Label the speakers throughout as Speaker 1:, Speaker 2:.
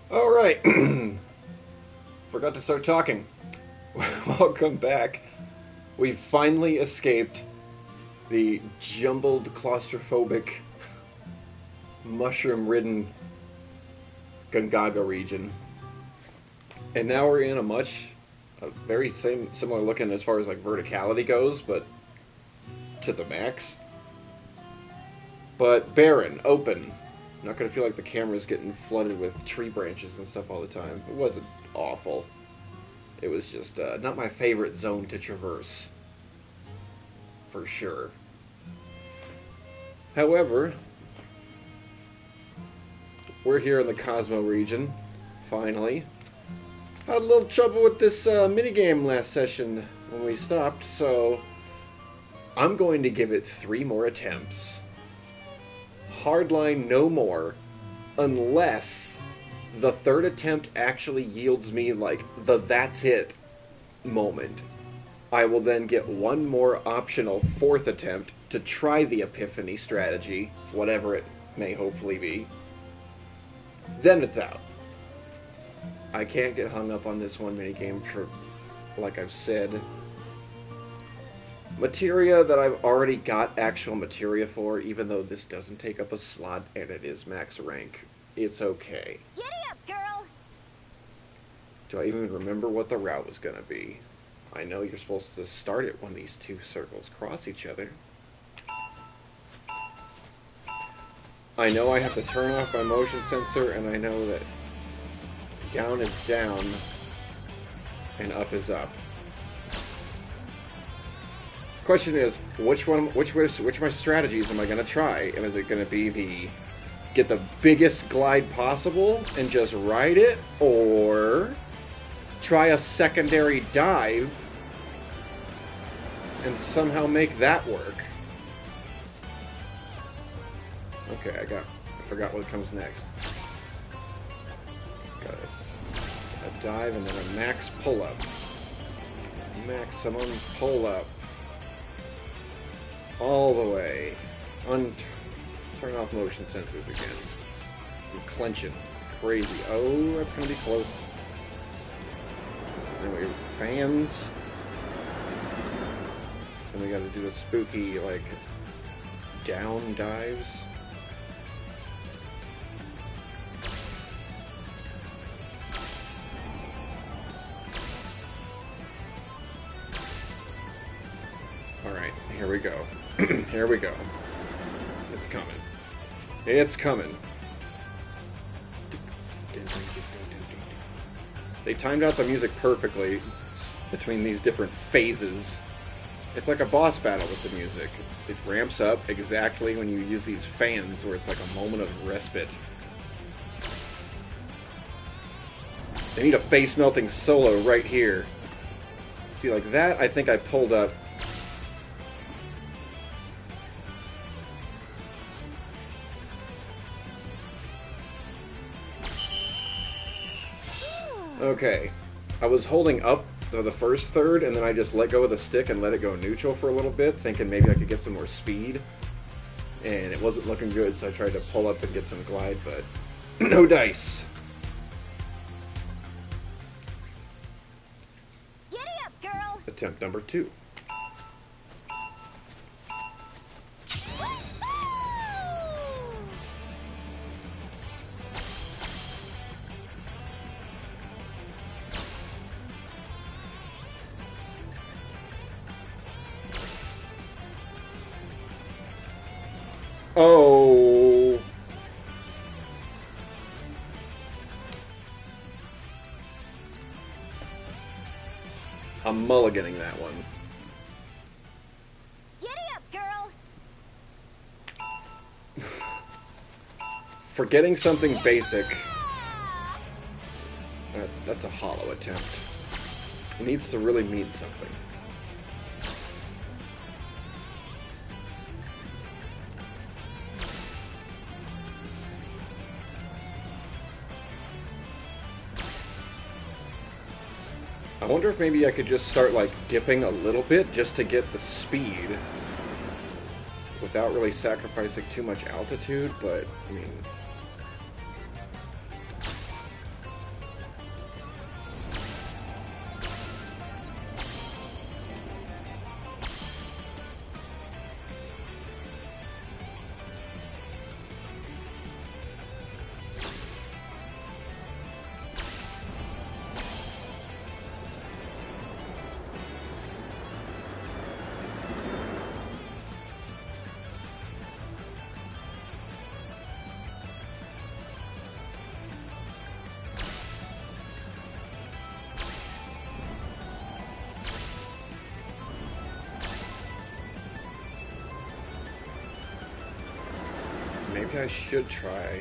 Speaker 1: All right. Forgot to start talking. Welcome back. We finally escaped the jumbled, claustrophobic, mushroom-ridden Gongaga region. And now we're in a very similar looking as far as like verticality goes, but to the max. But barren, open. Not gonna feel like the camera's getting flooded with tree branches and stuff all the time. It wasn't awful. It was just not my favorite zone to traverse, for sure. However, we're here in the Cosmo region, finally. Had a little trouble with this minigame last session when we stopped, so I'm going to give it 3 more attempts. Hardline no more, unless the 3rd attempt actually yields me like the that's it moment. I will then get 1 more optional 4th attempt to try the epiphany strategy, whatever it may hopefully be. Then it's out. I can't get hung up on this one minigame for, like I've said, materia that I've already got actual materia for, even though this doesn't take up a slot and it is max rank. It's okay.
Speaker 2: Giddy up, girl!
Speaker 1: Do I even remember what the route was going to be? I know you're supposed to start it when these 2 circles cross each other. I know I have to turn off my motion sensor, and I know that down is down and up is up. Question is, which of my strategies am I going to try? And is it going to be the get the biggest glide possible and just ride it, or try a secondary dive and somehow make that work? Okay, I forgot what comes next. Got a dive and then a max pull-up. Maximum pull-up. All the way. Turn off motion sensors again. I'm clenching. Crazy. Oh, that's gonna be close. Anyway, fans. Then we gotta do the spooky, like, down dives. Alright, here we go. Here we go. It's coming. It's coming. They timed out the music perfectly between these different phases. It's like a boss battle with the music. It ramps up exactly when you use these fans where it's like a moment of respite. They need a face-melting solo right here. See, like that, I think I pulled up. Okay, I was holding up the first third, and then I just let go of the stick and let it go neutral for a little bit, thinking maybe I could get some more speed, and it wasn't looking good, so I tried to pull up and get some glide, but no dice.
Speaker 2: Giddy up, girl!
Speaker 1: Attempt number 2. Oh. I'm mulliganing that one.
Speaker 2: Giddy up, girl!
Speaker 1: Forgetting something basic. That's a hollow attempt. It needs to really mean something. I wonder if maybe I could just start, like, dipping a little bit just to get the speed without really sacrificing too much altitude, but, I mean... Maybe I should try.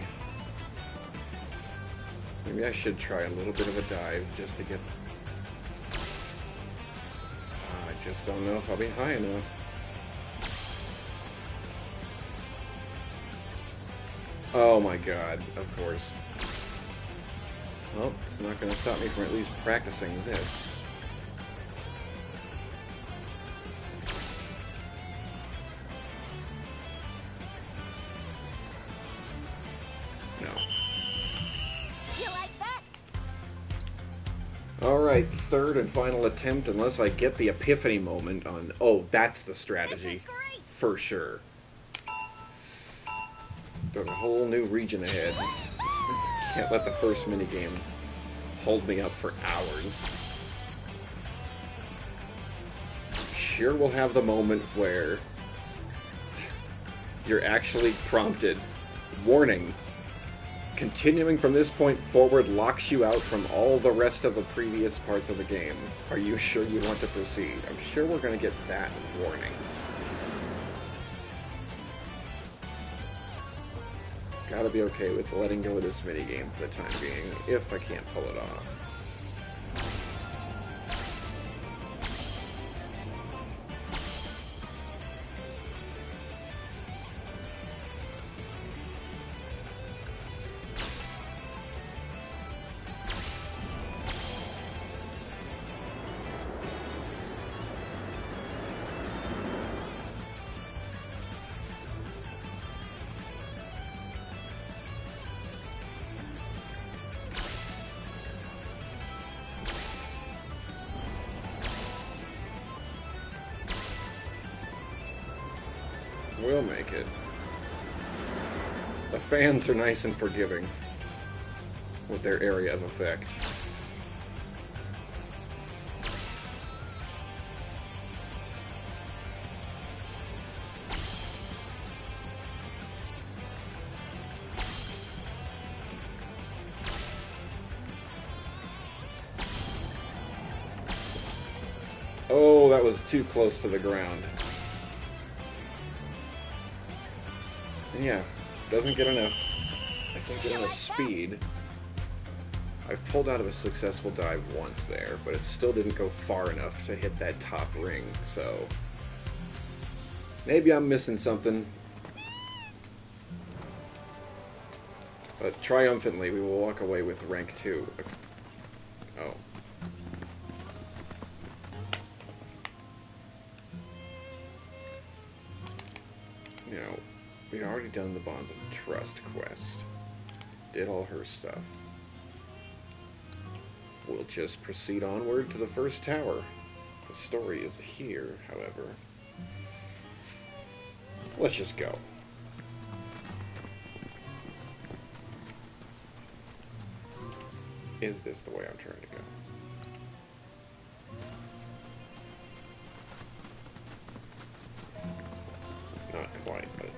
Speaker 1: Maybe I should try a little bit of a dive just to get... I just don't know if I'll be high enough. Oh my god, of course. Well, it's not going to stop me from at least practicing this. No.
Speaker 2: You like that?
Speaker 1: Alright, third and final attempt, unless I get the epiphany moment on... Oh, that's the strategy.
Speaker 2: This is great.
Speaker 1: For sure. There's a whole new region ahead. Can't let the first minigame hold me up for hours. Sure, we'll have the moment where you're actually prompted. Warning. Continuing from this point forward locks you out from all the rest of the previous parts of the game. Are you sure you want to proceed? I'm sure we're going to get that warning. Gotta be okay with letting go of this minigame for the time being, if I can't pull it off. We'll make it. The fans are nice and forgiving with their area of effect. Oh, that was too close to the ground. And yeah, doesn't get enough. I can't get enough speed. I've pulled out of a successful dive once there, but it still didn't go far enough to hit that top ring, so... maybe I'm missing something. But triumphantly, we will walk away with rank 2. Oh. You know, we'd already done the Bonds of Trust quest. Did all her stuff. We'll just proceed onward to the first tower. The story is here, however. Let's just go. Is this the way I'm trying to go? Not quite, but...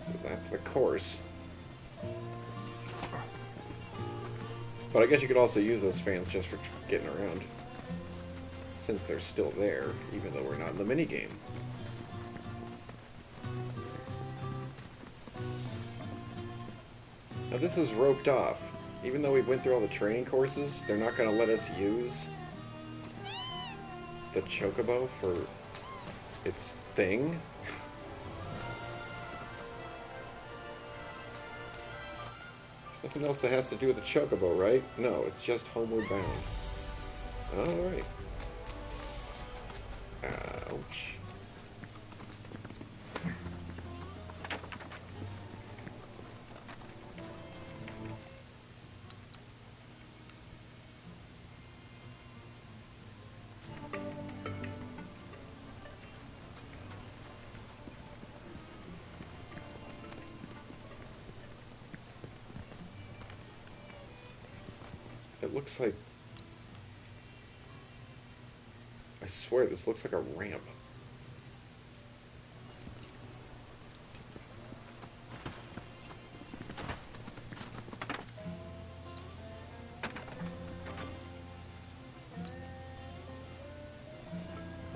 Speaker 1: so that's the course. But I guess you could also use those fans just for getting around. Since they're still there, even though we're not in the minigame. Now this is roped off. Even though we went through all the training courses, they're not going to let us use the chocobo for its thing. There's nothing else that has to do with the chocobo, right? No, it's just homeward bound. Alright. Ouch. It looks like... I swear, this looks like a ramp.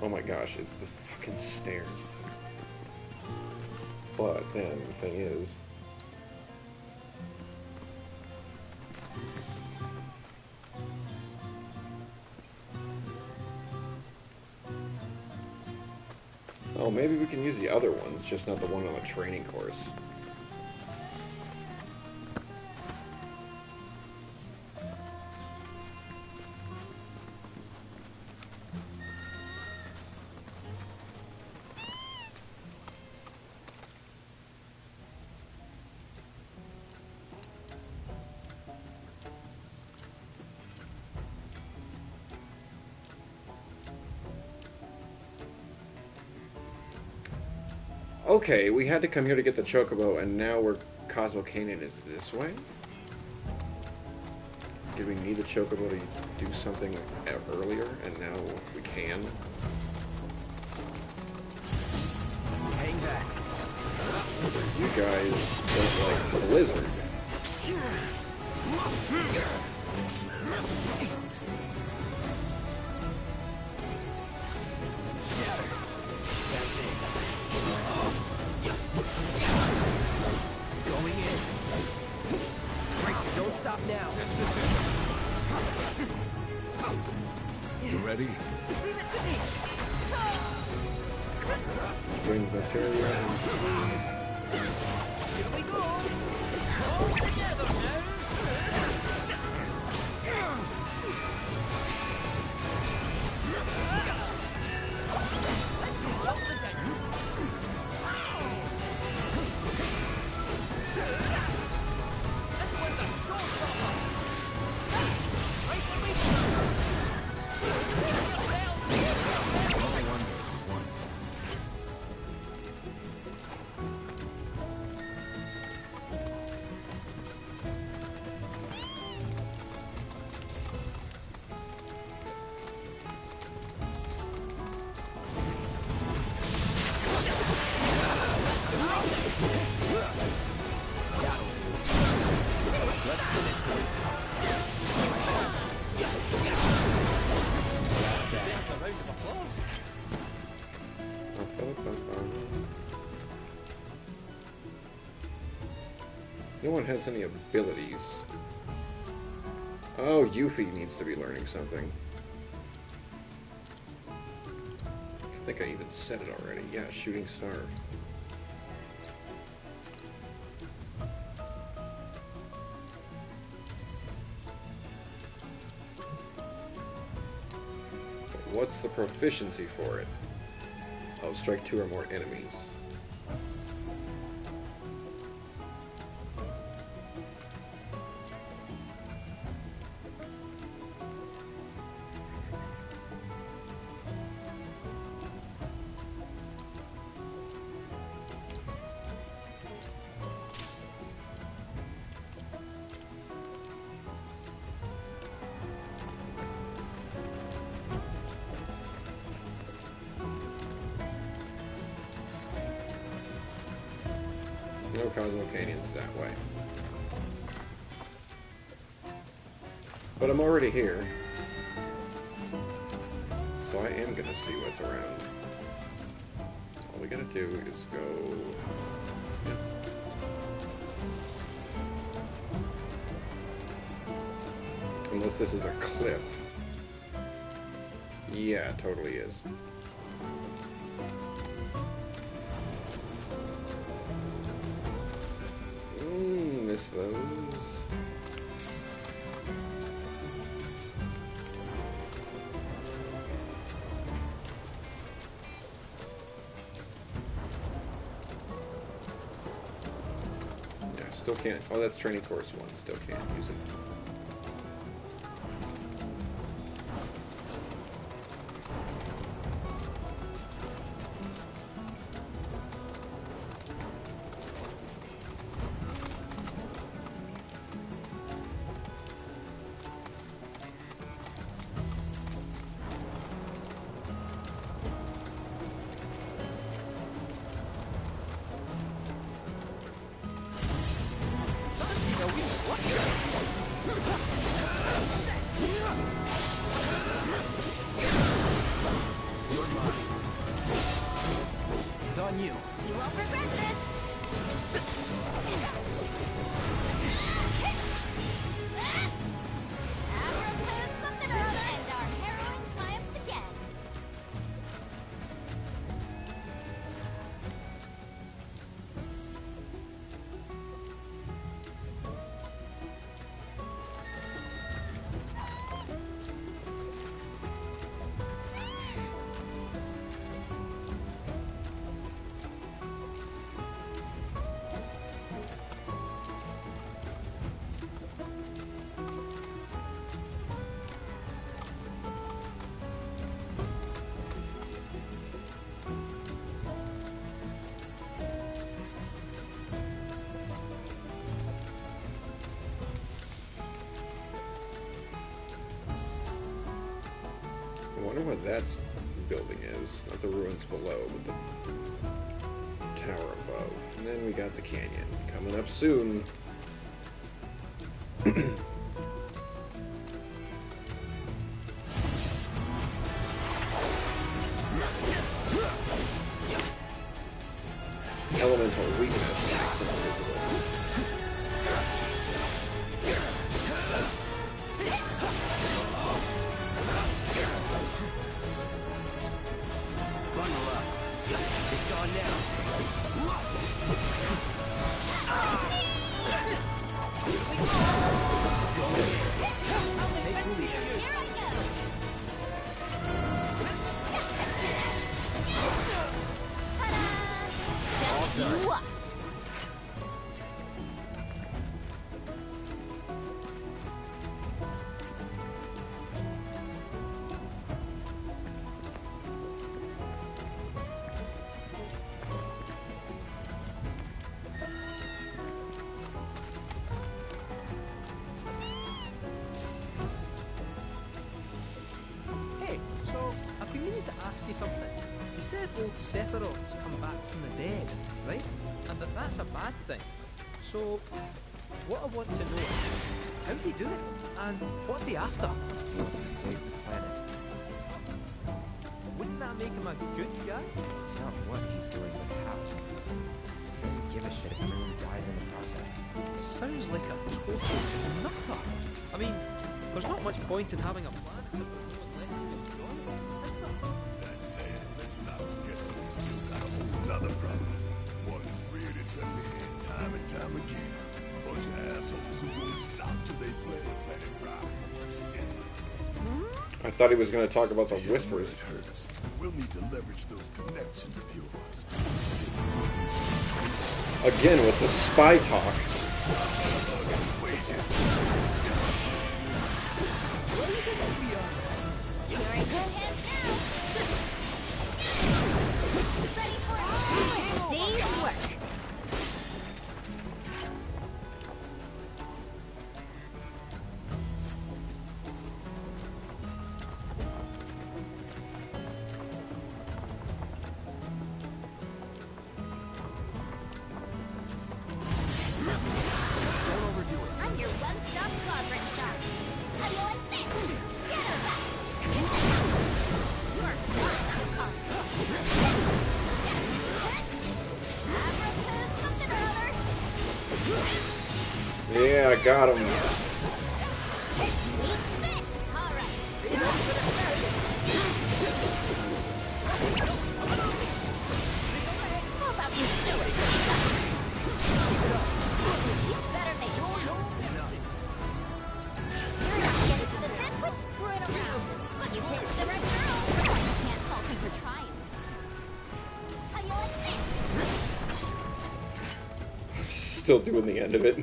Speaker 1: Oh my gosh, it's the fucking stairs. But then the thing is, oh, maybe we can use the other ones, just not the one on the training course. Okay, we had to come here to get the Chocobo, and now we're Cosmo Canyon is this way? Did we need the Chocobo to do something earlier, and now we can?
Speaker 3: Hang back.
Speaker 1: You guys don't like the Blizzard.
Speaker 3: Going in. Don't stop now.
Speaker 4: This is it. You ready?
Speaker 2: Leave it to me.
Speaker 1: Bring the Terrier.
Speaker 2: Here we go. All together now. Let's go jump the dice. This one's a showstopper. Right when we
Speaker 1: No one has any abilities. Oh, Yuffie needs to be learning something. I think I even said it already. Yeah, Shooting Star. What's the proficiency for it? Oh, strike 2 or more enemies. No Cosmo Canyons that way. But I'm already here. So I am gonna see what's around. All we gotta do is go... Unless this is a cliff. Yeah, it totally is. Miss those. Yeah, still can't. Oh, that's training course 1. Still can't use it.
Speaker 3: It's on you.
Speaker 2: You won't regret this.
Speaker 5: Something or other, and our heroine triumphs again.
Speaker 1: I wonder what that building is. Not the ruins below, but the tower above. And then we got the canyon. Coming up soon. Elemental weakness.
Speaker 3: Bundle up. It's on now. Take the lead.
Speaker 5: Here I go. Ta-da! Just you watch.
Speaker 2: Hey, so I've been meaning to ask you something. You said old Sephiroth's come back from the dead, right? And that's a bad thing. So, what I want to know is, how did he do it? And what's he after?
Speaker 3: He wants to save the planet.
Speaker 2: Wouldn't that make him a good guy?
Speaker 3: It's not what he's doing, but how. He doesn't give a shit if everyone dies in the process.
Speaker 2: Sounds like a total nutter. I mean, there's not much point in having a planet if there's no one left to enjoy it, is there?
Speaker 6: That said, let's not forget that we still got a whole nother problem. One that's reared its ugly head time and time again. A bunch of assholes who won't stop till they play the planet dry. Shit.
Speaker 1: I thought he was going to talk about the whispers.
Speaker 6: It hurts. We'll need to leverage those connections of yours.
Speaker 1: Again with the spy talk.
Speaker 5: You're in good hands now. Ready for a day's work. I'm your one-stop sovereign shop. How do you like that? Get her back. You're fine. Abracadabra, something or other.
Speaker 1: Yeah, I got him.
Speaker 5: Neat fit. All right. How about you do it? You better make it count. You're not getting to the bit, quit screwing around. But you hit the right girl. You can't fault him for trying. How do you like this?
Speaker 1: Still doing the end of it.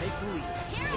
Speaker 3: Take the lead.
Speaker 5: Here I go.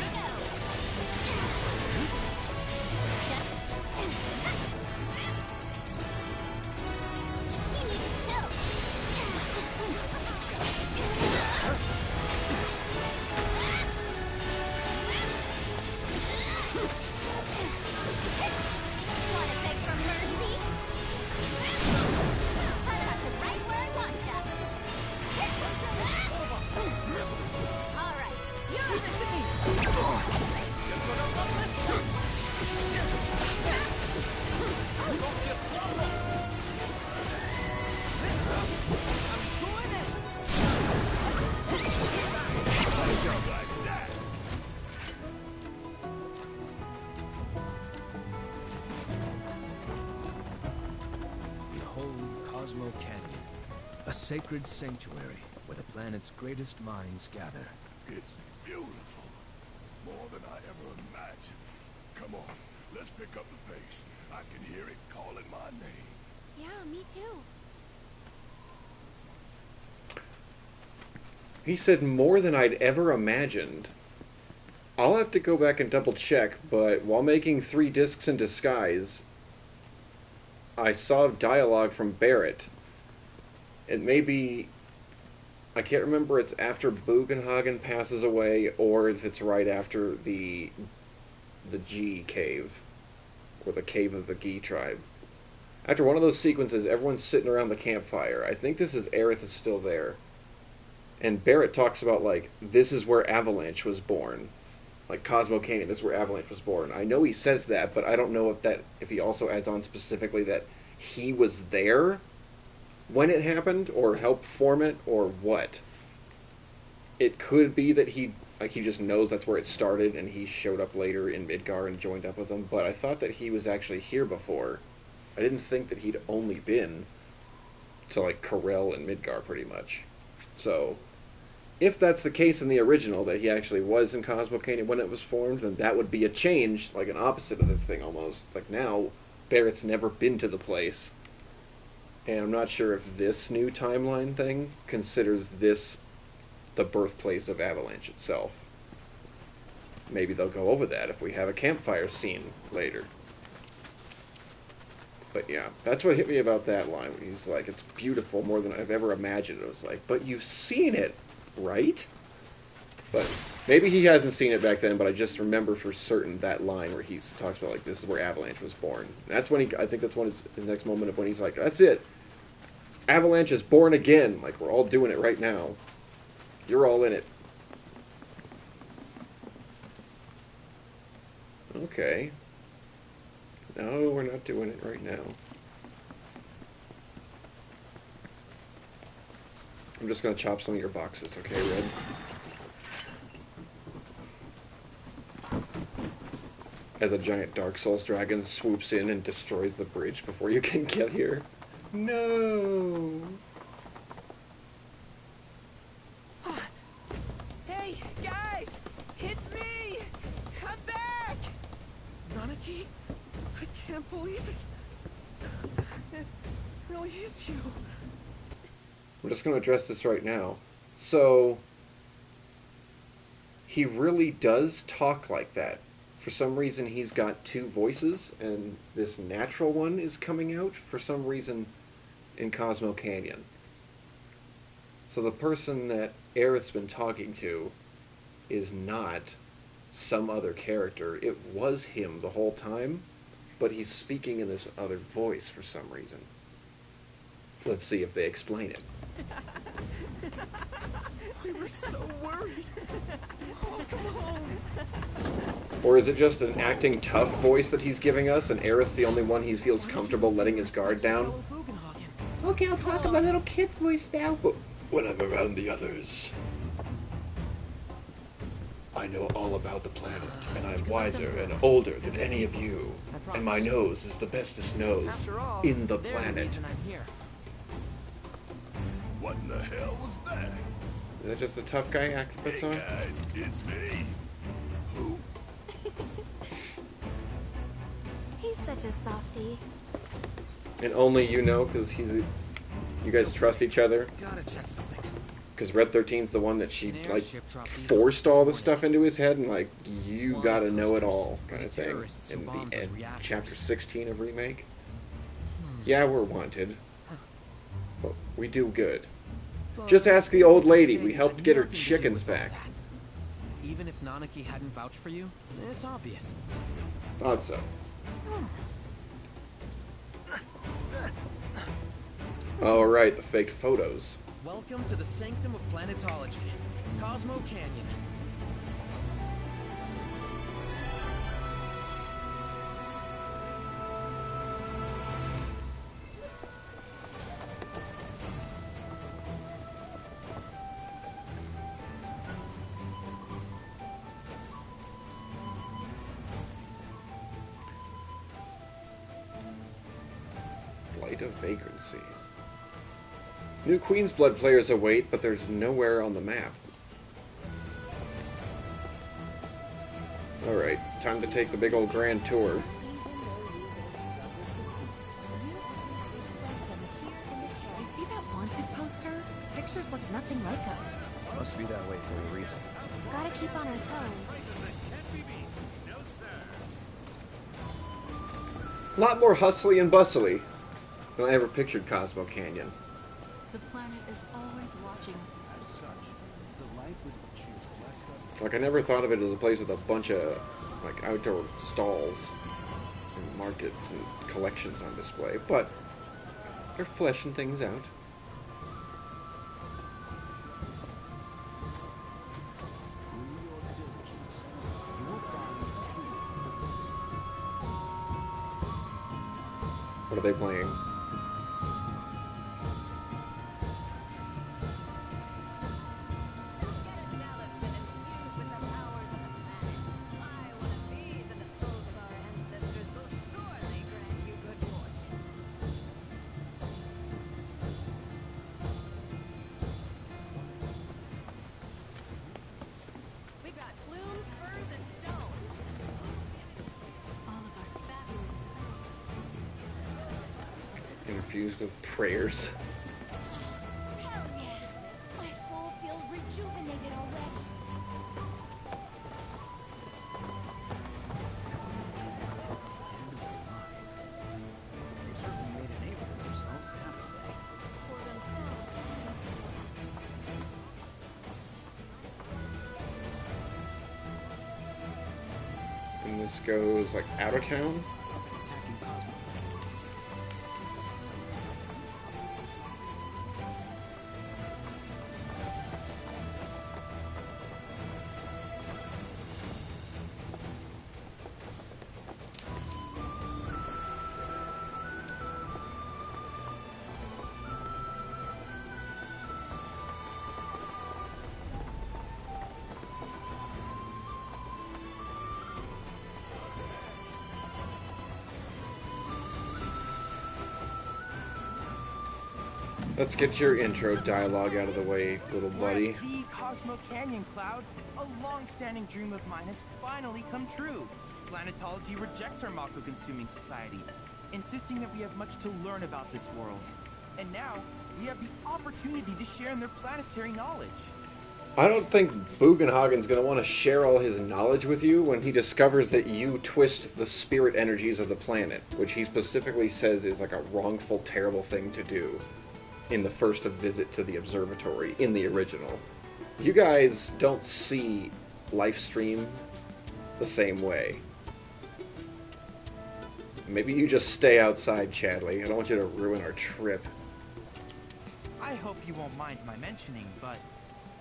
Speaker 4: Cosmo Canyon, a sacred sanctuary where the planet's greatest minds gather.
Speaker 6: It's beautiful. More than I ever imagined. Come on, let's pick up the pace. I can hear it calling my name.
Speaker 5: Yeah, me too.
Speaker 1: He said more than I'd ever imagined. I'll have to go back and double check, but while making 3 discs in disguise, I saw dialogue from Barrett. It may be, I can't remember, it's after Bugenhagen passes away, or if it's right after the G cave, or the cave of the Gi tribe. After one of those sequences, everyone's sitting around the campfire. I think this is Aerith is still there. And Barrett talks about, like, this is where Avalanche was born. Like, Cosmo Canyon, this is where Avalanche was born. I know he says that, but I don't know if he also adds on specifically that he was there when it happened, or helped form it, or what. It could be that he just knows that's where it started, and he showed up later in Midgar and joined up with them, but I thought that he was actually here before. I didn't think that he'd only been to, like, Corel and Midgar, pretty much. So, if that's the case in the original, that he actually was in Cosmo Canyon when it was formed, then that would be a change, like an opposite of this thing almost. It's like now, Barrett's never been to the place. And I'm not sure if this new timeline thing considers this the birthplace of Avalanche itself. Maybe they'll go over that if we have a campfire scene later. But yeah, that's what hit me about that line. He's like, it's beautiful more than I've ever imagined. It was like, but you've seen it, right? But maybe he hasn't seen it back then, but I just remember for certain that line where he talks about, like, this is where Avalanche was born. And that's when I think that's when his next moment of when he's like, that's it. Avalanche is born again. Like, we're all doing it right now. You're all in it. Okay. No, we're not doing it right now. I'm just going to chop some of your boxes, okay, Red? As a giant Dark Souls dragon swoops in and destroys the bridge before you can get here. No!
Speaker 2: Hey, guys! It's me! Come back! Nanaki? I can't believe it. It really is you.
Speaker 1: I'm just going to address this right now. So, he really does talk like that. For some reason, he's got 2 voices, and this natural one is coming out for some reason in Cosmo Canyon. So the person that Aerith's been talking to is not some other character. It was him the whole time, but he's speaking in this other voice for some reason. Let's see if they explain it.
Speaker 2: We were so worried. Oh, come home.
Speaker 1: Or is it just an acting tough voice that he's giving us, and Aerith's the only one he feels comfortable letting his guard down? Okay, I'll talk in my little kid voice now, but when I'm around the others, I know all about the planet, and I'm wiser and older than any of you, and my nose is the bestest nose in the planet.
Speaker 6: What in the hell was that?
Speaker 1: Is that just a tough guy acting
Speaker 6: Hey
Speaker 1: that song?
Speaker 6: guys, it's me. Who?
Speaker 5: He's such a softie.
Speaker 1: And only you know, because you guys trust each other?
Speaker 2: Gotta check something.
Speaker 1: Because Red 13's the one that she, like, forced all the stuff into his head, and, like, you gotta know it all, kind of thing. In the end, chapter 16 of Remake. Yeah, we're wanted. But we do good. Just ask the old lady. We helped get her chickens back.
Speaker 2: Even if Nanaki hadn't vouched for you, it's obvious.
Speaker 1: Thought so. Oh, right, the faked photos.
Speaker 2: Welcome to the sanctum of planetology, Cosmo Canyon.
Speaker 1: Light of vagrancy. New Queen's Blood players await, but there's nowhere on the map. Alright, time to take the big old grand tour.
Speaker 7: You see that wanted poster? Pictures look nothing like us.
Speaker 3: Must be that way for a reason.
Speaker 5: Gotta keep on our toes.
Speaker 1: A lot more hustly and bustly than I ever pictured Cosmo Canyon.
Speaker 7: The planet is always watching.
Speaker 6: As such, the life with which she has blessed us.
Speaker 1: Like, I never thought of it as a place with a bunch of, like, outdoor stalls and markets and collections on display, but they're fleshing things out.
Speaker 6: Through your diligence, you will find truth.
Speaker 1: What are they playing?
Speaker 5: We got plumes, furs, and stones. All of our fabulous designs.
Speaker 1: Infused with prayers.
Speaker 5: Hell yeah! My soul feels rejuvenated already.
Speaker 3: They certainly made a name for themselves, haven't they?
Speaker 5: For themselves.
Speaker 1: And this goes, like, out of town?
Speaker 3: Attacking Cosmo.
Speaker 1: Let's get your intro dialogue out of the way, little buddy.
Speaker 8: The Cosmo Canyon, Cloud. A long-standing dream of mine has finally come true. Planetology rejects our Mako-consuming society, insisting that we have much to learn about this world. And now, we have the opportunity to share in their planetary knowledge.
Speaker 1: I don't think Bugenhagen's going to want to share all his knowledge with you when he discovers that you twist the spirit energies of the planet, which he specifically says is like a wrongful, terrible thing to do in the first visit to the observatory in the original. You guys don't see Lifestream the same way. Maybe you just stay outside, Chadley. I don't want you to ruin our trip.
Speaker 8: I hope you won't mind my mentioning, but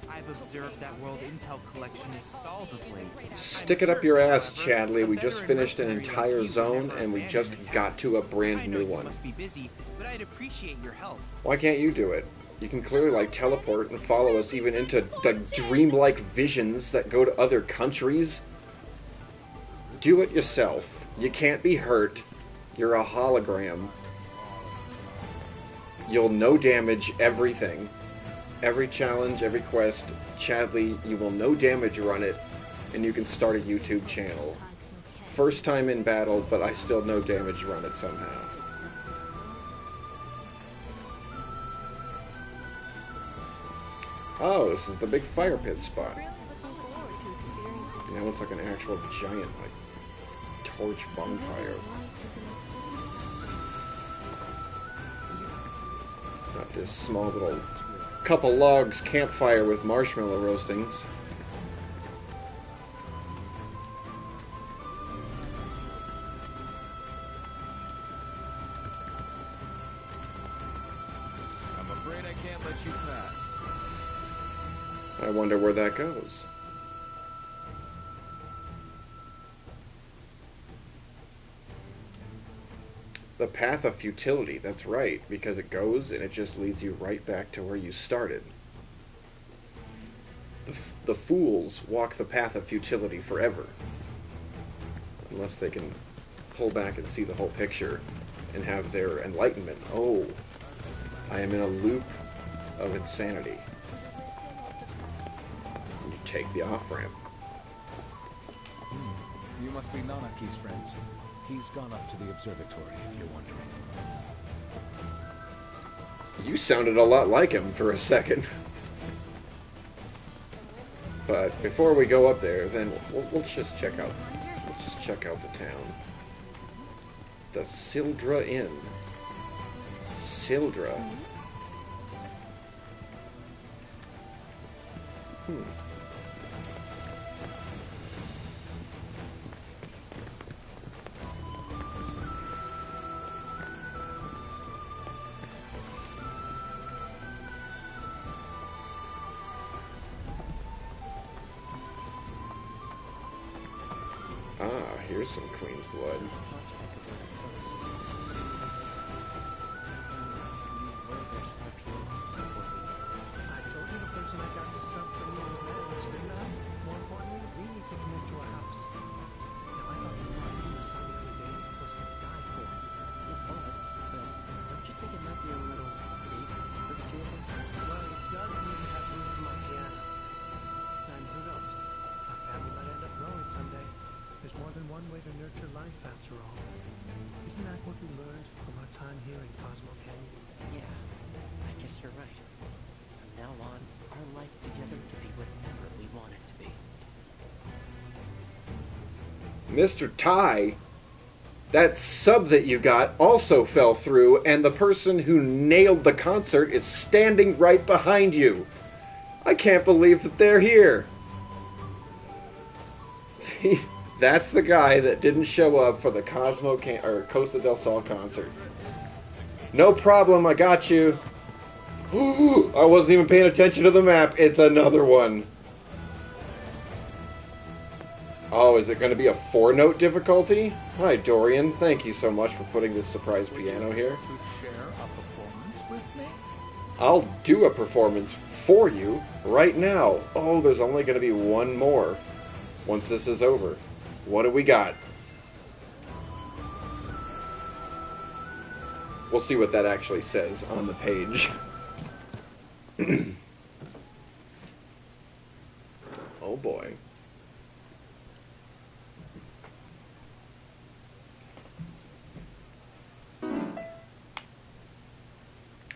Speaker 8: I've observed that World Intel collection is stalled of late.
Speaker 1: Stick it up your ass, Chadley. We just finished an entire zone, and we just got to a brand new one.
Speaker 8: Must be busy, but I'd appreciate your help.
Speaker 1: Why can't you do it? You can clearly, like, teleport and follow us even into the dreamlike visions that go to other countries. Do it yourself. You can't be hurt. You're a hologram. You'll no damage everything. Every challenge, every quest, Chadley, you will no damage run it, and you can start a YouTube channel. First time in battle, but I still no damage run it somehow. Oh, this is the big fire pit spot. Now it's like an actual giant, like, torch bonfire. Not this small little couple logs campfire with marshmallow roastings.
Speaker 4: I'm afraid I can't let you pass.
Speaker 1: I wonder where that goes. The path of futility, that's right, because it goes and it just leads you right back to where you started. The fools walk the path of futility forever. Unless they can pull back and see the whole picture and have their enlightenment. Oh, I am in a loop of insanity. And you take the off-ramp.
Speaker 4: You must be Nanaki's friends. He's gone up to the observatory, if you're wondering.
Speaker 1: You sounded a lot like him for a second. But before we go up there, then let's just check out. Let's just check out the town. The Sildra Inn. Sildra. Ah, here's some Queen's blood.
Speaker 2: I told you the person I got to sub for me would manage, didn't I? More importantly, we need to connect to a house. Now, I thought the part you was on the other day was to die for.
Speaker 3: It was, but don't you think it might be a little big for the two of us?
Speaker 2: Well, it does need to have room for my piano. And who knows? Our family might end up growing someday. There's more than one way to nurture life, after all. Isn't that what we learned from our time here in Cosmo Canyon?
Speaker 3: Yeah, I guess you're right. From now on, our life together can be whatever we want it to be.
Speaker 1: Mr. Ty, that sub that you got also fell through, and the person who nailed the concert is standing right behind you. I can't believe that they're here. That's the guy that didn't show up for the Costa del Sol concert. No problem, I got you. Ooh, I wasn't even paying attention to the map. It's another one. Oh, is it going to be a 4-note difficulty? Hi, Dorian. Thank you so much for putting this surprise piano here.
Speaker 4: To share a performance with me?
Speaker 1: I'll do a performance for you right now. Oh, there's only going to be one more once this is over. What do we got? We'll see what that actually says on the page. Oh boy.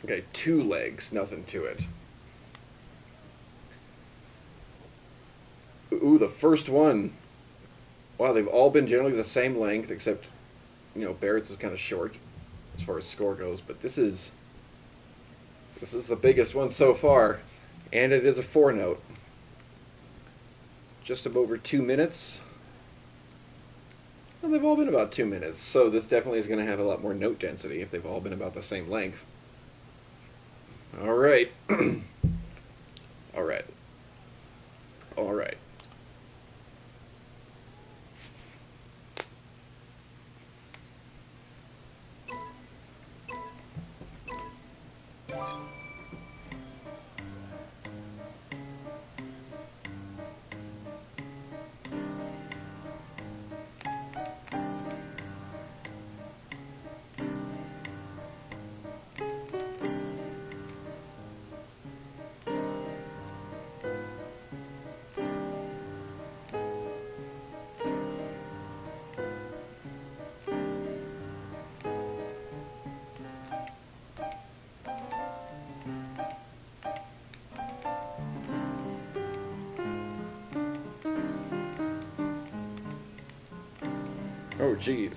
Speaker 1: Okay, 2 legs, nothing to it. Ooh, the first one. Wow, they've all been generally the same length, except, you know, Barrett's is kind of short as far as score goes, but this is the biggest one so far, and it is a 4-note. Just over 2 minutes. Well, they've all been about 2 minutes, so this definitely is going to have a lot more note density if they've all been about the same length. All right. All right. All right. Oh, geez.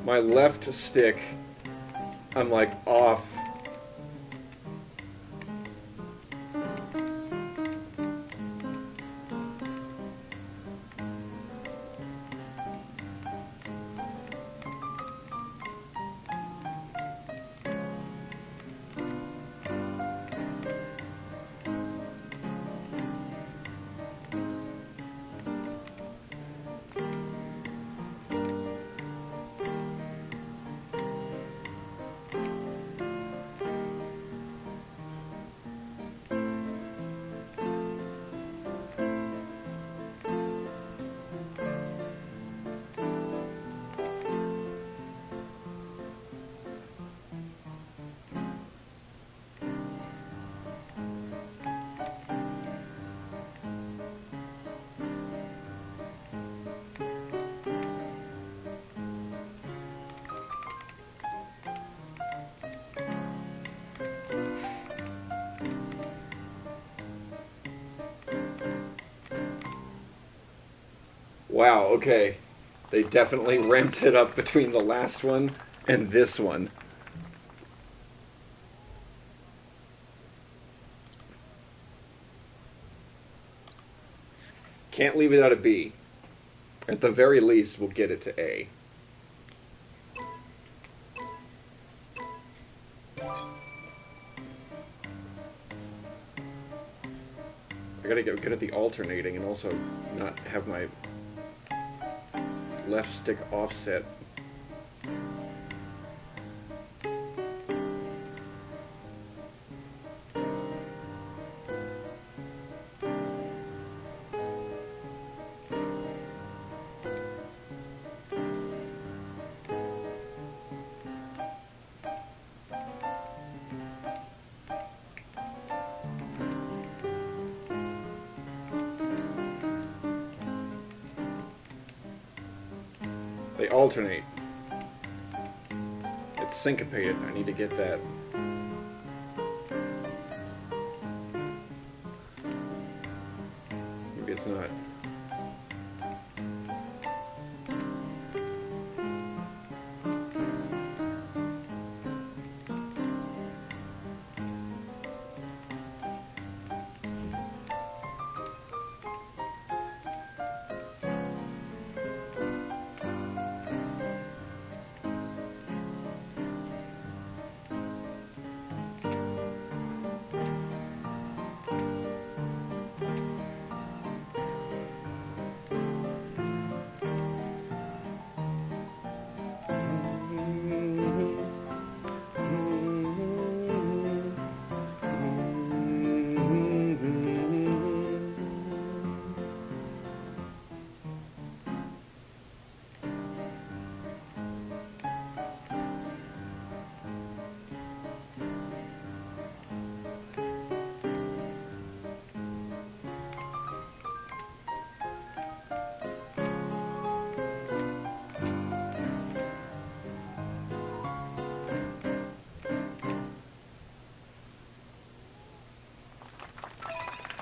Speaker 1: My left stick, I'm like off. Wow, okay. They definitely ramped it up between the last one and this one. Can't leave it out of B. At the very least, we'll get it to A. I gotta get good at the alternating and also not have my left stick offset. They alternate. It's syncopated. I need to get that. Maybe it's not.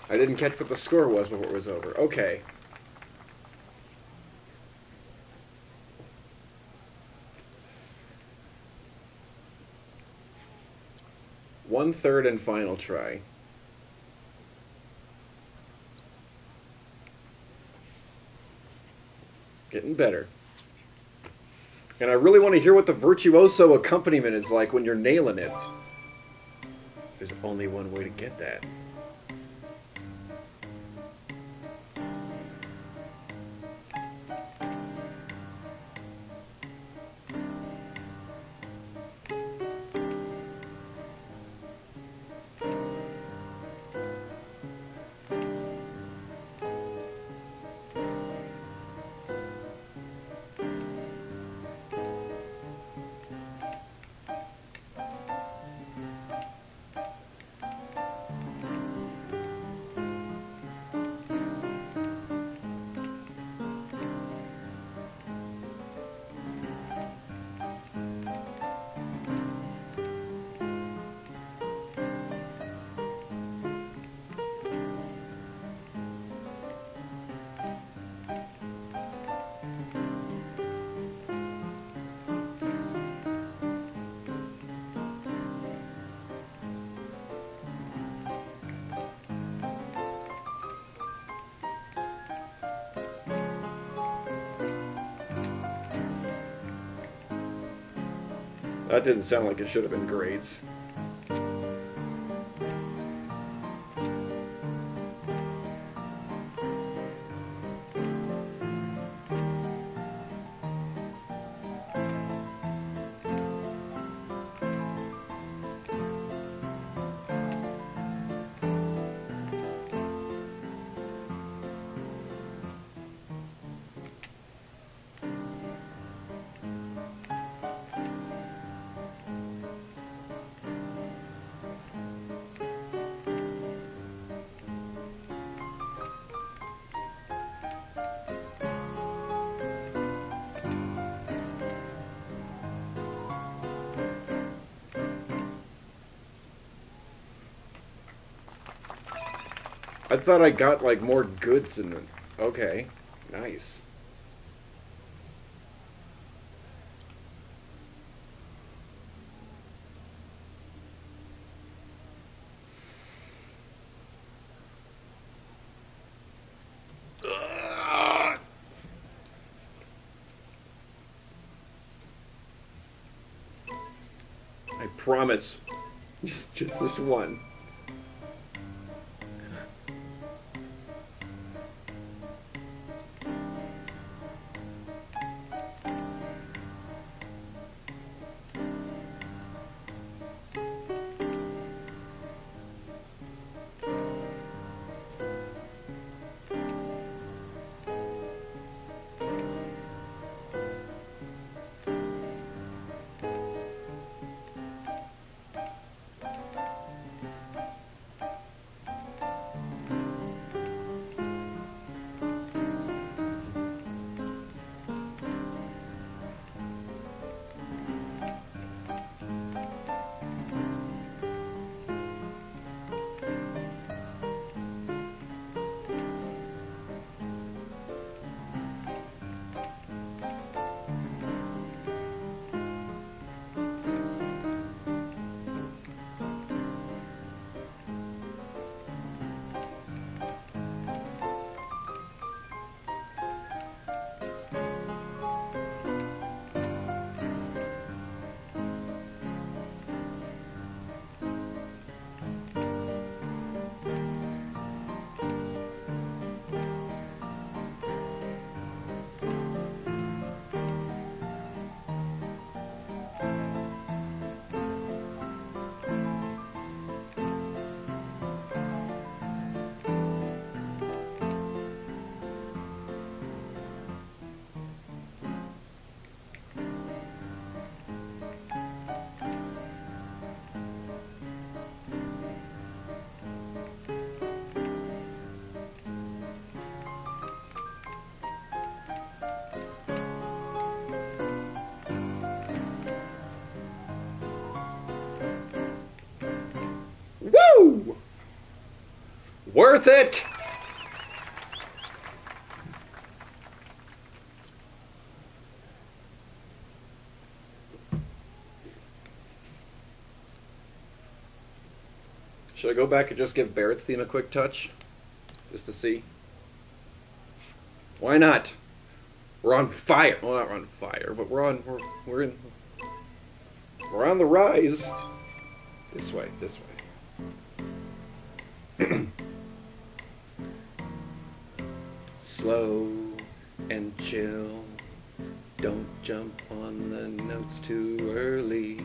Speaker 1: I didn't catch what the score was before it was over. Okay. One third and final try. Getting better. And I really want to hear what the virtuoso accompaniment is like when you're nailing it. There's only one way to get that. That didn't sound like it should have been grades. I thought I got like more goods in the... Okay, nice. promise. Just this one. Woo! Worth it! Should I go back and just give Barrett's theme a quick touch? Just to see? Why not? We're on fire. Well, not on fire, but we're on the rise. This way, this way. Slow and chill. Don't jump on the notes too early.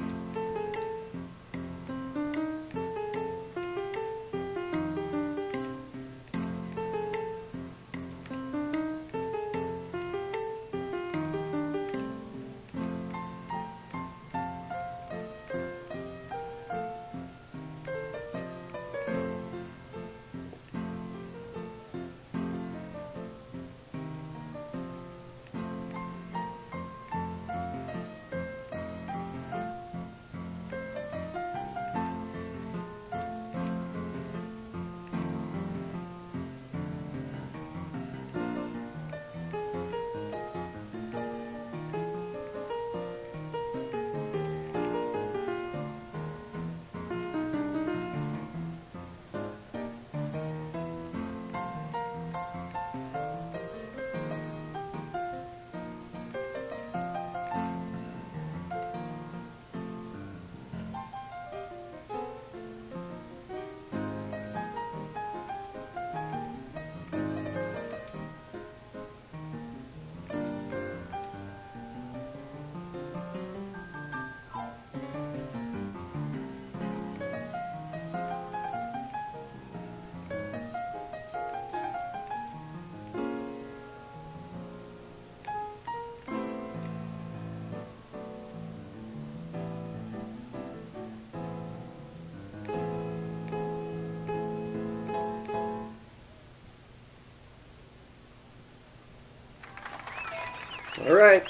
Speaker 1: All right.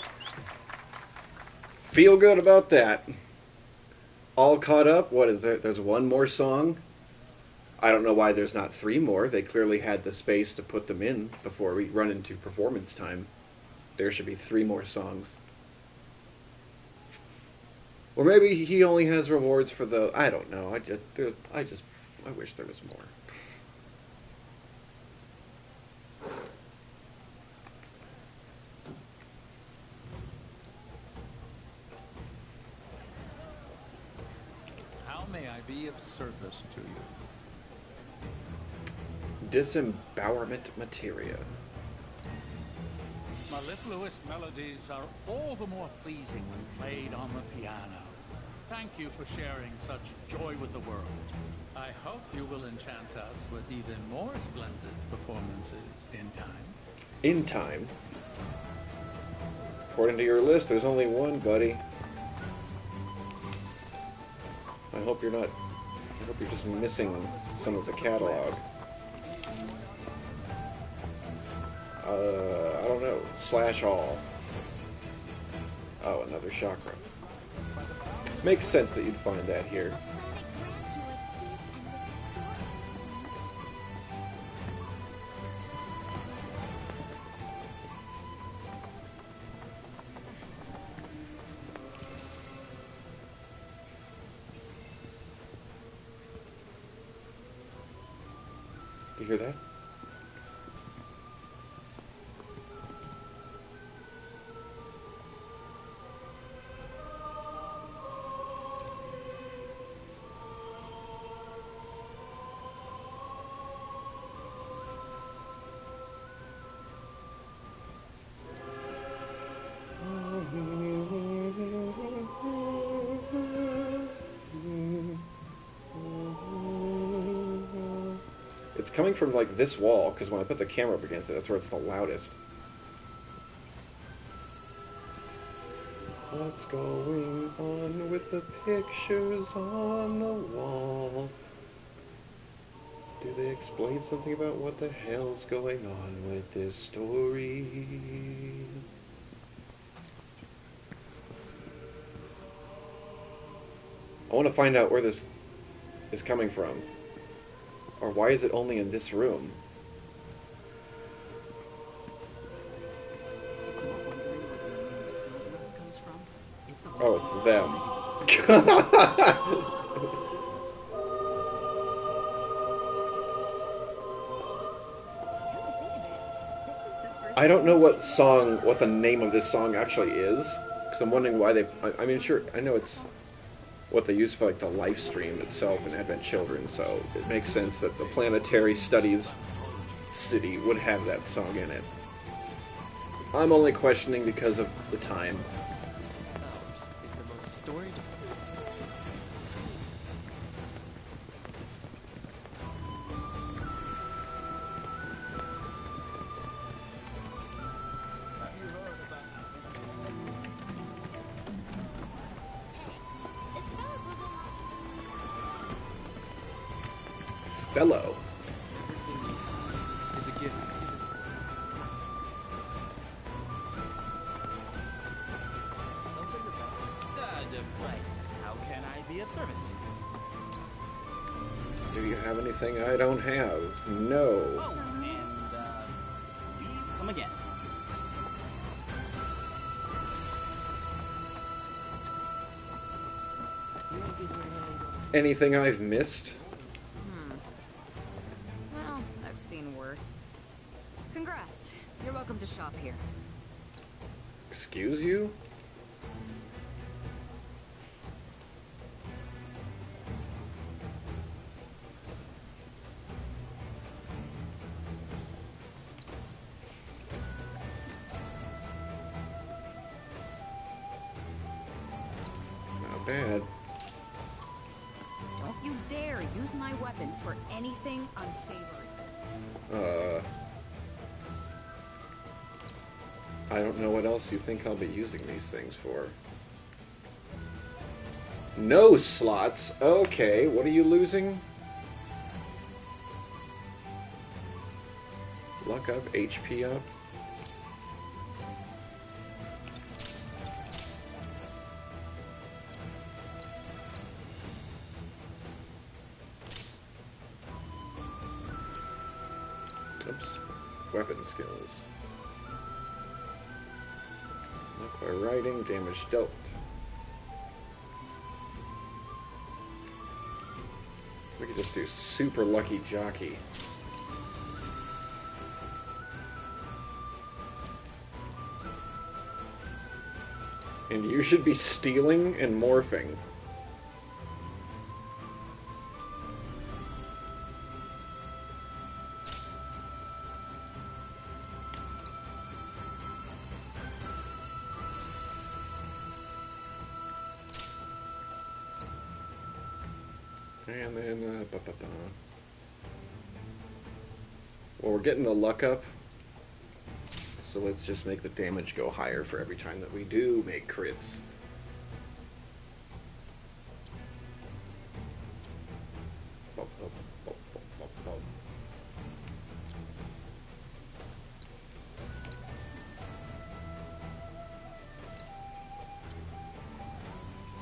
Speaker 1: Feel good about that. All caught up. What is there? There's one more song. I don't know why there's not three more. They clearly had the space to put them in before we run into performance time. There should be three more songs. Or maybe he only has rewards for the... I don't know. I wish there was more.
Speaker 9: I be of service to you?
Speaker 1: Disembowelment materia.
Speaker 10: Mellifluous melodies are all the more pleasing when played on the piano. Thank you for sharing such joy with the world. I hope you will enchant us with even more splendid performances in time.
Speaker 1: In time? According to your list, there's only one, buddy. I hope you're just missing some of the catalog. I don't know. Slash all. Oh, another chakra. Makes sense that you'd find that here. You hear that? It's coming from like this wall, because when I put the camera up against it, that's where it's the loudest. What's going on with the pictures on the wall? Do they explain something about what the hell's going on with this story? I want to find out where this is coming from. Or why is it only in this room?
Speaker 3: If you're wondering where the name Sildra comes from, it's a
Speaker 1: Oh, it's them. I don't know what the name of this song actually is, because I'm wondering why they. I mean, sure, I know it's what they use for like the live stream itself in Advent Children, so it makes sense that the Planetary Studies City would have that song in it. I'm only questioning because of the time.
Speaker 3: Ours is the most storied.
Speaker 1: Fellow.
Speaker 4: Is a gift.
Speaker 8: Something about this. Like, how can I be of service?
Speaker 1: Do you have anything I don't have? No.
Speaker 8: Oh, and, please come again.
Speaker 1: Anything I've missed?
Speaker 7: Well, I've seen worse. Congrats. You're welcome to shop here.
Speaker 1: Excuse you? Not bad.
Speaker 7: Don't you dare use my weapons for anything unsavory.
Speaker 1: I don't know what else you think I'll be using these things for. No slots. Okay, what are you losing? Luck up, HP up. Oops. Weapon skills. Luck by riding, damage dealt. We could just do super lucky jockey. And you should be stealing and morphing. And then, well, we're getting the luck up, so let's just make the damage go higher for every time that we do make crits.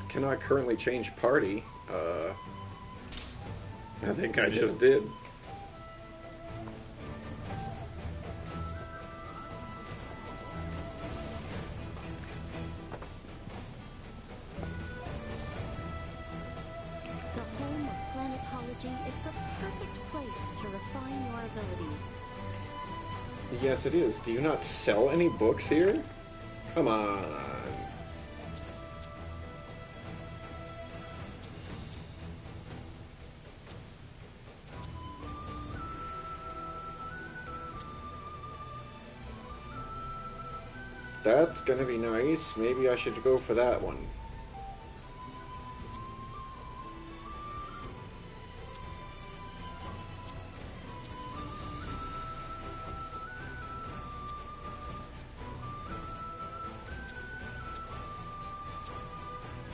Speaker 1: Cannot currently change party. I think I just did.
Speaker 5: The home of planetology is the perfect place to refine your abilities.
Speaker 1: Yes, it is. Do you not sell any books here? Come on. That's gonna be nice. Maybe I should go for that one.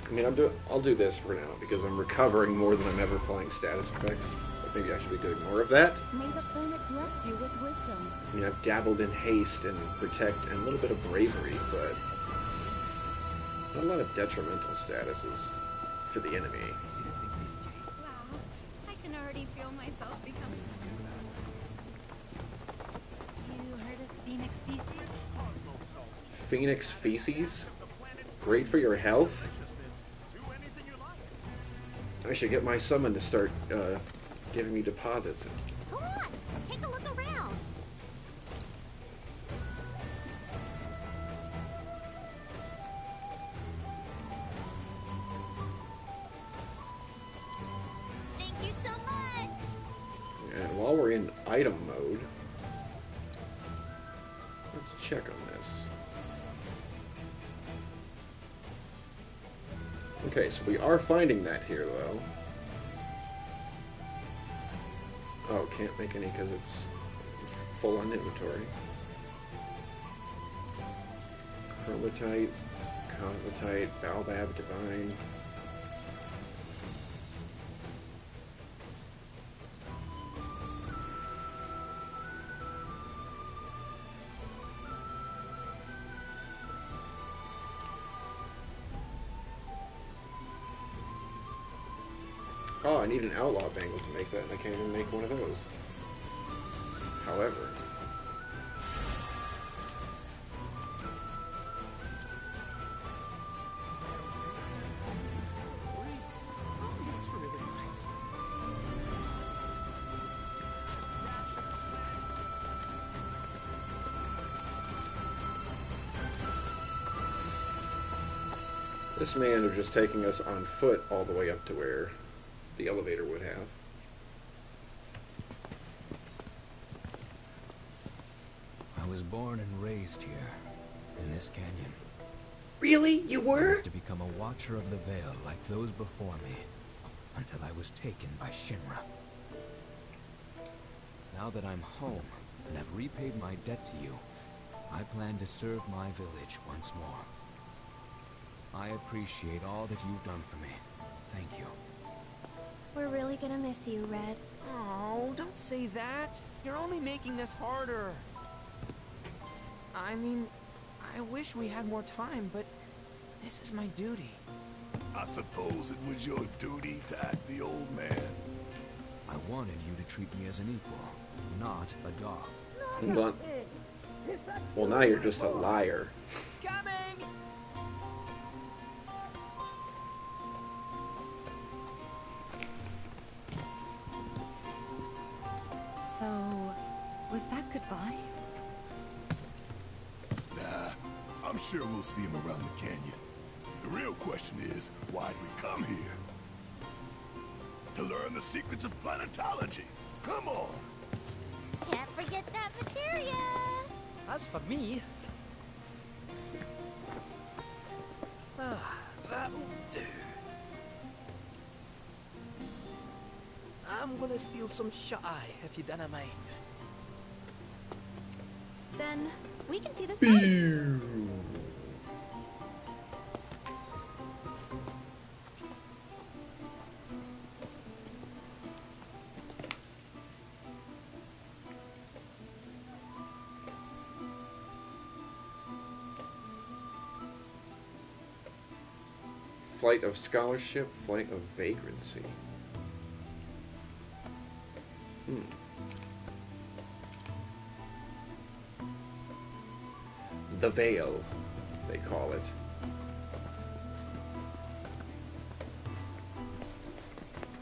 Speaker 1: I mean, I'll do this for now because I'm recovering more than I'm ever playing status effects. But maybe I should be doing more of that.
Speaker 5: May the planet bless you with wisdom.
Speaker 1: I mean, I've dabbled in haste and protect and a little bit of bravery, but not a lot of detrimental statuses for the enemy.
Speaker 5: Wow, I can already feel myself becoming... You heard of Phoenix Feces?
Speaker 1: Phoenix feces? Great for your health? I should get my summon to start giving me deposits.
Speaker 5: Come on, take a look around. Thank you so much.
Speaker 1: And while we're in item mode, let's check on this. Okay, so we are finding that here, though. Oh, can't make any because it's full on inventory. Chromatite, Cosmotite, Baobab Divine. Oh, I need an outlaw bangle to make that, and I can't even make one of those. However... This man is just taking us on foot all the way up to where the elevator would have.
Speaker 4: I was born and raised here, in this canyon.
Speaker 1: Really? You
Speaker 4: I
Speaker 1: were?
Speaker 4: was to become a watcher of the veil like those before me, until I was taken by Shinra. Now that I'm home and have repaid my debt to you, I plan to serve my village once more. I appreciate all that you've done for me. Thank you.
Speaker 5: We're really gonna miss you, Red.
Speaker 3: Oh, don't say that. You're only making this harder. I mean, I wish we had more time, but this is my duty.
Speaker 6: I suppose it was your duty to act the old man.
Speaker 4: I wanted you to treat me as an equal, not a dog.
Speaker 1: Well, now you're just a liar.
Speaker 3: Coming!
Speaker 7: So, was that goodbye?
Speaker 6: Nah, I'm sure we'll see him around the canyon. The real question is, why'd we come here? To learn the secrets of planetology. Come on!
Speaker 5: Can't forget that materia.
Speaker 2: As for me... that'll do. I'm gonna steal some shut-eye, if you dinna mind.
Speaker 5: Then we can see the sights.
Speaker 1: Flight of scholarship, flight of vagrancy. The Veil, they call it.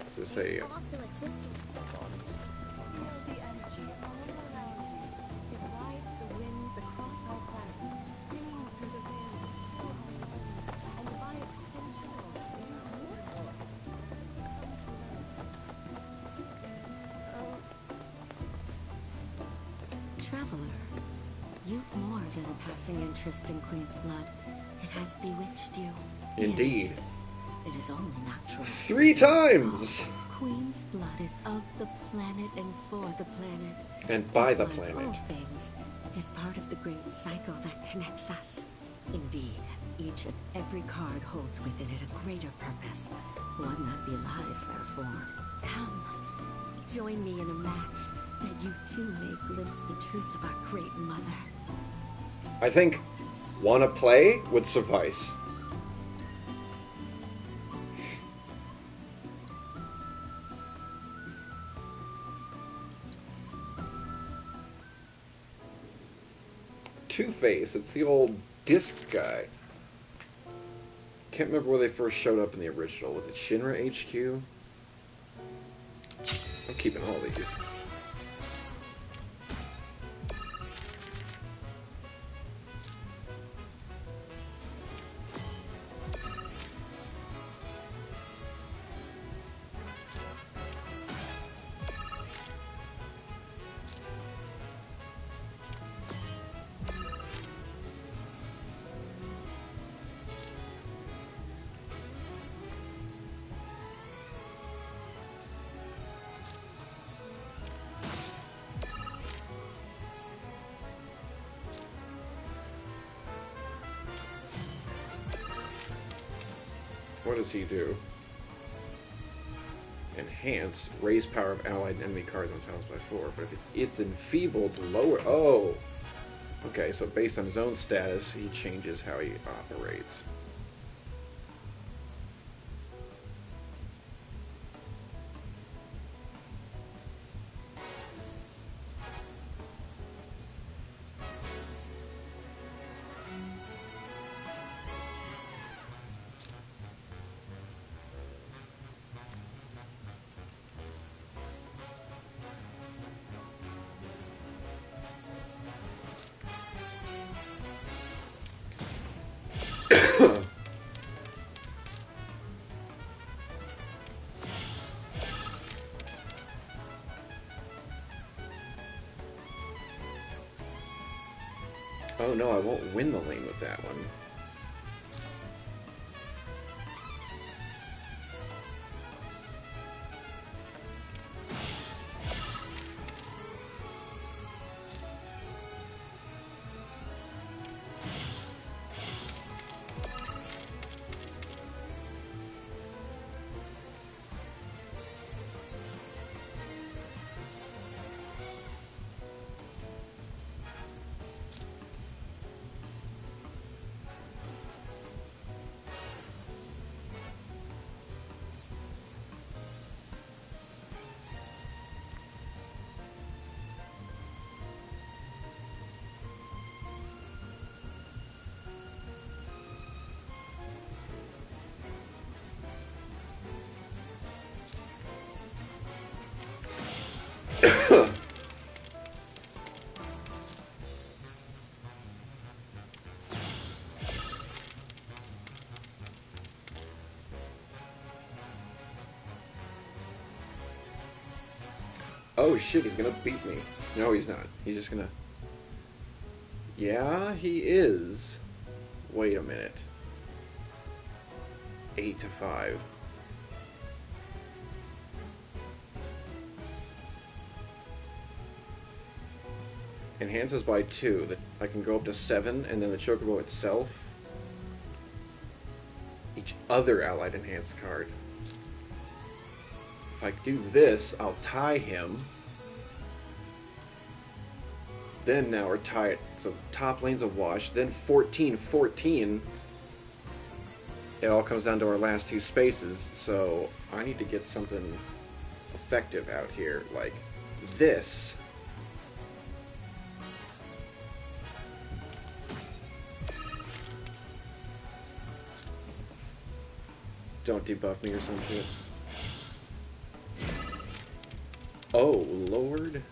Speaker 1: Is this a...
Speaker 5: Also a sister. Feel the energy all around you. It rides the winds across our planet, singing through the wind to fill our lungs, and by extension,
Speaker 11: Traveler, you've more than a passing interest in Queen's blood. It has bewitched you.
Speaker 1: Indeed.
Speaker 11: Yes, it is only natural.
Speaker 1: 3 times!
Speaker 11: Queen's blood is of the planet and for the planet.
Speaker 1: And by the
Speaker 11: Like
Speaker 1: planet.
Speaker 11: all things, is part of the great cycle that connects us. Indeed, each and every card holds within it a greater purpose, one that belies their form. Come, join me in a match that you too may glimpse the truth of our great mother.
Speaker 1: I think wanna play would suffice. Two-Face, it's the old disc guy. Can't remember where they first showed up in the original. Was it Shinra HQ? I'm keeping all these. What does he do? Enhanced, raise power of allied enemy cards on tiles by 4, but if it's enfeebled, lower. Oh! Okay, so based on his own status, he changes how he operates. Oh no, I won't win the lane with that one. Oh shit, he's gonna beat me. No, he's not. He's just gonna... Yeah, he is. Wait a minute. 8-5. enhances by 2. That I can go up to 7, and then the Chocobo itself. Each other allied enhanced card. If I do this, I'll tie him. Then now we're tied. So top lane's a wash. Then 14-14. It all comes down to our last 2 spaces. So I need to get something effective out here, like this. Don't debuff me or some shit. Oh, Lord.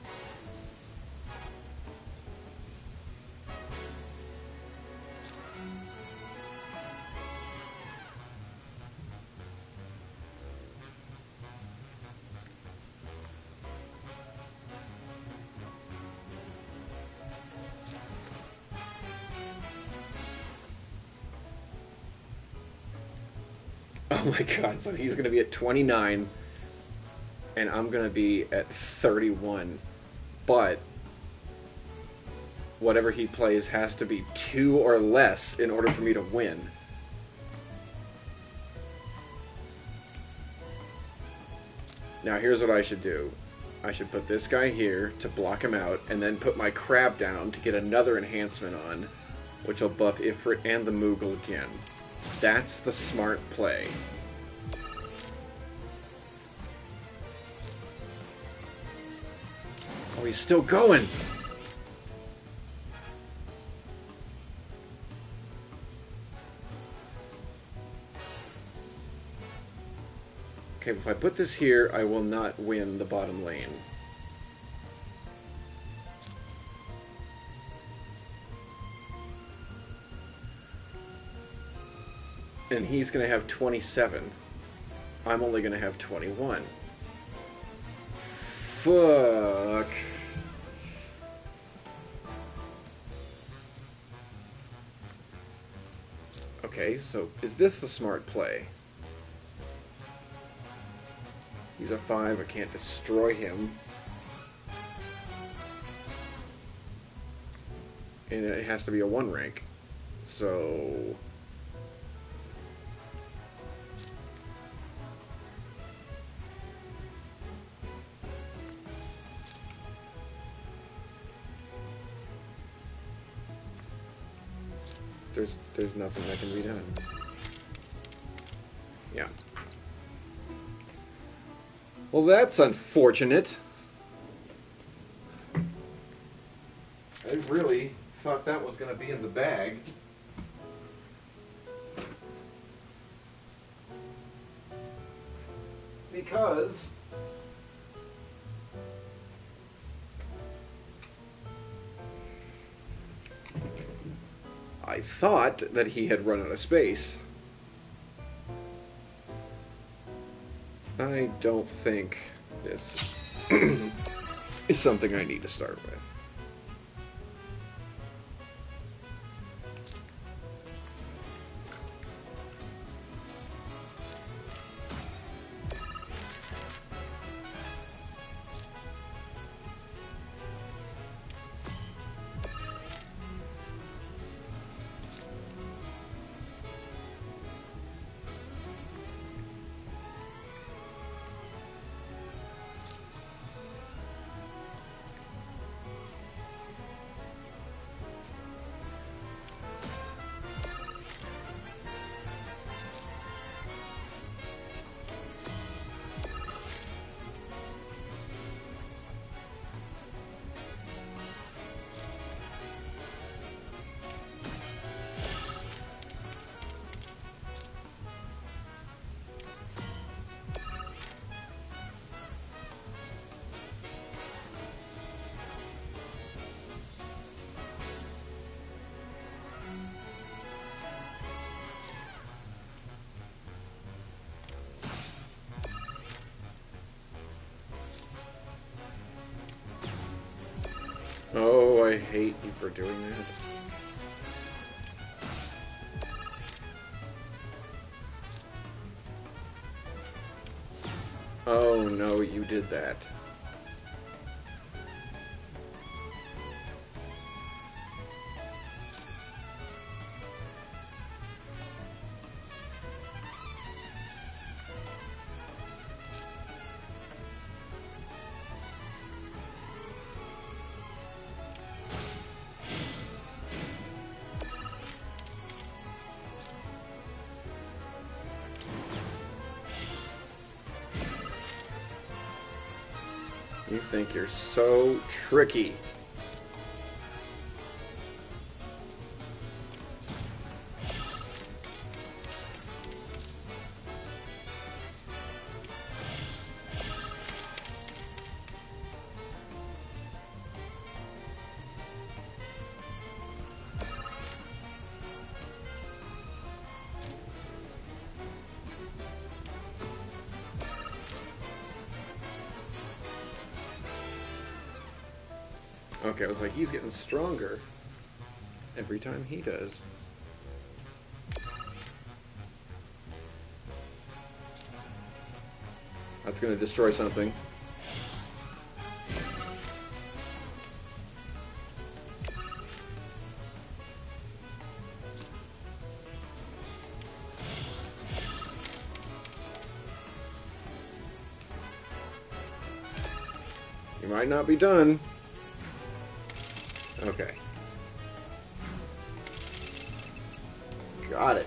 Speaker 1: Oh my god, so he's going to be at 29, and I'm going to be at 31. But whatever he plays has to be 2 or less in order for me to win. Now here's what I should do. I should put this guy here to block him out, and then put my crab down to get another enhancement on, which will buff Ifrit and the Moogle again. That's the smart play. Oh, he's still going! Okay, if I put this here, I will not win the bottom lane. And he's going to have 27. I'm only going to have 21. Fuck. Okay, so is this the smart play? He's a 5, I can't destroy him. And it has to be a 1 rank. So... There's nothing that can be done. Yeah. Well, that's unfortunate. I really thought that was going to be in the bag. Because I thought that he had run out of space. I don't think this is something I need to start with. Oh, I hate you for doing that. Oh no, you did that. You think you're so tricky. Okay, I was like, he's getting stronger every time he does. That's gonna destroy something. You might not be done. Okay. Got it.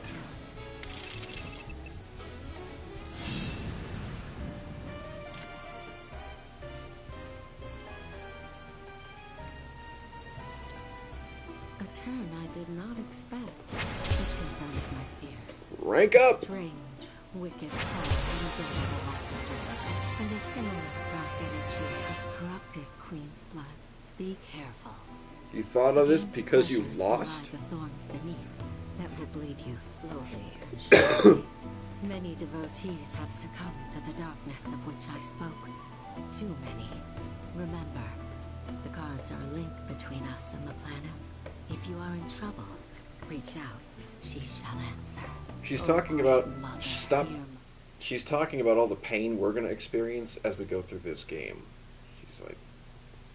Speaker 11: A turn I did not expect, which confirms my fears.
Speaker 1: Rank up!
Speaker 11: Strange, wicked power runs over the life stream, and a similar dark energy has corrupted Queen's blood. Be careful.
Speaker 1: You thought of this
Speaker 11: Against
Speaker 1: because you
Speaker 11: pressures
Speaker 1: lost?
Speaker 11: lie the thorns beneath that will bleed you slowly and surely. Many devotees have succumbed to the darkness of which I spoke. Too many. Remember, the cards are a link between us and the planet. If you are in trouble, reach out. She shall answer.
Speaker 1: She's
Speaker 11: Oh,
Speaker 1: talking about...
Speaker 11: Mother,
Speaker 1: Stop.
Speaker 11: hear me.
Speaker 1: She's talking about all the pain we're going to experience as we go through this game. She's like,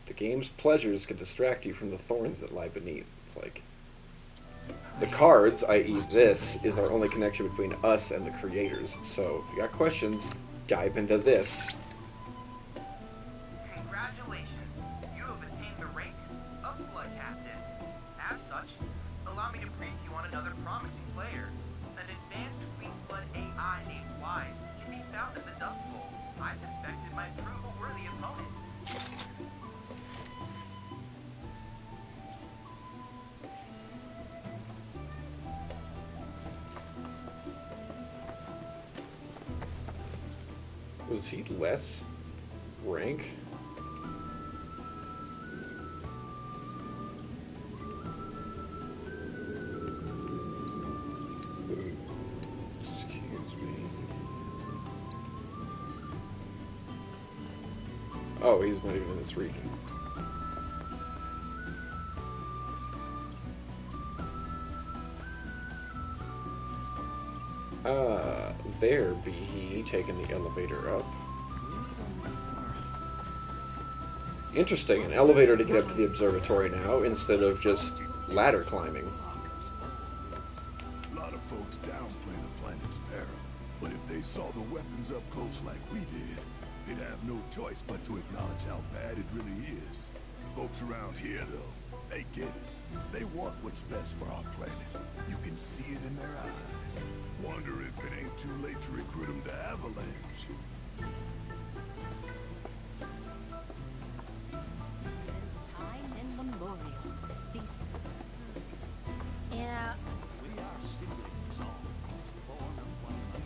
Speaker 1: the game's pleasures can distract you from the thorns that lie beneath. It's like, the cards, i.e. this, is our only connection between us and the creators. So, if you got questions, dive into this.
Speaker 8: Congratulations! You have attained the rank of Blood Captain. As such, allow me to brief you on another promising player. An advanced Queen's Blood AI named Wise can be found in the Dust Bowl. I suspect it might prove a worthy opponent.
Speaker 1: Was he less rank? Excuse me. Oh, he's not even in this region. There be he taking the elevator up. Interesting, an elevator to get up to the observatory now instead of just ladder climbing.
Speaker 6: A lot of folks downplay the planet's peril, but if they saw the weapons up close like we did, they'd have no choice but to acknowledge how bad it really is. Folks around here, though, they get it. They want what's best for our planet. You can see it in their eyes. Wonder if it ain't too late to recruit them to Avalanche.
Speaker 5: Since time immemorial, these...
Speaker 3: Yeah.
Speaker 10: We are siblings all, born of one mother.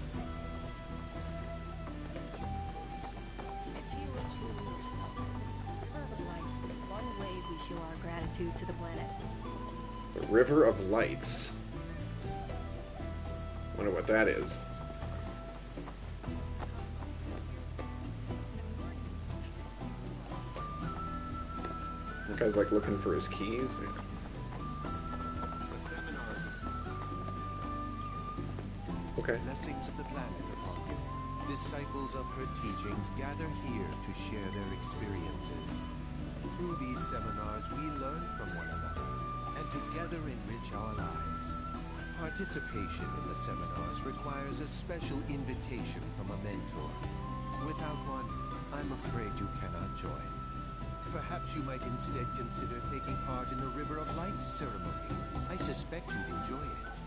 Speaker 5: If you attune yourself, the River of Lights is one way we show our gratitude to the planet.
Speaker 1: The River of Lights. Wonder what that is. That guy's like looking for his keys. Okay.
Speaker 12: Blessings of the planet upon you. Disciples of her teachings gather here to share their experiences. Through these seminars, we learn from one another and together enrich our lives. Participation in the seminars requires a special invitation from a mentor. Without one, I'm afraid you cannot join. Perhaps you might instead consider taking part in the River of Lights ceremony. I suspect you'd enjoy it.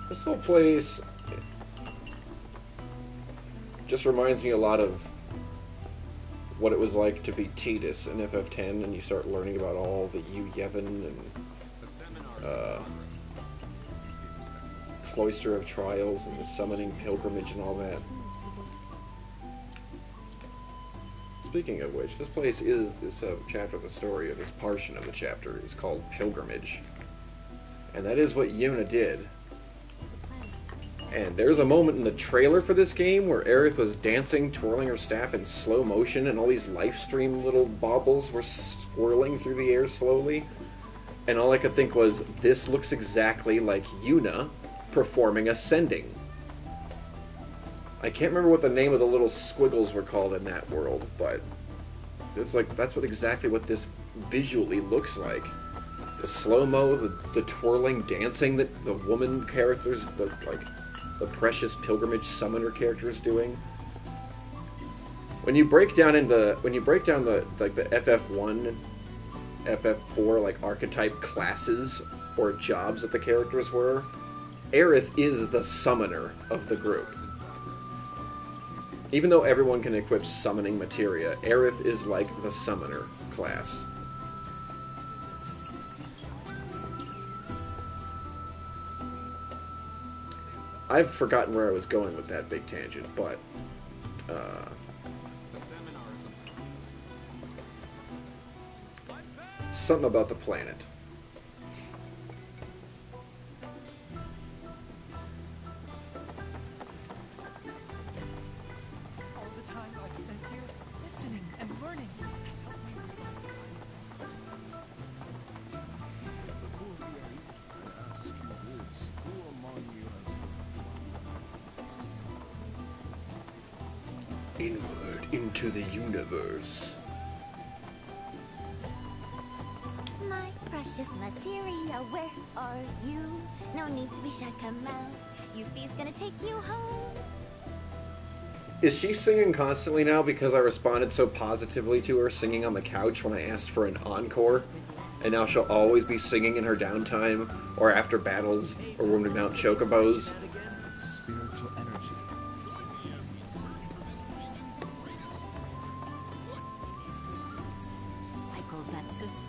Speaker 1: This whole place... Just reminds me a lot of what it was like to be Tidus in FF10, and you start learning about all the Yu Yevon and Cloister of Trials and the Summoning Pilgrimage and all that. Speaking of which, this place is, this chapter of the story, or this portion of the chapter, is called Pilgrimage. And that is what Yuna did. And there's a moment in the trailer for this game where Aerith was dancing, twirling her staff in slow motion, and all these live stream little baubles were swirling through the air slowly. And all I could think was, this looks exactly like Yuna performing Ascending. I can't remember what the name of the little squiggles were called in that world, but it's like, that's what exactly what this visually looks like. The slow-mo, the twirling, dancing that the woman characters, the precious pilgrimage summoner character is doing. When you break down the FF1, FF4 like archetype classes or jobs that the characters were, Aerith is the summoner of the group. Even though everyone can equip summoning materia, Aerith is like the summoner class. I've forgotten where I was going with that big tangent, but something about the planet.
Speaker 2: All the time I've spent here listening and learning has helped me realize
Speaker 6: Before we end, I ask you this: who among you has
Speaker 1: Inward into the universe.
Speaker 5: My precious materia, where are you? No need to be shy, come out. Yuffie's gonna take you home.
Speaker 1: Is she singing constantly now because I responded so positively to her singing on the couch when I asked for an encore? And now she'll always be singing in her downtime, or after battles, or when we mount chocobos?
Speaker 4: Spiritual energy.
Speaker 11: Cycle that sustains.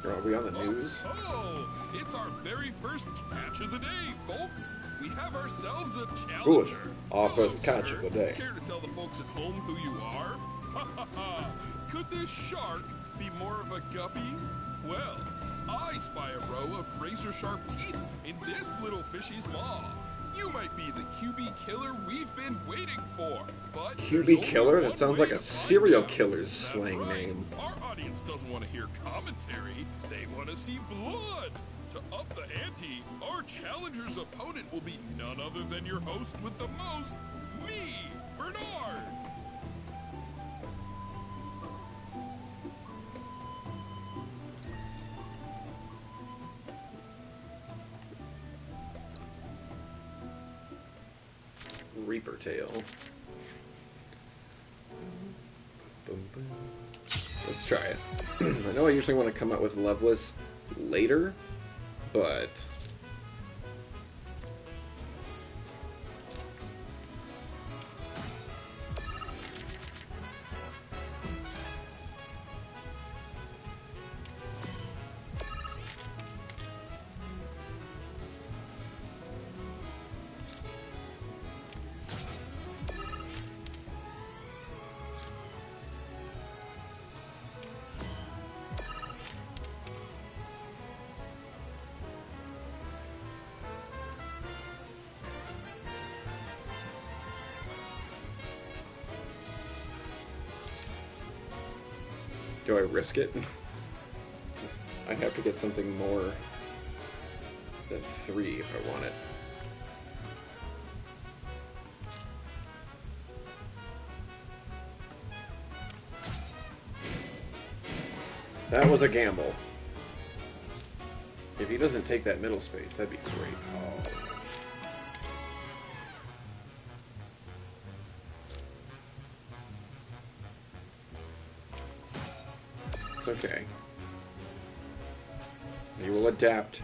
Speaker 1: Are we on the news?
Speaker 13: Oh, it's our very first catch of the day, folks. We have ourselves a
Speaker 1: Ooh,
Speaker 13: challenger.
Speaker 1: our first
Speaker 13: Hello,
Speaker 1: catch
Speaker 13: sir.
Speaker 1: of the day.
Speaker 13: Care to tell the folks at home who you are? Ha ha ha! Could this shark be more of a guppy? Well, I spy a row of razor-sharp teeth in this little fish's maw. You might be the QB killer we've been waiting for, but
Speaker 1: QB killer? That sounds like a serial killer's slang name.
Speaker 13: our audience doesn't want to hear commentary. They want to see blood. To up the ante, our challenger's opponent will be none other than your host with the most, me, Bernard.
Speaker 1: Reaper tail. Let's try it. I know I usually want to come out with Loveless later, but do I risk it? I have to get something more than 3 if I want it. That was a gamble. If he doesn't take that middle space, that'd be great. Oh. It's okay. You will adapt.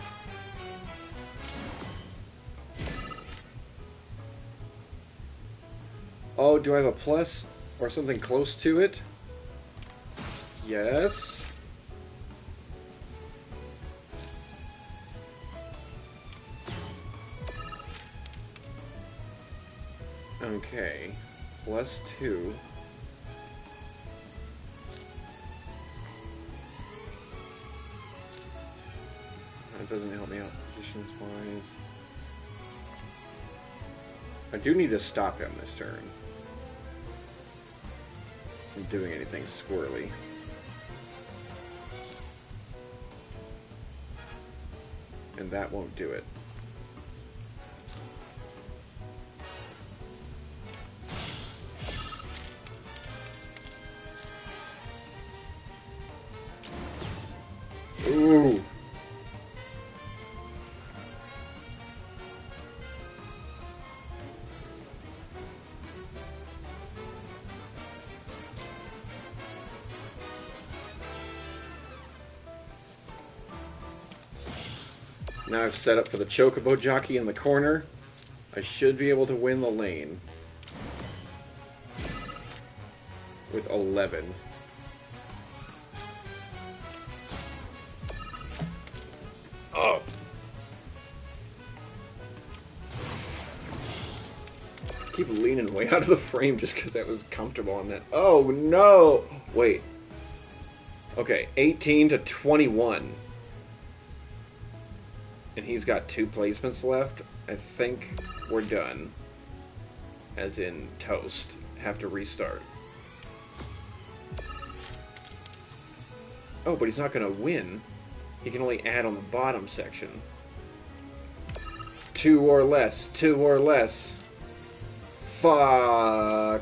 Speaker 1: Oh, do I have a plus or something close to it? Yes. Okay. +2. That doesn't help me out positions-wise. I do need to stop him this turn from doing anything squirrely. And that won't do it. Ooh. Now I've set up for the Chocobo Jockey in the corner. I should be able to win the lane. With 11. Oh. I keep leaning way out of the frame just because that was comfortable on that. Oh no! Wait. Okay, 18 to 21. And he's got 2 placements left. I think we're done. As in toast. Have to restart. Oh, but he's not going to win. He can only add on the bottom section. 2 or less. 2 or less. Fuck.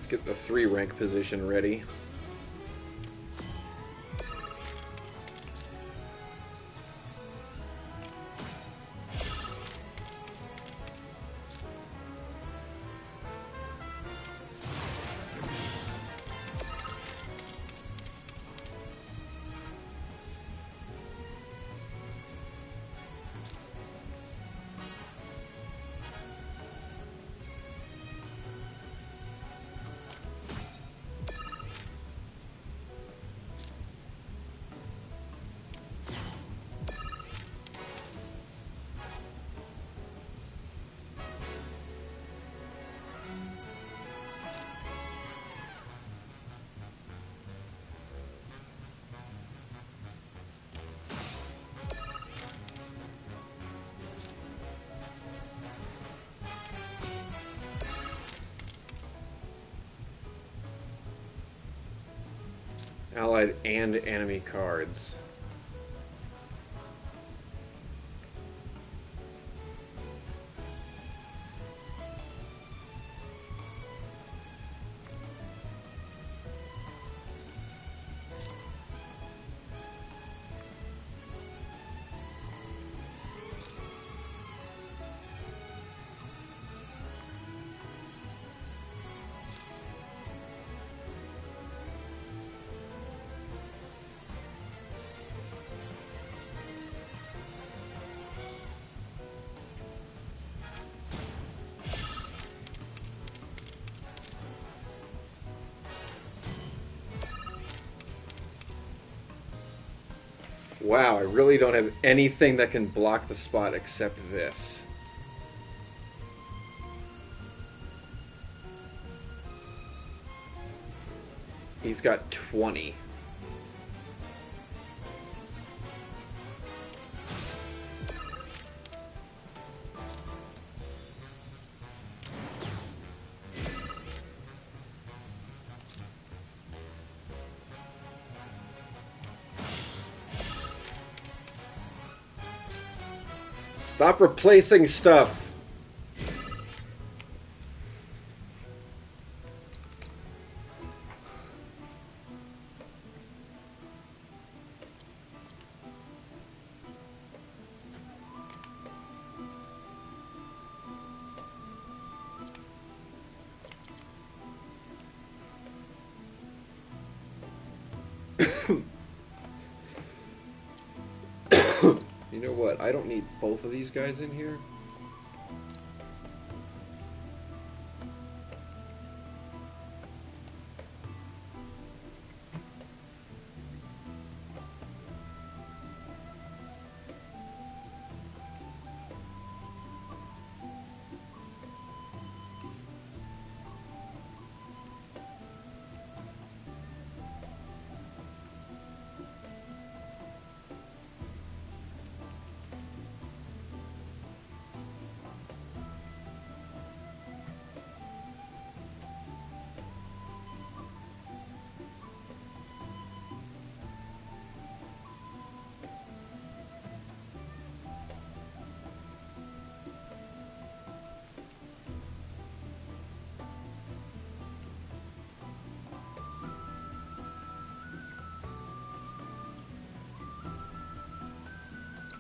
Speaker 1: Let's get the 3 rank position ready. Allied and enemy cards. Wow, I really don't have anything that can block the spot except this. He's got 20. Stop replacing stuff. You know what? I don't need both of these guys in here.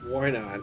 Speaker 1: Why not?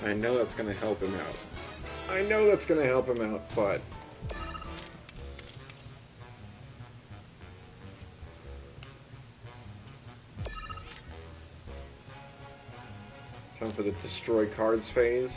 Speaker 1: I know that's going to help him out. I know that's going to help him out, but... Time for the destroy cards phase.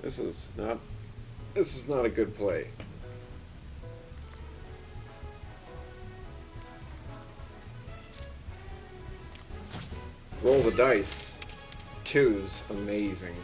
Speaker 1: This is not a good play. Roll the dice. 2s, amazing.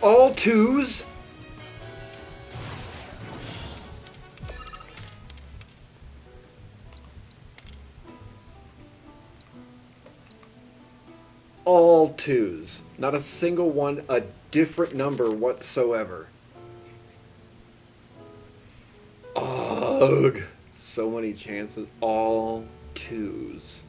Speaker 1: All 2s? All 2s. Not a single one a different number whatsoever. Ugh. So many chances. All 2s.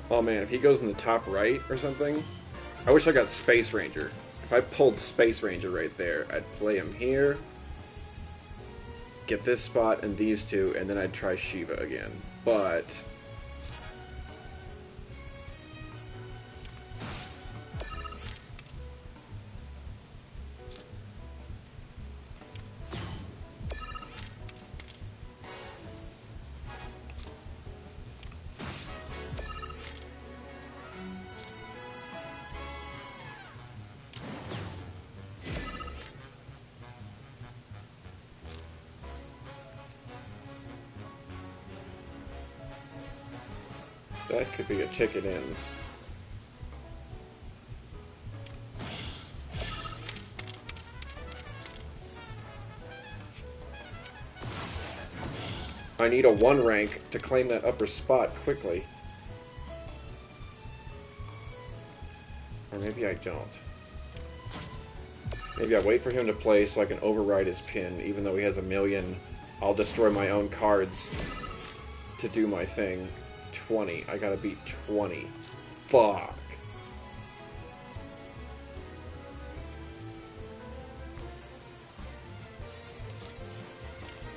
Speaker 1: Oh man, if he goes in the top right or something, I wish I got Space Ranger. If I pulled Space Ranger right there, I'd play him here, get this spot and these two, and then I'd try Shiva again. But that could be a ticket in. I need a 1 rank to claim that upper spot quickly. Or maybe I don't. Maybe I wait for him to play so I can override his pin, even though he has a million. I'll destroy my own cards to do my thing. 20. I gotta beat 20. Fuck.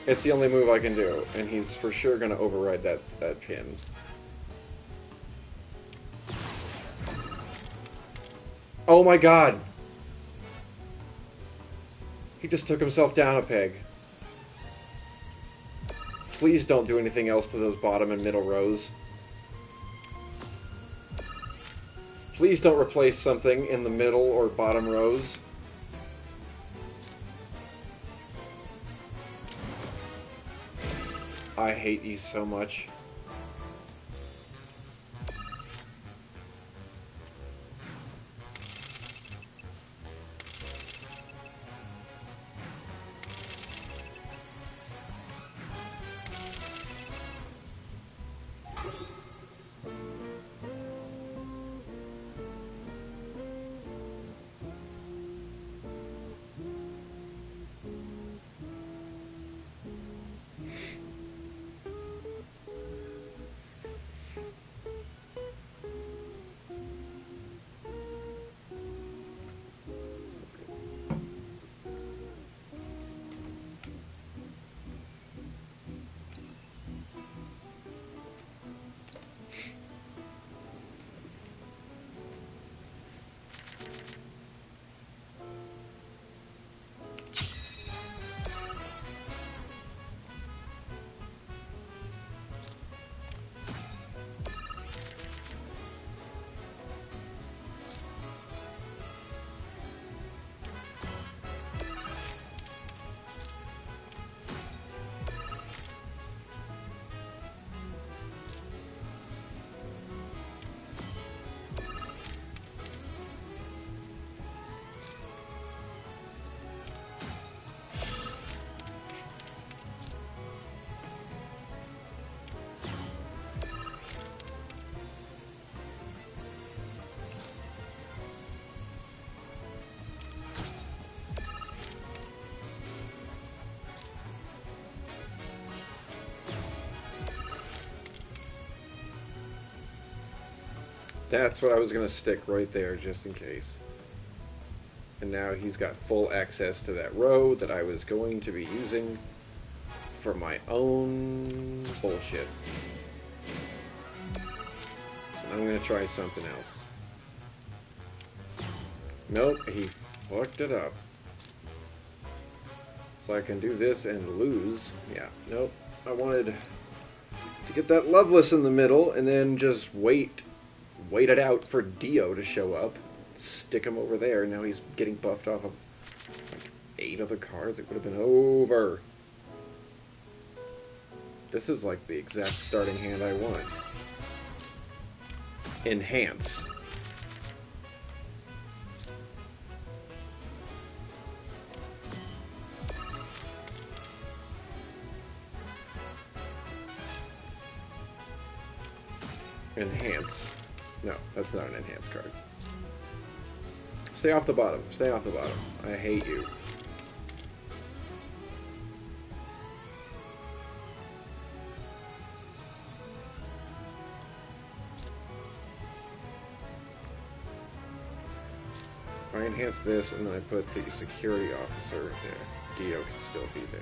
Speaker 1: It's the only move I can do, and he's for sure gonna override that pin. Oh my god! He just took himself down a peg. Please don't do anything else to those bottom and middle rows. Please don't replace something in the middle or bottom rows. I hate you so much. That's what I was going to stick right there, just in case. And now he's got full access to that row that I was going to be using for my own bullshit. So now I'm going to try something else. Nope, he fucked it up. So I can do this and lose. Yeah, nope. I wanted to get that Loveless in the middle and then just wait it out for Dio to show up. Stick him over there. Now he's getting buffed off of like 8 other cards. It would have been over. This is like the exact starting hand I want. Enhance. Enhance. No, that's not an enhance card. Stay off the bottom. Stay off the bottom. I hate you. I enhance this and then I put the security officer there. Dio can still be there.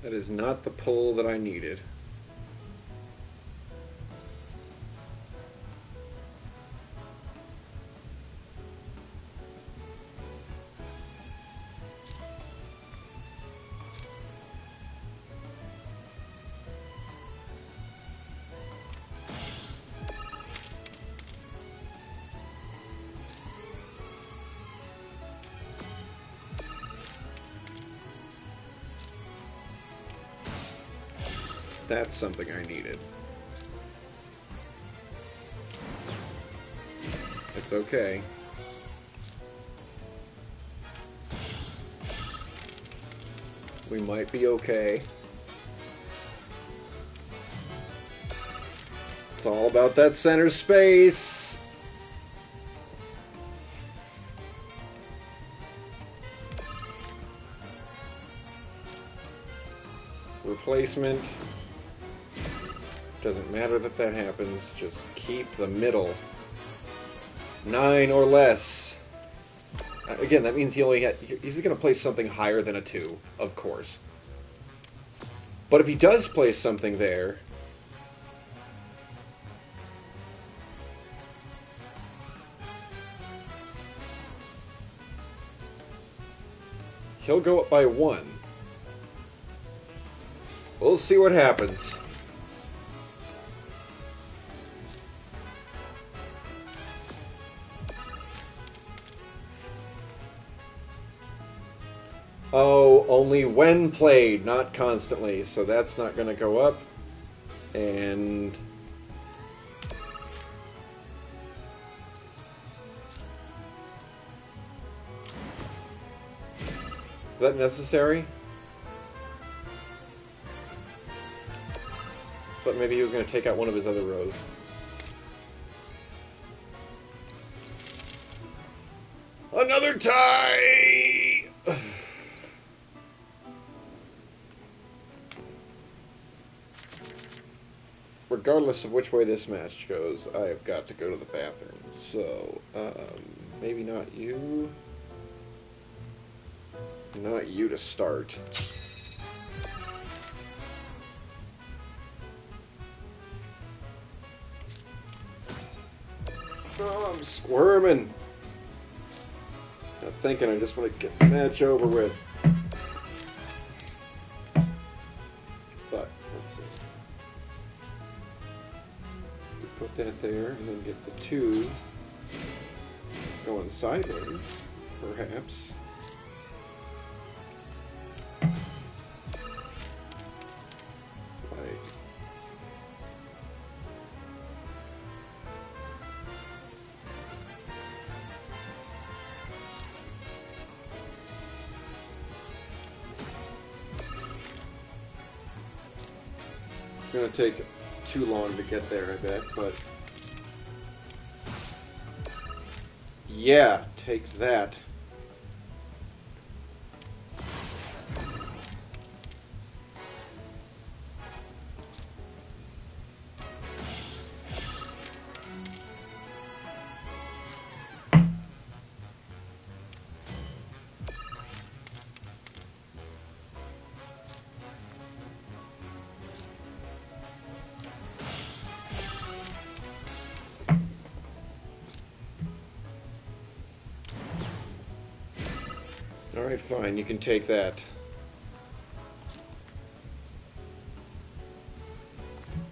Speaker 1: That is not the pull that I needed. That's something I needed. It's okay. We might be okay. It's all about that center space. Replacement. Doesn't matter that that happens, just keep the middle. 9 or less. Again, that means he only had... He's going to place something higher than a 2, of course. But if he does place something there... he'll go up by 1. We'll see what happens. Oh, only when played, not constantly. So that's not going to go up. And... is that necessary? Thought maybe he was going to take out one of his other rows. Another tie! Regardless of which way this match goes, I have got to go to the bathroom. So, maybe not you. Not you to start. Oh, I'm squirming. Not thinking, I just want to get the match over with. But, let's see. Put that there, and then get the 2 going sideways. perhaps. Like... It's gonna take too long to get there, I bet, but... Yeah, take that. Alright, fine, you can take that.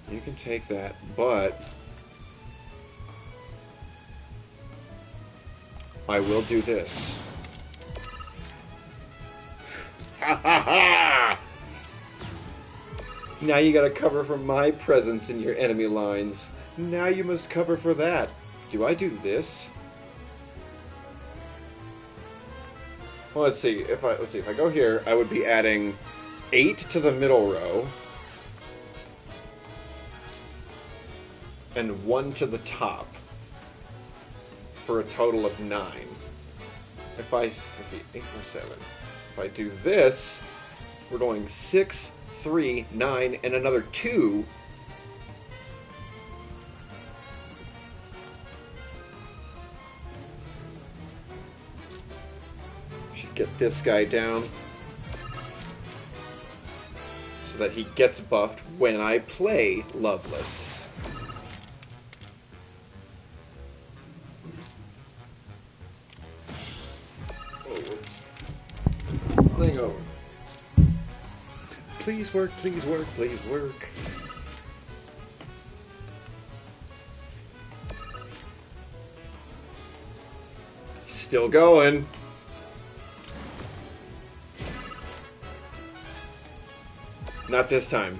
Speaker 1: You can take that, but... I will do this. Ha ha ha! Now you gotta cover for my presence in your enemy lines. Now you must cover for that. Do I do this? Well, let's see. If I go here, I would be adding 8 to the middle row and 1 to the top for a total of 9. If I let's see, 8, 4, 7. If I do this, we're going 6, 3, 9, and another 2. Get this guy down so that he gets buffed when I play Loveless. Oh. Thing over. Please work, please work, please work. Still going. Not this time.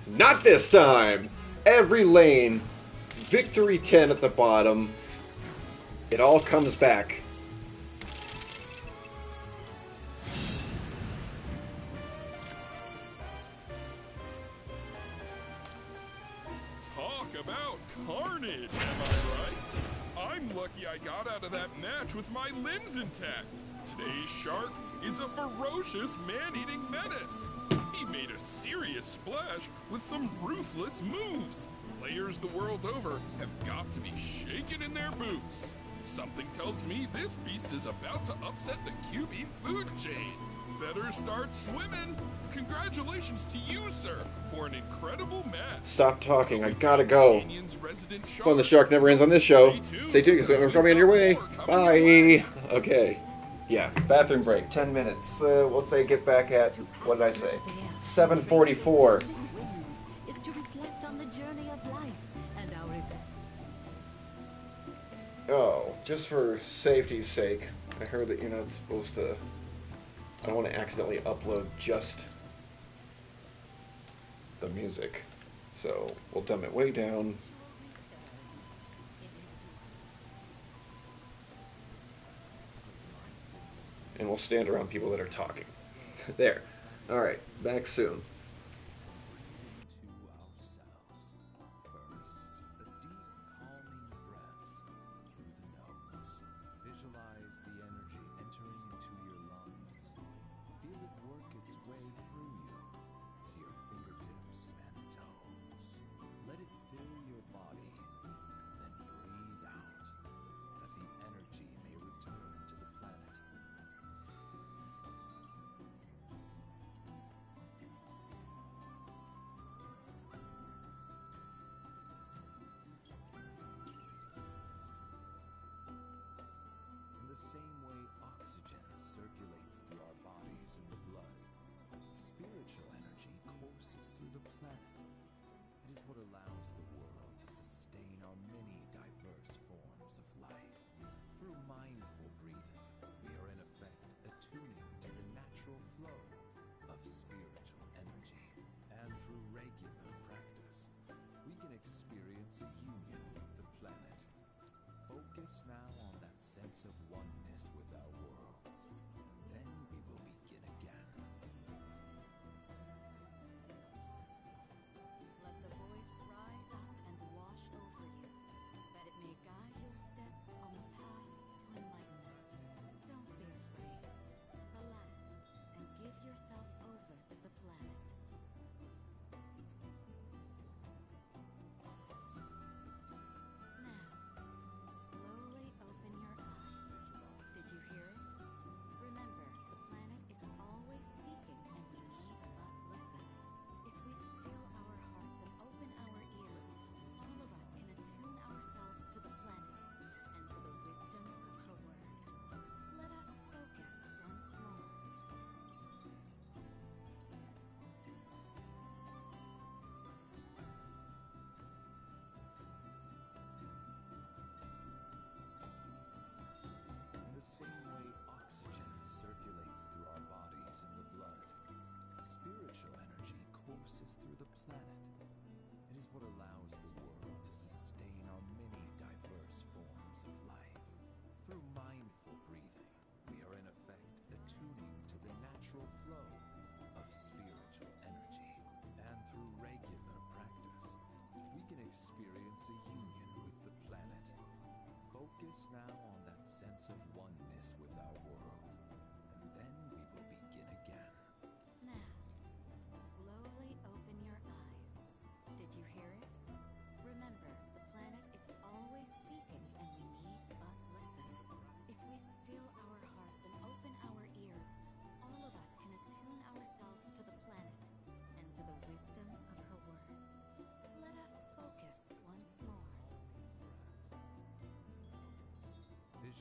Speaker 1: Not this time! Every lane, victory 10 at the bottom. It all comes back.
Speaker 13: Talk about carnage, am I right? I'm lucky I got out of that match with my limbs intact. Today's shark is a ferocious man-eating menace. He made a serious splash with some ruthless moves. Players the world over have got to be shaken in their boots. Something tells me this beast is about to upset the QB food chain. Better start swimming. Congratulations to you, sir, for an incredible match.
Speaker 1: Stop talking, I gotta go. Fun the Shark never ends on this show. Stay tuned, because we're coming on your way. Bye! Okay. Yeah, bathroom break, 10 minutes. We'll say get back at, what did I say? 7:44.
Speaker 5: Is to reflect on the journey of life and our events.
Speaker 1: Oh, just for safety's sake, I heard that you're not supposed to... I don't want to accidentally upload just the music. So, we'll dumb it way down. And we'll stand around people that are talking. There. Alright, back soon.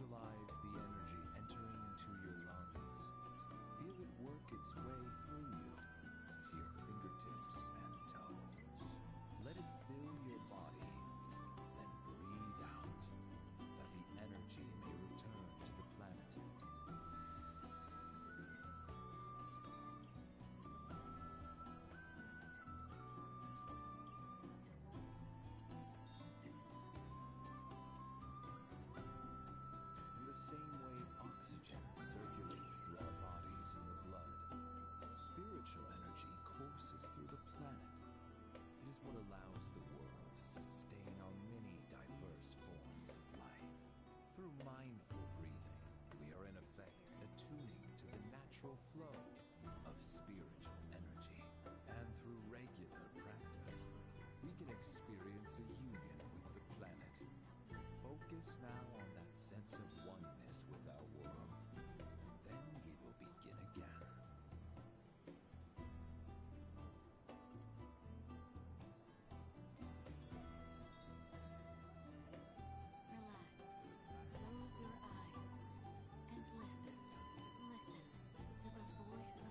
Speaker 4: Visualize the energy entering into your lungs. Feel it work its way through you, to your fingertips and toes. Let it fill your body, then breathe out, that the energy may return to the planet. In the same way oxygen circulates through our bodies and the blood, spiritual energy courses through the planet. It is what allows the world to sustain our many diverse forms of life. Through mindful breathing, we are in effect attuning to the natural flow of spiritual energy. And through regular practice, we can experience a union with the planet. Focus now on that sense of oneness with our world. Then we will begin again.
Speaker 11: Relax. Close your eyes and listen. Listen to the voice of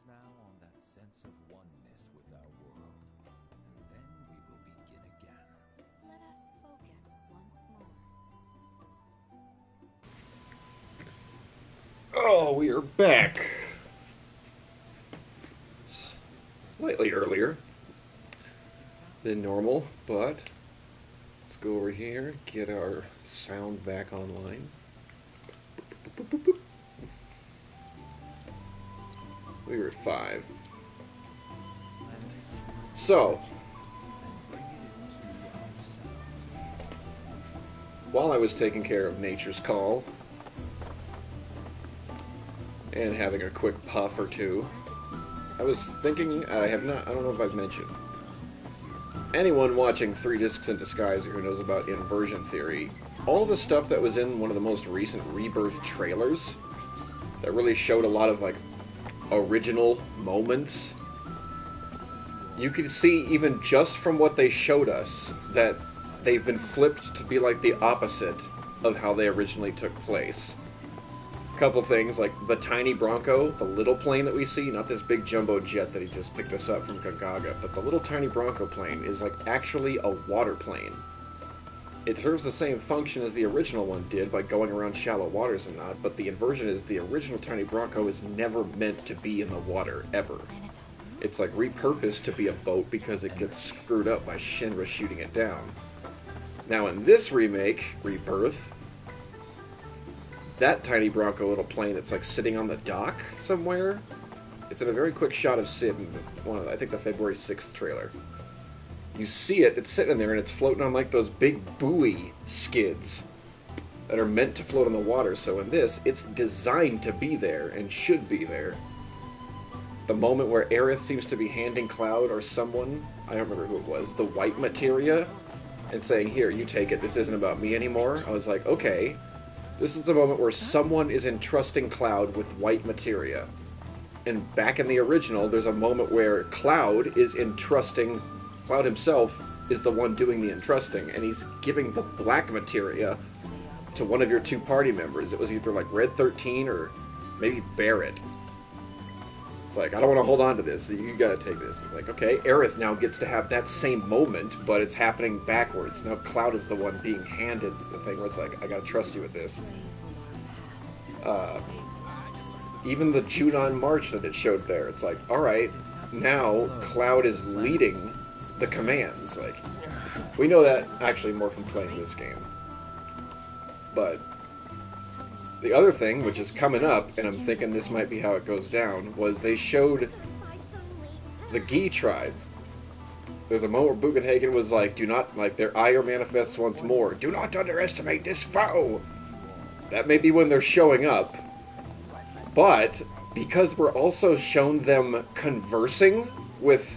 Speaker 4: now on that sense of oneness with our world, and then we will begin again.
Speaker 5: Let us focus once more.
Speaker 1: Oh, we are back. Slightly earlier than normal, but let's go over here, get our sound back online. We were at 5. So, while I was taking care of nature's call and having a quick puff or two, I was thinking, I don't know if I've mentioned, anyone watching 3 Discs in Disguise or who knows about Inversion Theory, all the stuff that was in one of the most recent Rebirth trailers that really showed a lot of, like, original moments, you could see, even just from what they showed us, that they've been flipped to be, like, the opposite of how they originally took place. Couple things, like the tiny Bronco, the little plane that we see, not this big jumbo jet that he just picked us up from Gongaga, but the little tiny Bronco plane is like actually a water plane. It serves the same function as the original one did by going around shallow waters and not, but the inversion is the original tiny Bronco is never meant to be in the water, ever. It's like repurposed to be a boat because it gets screwed up by Shinra shooting it down. Now in this remake, Rebirth, that tiny Bronco little plane that's like sitting on the dock somewhere. It's in a very quick shot of Sid in one of the, I think the February 6th trailer. You see it, it's sitting there and it's floating on like those big buoy skids that are meant to float on the water. So in this, it's designed to be there and should be there. The moment where Aerith seems to be handing Cloud or someone, I don't remember who it was, the white materia, and saying, here, you take it, this isn't about me anymore. I was like, okay. This is the moment where someone is entrusting Cloud with white materia. And back in the original, there's a moment where Cloud is entrusting, Cloud himself is the one doing the entrusting, and he's giving the black materia to one of your 2 party members. It was either like Red 13 or maybe Barrett. It's like, I don't want to hold on to this, you gotta take this. It's like, okay, Aerith now gets to have that same moment, but it's happening backwards. Now Cloud is the one being handed the thing where it's like, I gotta trust you with this. Even the Junon March that it showed there, it's like, alright, now Cloud is leading the commands. Like, we know that actually more from playing this game. But the other thing, which is coming up, and I'm thinking this might be how it goes down, was they showed the Gi tribe. There's a moment where Bugenhagen was like, do not, like, their ire manifests once more. Do not underestimate this foe! That may be when they're showing up. But, because we're also shown them conversing with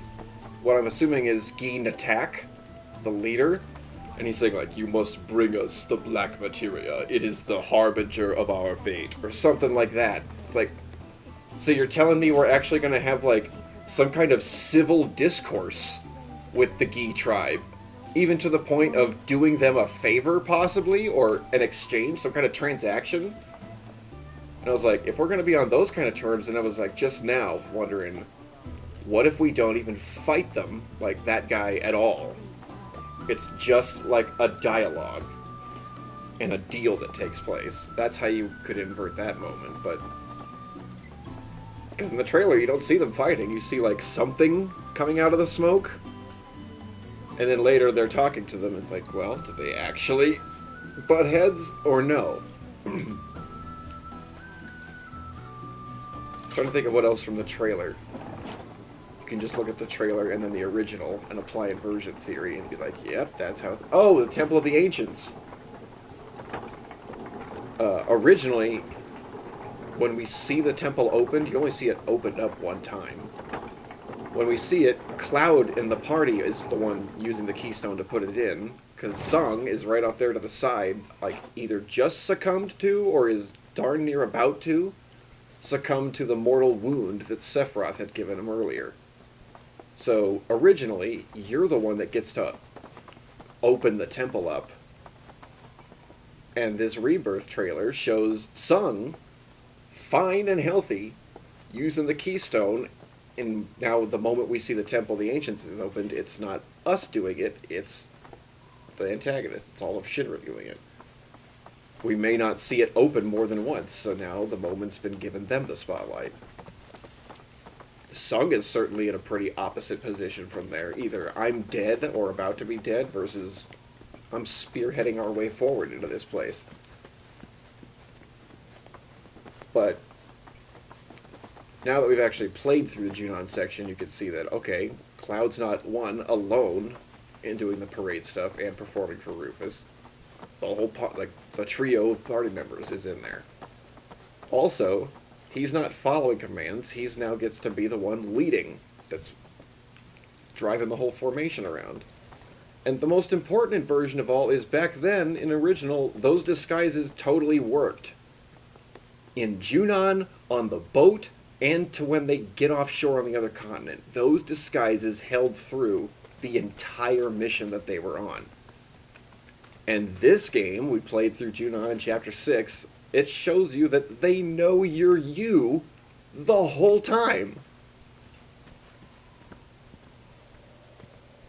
Speaker 1: what I'm assuming is Gi Natak, the leader, and he's saying, like, you must bring us the black materia. It is the harbinger of our fate. Or something like that. It's like, so you're telling me we're actually going to have, like, some kind of civil discourse with the Gi tribe? Even to the point of doing them a favor, possibly? Or an exchange? Some kind of transaction? And I was like, if we're going to be on those kind of terms, and I was like, just now, wondering, what if we don't even fight them, like that guy, at all? It's just like a dialogue and a deal that takes place. That's how you could invert that moment, but because in the trailer you don't see them fighting, you see like something coming out of the smoke, and then later they're talking to them. It's like, well, did they actually butt heads or no? Trying to think of what else from the trailer. You can just look at the trailer and then the original and apply inversion theory and be like, yep, that's how it's... Oh, the Temple of the Ancients! Originally, when we see the temple opened, you only see it opened up one time. When we see it, Cloud in the party is the one using the keystone to put it in, because Sung is right off there to the side, like, either just succumbed to, or is darn near about to, succumb to the mortal wound that Sephiroth had given him earlier. So, originally, you're the one that gets to open the temple up. And this Rebirth trailer shows Sung, fine and healthy, using the keystone, and now the moment we see the Temple of the Ancients is opened, it's not us doing it, it's the antagonist. It's all of Shinra doing it. We may not see it open more than once, so now the moment's been given them the spotlight. Sung is certainly in a pretty opposite position from there. Either I'm dead or about to be dead versus I'm spearheading our way forward into this place. But now that we've actually played through the Junon section, you can see that, okay, Cloud's not, one, alone in doing the parade stuff and performing for Rufus. The whole, the trio of party members is in there. Also, he's not following commands, he's now gets to be the one leading, that's driving the whole formation around. And the most important version of all is back then, in original, those disguises totally worked. In Junon, on the boat, and to when they get offshore on the other continent, those disguises held through the entire mission that they were on. And this game, we played through Junon in Chapter 6, it shows you that they know you're you the whole time.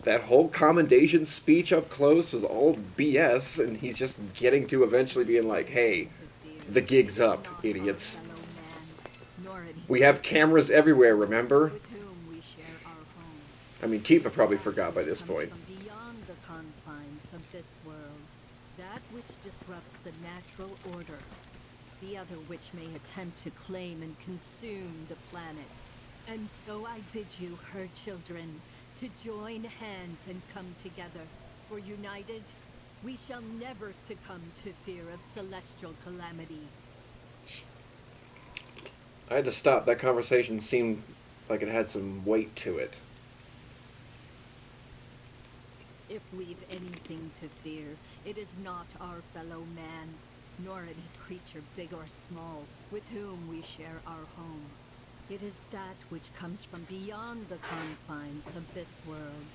Speaker 1: That whole commendation speech up close was all BS, and he's just getting to eventually being like, hey, the gig's up, idiots. We have cameras everywhere, remember? I mean, Tifa probably forgot by this point.
Speaker 11: Beyond the confines of this world, that which disrupts the natural order, the other which may attempt to claim and consume the planet. And so I bid you, her children, to join hands and come together. For united, we shall never succumb to fear of celestial calamity.
Speaker 1: I had to stop. That conversation seemed like it had some weight to it.
Speaker 11: If we've anything to fear, it is not our fellow man, nor any creature big or small, with whom we share our home. It is that which comes from beyond the confines of this world,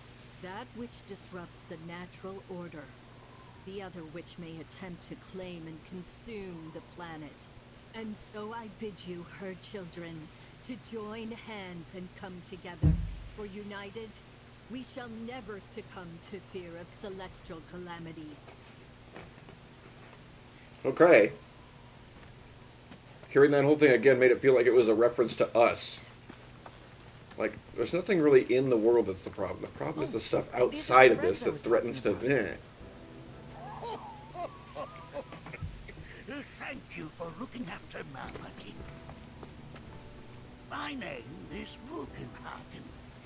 Speaker 11: that which disrupts the natural order, the other which may attempt to claim and consume the planet. And so I bid you, her children, to join hands and come together, for united, we shall never succumb to fear of celestial calamity.
Speaker 1: Okay. Hearing that whole thing again made it feel like it was a reference to us. Like, there's nothing really in the world that's the problem. The problem is the stuff outside of this that threatens to...
Speaker 14: Thank you for looking after Malmaki. My name is Gongaga.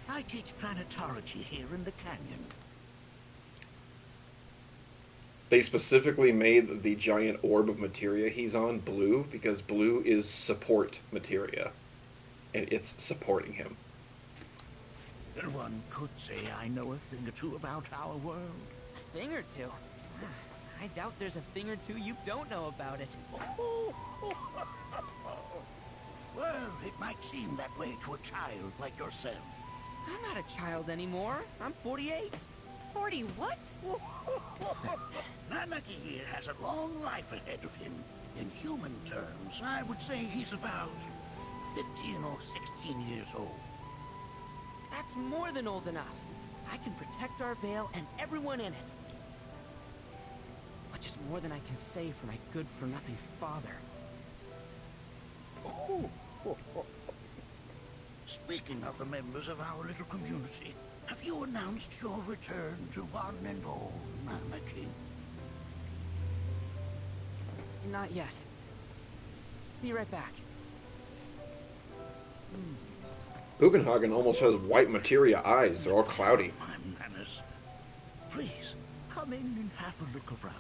Speaker 14: I teach planetology here in the canyon.
Speaker 1: They specifically made the giant orb of materia he's on blue because blue is support materia. And it's supporting him.
Speaker 14: One could say I know a thing or two about our world.
Speaker 3: A thing or two? I doubt there's a thing or two you don't know about it.
Speaker 14: Well, it might seem that way to a child like yourself.
Speaker 3: I'm not a child anymore. I'm 48.
Speaker 7: 40 what?
Speaker 14: Namaki here has a long life ahead of him. In human terms, I would say he's about 15 or 16 years old.
Speaker 3: That's more than old enough. I can protect our Vale and everyone in it. Which is more than I can say for my good-for-nothing father.
Speaker 14: Speaking of the members of our little community, have you announced your return to one and all, Namaki?
Speaker 3: Not yet. Be right back.
Speaker 1: Bugenhagen almost has white materia eyes. They're all cloudy.
Speaker 14: My manners. Please, come in and have a look around.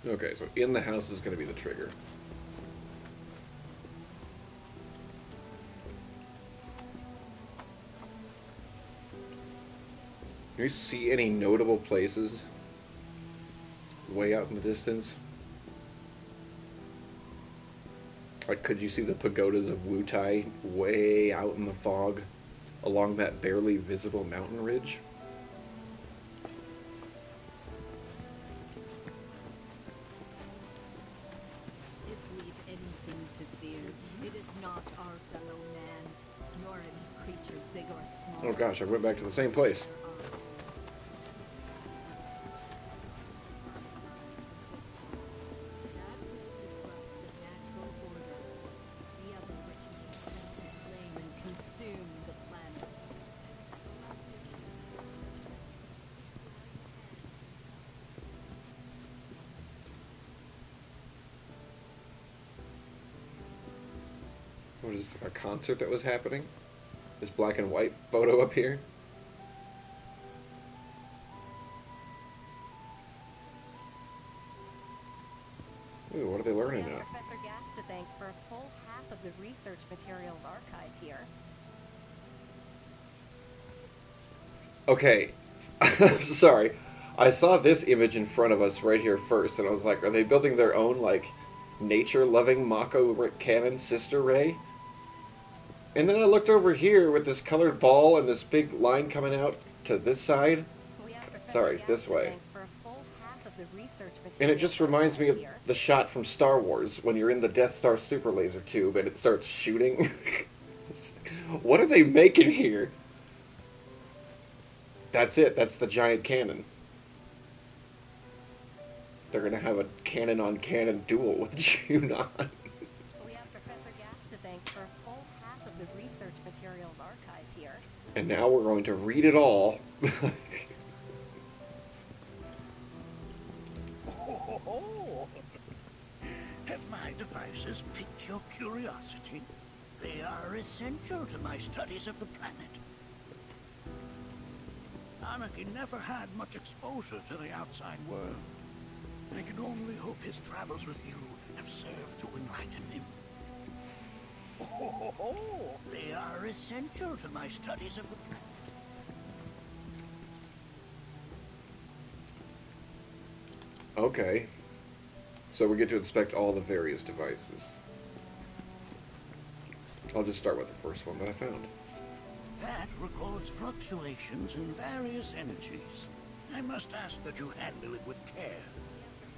Speaker 1: Okay, so in the house is going to be the trigger. Can you see any notable places way out in the distance? Like, could you see the pagodas of Wutai way out in the fog along that barely visible mountain ridge?
Speaker 15: If we've anything to fear, it is not our fellow man, nor any creature big or small.
Speaker 1: Oh gosh, I went back to the same place. What is this, a concert that was happening? This black and white photo up here? Ooh, what are they learning
Speaker 16: We
Speaker 1: now?
Speaker 16: have Professor Gas to thank for a full half of the research materials archived here.
Speaker 1: Okay, sorry. I saw this image in front of us right here first, and I was like, are they building their own, like, nature-loving Mako cannon sister ray? And then I looked over here with this colored ball and this big line coming out to this side. Sorry, this way. And it just reminds me of the shot from Star Wars when you're in the Death Star super laser tube and it starts shooting. What are they making here? That's it. That's the giant cannon. They're going to have a cannon-on-cannon duel with Junon.
Speaker 16: We have Professor Gas to thank for a full half of the research materials archived here.
Speaker 1: And now we're going to read it all.
Speaker 14: Oh, have my devices piqued your curiosity? They are essential to my studies of the planet. Anarchy never had much exposure to the outside world. I can only hope his travels with you have served to enlighten him. Oh, they are essential to my studies of the planet.
Speaker 1: Okay. So we get to inspect all the various devices. I'll just start with the first one that I found.
Speaker 14: That records fluctuations in various energies. I must ask that you handle it with care.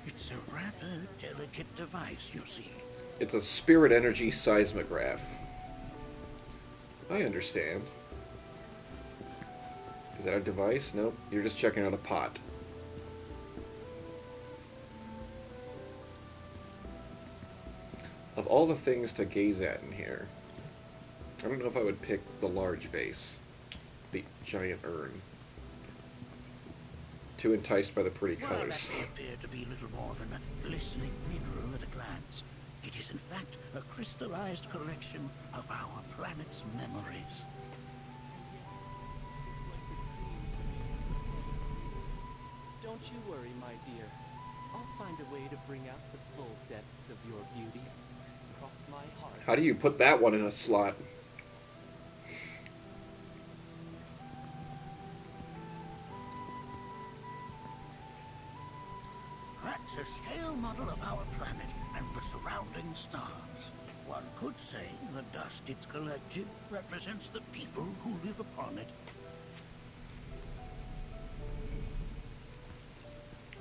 Speaker 14: It's a rather delicate device, you see.
Speaker 1: It's a spirit energy seismograph. I understand. Is that a device? Nope. You're just checking out a pot. Of all the things to gaze at in here, I don't know if I would pick the large vase. The giant urn. Too enticed by the pretty
Speaker 14: While
Speaker 1: colors.
Speaker 14: that may appear to be little more than a glistening mineral at a glance, it is in fact a crystallized collection of our planet's memories.
Speaker 3: Don't you worry, my dear. I'll find a way to bring out the full depths of your beauty. Cross my heart.
Speaker 1: How do you put that one in a slot?
Speaker 14: That's a scale model of our planet and the surrounding stars. One could say the dust it's collected represents the people who live upon it.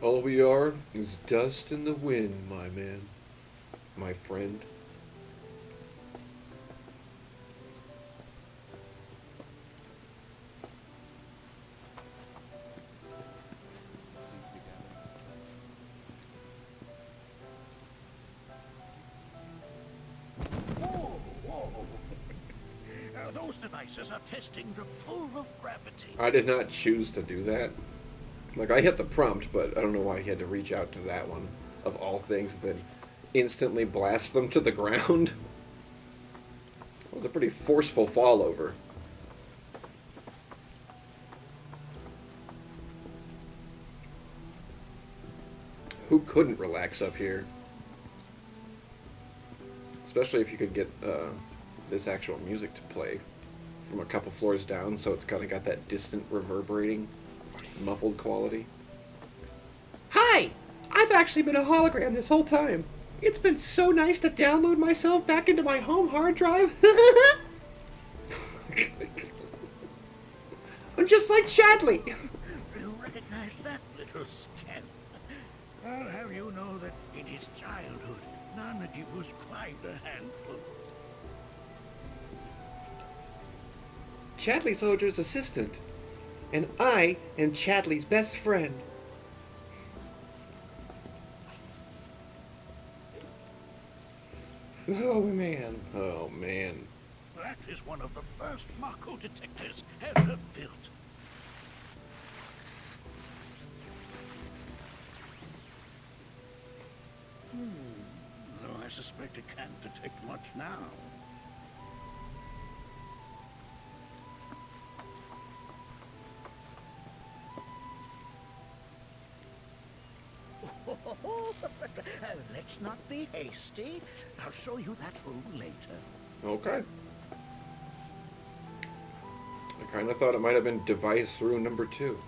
Speaker 1: All we are is dust in the wind, my man. My friend.
Speaker 14: Whoa! Those devices are testing the pull of gravity.
Speaker 1: I did not choose to do that. Like, I hit the prompt, but I don't know why he had to reach out to that one, of all things, then instantly blast them to the ground. It was a pretty forceful fall over. Who couldn't relax up here? Especially if you could get this actual music to play from a couple floors down, so it's kind of got that distant reverberating muffled quality. Hi! I've actually been a hologram this whole time. It's been so nice to download myself back into my home hard drive. I'm just like Chadley.
Speaker 14: You recognize that little scamp? I'll have you know that in his childhood, Nanaki was quite a handful.
Speaker 1: Chadley Soldier's assistant. And I am Chadley's best friend. Oh man. Oh man.
Speaker 14: That is one of the first Mako detectors ever built. Though I suspect it can't detect much now. Let's not be hasty. I'll show you that room later.
Speaker 1: Okay. I kind of thought it might have been device room number 2.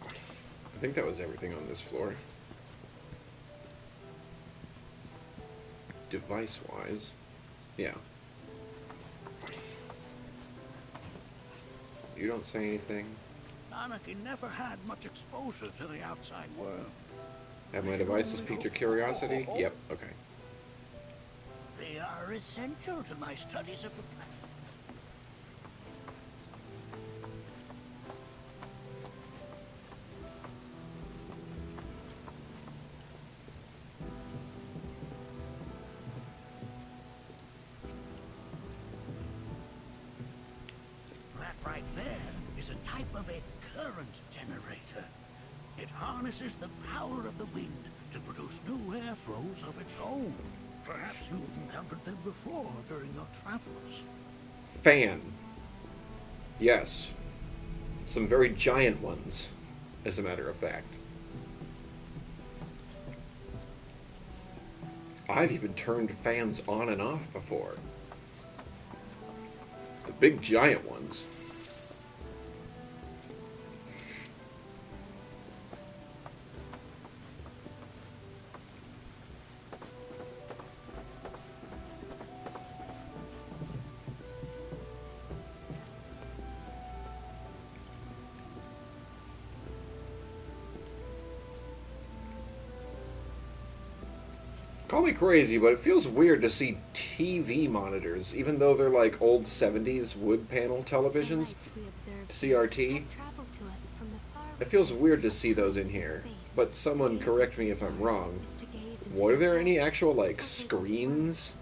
Speaker 1: I think that was everything on this floor. Device-wise. Yeah. You don't say anything.
Speaker 14: Anarchy never had much exposure to the outside world.
Speaker 1: Have my devices piqued your curiosity? Yep, okay.
Speaker 14: They are essential to my studies of the planet. That right there is a type of a current generator. It harnesses the power of the wind to produce new air flows of its own. Perhaps you've encountered them before during your travels.
Speaker 1: Fan. Yes. Some very giant ones, as a matter of fact. I've even turned fans on and off before. The big giant ones. Call me crazy, but it feels weird to see TV monitors, even though they're like old 70s wood panel televisions, CRT. It feels weird to see those in here, but someone correct me if I'm wrong. Were there any actual like screens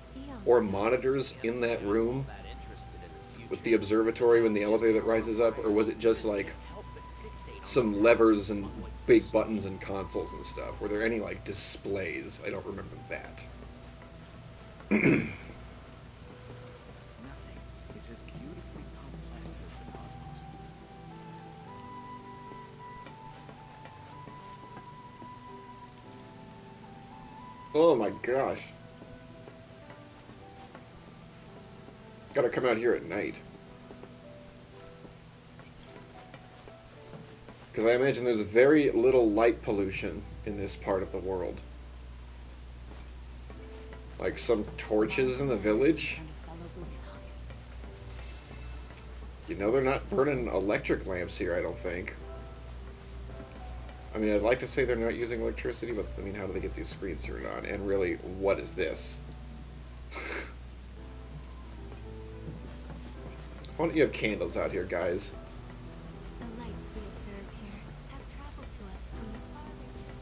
Speaker 1: or monitors in that room with the observatory when the elevator that rises up, or was it just like some levers and big buttons and consoles and stuff? Were there any like displays? I don't remember that.
Speaker 8: Nothing is as beautifully complex as the cosmos.
Speaker 1: Oh my gosh. Gotta come out here at night. Because I imagine there's very little light pollution in this part of the world. Like some torches in the village. You know they're not burning electric lamps here, I don't think. I mean, I'd like to say they're not using electricity, but I mean, how do they get these screens turned on? And really, what is this? Why don't you have candles out here, guys?
Speaker 5: The lights we observe here have traveled to us from the far reaches.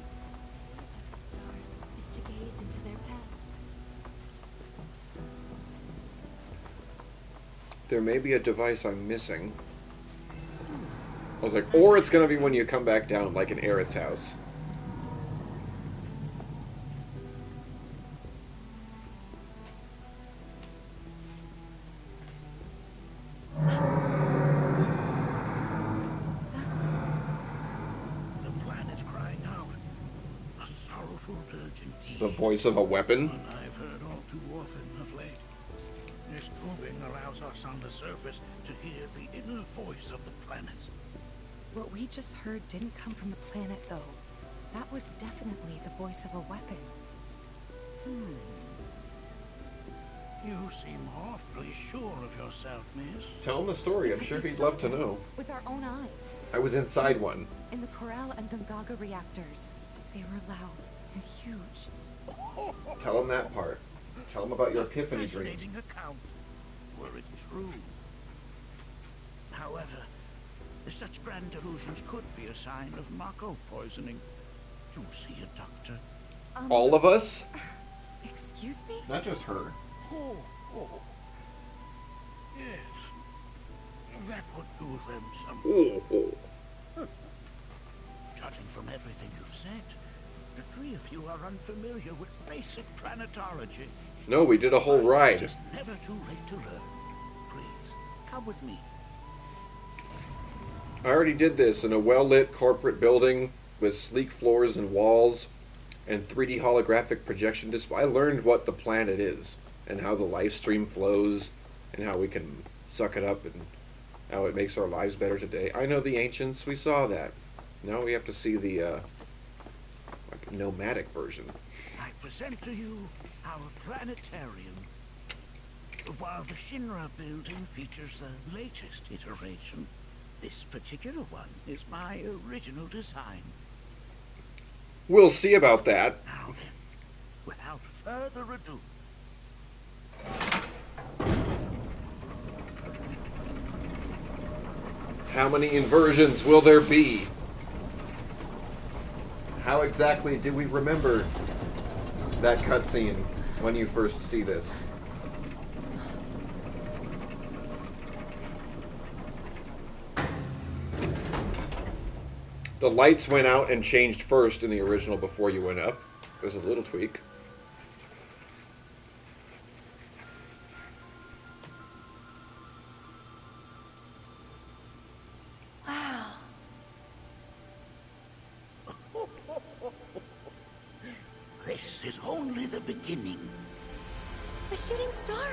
Speaker 5: To gaze at the stars is to gaze into their path.
Speaker 1: There may be a device I'm missing. I was like, or it's going to be when you come back down, like in Aerith's house.
Speaker 14: That's the planet crying out. A sorrowful dirge indeed.
Speaker 1: The voice of a weapon?
Speaker 14: One I've heard all too often of late. This tubing allows us on the surface to hear the inner voice of the planet.
Speaker 7: What we just heard didn't come from the planet, though. That was definitely the voice of a weapon.
Speaker 14: You seem awfully sure of yourself, miss.
Speaker 1: Tell him the story. I'm
Speaker 7: Because
Speaker 1: sure
Speaker 7: we
Speaker 1: he'd
Speaker 7: saw
Speaker 1: love to
Speaker 7: them
Speaker 1: know.
Speaker 7: with our own eyes.
Speaker 1: I was inside one.
Speaker 7: In the Corral and Gongaga reactors. They were loud and huge.
Speaker 1: Tell him that part. Tell him about your epiphany dream.
Speaker 14: Fascinating account, were it true. However, such grand delusions could be a sign of Mako poisoning. Do see a doctor.
Speaker 1: All of us?
Speaker 7: Excuse me?
Speaker 1: Not just her.
Speaker 14: Oh. Yes. That would do them some good. Judging from everything you've said, the three of you are unfamiliar with basic planetology.
Speaker 1: No, we did a whole ride.
Speaker 14: It's never too late to learn. Please, come with me.
Speaker 1: I already did this in a well-lit corporate building with sleek floors and walls and 3D holographic projection display. I learned what the planet is and how the life stream flows and how we can suck it up and how it makes our lives better today. I know the ancients. We saw that. Now we have to see the like nomadic version.
Speaker 14: I present to you our planetarium. While the Shinra building features the latest iteration, this particular one is my original design.
Speaker 1: We'll see about that.
Speaker 14: Now then, without further ado.
Speaker 1: How many inversions will there be? How exactly do we remember that cutscene when you first see this? The lights went out and changed first in the original before you went up. There's a little tweak.
Speaker 7: Wow.
Speaker 14: This is only the beginning.
Speaker 7: A shooting star.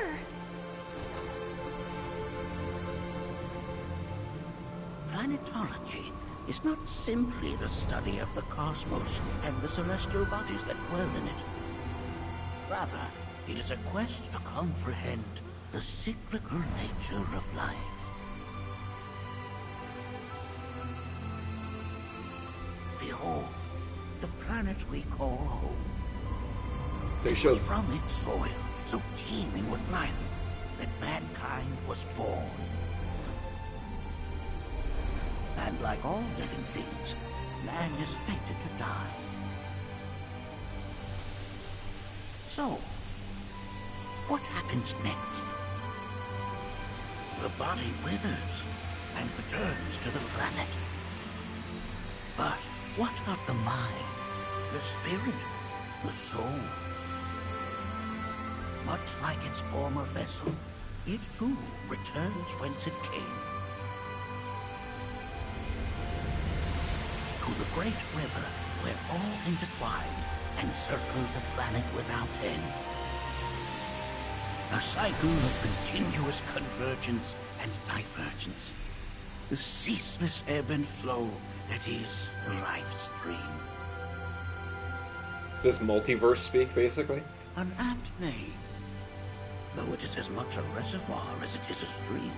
Speaker 14: Planetology is not simply the study of the cosmos and the celestial bodies that dwell in it. Rather, it is a quest to comprehend the cyclical nature of life. Behold, the planet we call home. It was from its soil, so teeming with life, that mankind was born. And like all living things, man is fated to die. So, what happens next? The body withers and returns to the planet. But what of the mind, the spirit, the soul? Much like its former vessel, it too returns whence it came. To the great river where all intertwine and circle the planet without end. A cycle of continuous convergence and divergence. The ceaseless ebb and flow that is the life stream.
Speaker 1: Is this multiverse speak, basically?
Speaker 14: An apt name, though it is as much a reservoir as it is a stream,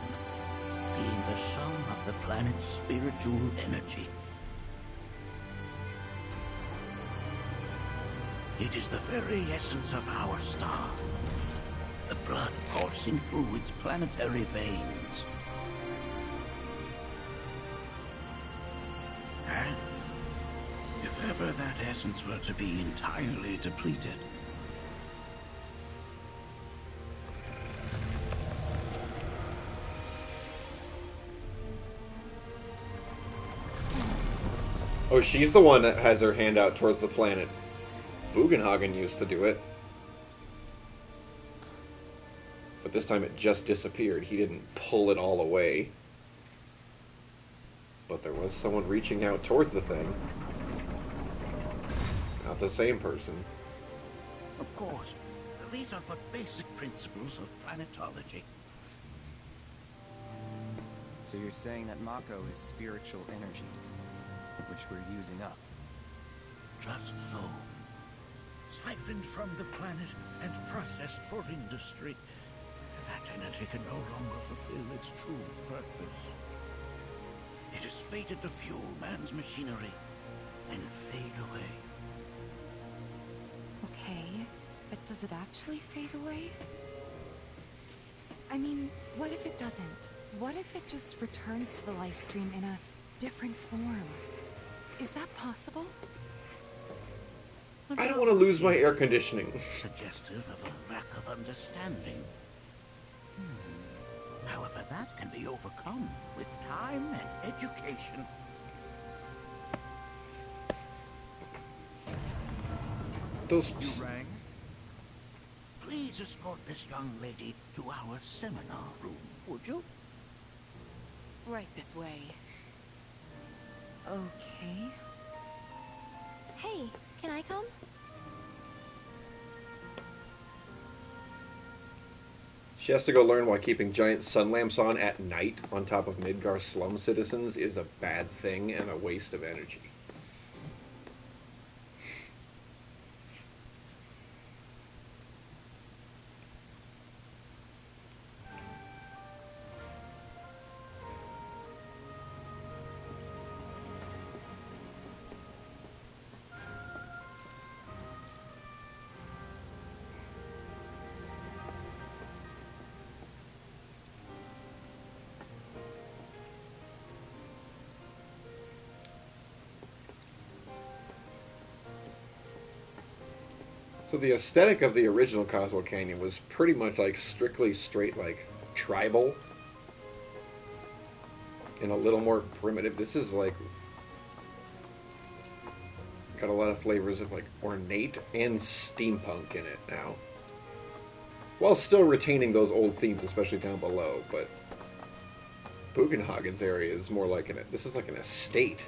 Speaker 14: being the sum of the planet's spiritual energy. It is the very essence of our star, the blood coursing through its planetary veins. And if ever that essence were to be entirely depleted,
Speaker 1: Oh, she's the one that has her hand out towards the planet. Bugenhagen used to do it. But this time it just disappeared. He didn't pull it all away. But there was someone reaching out towards the thing. Not the same person.
Speaker 14: of course, These are but basic principles of planetology.
Speaker 17: So you're saying that Mako is spiritual energy, which we're using up?
Speaker 14: Just so. Siphoned from the planet and processed for industry, that energy can no longer fulfill its true purpose. It is fated to fuel man's machinery and fade away.
Speaker 7: Okay, but does it actually fade away? I mean, what if it doesn't? What if it just returns to the life stream in a different form? Is that possible?
Speaker 1: I don't want to lose my air conditioning.
Speaker 14: Suggestive of a lack of understanding. However, that can be overcome with time and education.
Speaker 1: Those...
Speaker 14: You rang? Please escort this young lady to our seminar room, would you?
Speaker 7: Right this way. Okay.
Speaker 5: Hey, can I come?
Speaker 1: She has to go learn why keeping giant sun lamps on at night on top of Midgar slum citizens is a bad thing and a waste of energy. So the aesthetic of the original Cosmo Canyon was pretty much like strictly straight, like tribal, and a little more primitive. This is like got a lot of flavors of like ornate and steampunk in it now, while still retaining those old themes, especially down below. But Bugenhagen's area is more like this is like an estate,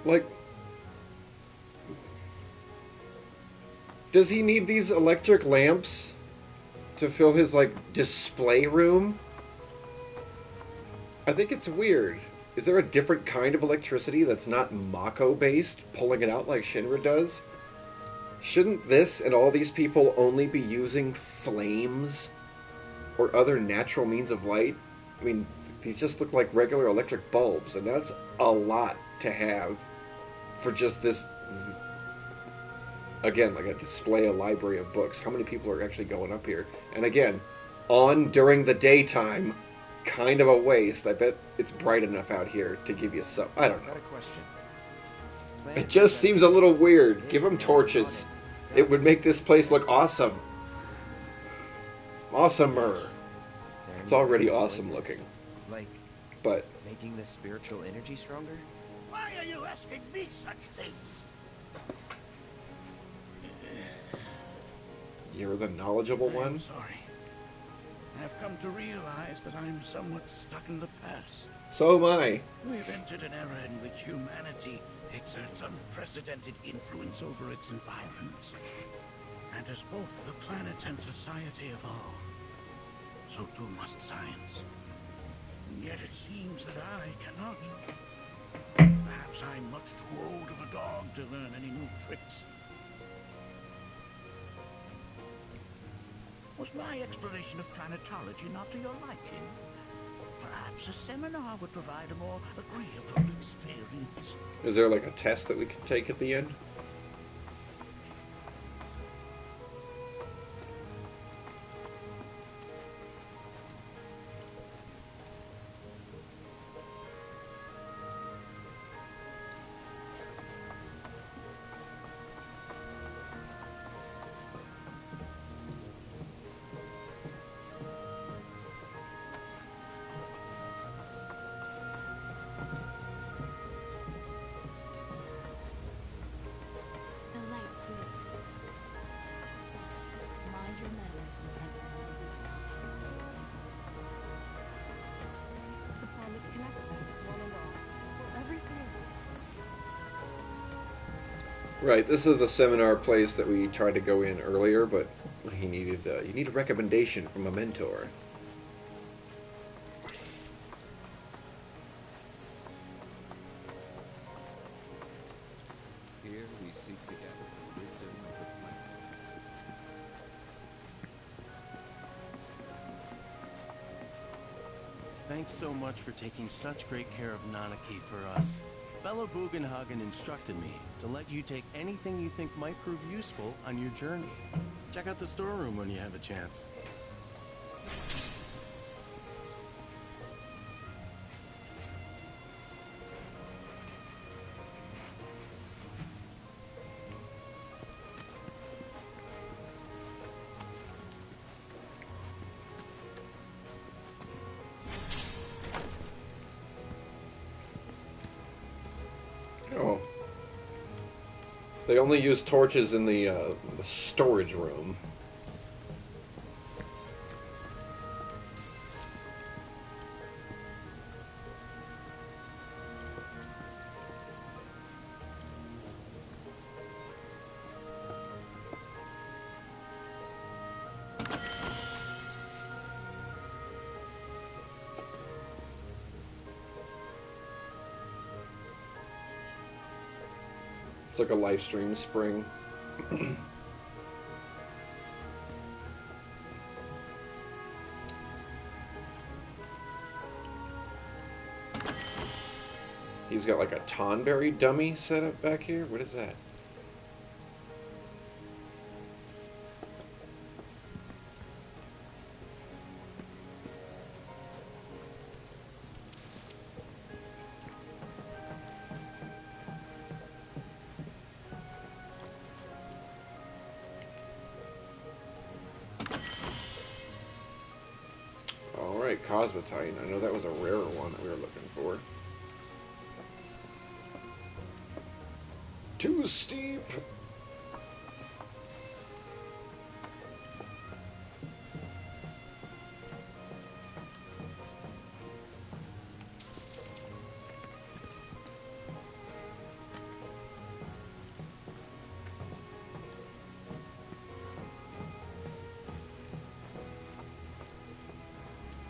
Speaker 1: like. Does he need these electric lamps to fill his, like, display room? I think it's weird. Is there a different kind of electricity that's not Mako-based, pulling it out like Shinra does? Shouldn't this and all these people only be using flames or other natural means of light? I mean, these just look like regular electric bulbs, and that's a lot to have for just this... Again, like a display, a library of books. How many people are actually going up here? And again, on during the daytime, kind of a waste. I bet it's bright enough out here to give you some. I don't know.
Speaker 17: Got a question.
Speaker 1: It just seems a little weird. Give them torches. It would make this place look awesome. Awesomer. It's already awesome looking.
Speaker 17: Like,
Speaker 1: but
Speaker 17: making the spiritual energy stronger?
Speaker 14: Why are you asking me such things?
Speaker 1: You're the knowledgeable one?
Speaker 14: I'm sorry. I've come to realize that I'm somewhat stuck in the past.
Speaker 1: So am I.
Speaker 14: We've entered an era in which humanity exerts unprecedented influence over its environs. And as both the planet and society evolve, so too must science. And yet it seems that I cannot. Perhaps I'm much too old of a dog to learn any new tricks. Was my exploration of planetology not to your liking? Perhaps a seminar would provide a more agreeable experience.
Speaker 1: Is there like a test that we can take at the end? Right, this is the seminar place that we tried to go in earlier, but he needed you need a recommendation from a mentor.
Speaker 17: Here we seek to gather the wisdom of the planet.
Speaker 8: Thanks so much for taking such great care of Nanaki for us. Fellow Bugenhagen instructed me to let you take anything you think might prove useful on your journey. Check out the storeroom when you have a chance.
Speaker 1: Oh. They only use torches in the storage room. It's like a live stream spring. He's got like a Tonberry dummy set up back here. What is that? Alright, Cosmotite. I know that was a rarer one that we were looking for. Too steep!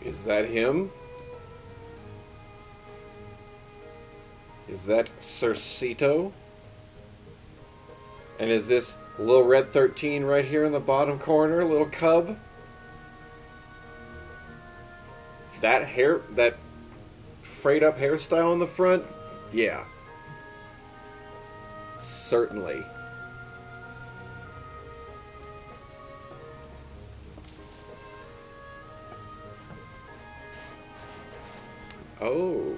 Speaker 1: Is that him? Is that Cercito? And is this little red 13 right here in the bottom corner, little cub? That hair, that frayed up hairstyle in the front? Yeah. Certainly. Oh.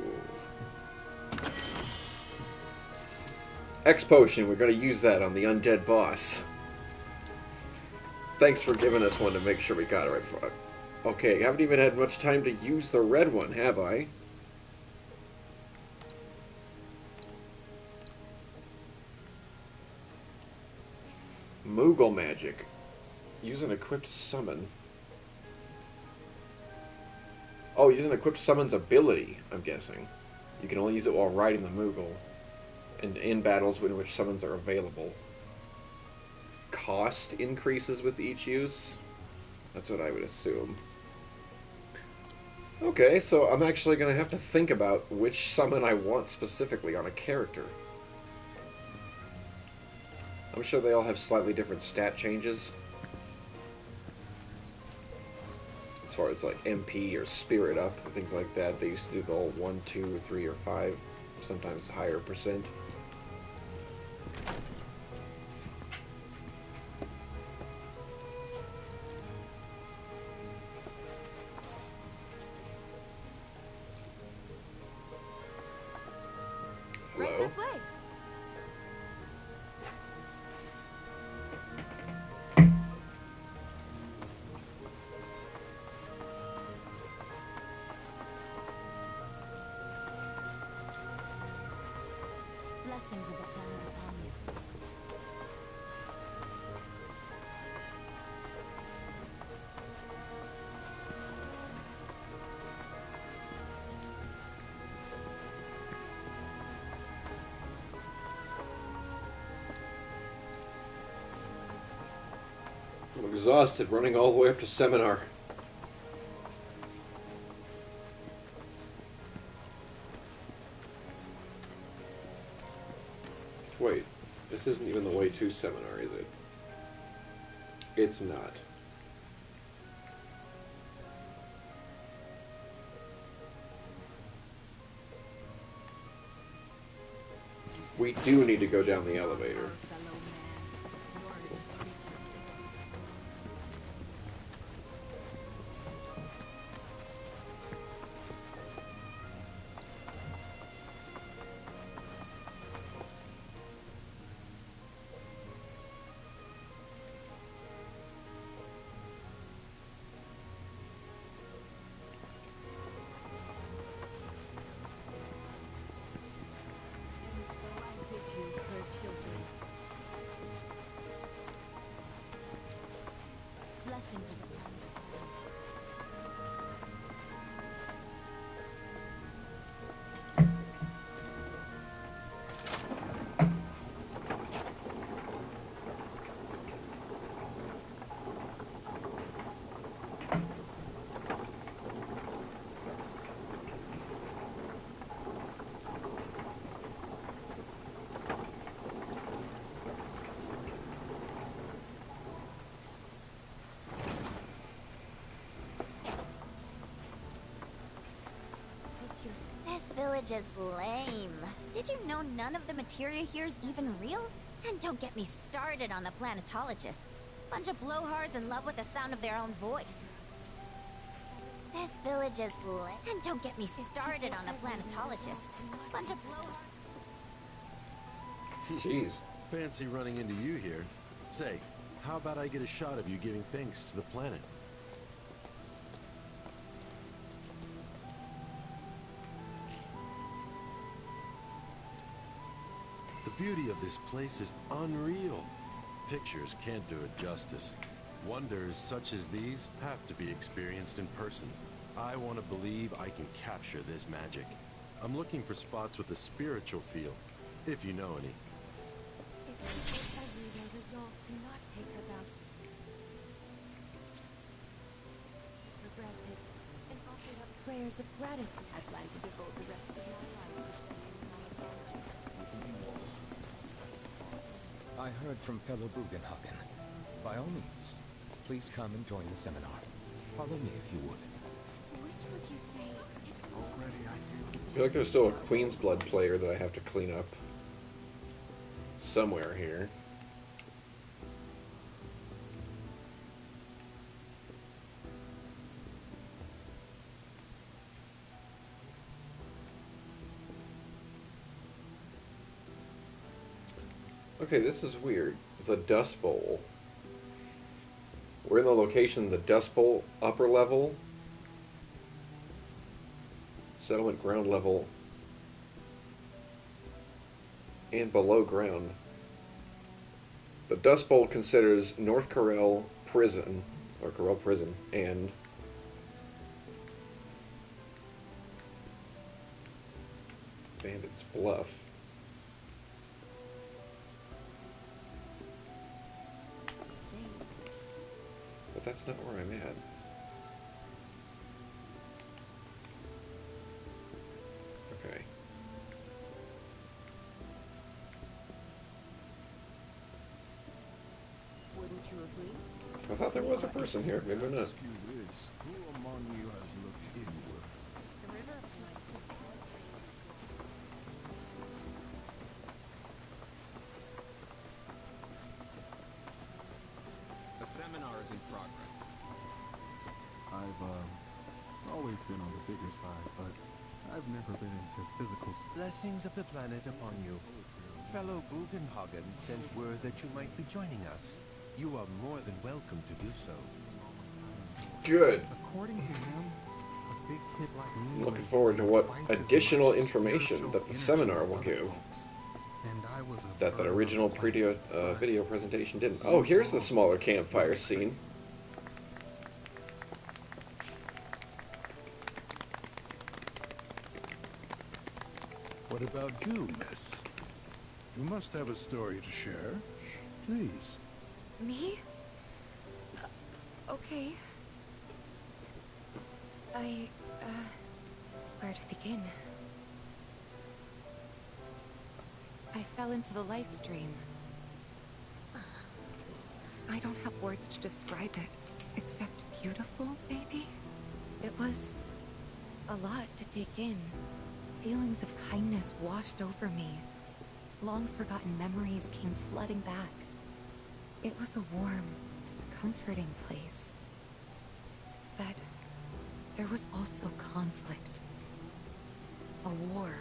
Speaker 1: X potion, we're going to use that on the undead boss. Thanks for giving us one to make sure we got it right before. Okay, haven't even had much time to use the red one, have I? Moogle magic. Use an equipped summon. Oh, use an equipped summon's ability, I'm guessing. You can only use it while riding the Moogle. And in battles in which summons are available. Cost increases with each use? That's what I would assume. Okay, so I'm actually going to have to think about which summon I want specifically on a character. I'm sure they all have slightly different stat changes. As far as like MP or Spirit Up and things like that. They used to do the whole 1, 2, 3, or 5, sometimes higher percent.
Speaker 5: Right this way. Blessings of the planet upon you.
Speaker 1: I'm exhausted running all the way up to seminar. Wait, this isn't even the way to seminar, is it? It's not. We do need to go down the elevator.
Speaker 5: Blessings of the planet.
Speaker 18: This village is lame. Did you know none of the materia here is even real? And don't get me started on the planetologists. Bunch of blowhards in love with the sound of their own voice. This village is lame. And don't get me started on the planetologists. Bunch of blowhards.
Speaker 1: Jeez.
Speaker 19: Fancy running into you here. Say, how about I get a shot of you giving thanks to the planet? The beauty of this place is unreal. Pictures can't do it justice. Wonders such as these have to be experienced in person. I want to believe I can capture this magic. I'm looking for spots with a spiritual feel, if you know any.
Speaker 5: If people everywhere resolve to not take her back, regretted, and offer up prayers of gratitude, I plan to devote the rest of my life to studying my adventure.
Speaker 20: I heard from fellow Bugenhagen. By all means, please come and join the seminar. Follow me if you would.
Speaker 5: Which would you say is
Speaker 4: already I
Speaker 1: feel like there's still a Queen's Blood player that I have to clean up somewhere here. Okay, this is weird. The Dust Bowl. We're in the location, the Dust Bowl upper level. Settlement ground level. And below ground. The Dust Bowl considers North Corel Prison, or Corel Prison, and Bandit's Bluff. But that's not where I'm at. Okay.
Speaker 3: Wouldn't you agree?
Speaker 1: I thought there was a person here. Maybe not.
Speaker 4: Ask you this, who among you has looked inward?
Speaker 16: The river of
Speaker 21: A seminar is in progress.
Speaker 22: I've always been on the bigger side, but I've never been into physical.
Speaker 12: Blessings of the planet upon you. Fellow Bugenhagen sent word that you might be joining us. You are more than welcome to do so.
Speaker 1: Good.
Speaker 22: According to him, a big kid like me.
Speaker 1: I'm looking forward to what additional information that the seminar will give. That original video presentation didn't. Oh, here's the smaller campfire scene.
Speaker 6: What about you, miss? You must have a story to share. Please.
Speaker 7: Me? Okay. Where to begin? I fell into the life stream. I don't have words to describe it, except beautiful, maybe? It was a lot to take in. Feelings of kindness washed over me. Long-forgotten memories came flooding back. It was a warm, comforting place. But there was also conflict. A war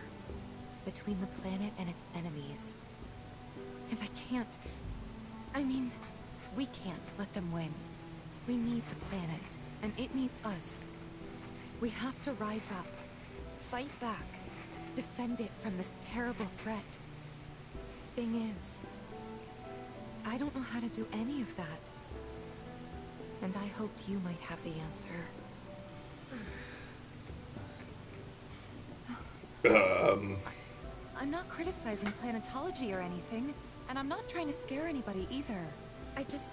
Speaker 7: between the planet and its enemies. And we can't let them win. We need the planet, and it needs us. We have to rise up, fight back, defend it from this terrible threat. Thing is, I don't know how to do any of that. And I hoped you might have the answer. I'm not criticizing planetology or anything, and I'm not trying to scare anybody either. I just...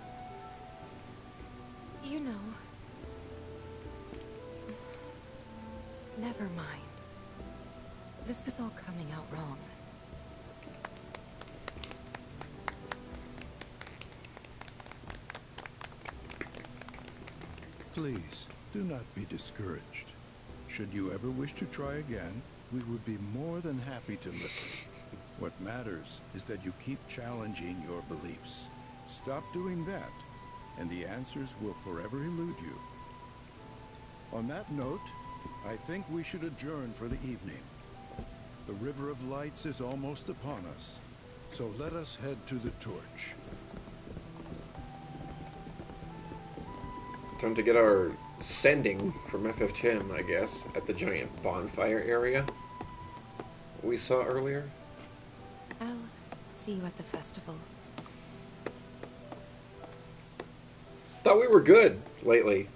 Speaker 7: you know... Never mind. This is all coming out wrong.
Speaker 6: Please, do not be discouraged. Should you ever wish to try again, we would be more than happy to listen. What matters is that you keep challenging your beliefs. Stop doing that, and the answers will forever elude you. On that note, I think we should adjourn for the evening. The River of Lights is almost upon us, so let us head to the torch.
Speaker 1: Time to get our sending from FF10, I guess, at the giant bonfire area we saw earlier.
Speaker 7: I'll see you at the festival.
Speaker 1: Thought we were good lately.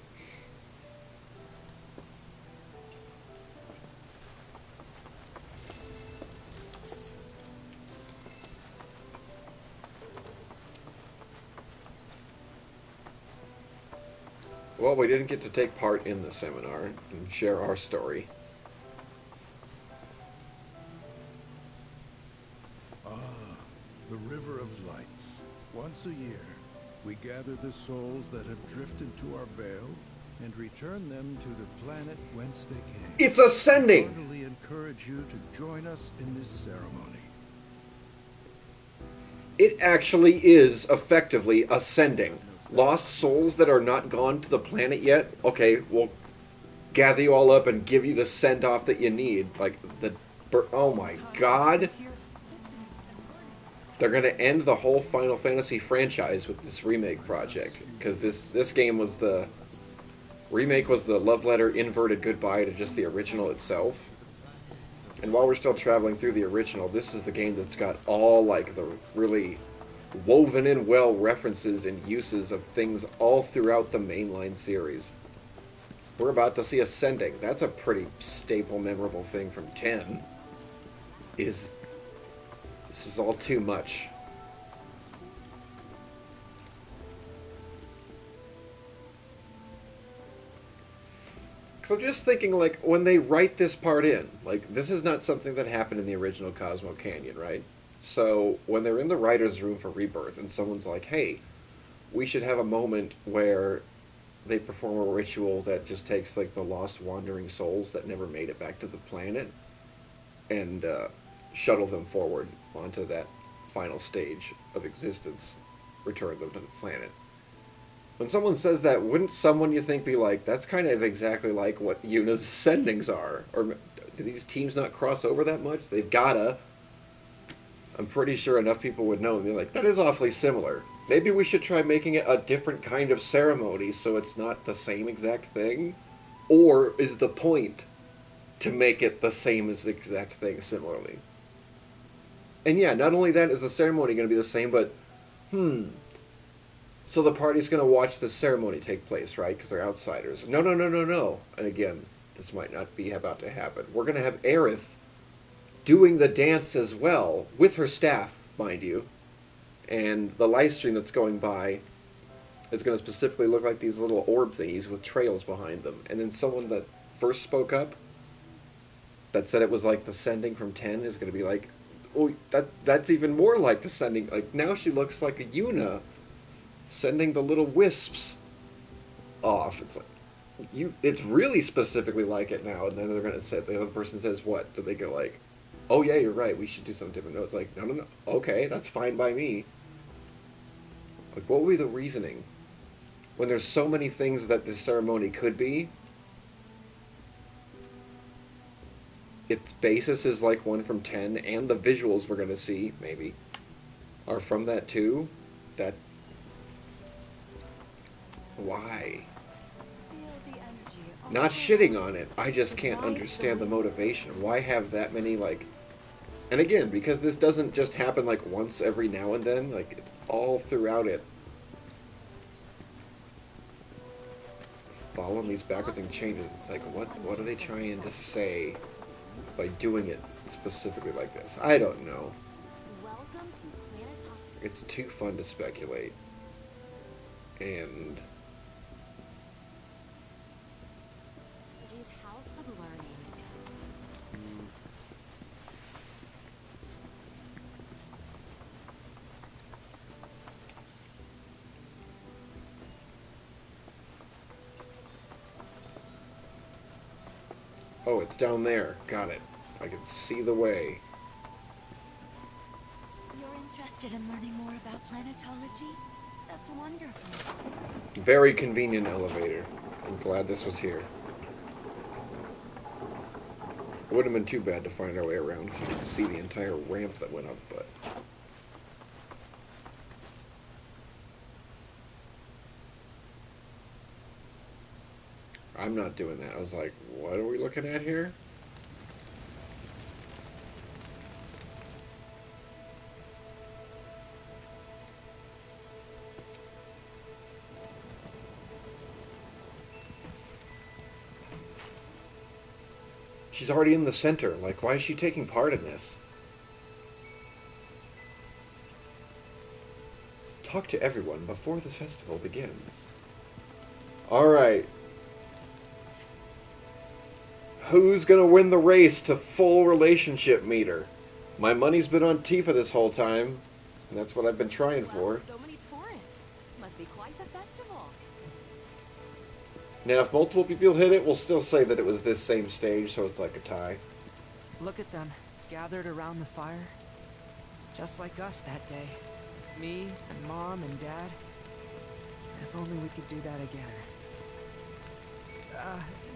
Speaker 1: Well, we didn't get to take part in the seminar and share our story.
Speaker 6: The River of Lights. Once a year, we gather the souls that have drifted to our veil and return them to the planet whence they came.
Speaker 1: It's ascending!
Speaker 6: I heartily encourage you to join us in this ceremony.
Speaker 1: It actually is effectively ascending. Lost souls that are not gone to the planet yet, okay, we'll gather you all up and give you the send-off that you need. Like, oh my god. They're going to end the whole Final Fantasy franchise with this remake project. Because this game was the... remake was the love letter inverted goodbye to just the original itself. And while we're still traveling through the original, this is the game that's got all, like, the really woven in well references and uses of things all throughout the mainline series. We're about to see Ascending. That's a pretty staple, memorable thing from 10. This is all too much. So I'm just thinking, like, when they write this part in, like, this is not something that happened in the original Cosmo Canyon, right? So when they're in the writer's room for Rebirth and someone's like, hey, we should have a moment where they perform a ritual that just takes, like, the lost wandering souls that never made it back to the planet and shuttle them forward onto that final stage of existence, return them to the planet. When someone says that, wouldn't someone, you think, be like, that's kind of exactly like what Yuna's sendings are? Or do these teams not cross over that much? They've gotta. I'm pretty sure enough people would know and be like, that is awfully similar. Maybe we should try making it a different kind of ceremony so it's not the same exact thing? Or is the point to make it the same as the exact thing similarly? And yeah, not only that is the ceremony going to be the same, but, so the party's going to watch the ceremony take place, right? Because they're outsiders. No. And again, this might not be about to happen. We're going to have Aerith doing the dance as well, with her staff, mind you. And the live stream that's going by is going to specifically look like these little orb thingies with trails behind them. And then someone that first spoke up that said it was like the sending from 10 is going to be like, oh, that's even more like the sending. Like, now she looks like a Yuna sending the little wisps off. It's like, it's really specifically like it now. And then they're going to say, the other person says what? Do they go like, oh yeah, you're right, we should do something different? No, it's like, no, okay, that's fine by me. Like, what would be the reasoning? When there's so many things that this ceremony could be, its basis is like one from 10, and the visuals we're going to see, maybe, are from that too. That... Why? Not shitting on it, I just can't understand the motivation. Why have that many, like... And again, because this doesn't just happen like once every now and then, like, it's all throughout it. Following these backwards and changes, it's like, what are they trying to say by doing it specifically like this? I don't know. It's too fun to speculate. And... Oh, it's down there. Got it. I can see the way.
Speaker 18: You're interested in learning more about planetology? That's wonderful.
Speaker 1: Very convenient elevator. I'm glad this was here. It wouldn't have been too bad to find our way around if you could see the entire ramp that went up, but... I'm not doing that. I was like, what are we looking at here? She's already in the center. Like, why is she taking part in this? Talk to everyone before this festival begins. Alright. Who's gonna win the race to full relationship meter? My money's been on Tifa this whole time, and that's what I've been trying for.
Speaker 5: So many tourists. Must be quite the festival.
Speaker 1: Now, if multiple people hit it, we'll still say that it was this same stage, so it's like a tie.
Speaker 2: Look at them, gathered around the fire. Just like us that day. Me, and Mom, and Dad. If only we could do that again.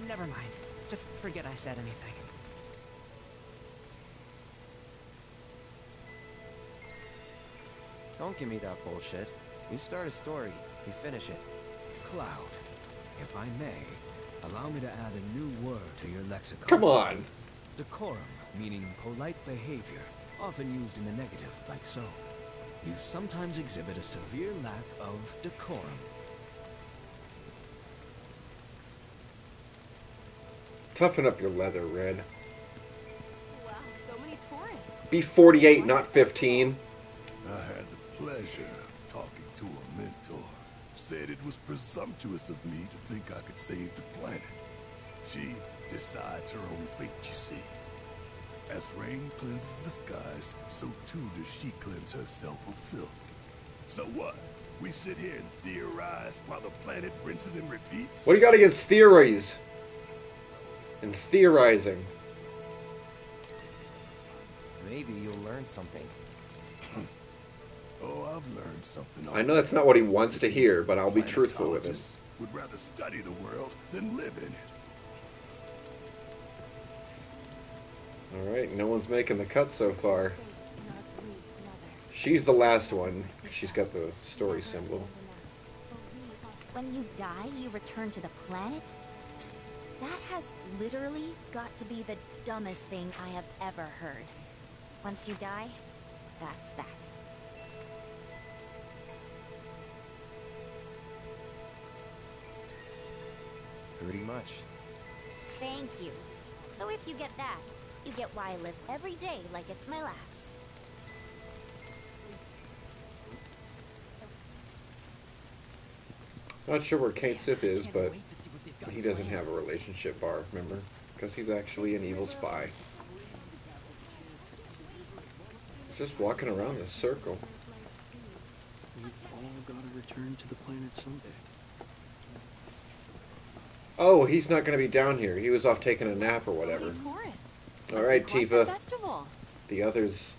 Speaker 2: Never mind. Just forget I said anything.
Speaker 17: Don't give me that bullshit. You start a story, you finish it.
Speaker 20: Cloud, if I may, allow me to add a new word to your lexicon.
Speaker 1: Come on!
Speaker 20: Decorum, meaning polite behavior, often used in the negative, like so. You sometimes exhibit a severe lack of decorum.
Speaker 1: Toughen up your leather, Red.
Speaker 5: Wow, so many tourists.
Speaker 1: Be 48, not 15.
Speaker 6: I had the pleasure of talking to a mentor. Said it was presumptuous of me to think I could save the planet. She decides her own fate, you see. As rain cleanses the skies, so too does she cleanse herself of filth. So what? We sit here and theorize while the planet rinses and repeats?
Speaker 1: What do you got against theories? And theorizing?
Speaker 17: Maybe you'll learn something.
Speaker 6: Oh, I've learned something.
Speaker 1: I know that's not what he wants to hear, but I'll be truthful with him.
Speaker 6: Would rather study the world than live in it.
Speaker 1: Alright, no one's making the cut so far. She's the last one. She's got the story symbol.
Speaker 18: When you die, you return to the planet? That has literally got to be the dumbest thing I have ever heard. Once you die, that's that.
Speaker 17: Pretty much.
Speaker 18: Thank you. So if you get that, you get why I live every day like it's my last.
Speaker 1: Not sure where Kate Sith is, but he doesn't have a relationship bar, remember? Because he's actually an evil spy. Just walking around the circle.
Speaker 22: We've all got to return to the planet someday.
Speaker 1: Oh, he's not going to be down here. He was off taking a nap or whatever. All right, Tifa. The others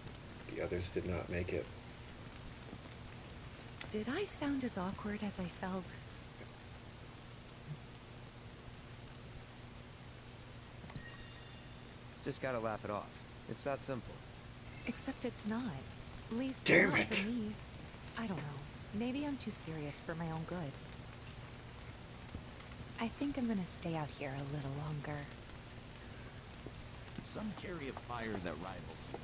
Speaker 1: did not make it.
Speaker 7: Did I sound as awkward as I felt?
Speaker 17: Just gotta laugh it off. It's that simple.
Speaker 7: Except it's not. At least
Speaker 1: Damn
Speaker 7: not
Speaker 1: it.
Speaker 7: for me. I don't know. Maybe I'm too serious for my own good. I think I'm gonna stay out here a little longer.
Speaker 14: Some carry a fire that rivals you.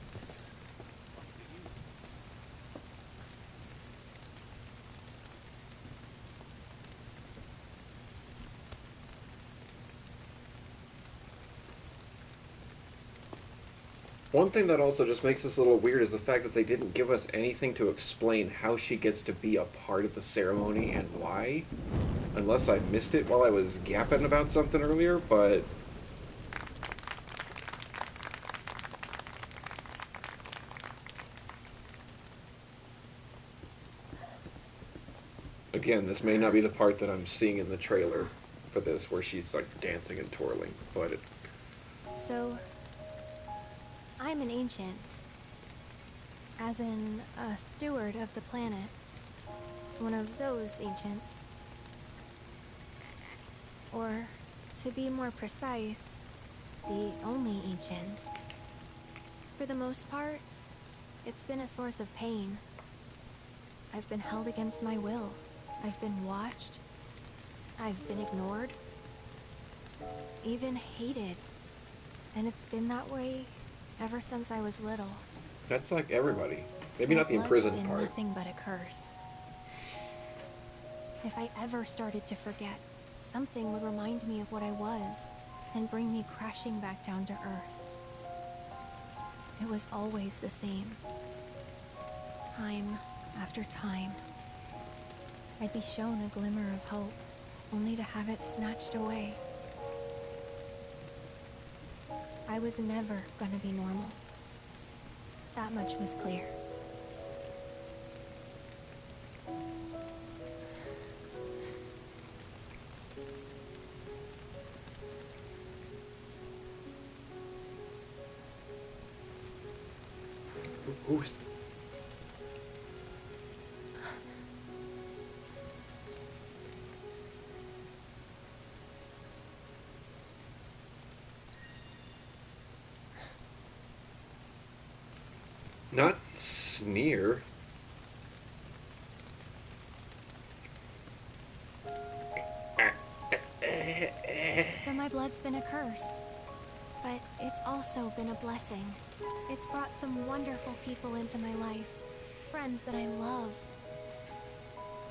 Speaker 1: One thing that also just makes this a little weird is the fact that they didn't give us anything to explain how she gets to be a part of the ceremony and why. Unless I missed it while I was yapping about something earlier, but... Again, this may not be the part that I'm seeing in the trailer for this, where she's like dancing and twirling, but...
Speaker 5: So, I'm an ancient. As in, a steward of the planet. One of those ancients. Or, to be more precise, the only ancient. For the most part, it's been a source of pain. I've been held against my will. I've been watched. I've been ignored. Even hated. And it's been that way ever since I was little.
Speaker 1: That's like everybody. Maybe
Speaker 5: My
Speaker 1: not the
Speaker 5: blood's
Speaker 1: imprisoned
Speaker 5: been
Speaker 1: part.
Speaker 5: nothing but a curse. If I ever started to forget, something would remind me of what I was and bring me crashing back down to earth. It was always the same. Time after time. I'd be shown a glimmer of hope, only to have it snatched away. I was never gonna be normal. That much was clear.
Speaker 1: Who's... Not sneer.
Speaker 5: So my blood's been a curse. But it's also been a blessing. It's brought some wonderful people into my life. Friends that I love.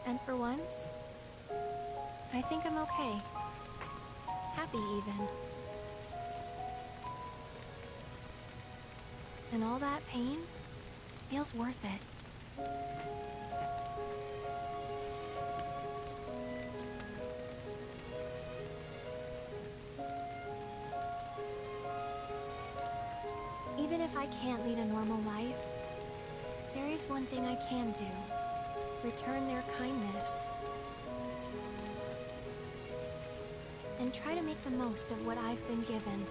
Speaker 5: And for once, I think I'm okay. Happy even. And all that pain feels worth it. Even if I can't lead a normal life, there is one thing I can do. Return their kindness. And try to make the most of what I've been given.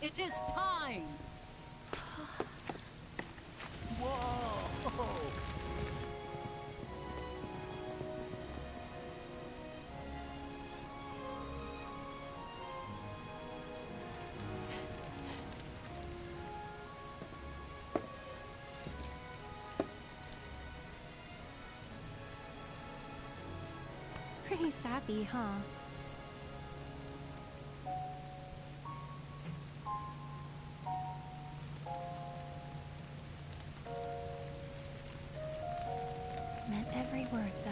Speaker 11: It is time!
Speaker 14: Whoa!
Speaker 5: Pretty sappy, huh? Meant every word, though.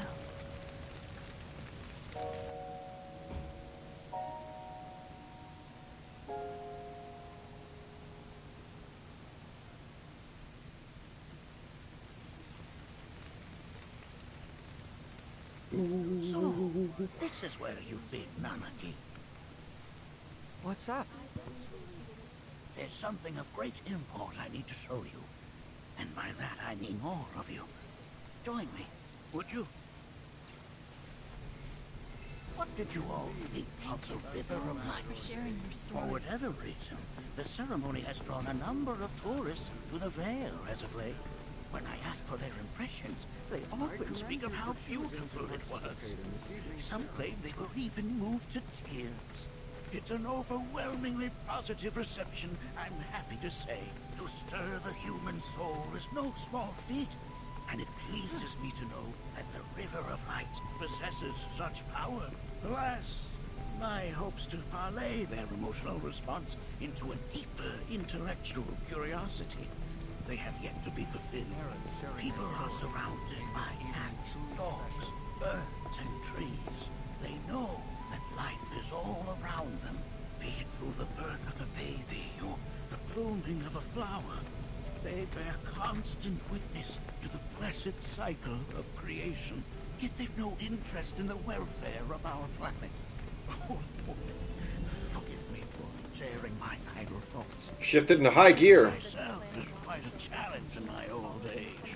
Speaker 14: So, this is where you've been, Nanaki.
Speaker 2: What's up?
Speaker 14: There's something of great import I need to show you. And by that I mean all of you. Join me, would you? What did you all think of the River of Light? For whatever reason, the ceremony has drawn a number of tourists to the Vale as of late. When I ask for their impressions, they often speak of how beautiful it was. Some claim they were even moved to tears. It's an overwhelmingly positive reception, I'm happy to say. To stir the human soul is no small feat, and it pleases me to know that the River of Light possesses such power. Alas, my hopes to parlay their emotional response into a deeper intellectual curiosity, they have yet to be fulfilled. People are surrounded by cats, dogs, birds, and trees. They know that life is all around them, be it through the birth of a baby or the blooming of a flower. They bear constant witness to the blessed cycle of creation, yet they've no interest in the welfare of our planet. Forgive me for sharing my idle thoughts.
Speaker 1: Shifted into high gear.
Speaker 14: Myself is quite a challenge in my old age.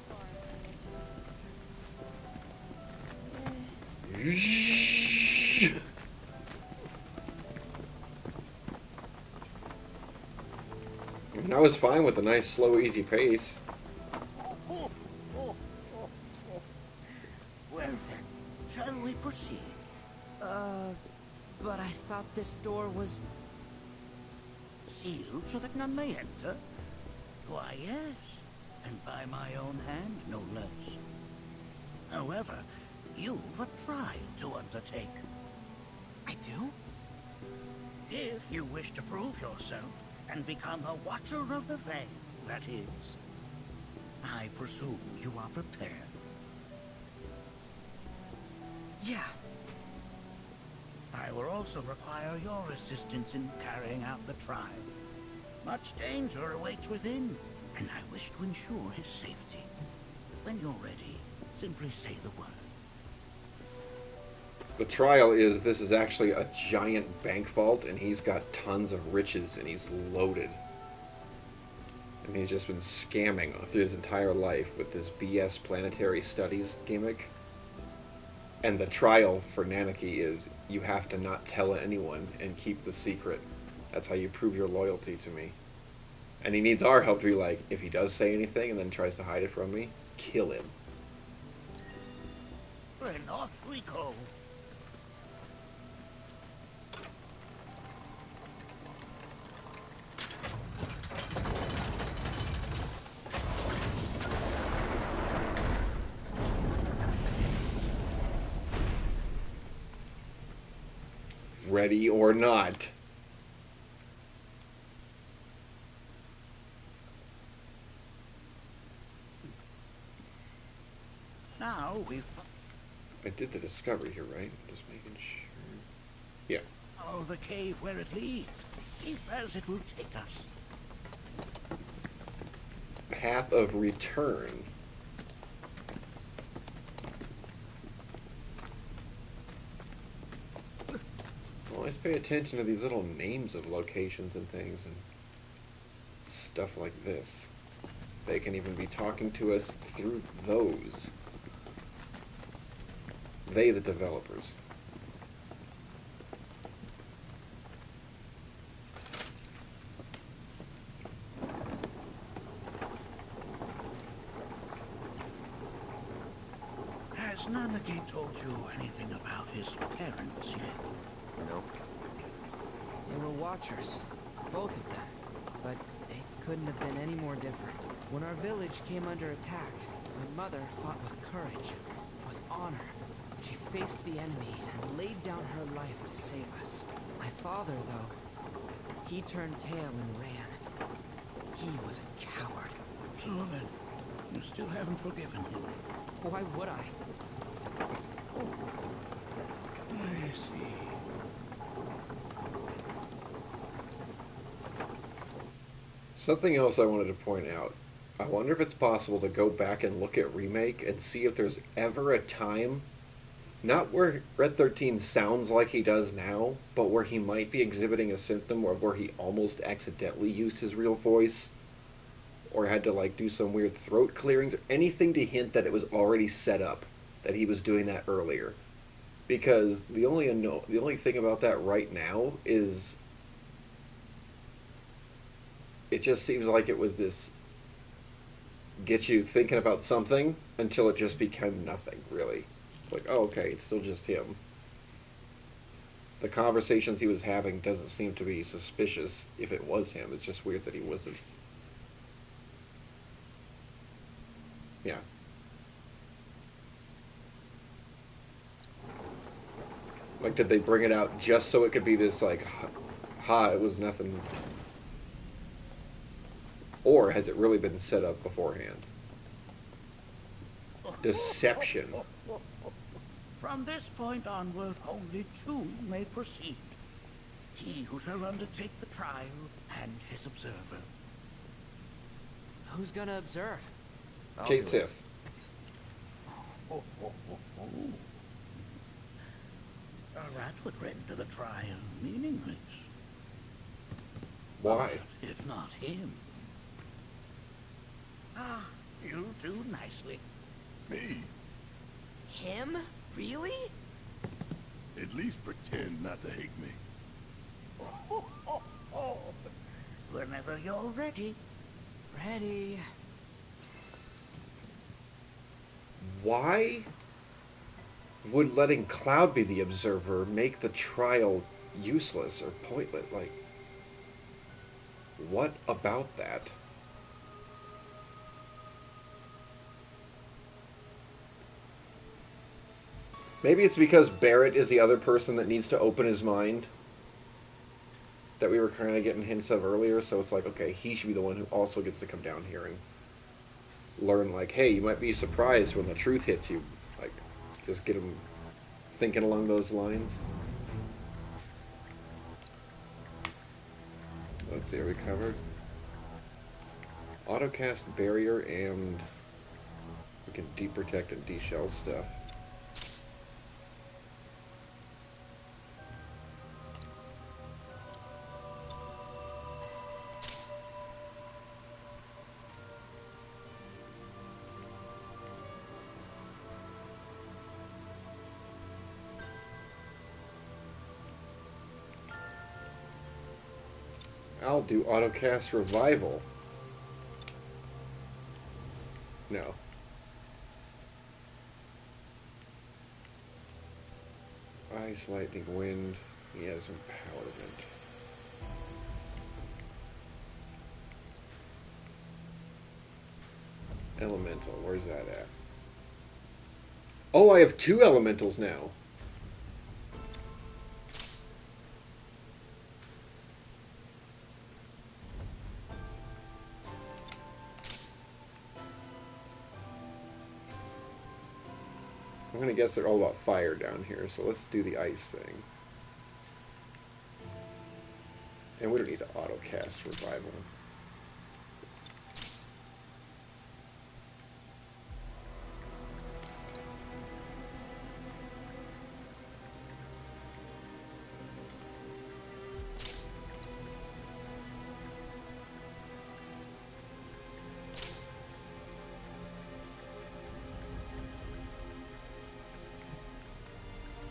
Speaker 1: I was fine with a nice, slow, easy pace.
Speaker 14: Well then, shall we proceed?
Speaker 2: But I thought this door was...
Speaker 14: Sealed so that none may enter? Why, yes. And by my own hand, no less. However, you've a trial to undertake.
Speaker 2: I do?
Speaker 14: If you wish to prove yourself and become a Watcher of the Veil, that is. I presume you are prepared.
Speaker 2: Yeah.
Speaker 14: I will also require your assistance in carrying out the trial. Much danger awaits within, and I wish to ensure his safety. When you're ready, simply say the word.
Speaker 1: The trial is, this is actually a giant bank vault, and he's got tons of riches, and he's loaded. And he's just been scamming through his entire life with this BS planetary studies gimmick. And the trial for Nanaki is, you have to not tell anyone and keep the secret. That's how you prove your loyalty to me. And he needs our help to be like, if he does say anything and then tries to hide it from me, kill him.
Speaker 14: Then off we go.
Speaker 1: Ready or not.
Speaker 14: Now we've...
Speaker 1: I did the discovery here, right? Just making sure. Yeah.
Speaker 14: Follow the cave where it leads. Keep as it will take us.
Speaker 1: Path of return. Always pay attention to these little names of locations and things and stuff like this. They can even be talking to us through those. They, the developers.
Speaker 14: Has Nanaki told you anything about his parents yet?
Speaker 17: Nope.
Speaker 2: They were watchers, both of them. But they couldn't have been any more different. When our village came under attack, my mother fought with courage, with honor. She faced the enemy and laid down her life to save us. My father, though, he turned tail and ran. He was a coward.
Speaker 14: So then, you still haven't forgiven him?
Speaker 2: Why would I?
Speaker 14: I see.
Speaker 1: Something else I wanted to point out. I wonder if it's possible to go back and look at Remake and see if there's ever a time, not where Red 13 sounds like he does now, but where he might be exhibiting a symptom of where he almost accidentally used his real voice, or had to like do some weird throat clearings, or anything to hint that it was already set up, that he was doing that earlier. Because the only thing about that right now is it just seems like it was this get you thinking about something until it just became nothing, really. It's like, oh, okay, it's still just him. The conversations he was having doesn't seem to be suspicious if it was him. It's just weird that he wasn't. Yeah. Like, did they bring it out just so it could be this, like, it was nothing? Or has it really been set up beforehand? Deception.
Speaker 14: From this point onward, only two may proceed. He who shall undertake the trial and his observer.
Speaker 2: Who's gonna observe?
Speaker 1: Kate Sith.
Speaker 14: That would render the trial meaningless.
Speaker 1: Why?
Speaker 14: But if not him. Ah, you'll do nicely.
Speaker 6: Me?
Speaker 2: Him? Really?
Speaker 6: At least pretend not to hate me.
Speaker 14: Whenever you're ready.
Speaker 2: Ready.
Speaker 1: Why would letting Cloud be the observer make the trial useless or pointless? Like, what about that? Maybe it's because Barrett is the other person that needs to open his mind that we were kind of getting hints of earlier, so it's like, okay, he should be the one who also gets to come down here and learn, like, hey, you might be surprised when the truth hits you. Like, just get him thinking along those lines. Let's see, are we covered? Autocast barrier, and we can deprotect and deshell stuff. I'll do autocast revival. No. Ice, lightning, wind. He has empowerment. Elemental, where's that at? Oh, I have 2 elementals now. I'm gonna guess they're all about fire down here, so let's do the ice thing. And we don't need to auto-cast revival.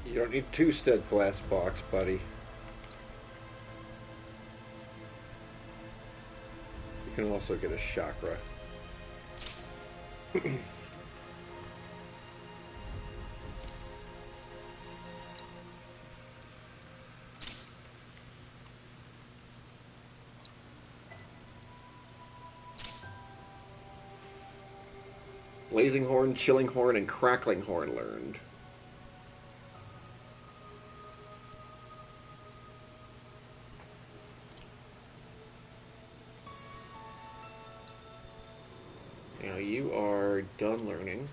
Speaker 1: You don't need 2 steadfast blocks, buddy. You can also get a chakra. Blazing Horn, Chilling Horn, and Crackling Horn learned. Now you are done learning.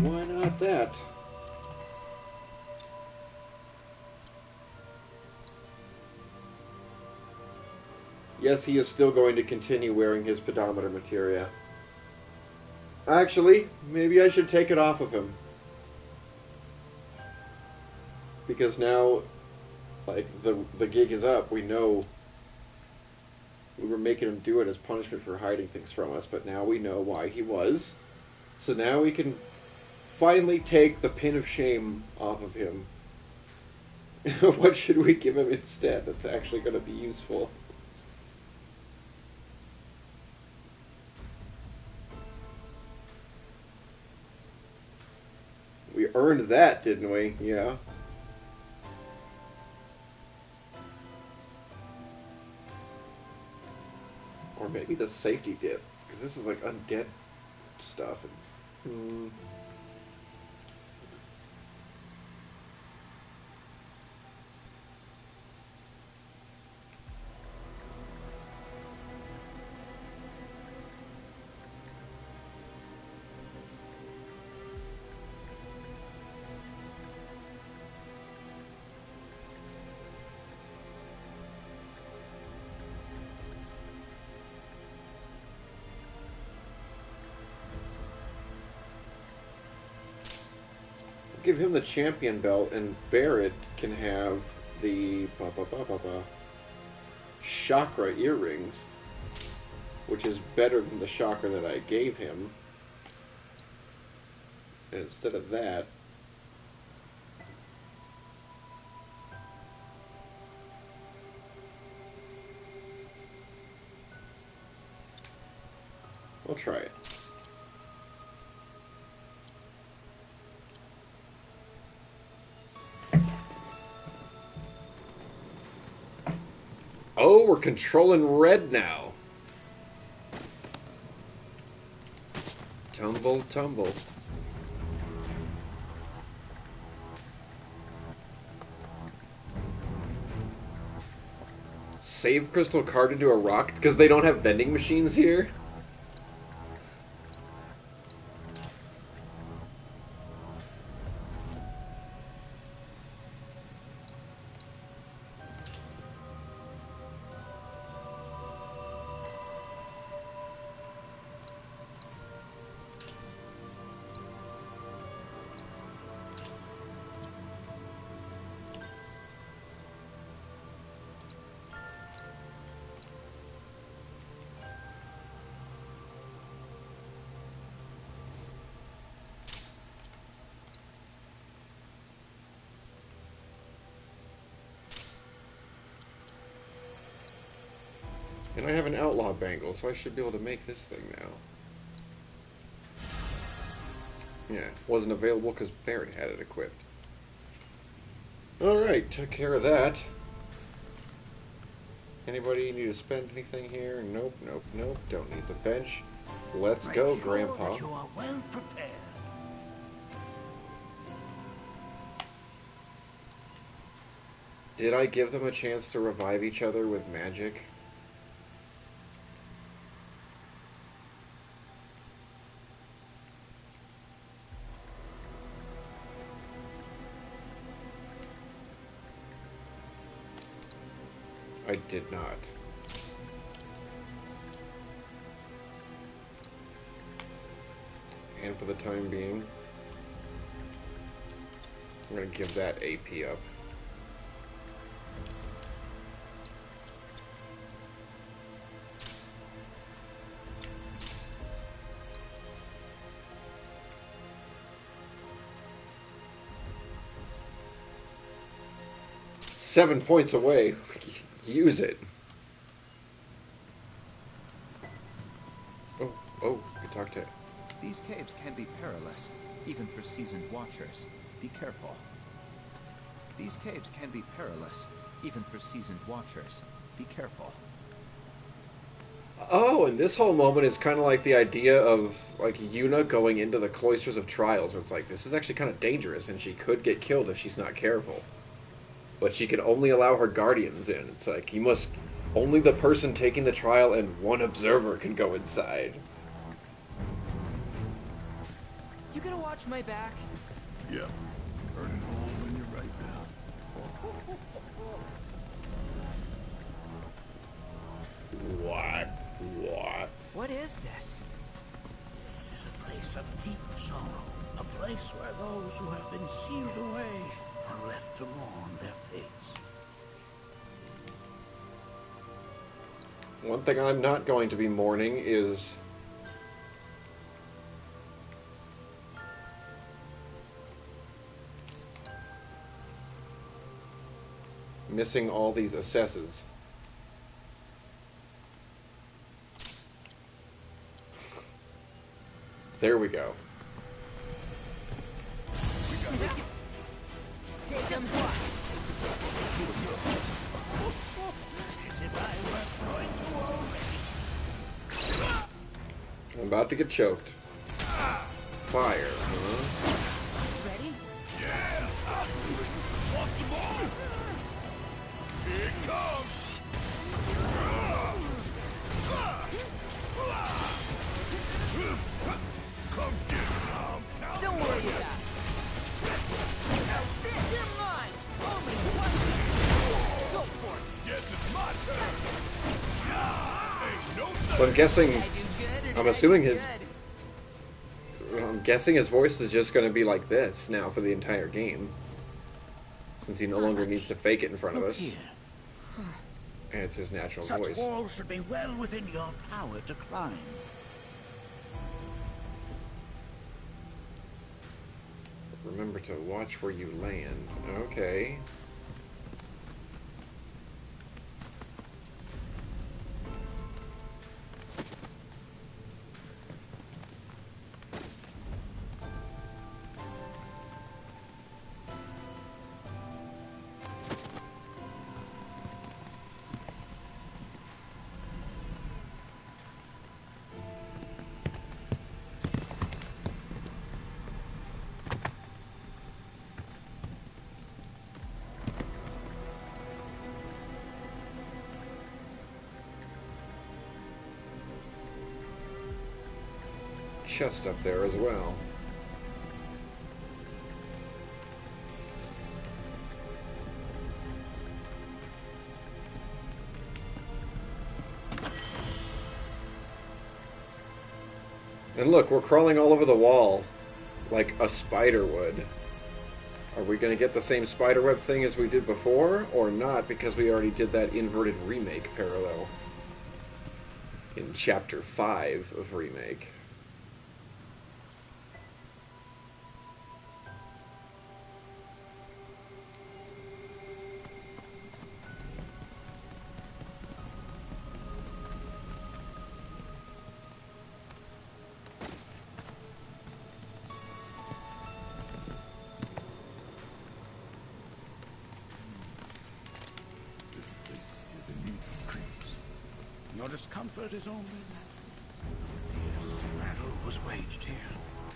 Speaker 1: Why not that? Yes, he is still going to continue wearing his pedometer materia. Actually, maybe I should take it off of him. Because now, like, the gig is up. We know we were making him do it as punishment for hiding things from us, but now we know why he was. So now we can finally take the pin of shame off of him. What should we give him instead that's actually going to be useful? We earned that, didn't we? Yeah. Or maybe the safety dip, because this is like undead stuff. And, give him the champion belt, and Barrett can have the chakra earrings, which is better than the chakra that I gave him. And instead of that, we'll try it. Oh, we're controlling red now. Tumble, tumble. Save crystal card into a rock because they don't have vending machines here? And I have an outlaw bangle, so I should be able to make this thing now. Yeah, wasn't available because Barren had it equipped. Alright, took care of that. Anybody need to spend anything here? Nope, nope, nope. Don't need the bench. Let's go, Grandpa.
Speaker 14: That you are well prepared.
Speaker 1: Did I give them a chance to revive each other with magic? I did not. And for the time being, I'm going to give that AP up. 7 points away. Use it. Oh, you talk to...
Speaker 9: These caves can be perilous, even for seasoned watchers. Be careful. These caves can be perilous, even for seasoned watchers. Be careful.
Speaker 1: Oh, and this whole moment is kind of like the idea of, like, Yuna going into the cloisters of trials, where it's like, this is actually kind of dangerous, and she could get killed if she's not careful. But she can only allow her guardians in. It's like, you must... Only the person taking the trial and one observer can go inside.
Speaker 2: You gonna watch my back?
Speaker 6: Yep. Burning holes in you right now.
Speaker 1: What?
Speaker 2: What is this?
Speaker 14: This is a place of deep sorrow. A place where those who have been sealed away are left to mourn their fates.
Speaker 1: One thing I'm not going to be mourning is... missing all these assesses. There we go. I'm about to get choked. Fire, huh?
Speaker 2: Ready?
Speaker 6: Yeah! Want some more? Here it comes! Come get it, Tom.
Speaker 2: Don't worry about it. You're mine. Only one. Go for it.
Speaker 6: Yes, it's my turn. Ain't no
Speaker 1: So I'm guessing... I'm guessing his voice is just going to be like this now for the entire game. Since he no longer needs to fake it in front of us. And it's his natural
Speaker 14: Such
Speaker 1: voice.
Speaker 14: walls should be well within your power to climb.
Speaker 1: Remember to watch where you land. Okay. Chest up there as well. And look, we're crawling all over the wall like a spider would. Are we going to get the same spiderweb thing as we did before, or not, because we already did that inverted remake parallel in Chapter 5 of Remake?
Speaker 14: Your discomfort is only that. This battle was waged here,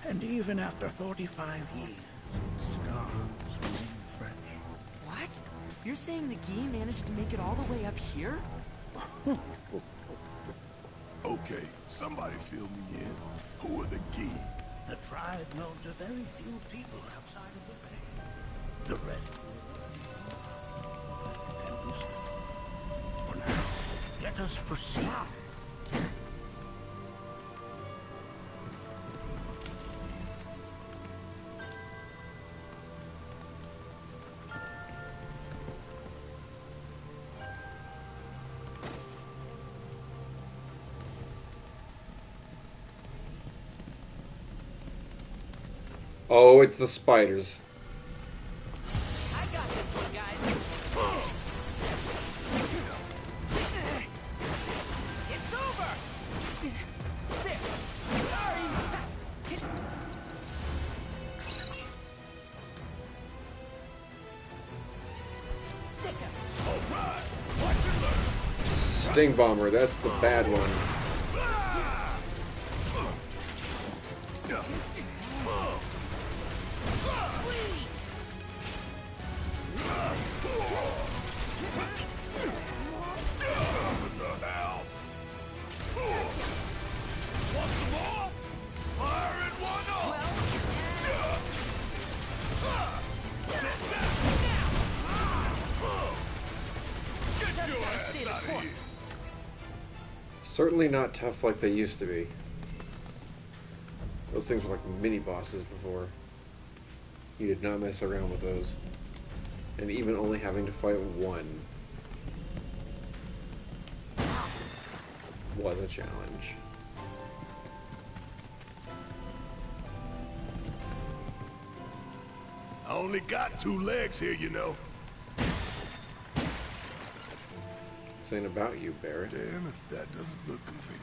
Speaker 14: and even after 45 years, scars remain fresh.
Speaker 2: What? You're saying the Gi managed to make it all the way up here?
Speaker 6: Okay, somebody fill me in. Who are the Gi?
Speaker 14: The tribe knows a very few people outside of the bay. The rest can be studied. For now, let us proceed.
Speaker 1: Oh, it's the spiders.
Speaker 2: I got this one, guys.
Speaker 1: Sting Bomber, that's the bad one. Certainly not tough like they used to be. Those things were like mini bosses before. You did not mess around with those. And even only having to fight one was a challenge.
Speaker 6: I only got 2 legs here, you know.
Speaker 1: Saying about you, Barren.
Speaker 6: Damn, if that doesn't look convenient.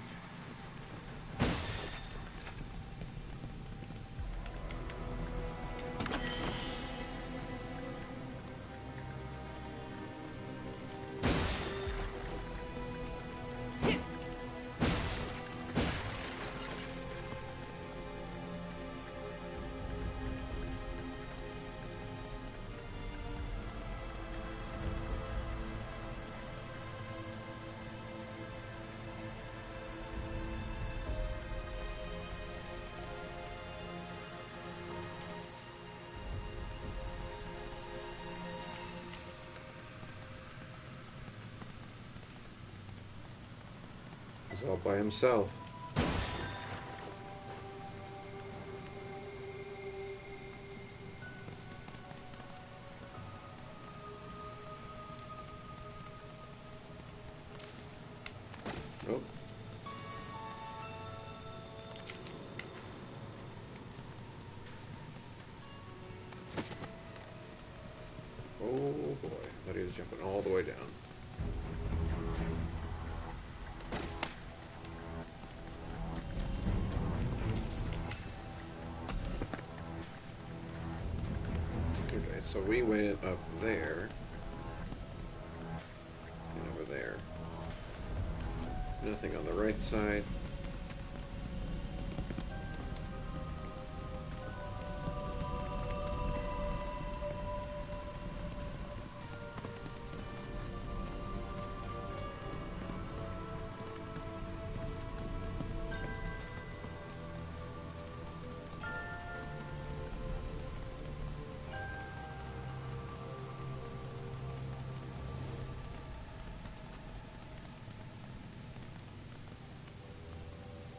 Speaker 1: He's all by himself. Oh. Oh boy, I thought he was jumping all the way down. Okay, so we went up there and over there. Nothing on the right side.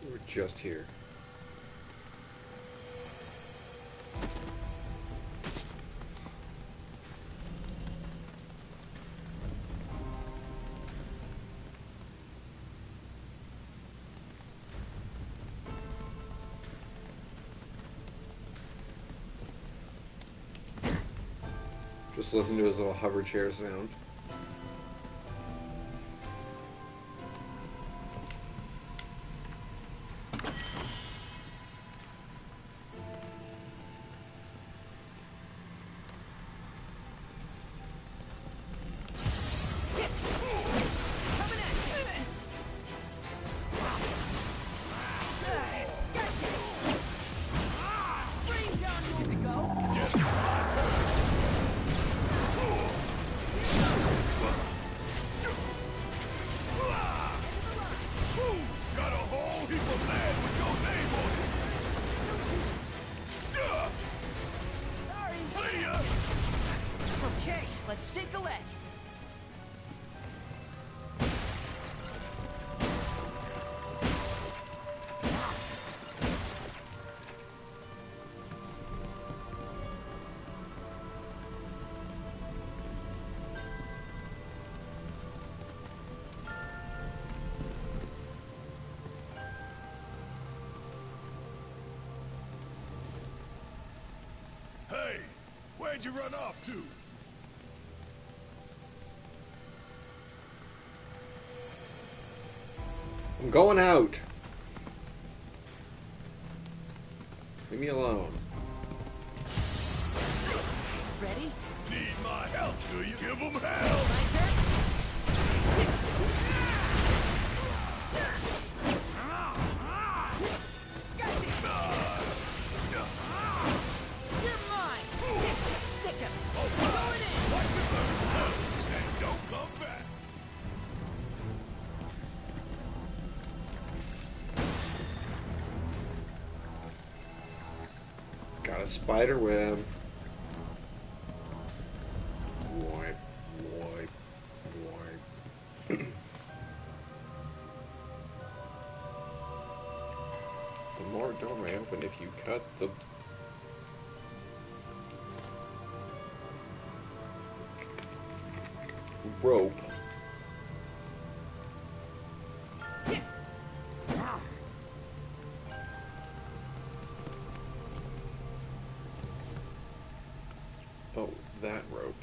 Speaker 1: We're just here. Just listen to his little hover chair sound.
Speaker 8: Let's shake a leg.
Speaker 6: Hey, where'd you run off to?
Speaker 1: I'm going out. Leave me alone.
Speaker 3: Ready?
Speaker 6: Need my help, do you? Give them hell!
Speaker 3: You're mine! Sick him! Going in!
Speaker 6: And don't come back!
Speaker 1: Got a spider web. Wipe, wipe, wipe. The more door may open if you cut the rope. Oh, that rope.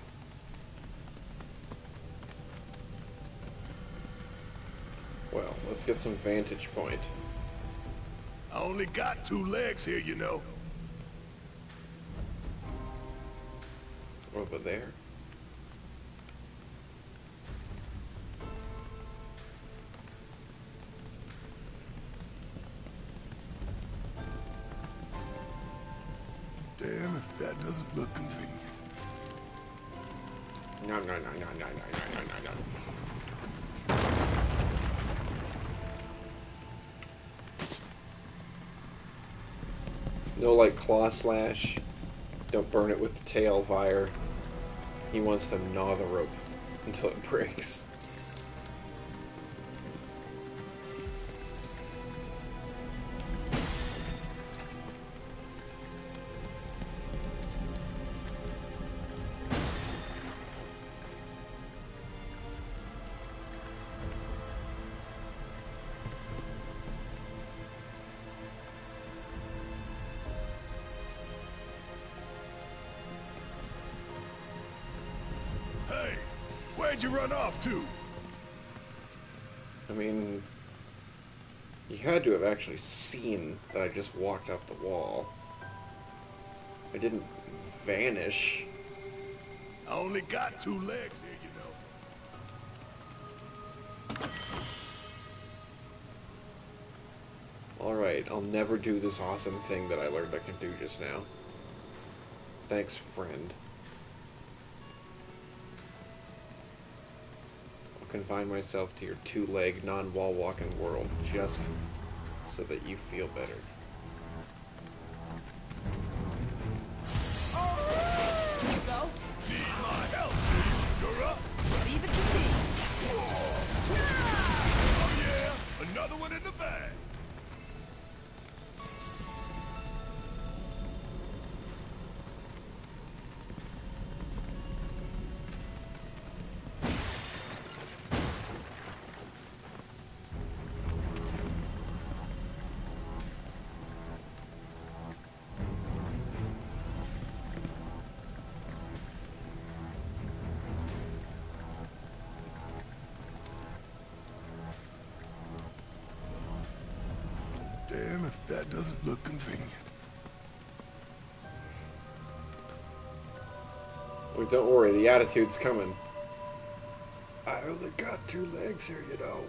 Speaker 1: Well, let's get some vantage point.
Speaker 6: I only got 2 legs here, you know.
Speaker 1: Over there.
Speaker 6: Damn if that doesn't look convenient.
Speaker 1: No, no, no, no, no, no, no, no, no. No, like, claw slash. Don't burn it with the tail fire. He wants to gnaw the rope until it breaks.
Speaker 6: Hey, where'd you run off to?
Speaker 1: I mean, you had to have actually seen that I just walked up the wall. I didn't vanish.
Speaker 6: I only got 2 legs here, you know.
Speaker 1: Alright, I'll never do this awesome thing that I learned I could do just now. Thanks, friend. I'll confine myself to your 2-leg, non-wall walking world, just so that you feel better.
Speaker 3: Here you go.
Speaker 6: Need my help, you're up.
Speaker 3: Leave it to me.
Speaker 6: Oh yeah, another one in the bag. Damn if that doesn't look convenient.
Speaker 1: Well, don't worry, the attitude's coming. I only got 2 legs here, you know.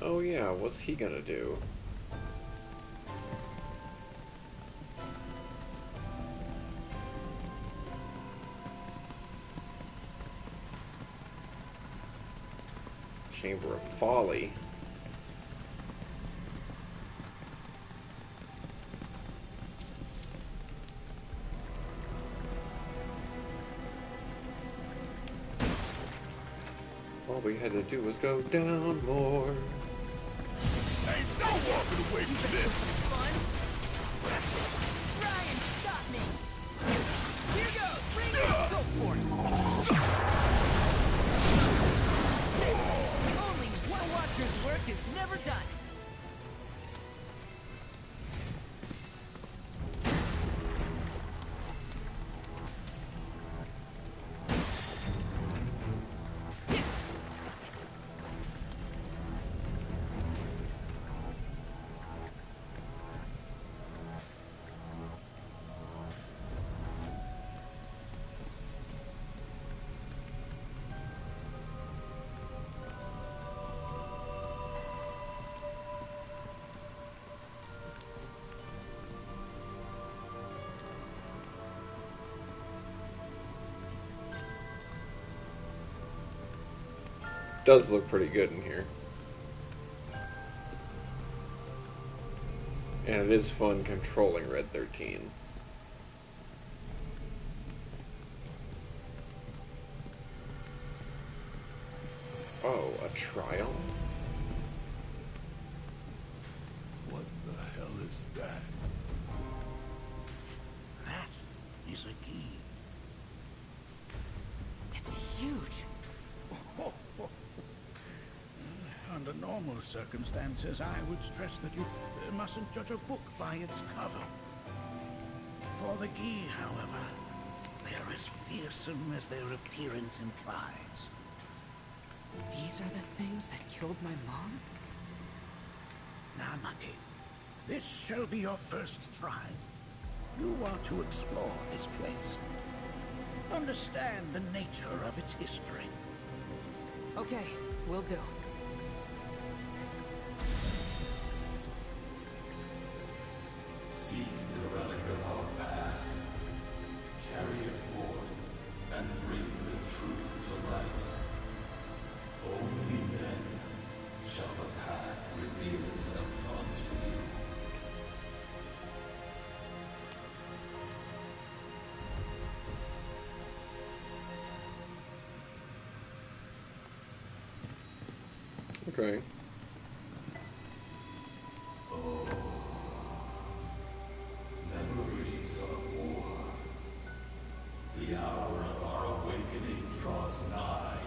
Speaker 1: Oh yeah, what's he gonna do? Chamber of Folly. All we had to do was go down more.
Speaker 14: Ain't no walking away from this!
Speaker 8: Ryan, stop me! Here goes! Bring it! Go for it! Only one Watcher's work is never done.
Speaker 1: Does look pretty good in here. And it is fun controlling Red 13. Oh, a trial?
Speaker 14: What the hell is that? That is a key.
Speaker 8: It's huge.
Speaker 14: Under normal circumstances, I would stress that you mustn't judge a book by its cover. For the Gi, however, they're as fearsome as their appearance implies.
Speaker 8: These are the things that killed my mom?
Speaker 14: Now, Nucky, this shall be your first try. You are to explore this place. Understand the nature of its history.
Speaker 8: Okay, will do.
Speaker 6: Seek the relic of our past. Carry it forth and bring the truth to light. Only then shall the path reveal itself unto you.
Speaker 1: Okay.
Speaker 6: Memories of war. The hour of our awakening draws nigh.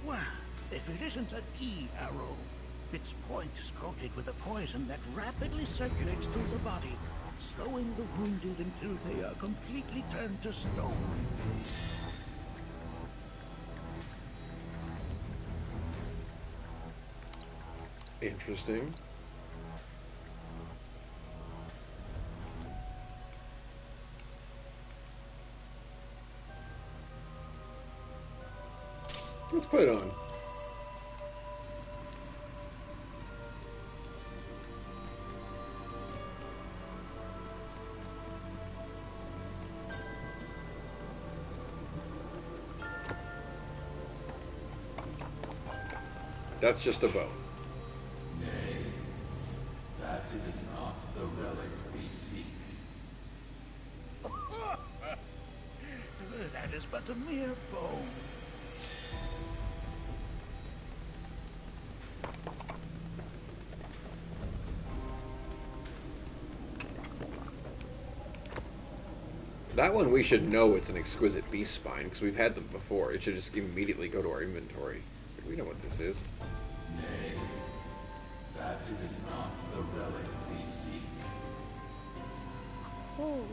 Speaker 14: Well, if it isn't a Gi arrow, its point is coated with a poison that rapidly circulates through the body, slowing the wounded until they are completely turned to stone.
Speaker 1: Interesting. Let's put it on. That's just a bow.
Speaker 6: Nay, that is not the relic we seek.
Speaker 14: That is but a mere bone.
Speaker 1: That one we should know it's an exquisite beast spine because we've had them before. It should just immediately go to our inventory. It's like, we know what this is.
Speaker 6: Nay, that is not the relic we seek.
Speaker 14: Oh.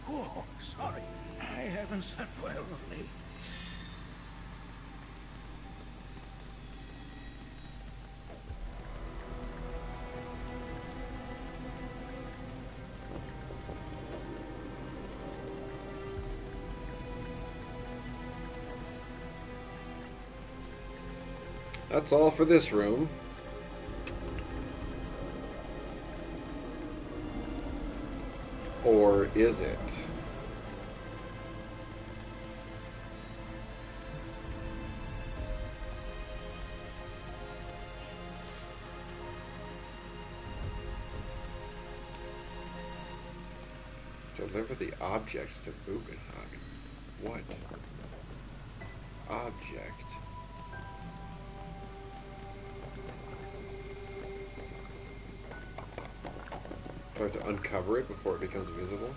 Speaker 14: Oh, sorry. I haven't slept well of late.
Speaker 1: That's all for this room. Or is it? Deliver the object to Bugenhagen. What? Object. Do I have to uncover it before it becomes visible?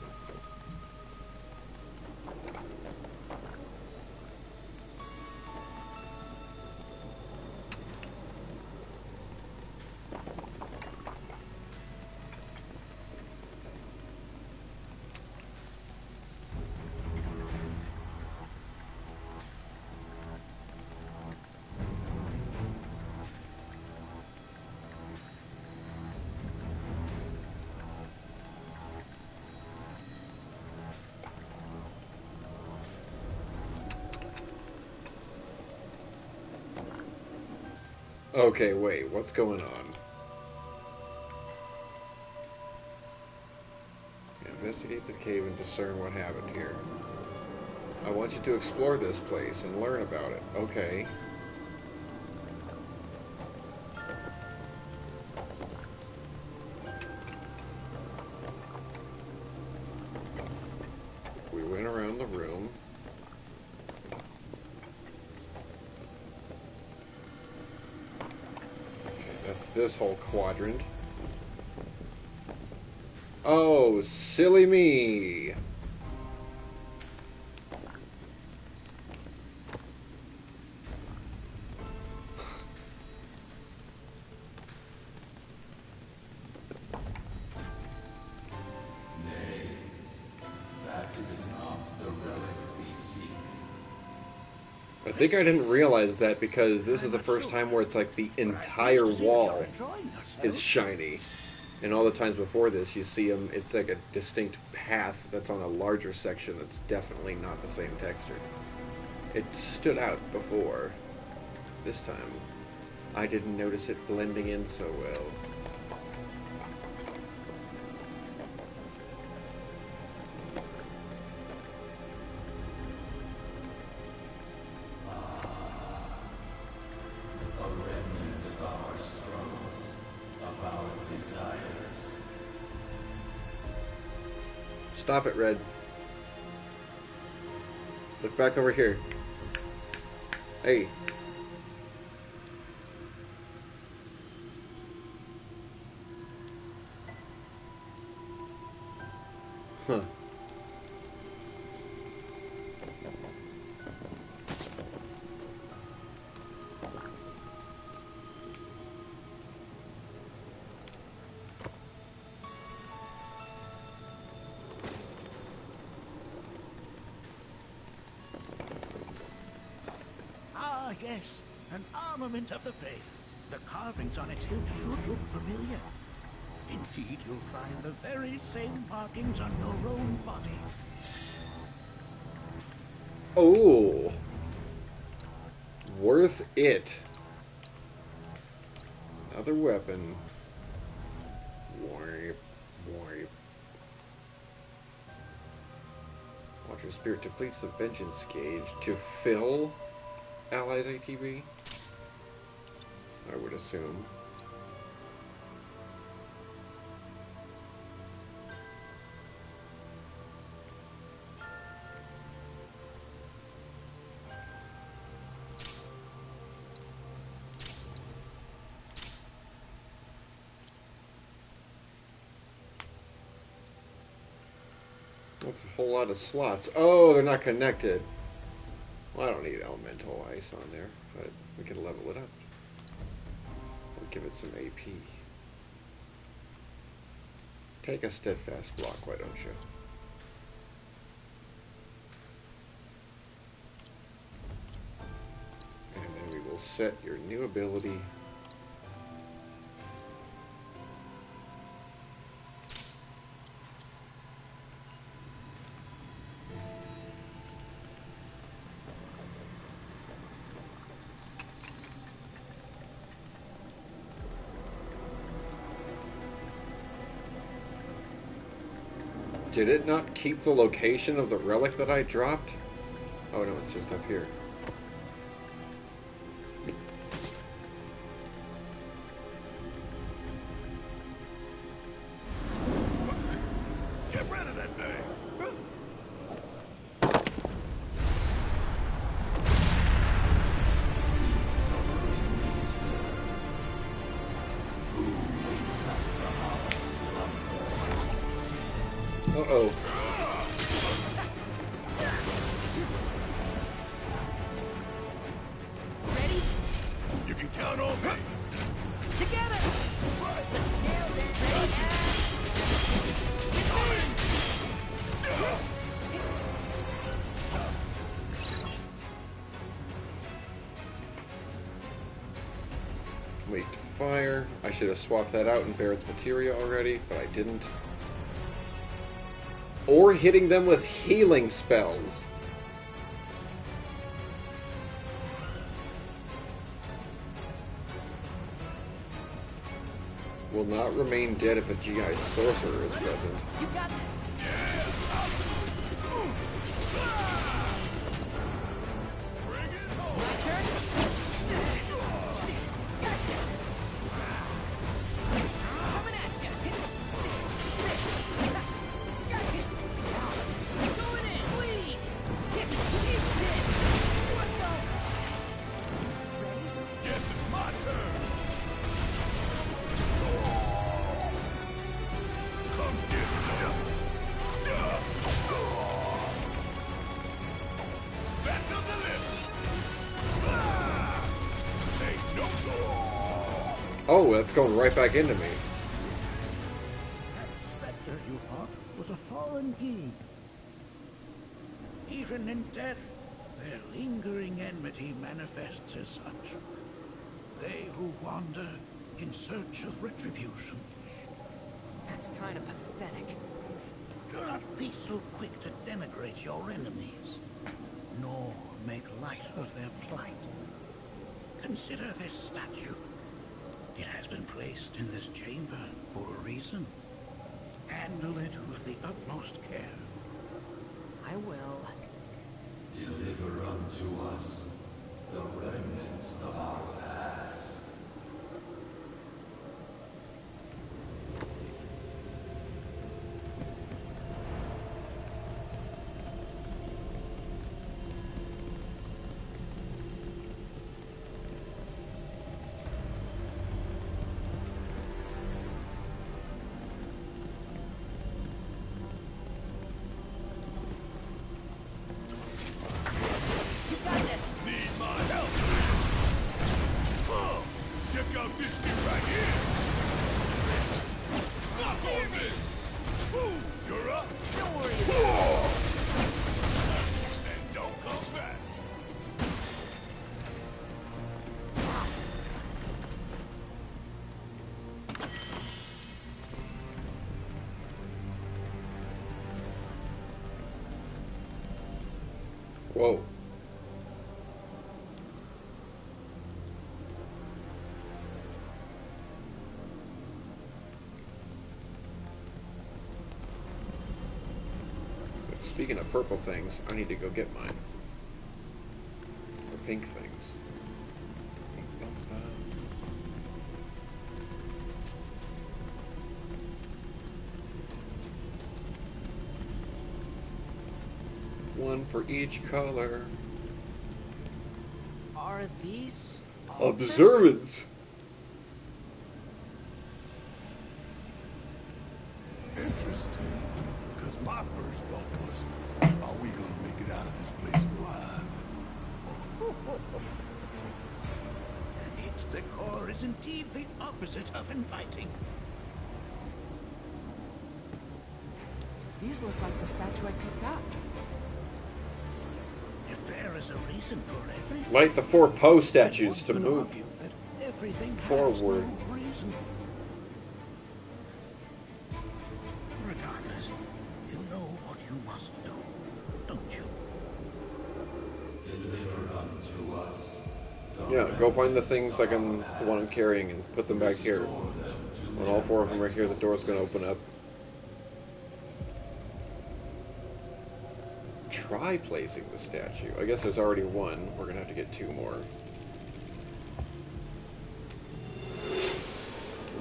Speaker 1: Okay, wait, what's going on? Investigate the cave and discern what happened here. I want you to explore this place and learn about it. Okay. We went around the room. That's this whole quadrant. Oh, silly me!
Speaker 6: Nay, that is not the relic we seek.
Speaker 1: I think I didn't realize that because this is the first time where it's like the entire wall is shiny. And all the times before this, you see them, it's like a distinct path that's on a larger section that's definitely not the same texture. It stood out before. This time, I didn't notice it blending in so well.
Speaker 6: A remnant of our struggles, of our desires.
Speaker 1: Stop it, Red. Look back over here. Hey. Huh.
Speaker 14: Ah, yes, an armament of the faith. The carvings on its hilt should look familiar. Indeed, you'll find the very same markings on your own body.
Speaker 1: Oh. Worth it. Another weapon. Warp. Warp. Water Spirit depletes the Vengeance gauge to fill allies ATB? I would assume. That's a whole lot of slots. Oh, they're not connected. Well, I don't need elemental ice on there, but we can level it up. We'll give it some AP. Take a steadfast block, why don't you? And then we will set your new ability. Did it not keep the location of the relic that I dropped? Oh no, it's just up here.
Speaker 6: Get rid of that thing!
Speaker 1: Uh-oh.
Speaker 14: Ready?
Speaker 6: You can count on me.
Speaker 14: Together! Let's nail this. Ready?
Speaker 1: Wait to fire. I should have swapped that out in Barrett's materia already, but I didn't. Or hitting them with healing spells. Will not remain dead if a GI sorcerer is present.
Speaker 14: You got this. My turn. Gotcha. Coming at ya. Going in. Bleed. Eat this. What the? Ready?
Speaker 6: Guess it's my turn. Come get me. Back to the left. Ain't no door.
Speaker 1: Oh, that's going right back into me.
Speaker 14: Spectre you fought was a foreign key. Even in death, their lingering enmity manifests as such. They who wander in search of retribution.
Speaker 2: That's kind of pathetic.
Speaker 14: Do not be so quick to denigrate your enemies, nor make light of their plight. Consider this statue. It has been placed in this chamber for a reason. Handle it with the utmost care.
Speaker 2: I will.
Speaker 4: Deliver unto us the remnants of our past.
Speaker 14: You got this!
Speaker 6: Need my help. Check out this shit right here. Knock on this. You're up.
Speaker 14: Don't worry about it.
Speaker 6: And don't come back.
Speaker 1: Whoa. So speaking of purple things, I need to go get mine. Or pink things. One for each color.
Speaker 2: Are these
Speaker 1: Observance.
Speaker 6: Interesting. Because my first thought was, are we gonna make it out of this place alive?
Speaker 14: Its decor is indeed the opposite of inviting.
Speaker 2: These look like the statue I picked up.
Speaker 14: If there is a reason for everything,
Speaker 1: Light the 4 Poe statues to
Speaker 14: one could
Speaker 1: move
Speaker 14: argue that everything has
Speaker 1: forward.
Speaker 14: no reason. Regardless, you know what you must do, don't you?
Speaker 4: Deliver unto us the
Speaker 1: Yeah, go find the things like the one I'm carrying and put them back here. When all 4 of them are here, the door's gonna open up. Try placing the statue. I guess there's already one. We're gonna have to get 2 more.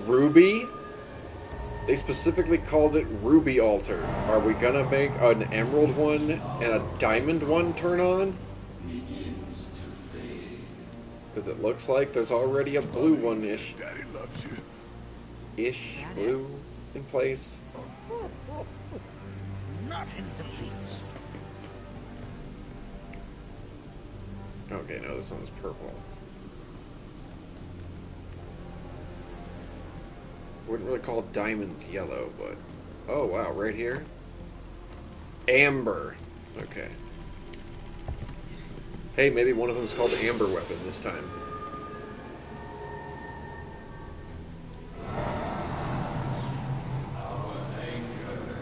Speaker 1: Ruby? They specifically called it Ruby Altar. Are we gonna make an emerald one and a diamond one turn on?
Speaker 4: begins to fade.
Speaker 1: Because it looks like there's already a blue one-ish.
Speaker 6: Daddy loves you.
Speaker 1: Blue in place.
Speaker 14: Not in the least.
Speaker 1: Okay, no, this one's purple. Wouldn't really call diamonds yellow, but... Oh, wow, right here? Amber. Okay. Hey, maybe one of them's called Amber Weapon this time.
Speaker 6: Our anger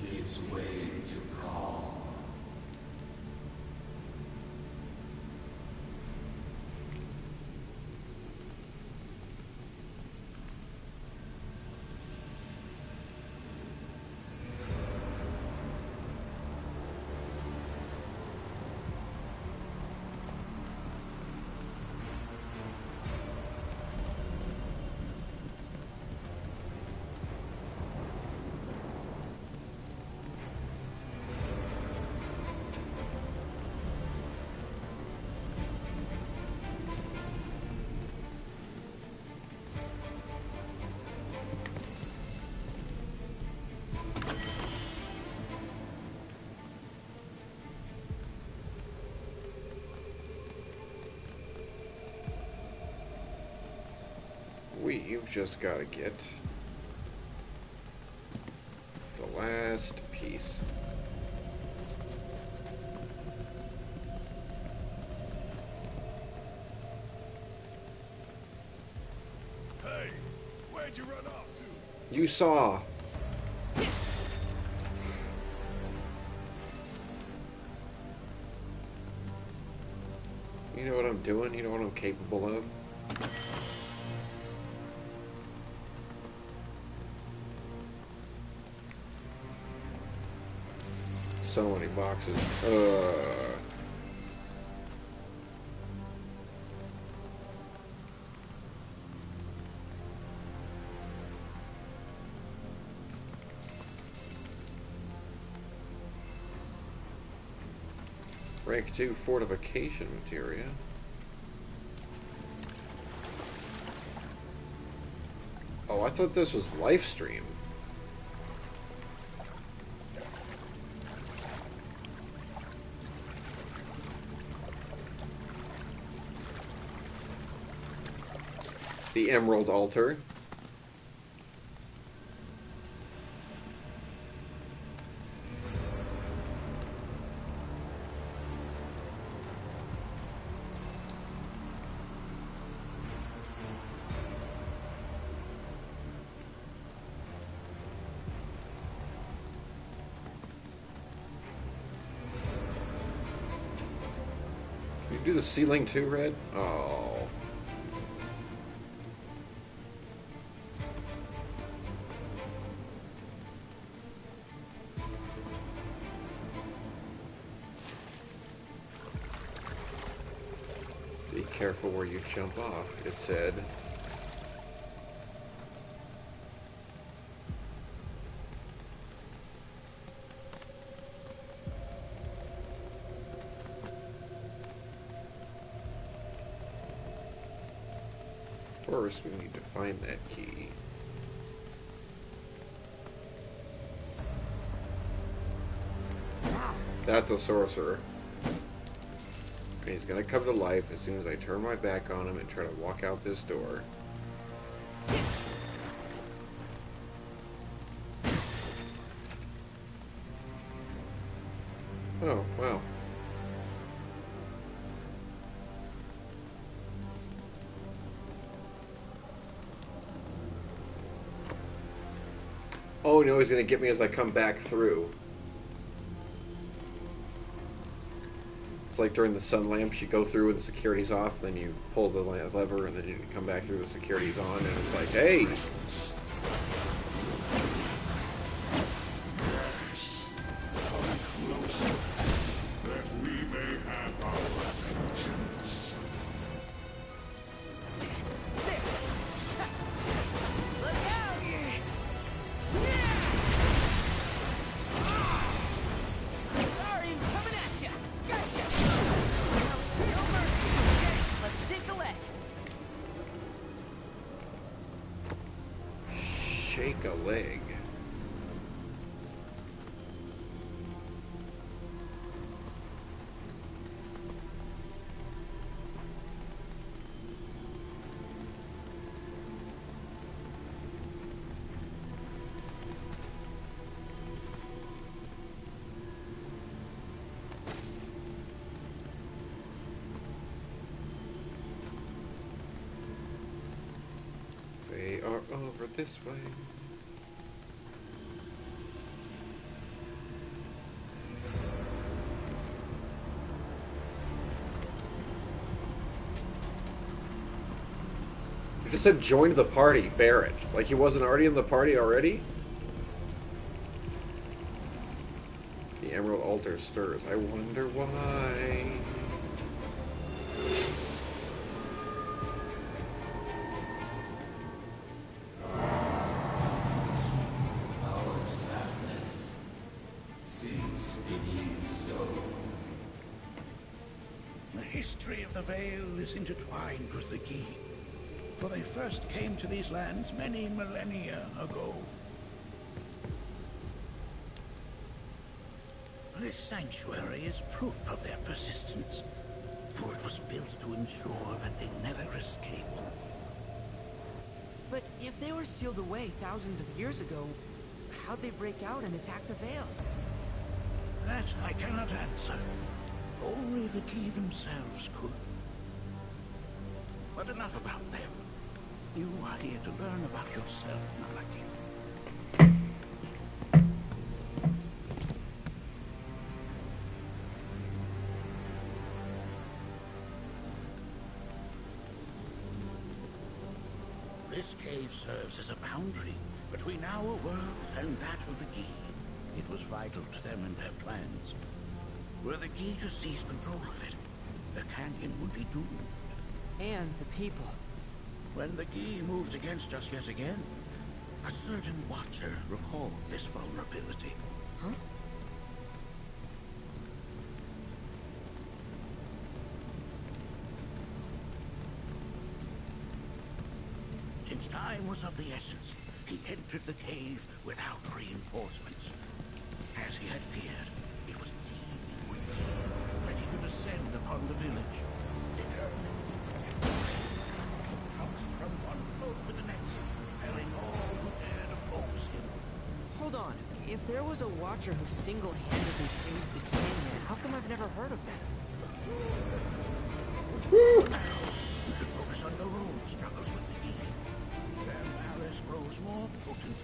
Speaker 6: gives way to calm.
Speaker 1: We've just got to get the last piece.
Speaker 6: Hey, where'd you run off to?
Speaker 1: You saw. You know what I'm doing? You know what I'm capable of? So many boxes. Rank 2 fortification materia. Oh, I thought this was Lifestream. The Emerald Altar. Can you do the ceiling too, Red? Oh. Be careful where you jump off, it said. First, we need to find that key. That's a sorcerer. And he's gonna come to life as soon as I turn my back on him and try to walk out this door. Oh, wow. Oh no, he's gonna get me as I come back through. It's like during the sun lamps, you go through with the security's off, then you pull the lever, and then you come back through the security's on, and it's like, hey!
Speaker 6: That we may have our vengeance.
Speaker 8: Sorry, coming at ya. Gotcha. No mercy. Okay, let's shake a leg.
Speaker 1: Shake a leg. are over this way. It just said join the party, Barren. Like he wasn't already in the party already? The Emerald Altar stirs. I wonder why.
Speaker 6: Our sadness sinks beneath stone.
Speaker 14: The history of the Vale is intertwined with the Gi, for they first came to these lands many millennia ago. This sanctuary is proof of their persistence, for it was built to ensure that they never escaped.
Speaker 10: But if they were sealed away thousands of years ago, how'd they break out and attack the Vale?
Speaker 14: That I cannot answer. Only the Gi themselves could. But enough about them. You are here to learn about yourself, Malaki. This cave serves as a boundary between our world and that of the Gi. It was vital to them and their plans. Were the Gi to seize control of it, the canyon would be doomed.
Speaker 10: And the people.
Speaker 14: When the Gi moved against us yet again, a certain watcher recalled this vulnerability.
Speaker 10: Huh?
Speaker 14: Since time was of the essence, he entered the cave without reinforcements. As he had feared, it was teeming with Gi, ready to descend upon the village, determined to protect it. He pounced from one foe to the next, felling all who dared oppose him.
Speaker 10: Hold on. If there was a watcher who single-handedly saved the canyon, how come I've never heard of that?
Speaker 14: You should focus on your own struggles with the Gi. Their malice grows more potent.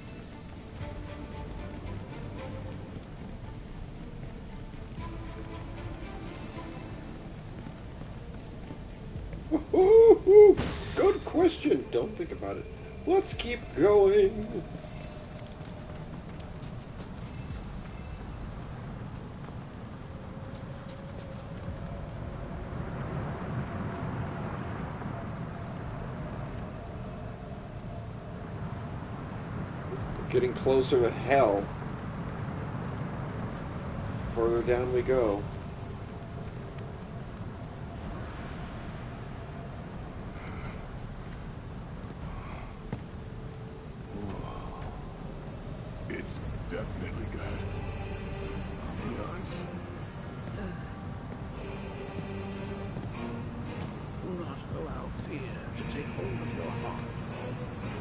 Speaker 1: Good question. Don't think about it. Let's keep going. Getting closer to hell. Further down we go.
Speaker 6: It's definitely good. I'll be honest.
Speaker 14: Do not allow fear to take hold of your heart.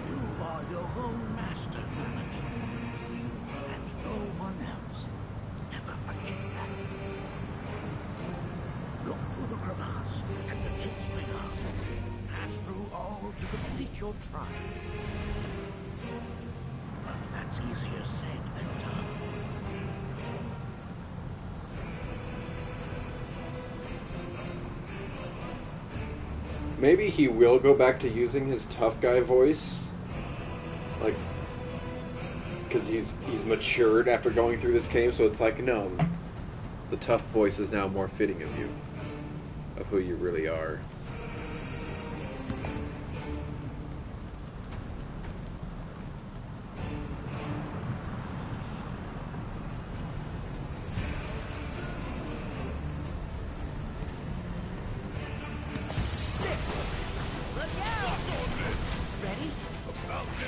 Speaker 14: You are your own master, Malaki. You and no one else. Never forget that. Look to the crevasse and the gates beyond. Pass through all to complete your trial. But that's easier said than done.
Speaker 1: Maybe he will go back to using his tough guy voice. Like, because he's matured after going through this cave, so it's like, no, the tough voice is now more fitting of you, of who you really are.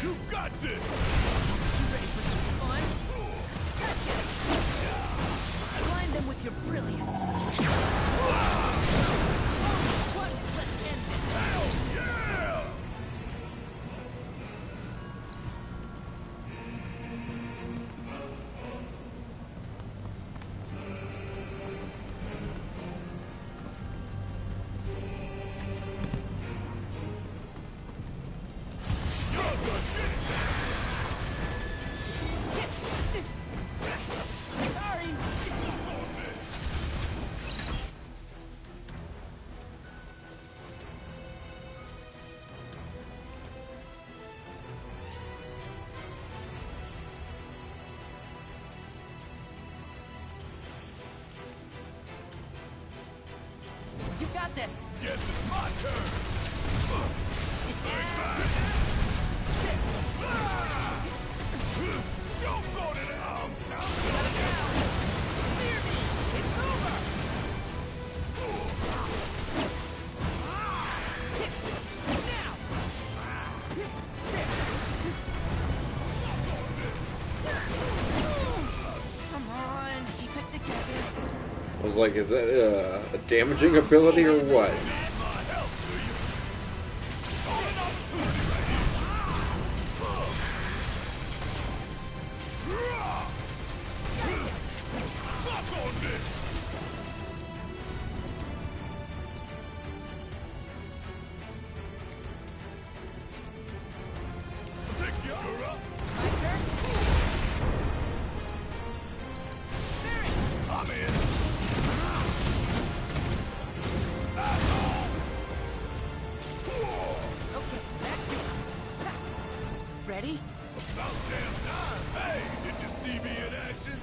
Speaker 6: You got this!
Speaker 10: You ready for some fun? Gotcha! Blind them with your brilliance. What? Let's end this.
Speaker 6: Hell yeah! You're good
Speaker 10: this.
Speaker 6: Guess it's my turn. Jump on it, I'm counting.
Speaker 10: Clear me. It's over. Come on, keep it together.
Speaker 1: I was like, is that a damaging ability or what?
Speaker 10: Ready?
Speaker 6: About damn time. Hey, did you see me in action?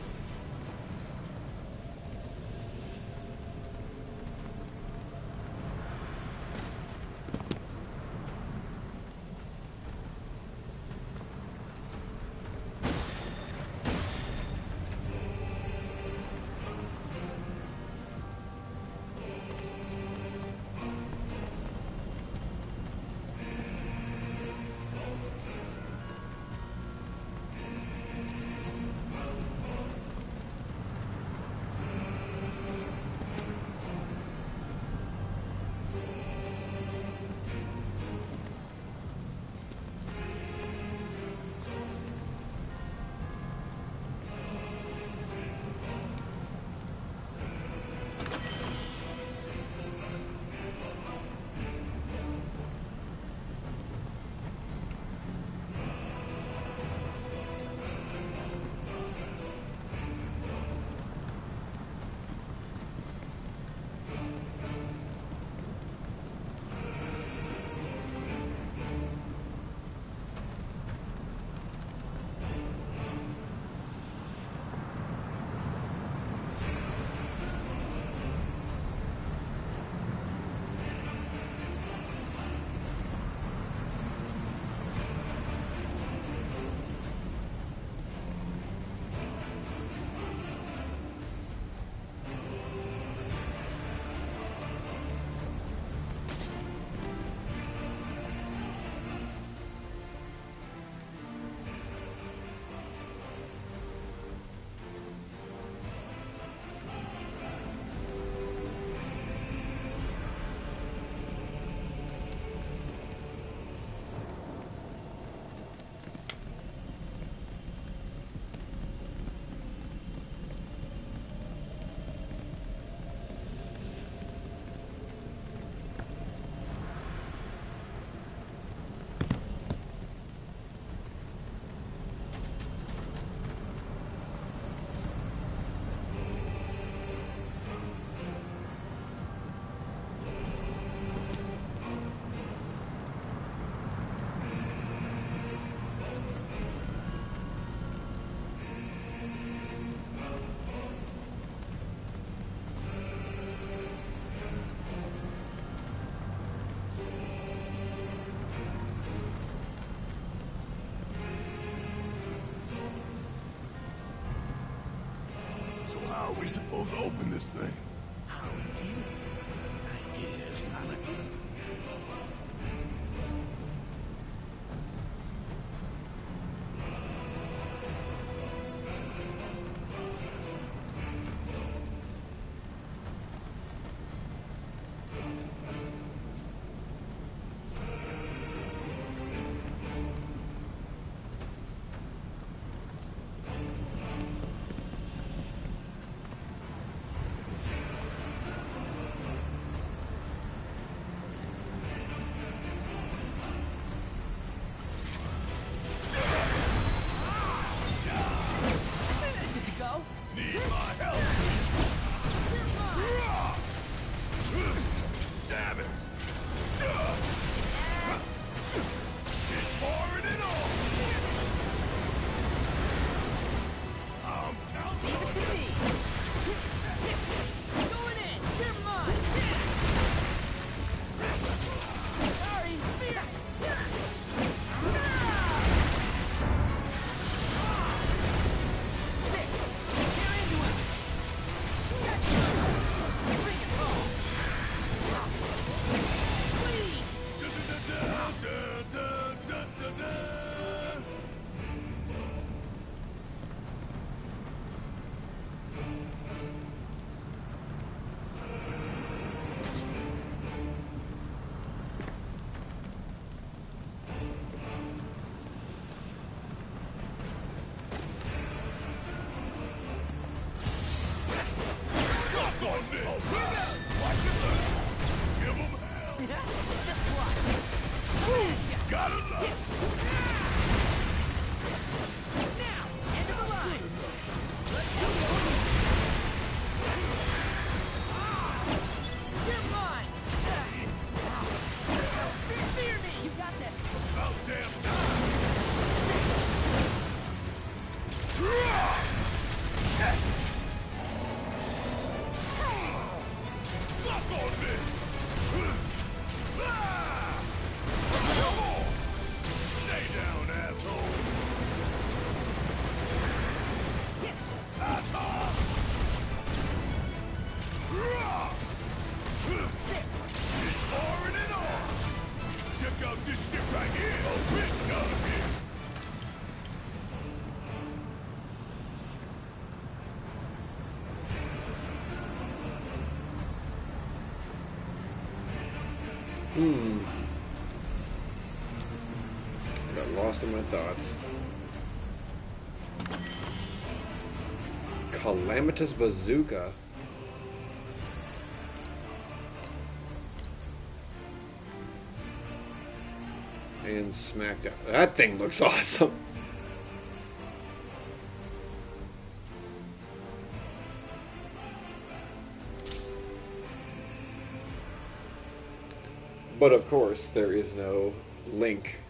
Speaker 6: How are we supposed to open this thing?
Speaker 14: How indeed? Ideas, Anakin.
Speaker 6: Gotta love
Speaker 10: Now, end of the line. You're mine. Fear me. You got this.
Speaker 6: about damn time. Suck on this. Come on. Stay down, asshole. He's pouring it on. Check out this shit right here. Oh, it's done here.
Speaker 1: Got lost in my thoughts. Calamitous Bazooka. And Smackdown. That thing looks awesome. But of course, there is no link.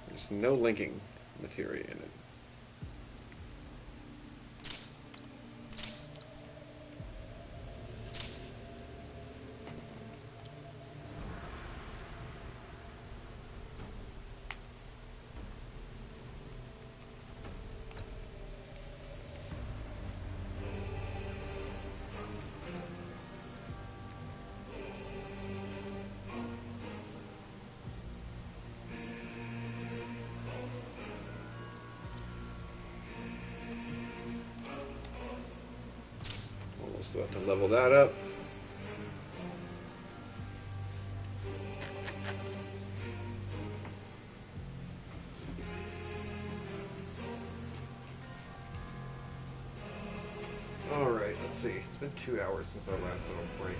Speaker 1: There's no linking materia in it. Almost have to level that up. Alright, let's see. It's been 2 hours since our last little break.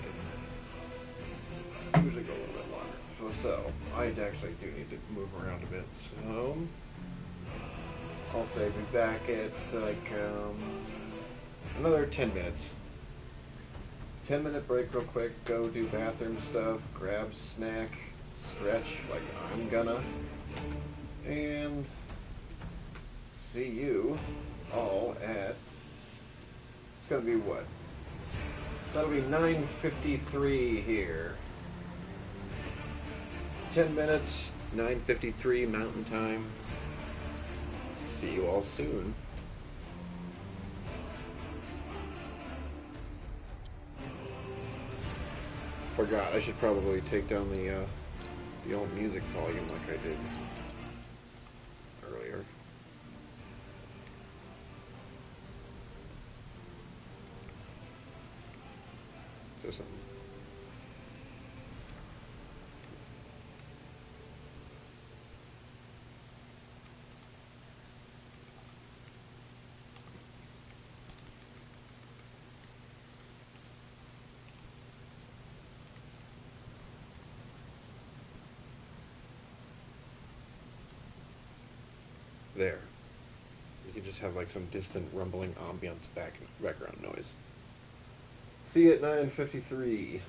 Speaker 1: Usually go a little bit longer. So, I actually do need to move around a bit. So, I'll say be back at like another 10 minutes. 10-minute break real quick, go do bathroom stuff, grab snack, stretch like I'm gonna, and see you all at, it's gonna be what? That'll be 9:53 here. 10 minutes, 9:53 Mountain Time. See you all soon. Forgot, I should probably take down the old music volume like I did earlier. So something. There. You can just have like some distant rumbling ambience background noise. See you at 9:53.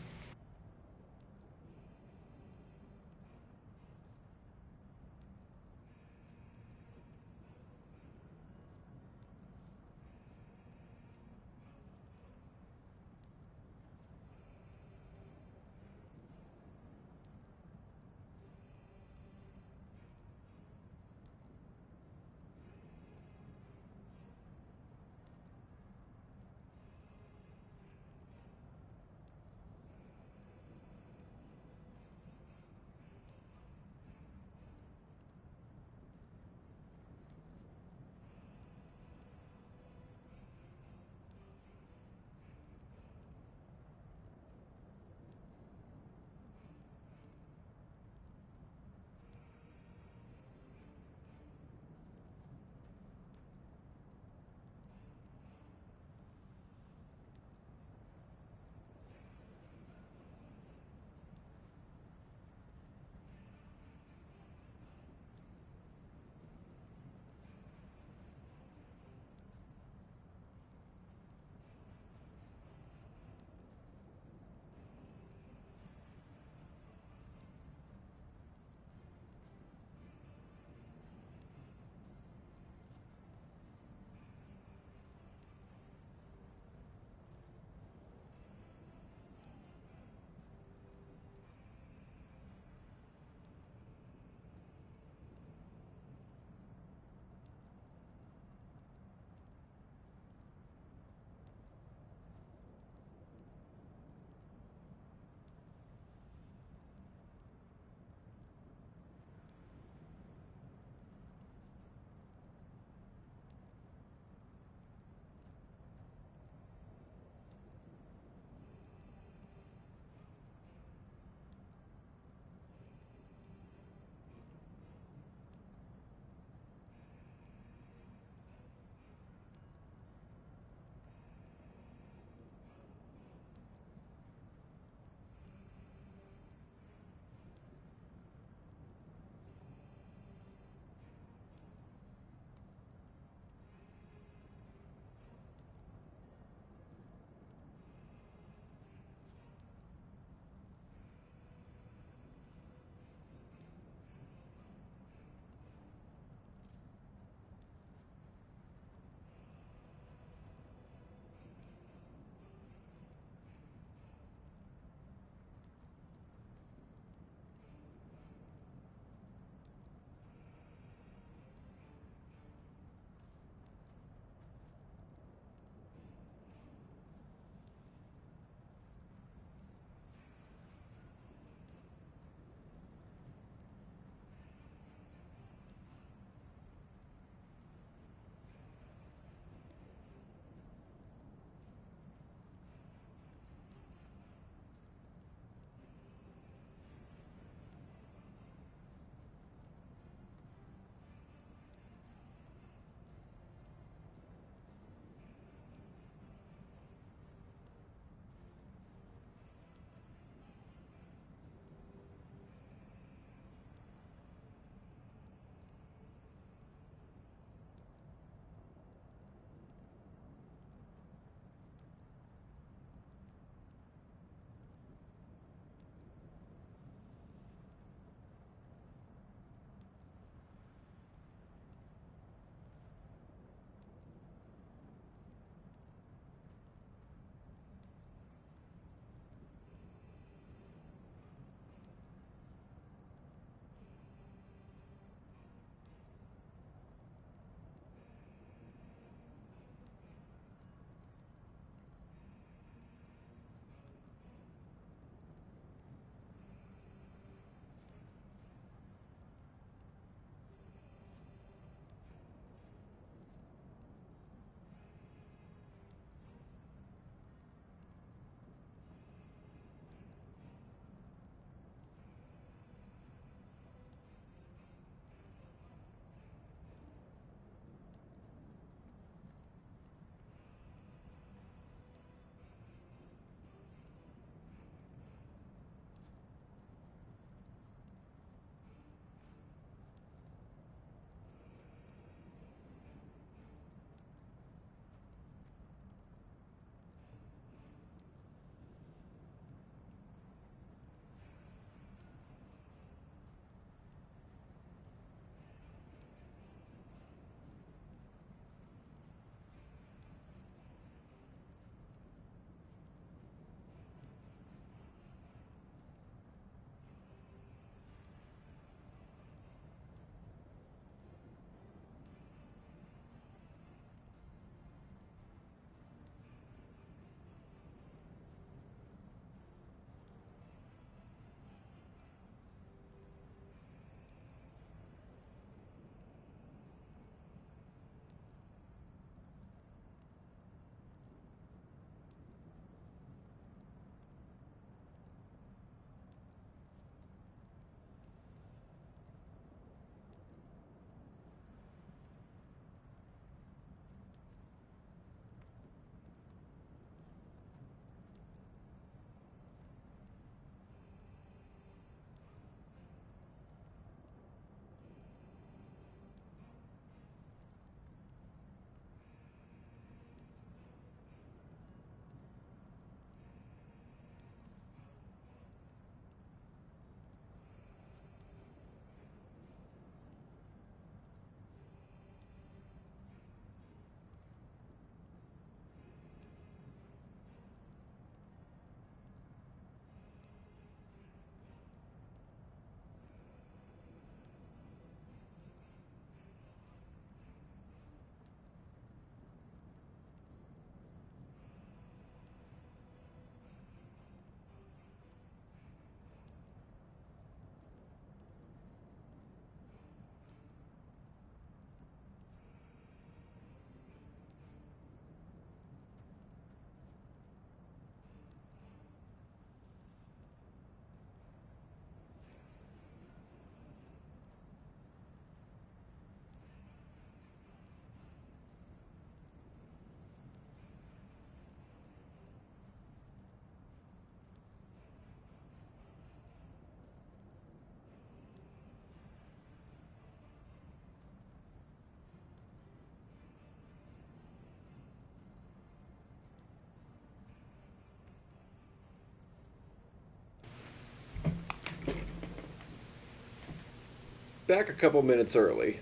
Speaker 1: back a couple minutes early.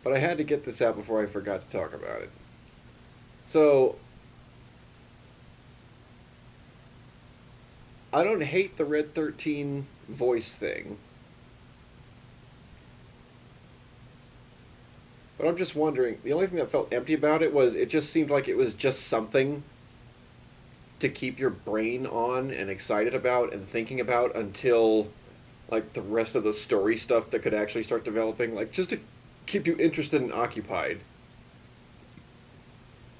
Speaker 1: But I had to get this out before I forgot to talk about it. So, I don't hate the Red 13 voice thing. But I'm just wondering, the only thing that felt empty about it was it just seemed like it was just something to keep your brain on and excited about and thinking about until, like, the rest of the story stuff that could actually start developing. Like, just to keep you interested and occupied.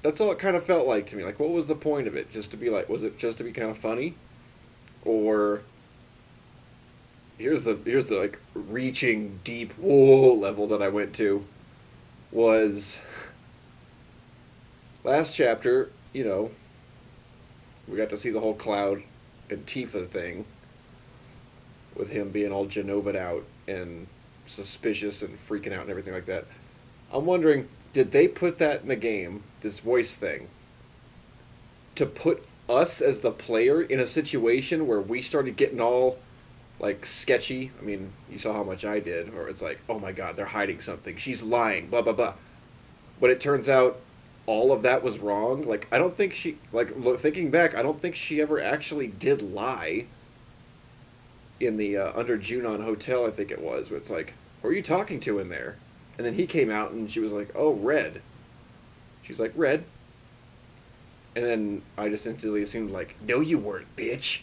Speaker 1: That's all it kind of felt like to me. Like, what was the point of it? Just to be like, was it just to be kind of funny? Or here's the like reaching deep whoa level that I went to was last chapter, you know, we got to see the whole Cloud and Tifa thing with him being all Genova'd out and suspicious and freaking out and everything like that. I'm wondering, did they put that in the game, this voice thing, to put us as the player in a situation where we started getting all, like, sketchy? I mean, you saw how much I did, or it's like, oh my god, they're hiding something, she's lying, blah, blah, blah. But it turns out all of that was wrong. Like, I don't think she, like, thinking back, I don't think she ever actually did lie in the Under Junon Hotel, I think it was, where it's like, who are you talking to in there? And then he came out and she was like, oh, Red. She's like, Red? And then I just instantly assumed, like, no you weren't, bitch.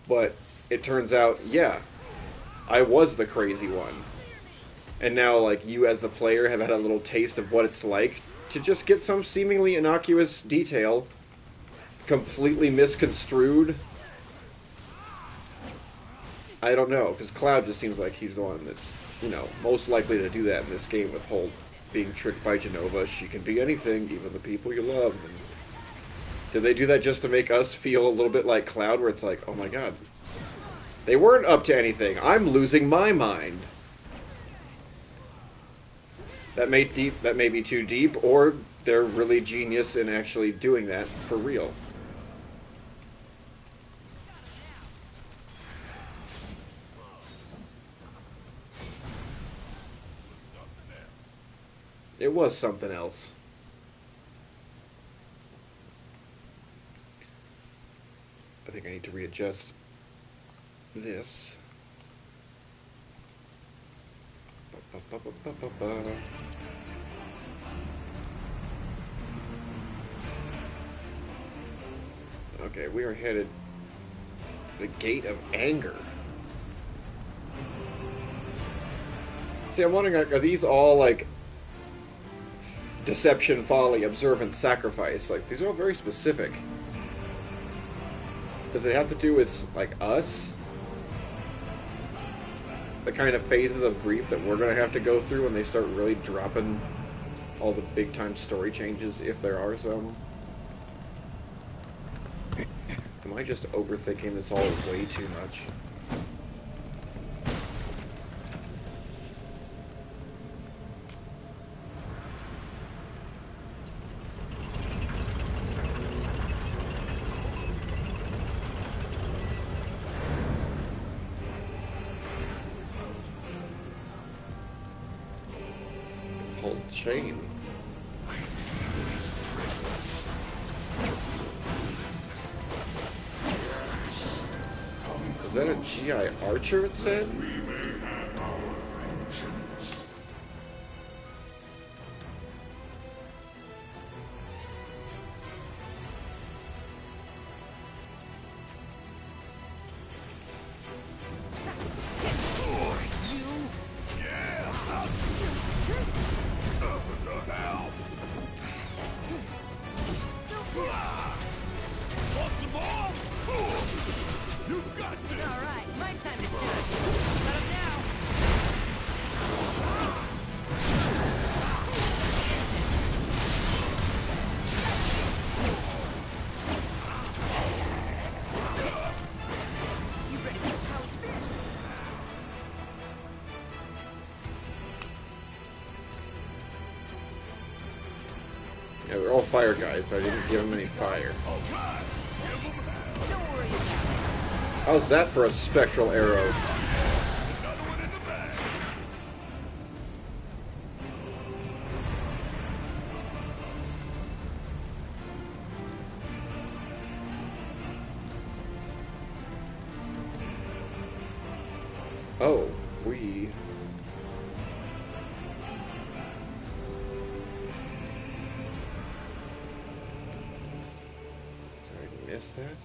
Speaker 1: But it turns out, yeah, I was the crazy one. And now, like, you as the player have had a little taste of what it's like to just get some seemingly innocuous detail completely misconstrued. I don't know, because Cloud just seems like he's the one that's, you know, most likely to do that in this game with whole being tricked by Jenova. She can be anything, even the people you love. And did they do that just to make us feel a little bit like Cloud, where it's like, oh my god, they weren't up to anything. I'm losing my mind. That may be too deep, or they're really genius in actually doing that for real. It was something else. I think I need to readjust this. Okay, we are headed to the Gate of Anger. See, I'm wondering, are these all, like, deception, folly, observance, sacrifice? Like, these are all very specific. Does it have to do with, like, us? The kind of phases of grief that we're going to have to go through when they start really dropping all the big-time story changes, if there are some? Am I just overthinking this all way too much? Chain. Is that a GI Archer, it said? Yeah, they're all fire guys, so I didn't give them any fire. How's that for a spectral arrow? Oh, we... Did I miss that?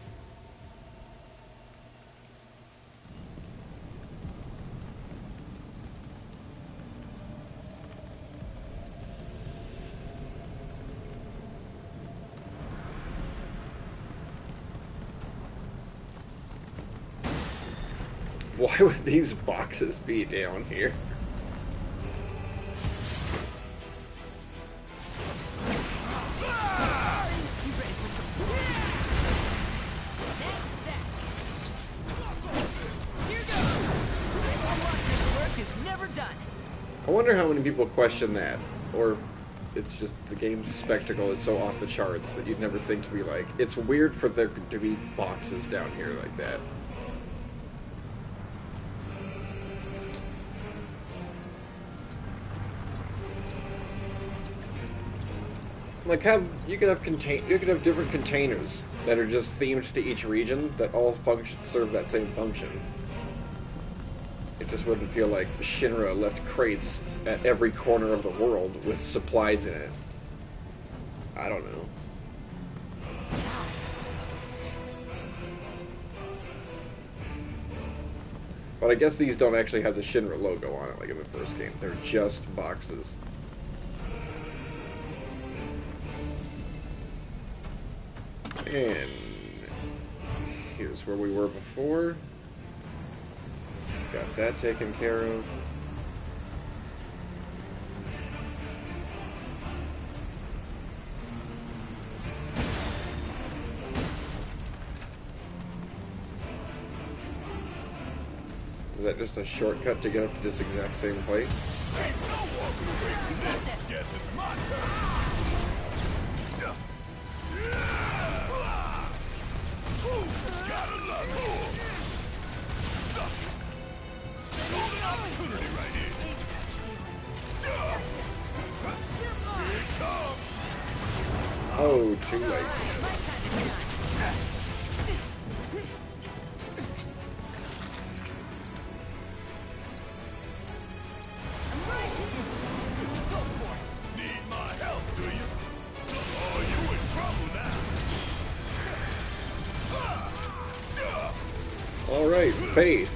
Speaker 1: Why would these boxes be down here? I wonder how many people question that, or it's just the game's spectacle is so off the charts that you'd never think to be like, it's weird for there to be boxes down here like that. Like you could have different containers that are just themed to each region that all serve that same function. It just wouldn't feel like Shinra left crates at every corner of the world with supplies in it. I don't know. But I guess these don't actually have the Shinra logo on it like in the first game. They're just boxes. And here's where we were before. Got that taken care of. Is that just a shortcut to get up to this exact same place?
Speaker 6: Yes, it's my turn. Gotta love it. Golden opportunity right here. Here it comes.
Speaker 1: Oh, too late.
Speaker 6: Need my help, do you? Oh, you in trouble now.
Speaker 1: All right, Faith.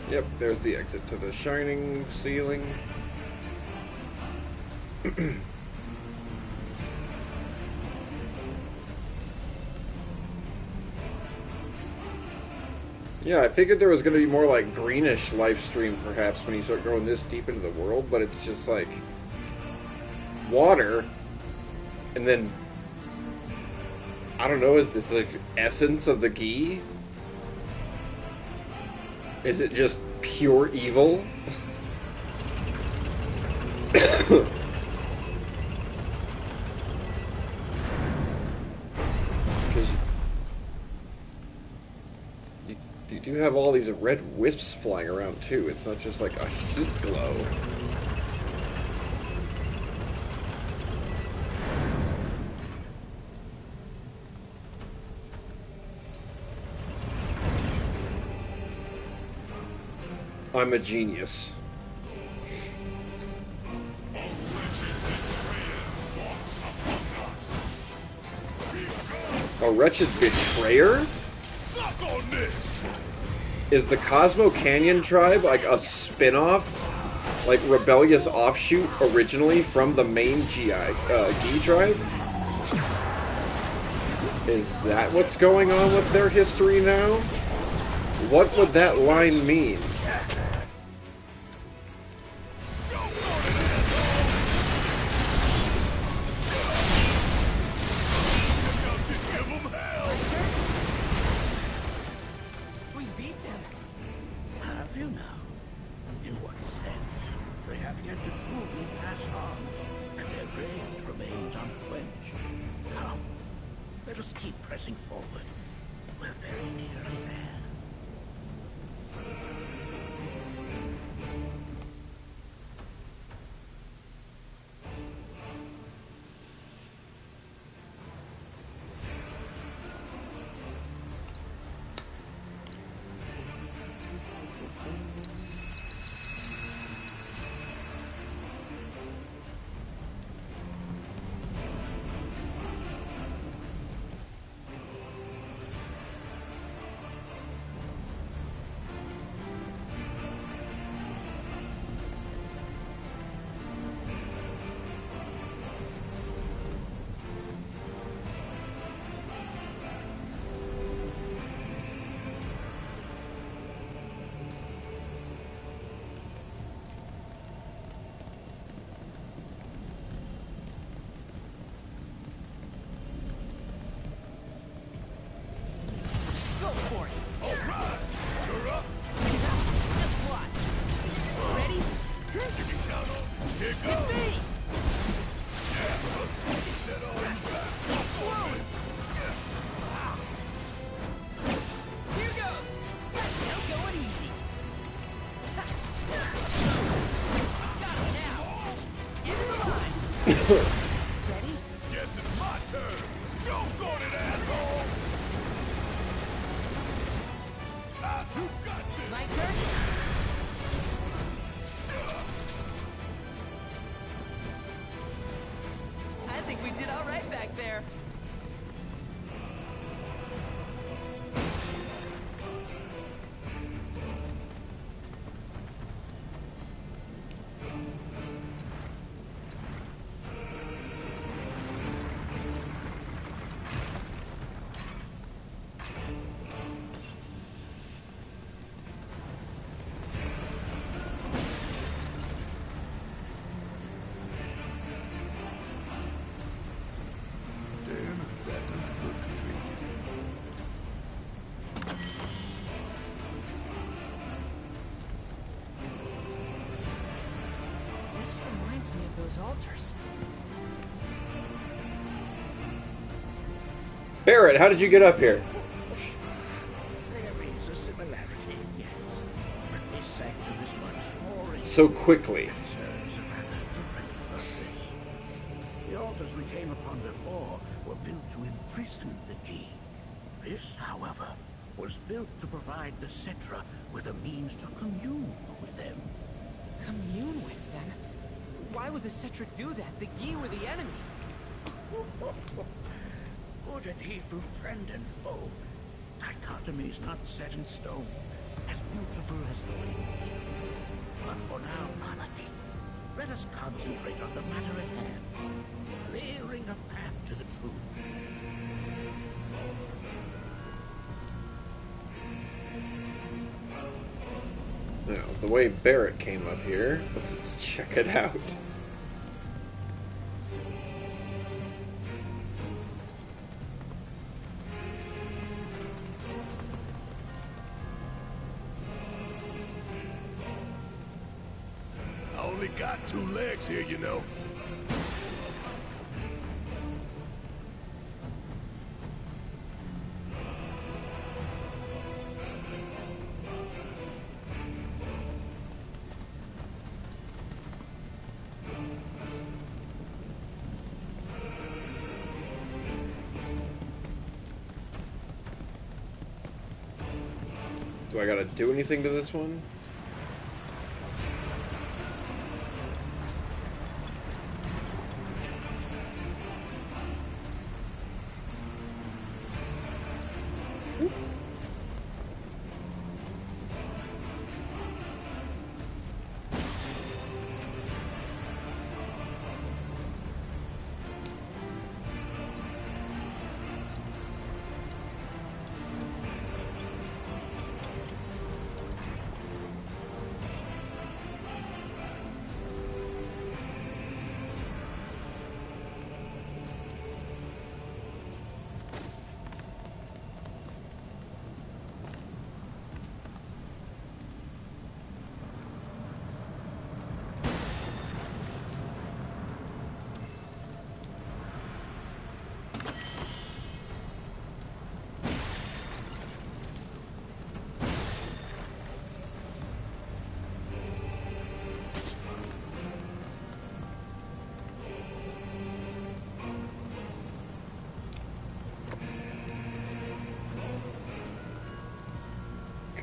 Speaker 1: Yep, there's the exit to the shining ceiling. Yeah, I figured there was going to be more like greenish live stream perhaps when you start going this deep into the world, but it's just like water, and then I don't know, is this like essence of the ghee? Is it just pure evil? Because you do have all these red wisps flying around too. It's not just like a heat glow. I'm a genius. A wretched betrayer? Is the Cosmo Canyon tribe like a spin-off, like rebellious offshoot originally from the main Ghee tribe? Is that what's going on with their history now? What would that line mean?
Speaker 14: keep pressing forward. We're very nearly there.
Speaker 10: Go for it!
Speaker 6: Alright! You're up!
Speaker 10: Just watch! Ready?
Speaker 6: You can count on me. Here goes!
Speaker 10: Me!
Speaker 6: Yeah, that all you got.
Speaker 10: Explode! Here goes! No going easy. Got it now! Give it a line! Ready?
Speaker 6: Guess it's my turn! Joke on it, asshole! You got this!
Speaker 10: My turn? I think we did all right back there.
Speaker 6: Damn if that doesn't look convenient.
Speaker 10: This reminds me of those altars.
Speaker 1: Barrett, how did you get up here?
Speaker 14: There is a similarity, yes. But this sector is much more
Speaker 1: So quickly.
Speaker 14: and serves a rather different purpose. The altars we came upon before were built to imprison the key. This, however, was built to provide the Cetra with a means to commune with them.
Speaker 10: Commune with them? Why would the Cetra do that? The Gi were the enemy.
Speaker 14: Good and evil, friend and foe. Dichotomy's not set in stone, as mutable as the winds. But for now, Monarchy, let us concentrate on the matter at hand, clearing a path to the truth.
Speaker 1: Now, the way Barrett came up here, let's check it out.
Speaker 6: I only got 2 legs here, you know.
Speaker 1: Do I gotta do anything to this one?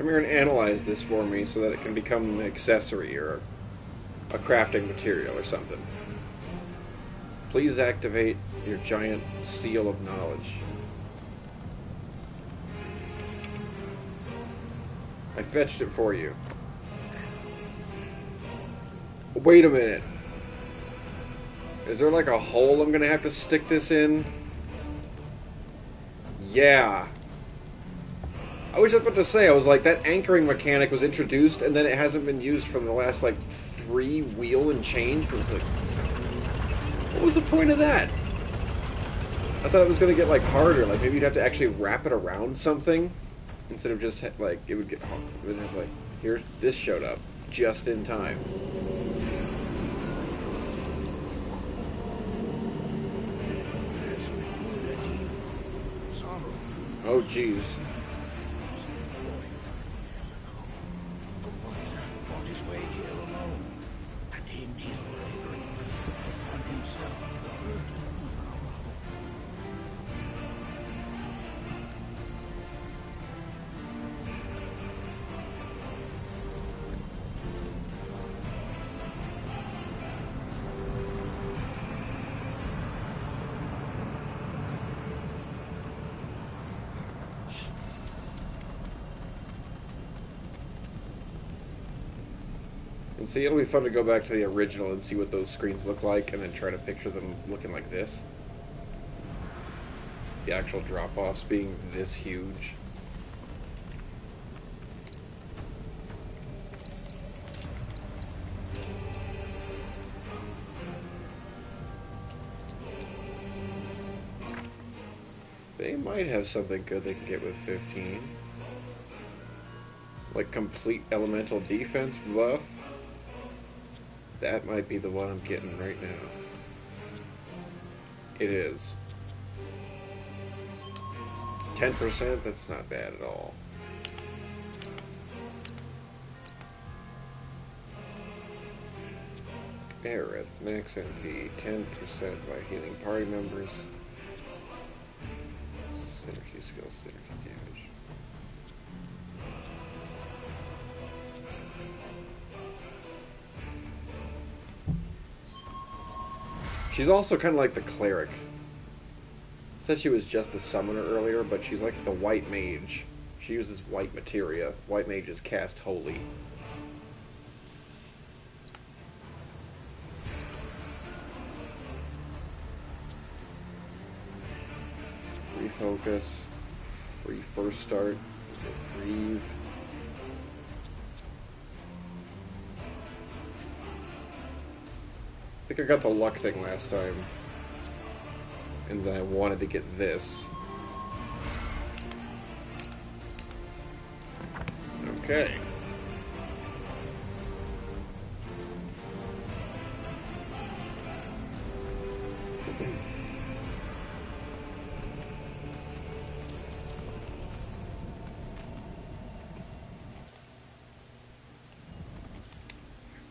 Speaker 1: Come here and analyze this for me so that it can become an accessory or a crafting material or something. Please activate your giant seal of knowledge. I fetched it for you. Wait a minute. Is there like a hole I'm gonna have to stick this in? Yeah. I was just about to say, I was like, that anchoring mechanic was introduced and then it hasn't been used for the last like 3 wheel and chains. I was like, what was the point of that? I thought it was gonna get like harder, like maybe you'd have to actually wrap it around something instead of just like, it would get hard. It was like, here, this showed up just in time. Oh, jeez.
Speaker 14: A watcher fought his way here alone, and in his bravery took upon himself the burden of our hope.
Speaker 1: And see, it'll be fun to go back to the original and see what those screens look like and then try to picture them looking like this. The actual drop-offs being this huge. They might have something good they can get with 15. Like complete elemental defense buff. That might be the one I'm getting right now. It is. 10%, that's not bad at all. Aerith, max MP, 10% by healing party members. Synergy skill, synergy damage. She's also kind of like the cleric. Said she was just the summoner earlier, but she's like the white mage. She uses white materia. White mages cast holy. Refocus. Free first start. Retrieve. I think I got the luck thing last time. And then I wanted to get this. Okay.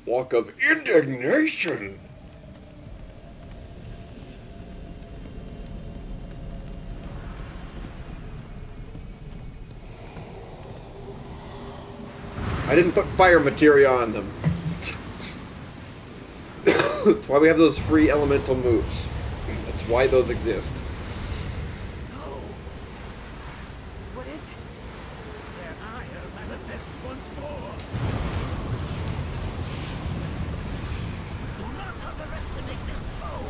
Speaker 1: Walk of indignation. I didn't put fire materia on them. That's why we have those free elemental moves. That's why those exist.
Speaker 14: What is it? Their ire manifests once more. Do not underestimate this foe.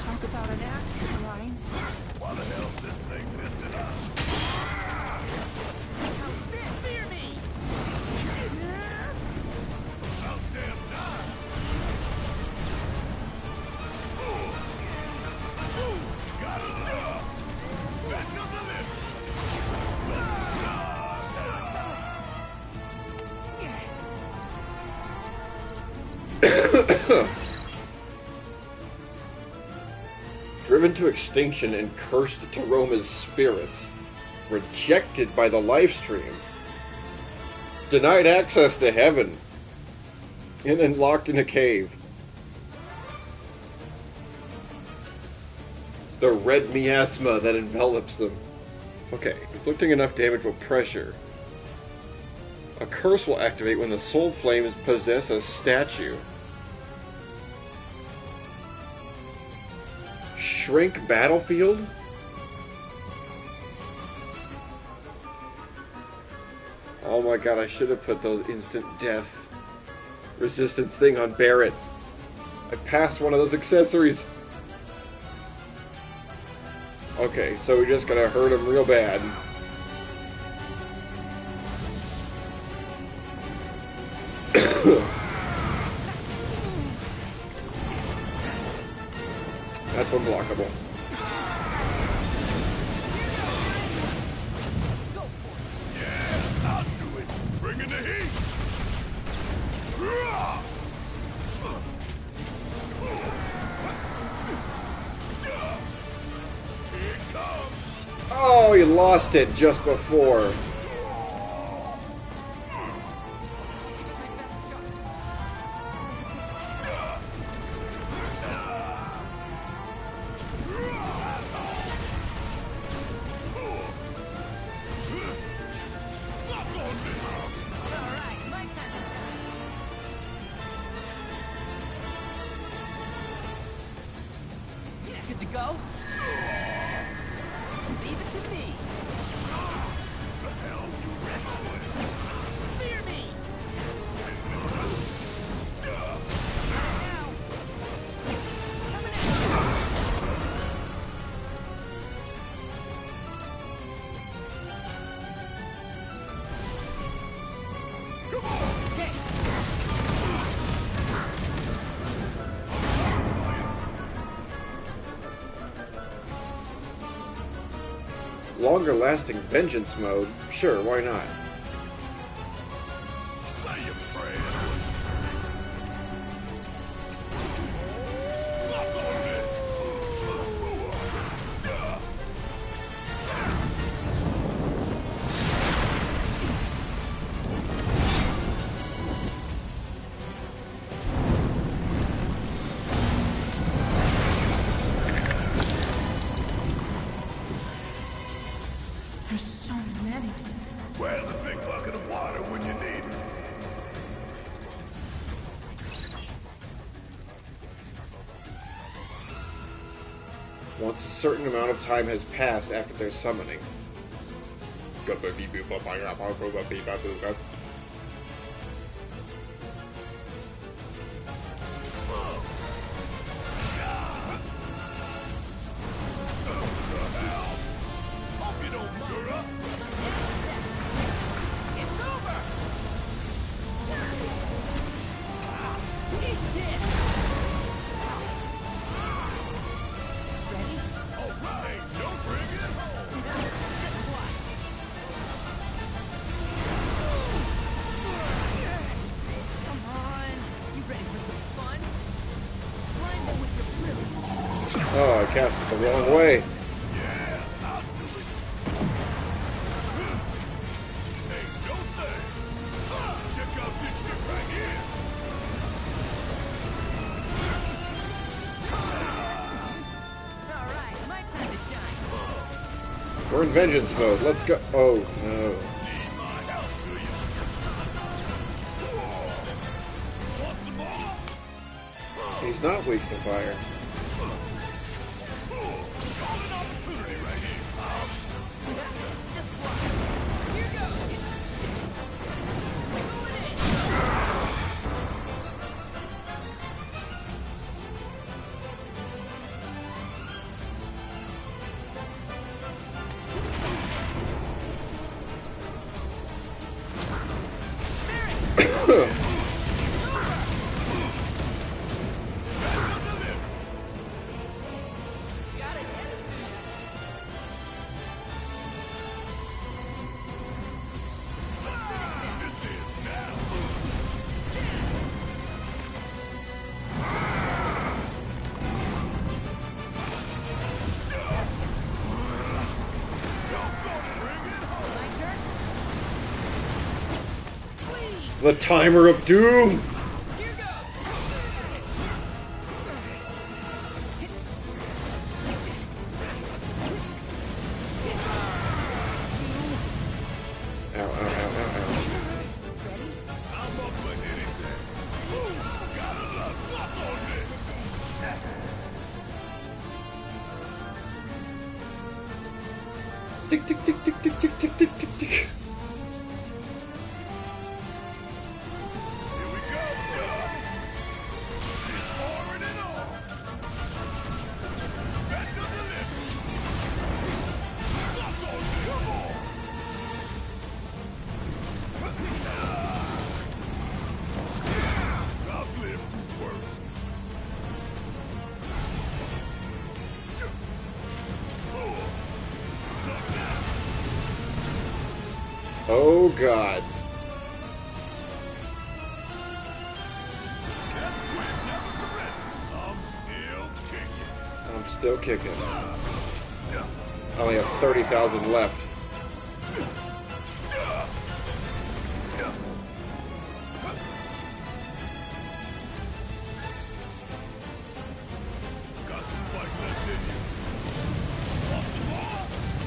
Speaker 10: Talk about an axe to grind.
Speaker 6: Why the hell's this thing listed up?
Speaker 10: Fear me!
Speaker 6: About damn time! Got enough! Back up the
Speaker 1: Driven to extinction and cursed to Roma's spirits. Rejected by the lifestream. Denied access to heaven. And then locked in a cave. The red miasma that envelops them. Okay, inflicting enough damage with pressure. A curse will activate when the soul flames possess a statue. Shrink battlefield? Oh my god, I should have put those instant death resistance thing on Barren. I passed one of those accessories. Okay, so we're just gonna hurt him real bad. That's unblockable.
Speaker 6: Yeah, I'll do it. Bring in the heat.
Speaker 1: Oh, he lost it just before.
Speaker 10: Good to go? Leave it to me. Fear me.
Speaker 1: Longer lasting vengeance mode? Sure, why not?
Speaker 6: Where's a big bucket of water when you need it?
Speaker 1: Once a certain amount of time has passed after their summoning. Oh, I cast it the wrong way. We're in vengeance mode. Let's go. Oh, no. He's not weak to fire. The timer of doom! Tick, tick, tick, tick, tick, tick, tick, tick, tick, tick. Oh god. I'm still kicking. I only have 30,000 left.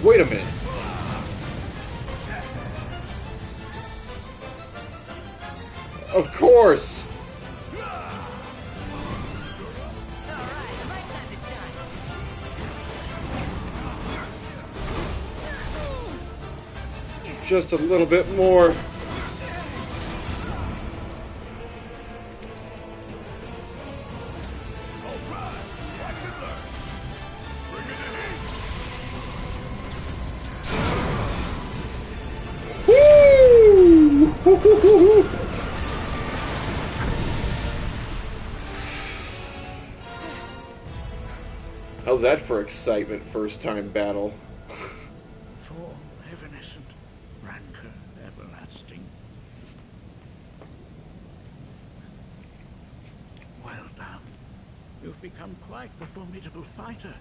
Speaker 1: Wait a minute. Of course! Just a little bit more. Woo! How's that for excitement, first time battle?
Speaker 14: Form evanescent, rancor everlasting. Well done. You've become quite the formidable fighter.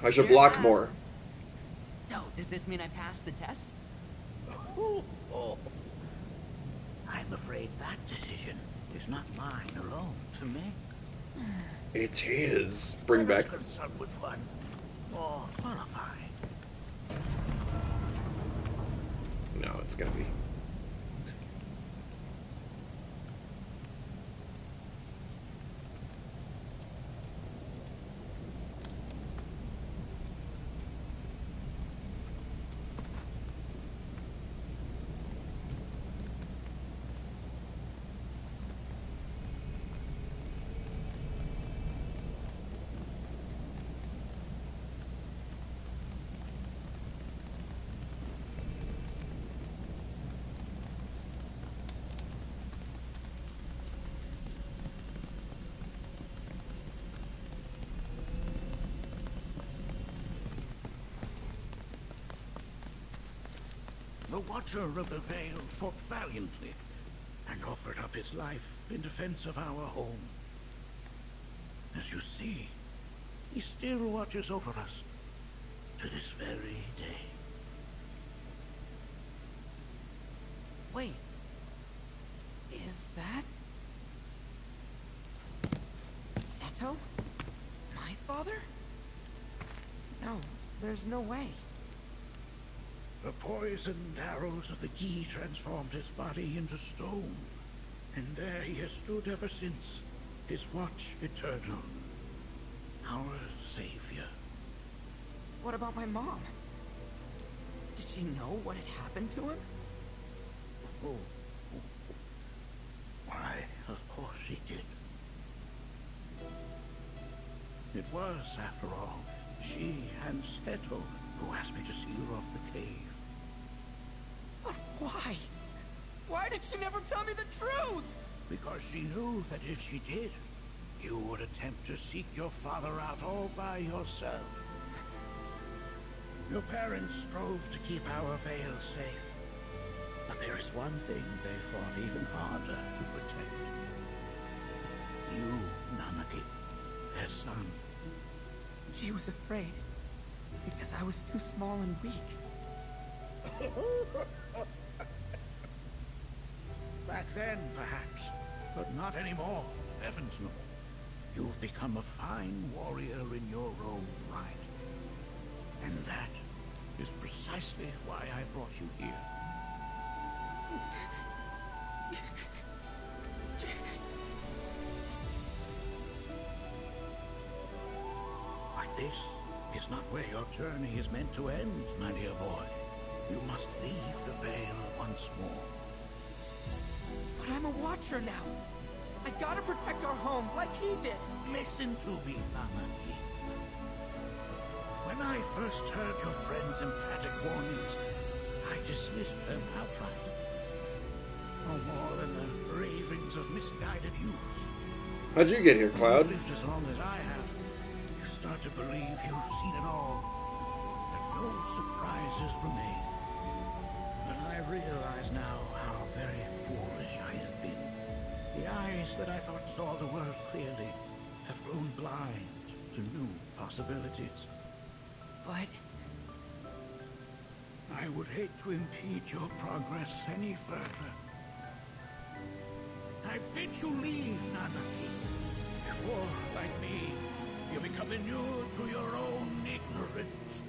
Speaker 1: I should block more.
Speaker 10: So, does this mean I passed the test?
Speaker 14: I'm afraid that decision is not mine alone to make.
Speaker 1: It's his. Bring
Speaker 14: Let us
Speaker 1: back.
Speaker 14: consult with one more qualified.
Speaker 1: No, it's gonna be.
Speaker 14: The Watcher of the Veil fought valiantly and offered up his life in defense of our home. As you see, he still watches over us to this very day.
Speaker 10: Wait. Is that... Seto? My father? No, there's no way.
Speaker 14: The poisoned arrows of the key transformed his body into stone, and there he has stood ever since, his watch eternal, our savior.
Speaker 10: What about my mom? Did she know what had happened to him?
Speaker 14: Oh. Why, of course she did. It was, after all, she and Seto who asked me to seal off the cave.
Speaker 10: But why? Why did she never tell me the truth?
Speaker 14: Because she knew that if she did, you would attempt to seek your father out all by yourself. Your parents strove to keep our veil safe. But there is one thing they fought even harder to protect. You, Nanaki, their son.
Speaker 10: She was afraid because I was too small and weak.
Speaker 14: Back then, perhaps, but not anymore. Heavens no. You've become a fine warrior in your own right. And that is precisely why I brought you here. But this is not where your journey is meant to end, my dear boy. You must leave the Veil once more.
Speaker 10: But I'm a Watcher now. I gotta protect our home like he did.
Speaker 14: Listen to me, Nanaki. When I first heard your friend's emphatic warnings, I dismissed them outright. No more than the ravings of misguided youths.
Speaker 1: How'd you get here, Cloud?
Speaker 14: You've lived as long as I have. You start to believe you've seen it all. That no surprises remain. But I realize now how very foolish I have been. The eyes that I thought saw the world clearly have grown blind to new possibilities.
Speaker 10: But
Speaker 14: I would hate to impede your progress any further. I bid you leave, Nanaki, before, like me, you become inured to your own ignorance.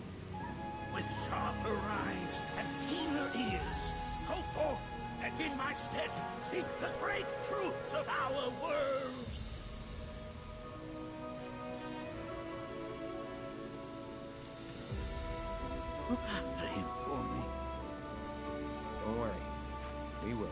Speaker 14: With sharper eyes and keener ears, go forth and in my stead seek the great truths of our world. Look after him for me.
Speaker 17: Don't worry. We will.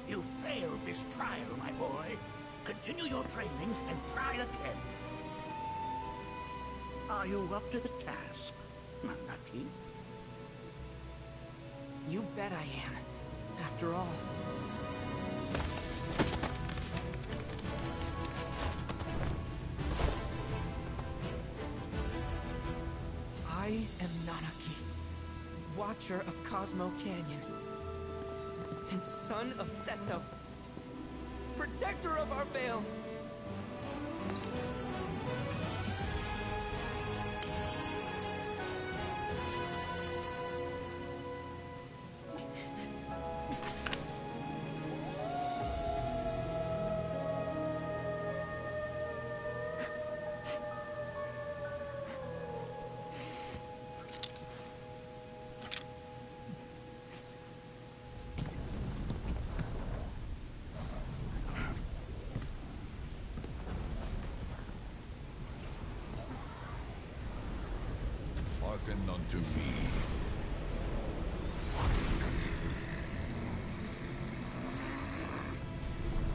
Speaker 14: You failed this trial, my boy. Continue your training and try again. Are you up to the task, Nanaki?
Speaker 10: you bet I am. After all. I am Nanaki, Watcher of Cosmo Canyon, and son of Seto, protector of our Veil.
Speaker 6: Hearken unto me.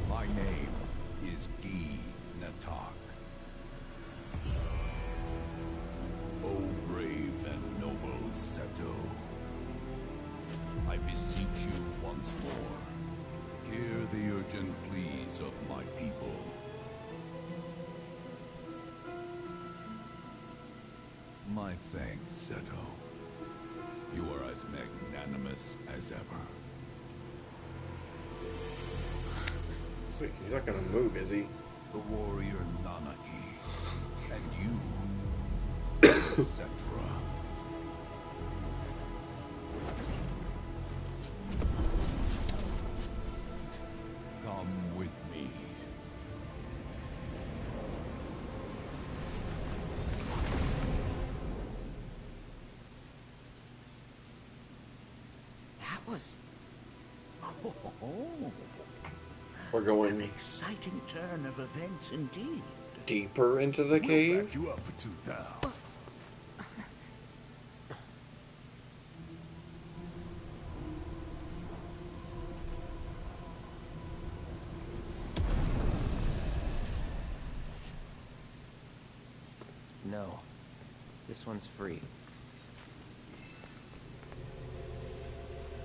Speaker 6: My name is Gi Natak. O brave and noble Seto, I beseech you once more, hear the urgent pleas of my people. My thanks, Seto. You are as magnanimous as ever.
Speaker 1: Sweet, he's not gonna move, is he?
Speaker 6: The warrior Nanaki, and you, etc. Come with me.
Speaker 10: That was...
Speaker 14: Oh,
Speaker 1: We're going
Speaker 14: an exciting turn of events indeed.
Speaker 1: deeper into the cave.
Speaker 6: Back you up for 2,000.
Speaker 17: No. This one's free.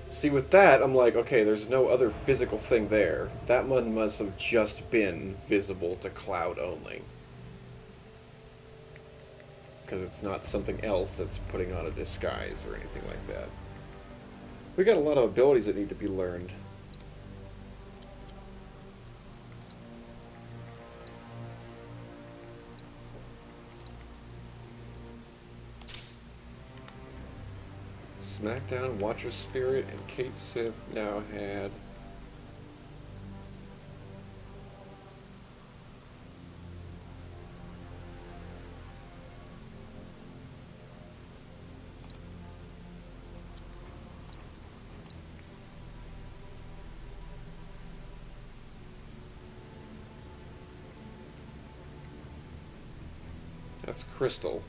Speaker 1: See, with that, I'm like, okay, there's no other physical thing there. That one must have just been visible to Cloud only. Because it's not something else that's putting on a disguise or anything like that. We got a lot of abilities that need to be learned. Smackdown, Watcher Spirit, and Kate Sif now had... That's crystal.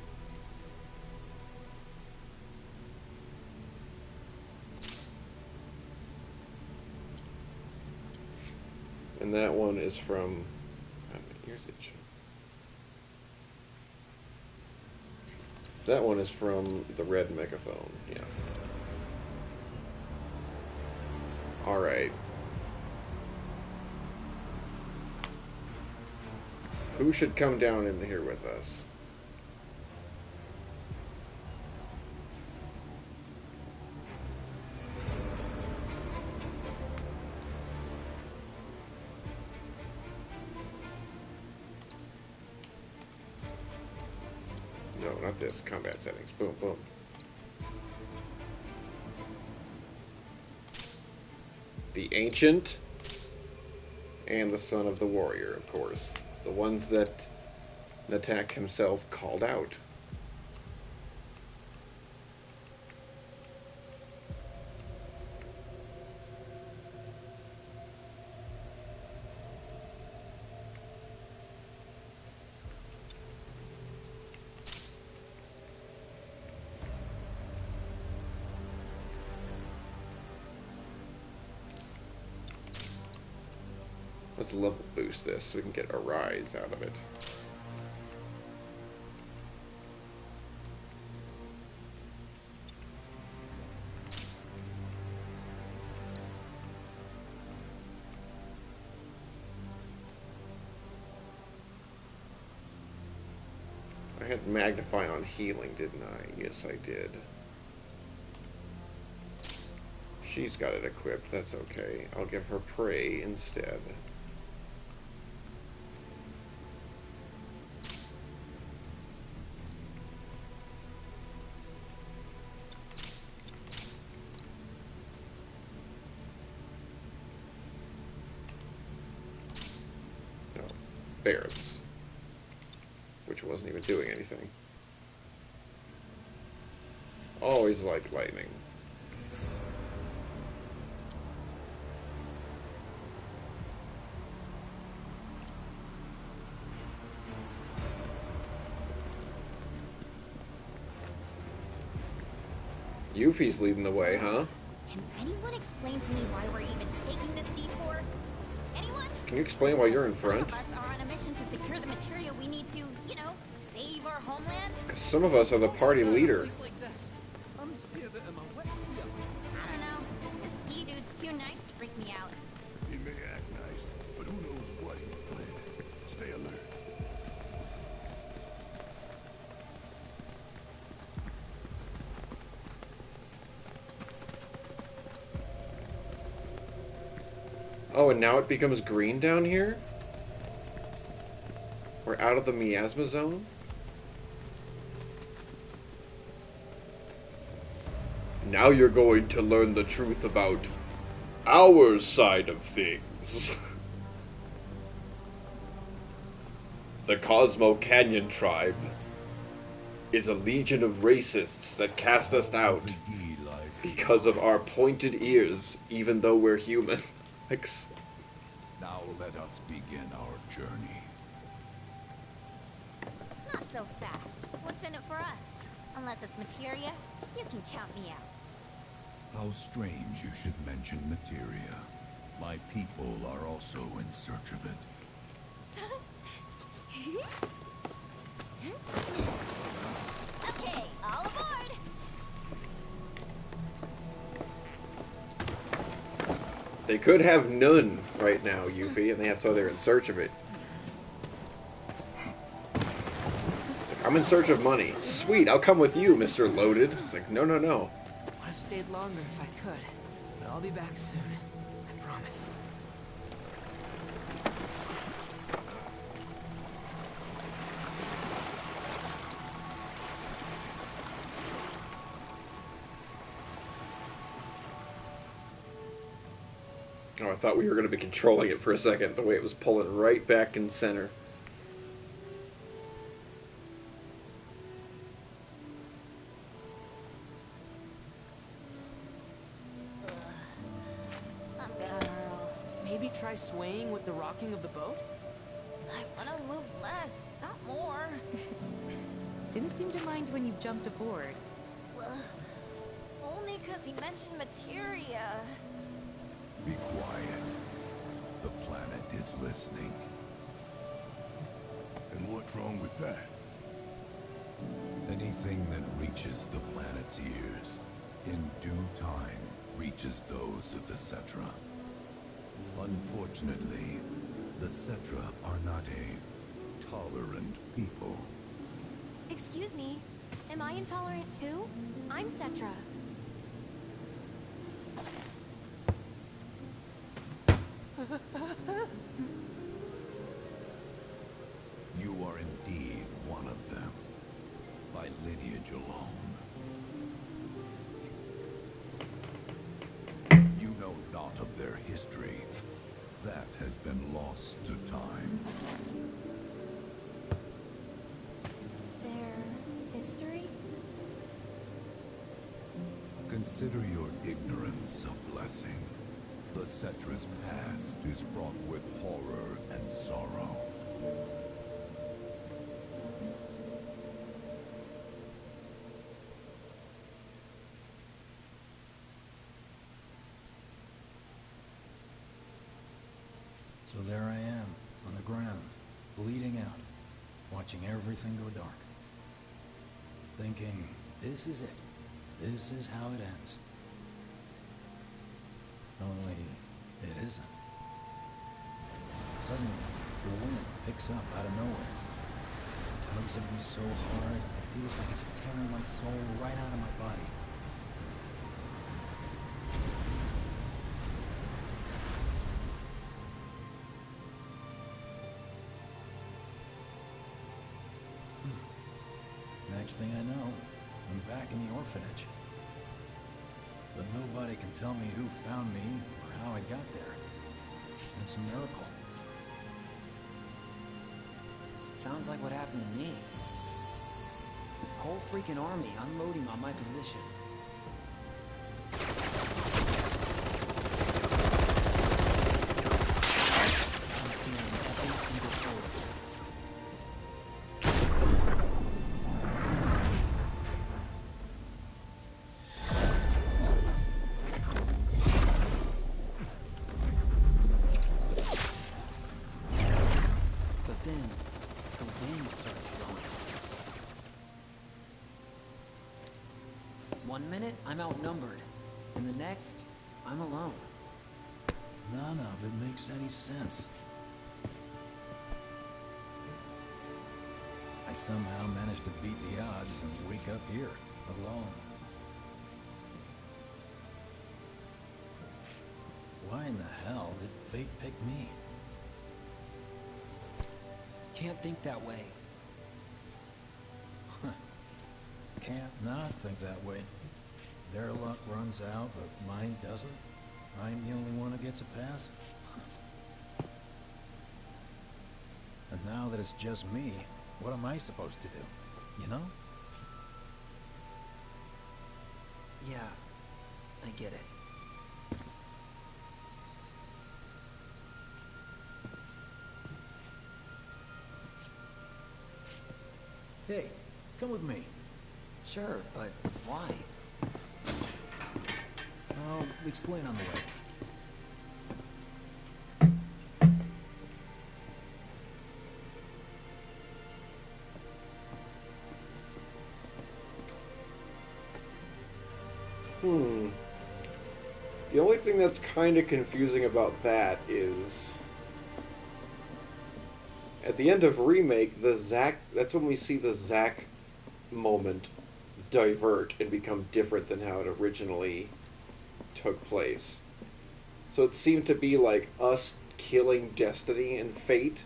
Speaker 1: And that one is from... Here's it. That one is from the red megaphone, yeah. Alright. Who should come down in here with us? No, not this. Combat settings. Boom, boom. The Ancient and the Son of the Warrior, of course. The ones that Natak himself called out. Let's level boost this so we can get a rise out of it. I had magnify on healing, didn't I? Yes, I did. She's got it equipped, that's okay. I'll give her prey instead. Barret's, which wasn't even doing anything. Always like lightning. Yuffie's leading the way, huh?
Speaker 18: Can anyone explain to me why we're even taking this detour? Anyone?
Speaker 1: Can you explain why you're in front?
Speaker 18: Some of us are on a mission to secure the material we need to, you know, save our homeland.
Speaker 1: Because some of us are the party leader.
Speaker 2: I'm scared out of my wits here.
Speaker 18: I don't know. This ski dude's too nice to freak me out.
Speaker 6: He may act nice, but who knows what he's planning. Stay alert.
Speaker 1: Oh, and now it becomes green down here? We're out of the miasma zone? Now you're going to learn the truth about our side of things. The Cosmo Canyon tribe is a legion of racists that cast us out because of our pointed ears, even though we're human.
Speaker 6: Now let us begin our journey.
Speaker 18: Not so fast. What's in it for us? Unless it's materia, you can count me out.
Speaker 6: How strange you should mention materia. My people are also in search of it.
Speaker 18: Okay, all aboard!
Speaker 1: They could have none right now, Yuffie, and that's why they're in search of it. I'm in search of money. Sweet, I'll come with you, Mr. Loaded. It's like, no, no, no.
Speaker 10: Would have stayed longer if I could, but I'll be back soon. I promise.
Speaker 1: Oh, I thought we were going to be controlling it for a second, the way it was pulling right back in center.
Speaker 10: Maybe try swaying with the rocking of the boat?
Speaker 18: I want to move less, not more.
Speaker 7: Didn't seem to mind when you jumped aboard.
Speaker 18: Well, only because he mentioned materia.
Speaker 6: Be quiet. The planet is listening. And what's wrong with that? Anything that reaches the planet's ears, in due time, reaches those of the Cetra. Unfortunately, the Cetra are not a tolerant people.
Speaker 5: Excuse me, am I intolerant too? I'm Cetra.
Speaker 6: You are indeed one of them, by lineage alone. You know not of their history. That has been lost to time.
Speaker 5: Their history?
Speaker 6: Consider your ignorance a blessing. The Cetra's past is fraught with horror and sorrow.
Speaker 20: So there I am, on the ground, bleeding out, watching everything go dark. Thinking, this is it. This is how it ends. Only, it isn't. Suddenly, the wind picks up out of nowhere. It tugs at me so hard, it feels like it's tearing my soul right out of my body. Next thing I know, I'm back in the orphanage. But nobody can tell me who found me or how I got there. It's a miracle.
Speaker 10: Sounds like what happened to me. Whole freaking army unloading on my position. I'm feeling every single bullet. But then, the wind starts blowing. 1 minute, I'm outnumbered. And the next, I'm alone.
Speaker 20: None of it makes any sense. I somehow managed to beat the odds and wake up here, alone. Why in the hell did fate pick me?
Speaker 10: Can't think that way.
Speaker 20: Can't not think that way. Their luck runs out, but mine doesn't. I'm the only one who gets a pass. And now that it's just me, what am I supposed to do? You know?
Speaker 10: Yeah, I get it.
Speaker 20: Hey, come with me.
Speaker 10: Sure, but why?
Speaker 20: I'll explain on the way.
Speaker 1: The only thing that's kind of confusing about that is at the end of Remake, the Zack, that's when we see the Zack moment divert and become different than how it originally took place. So it seemed to be like us killing Destiny and Fate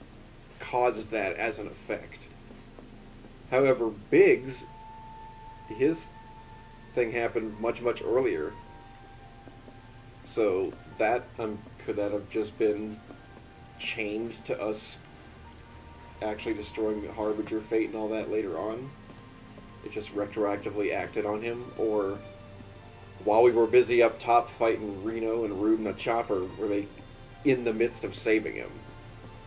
Speaker 1: caused that as an effect. However, Biggs, his thing happened much, much earlier. So that, could that have just been changed to us actually destroying Harbinger Fate and all that later on? It just retroactively acted on him? Or while we were busy up top fighting Reno and Rude and the Chopper, were they in the midst of saving him?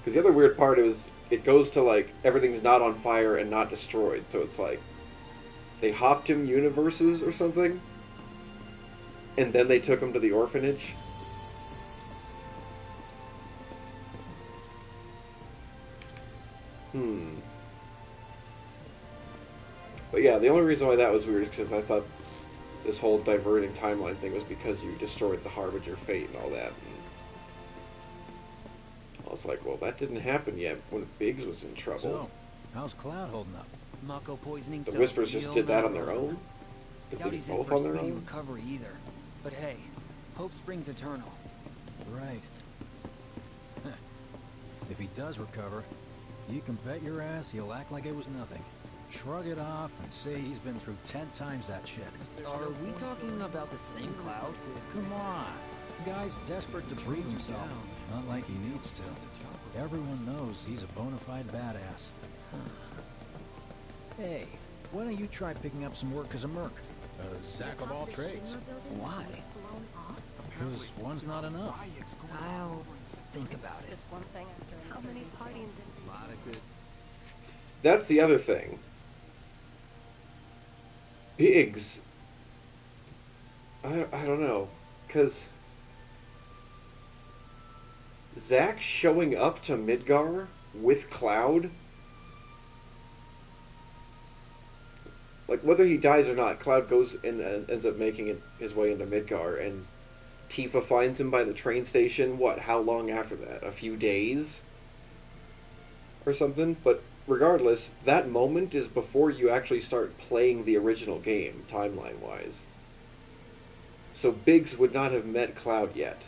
Speaker 1: Because the other weird part is it goes to like everything's not on fire and not destroyed, so it's like they hopped him universes or something, and then they took him to the orphanage. But yeah, the only reason why that was weird is because I thought this whole diverting timeline thing was because you destroyed the Harbinger fate and all that. And I was like, well, that didn't happen yet when Biggs was in trouble.
Speaker 20: So, how's Cloud holding up?
Speaker 10: Mako poisoning.
Speaker 1: The Whispers just did that on their own? But
Speaker 10: Doubt
Speaker 1: they
Speaker 10: he's in
Speaker 1: both
Speaker 10: for
Speaker 1: on their
Speaker 10: speedy
Speaker 1: own?
Speaker 10: recovery either. But hey, hope springs eternal.
Speaker 20: Right. If he does recover, you can bet your ass he'll act like it was nothing. Shrug it off and say he's been through 10 times that shit.
Speaker 10: Are we talking about the same Cloud?
Speaker 20: Come on. The guy's desperate to prove himself. Not like he needs to. Everyone knows he's a bona fide badass. Hey, why don't you try picking up some work as a merc? A Zack of all trades.
Speaker 10: Why?
Speaker 20: Because one's not enough.
Speaker 10: I'll think about it.
Speaker 16: Just one thing after another. How many parties in
Speaker 22: A lot of good.
Speaker 1: That's the other thing. Biggs. I don't know. Because Zack showing up to Midgar with Cloud, like whether he dies or not, Cloud goes and ends up making his way into Midgar, and Tifa finds him by the train station. What? How long after that? A few days or something? But regardless, that moment is before you actually start playing the original game, timeline-wise. So Biggs would not have met Cloud yet.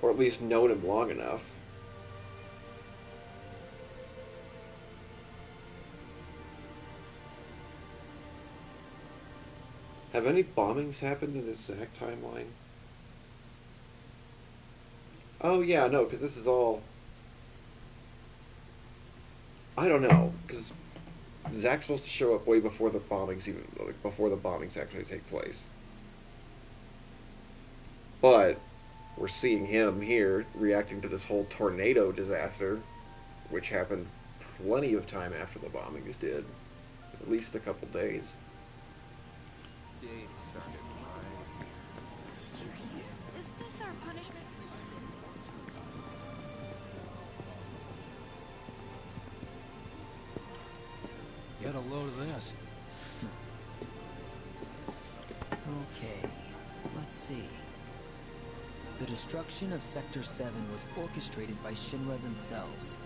Speaker 1: Or at least known him long enough. Have any bombings happened in this Zack timeline? Oh yeah, no, because this is all... I don't know, because Zack's supposed to show up way before the bombings even, like, before the bombings actually take place. But we're seeing him here reacting to this whole tornado disaster, which happened plenty of time after the bombings did, at least a couple days.
Speaker 17: Date started right.
Speaker 5: Is this our punishment?
Speaker 20: Get a load of this.
Speaker 10: Okay, let's see. The destruction of Sector 7 was orchestrated by Shinra themselves.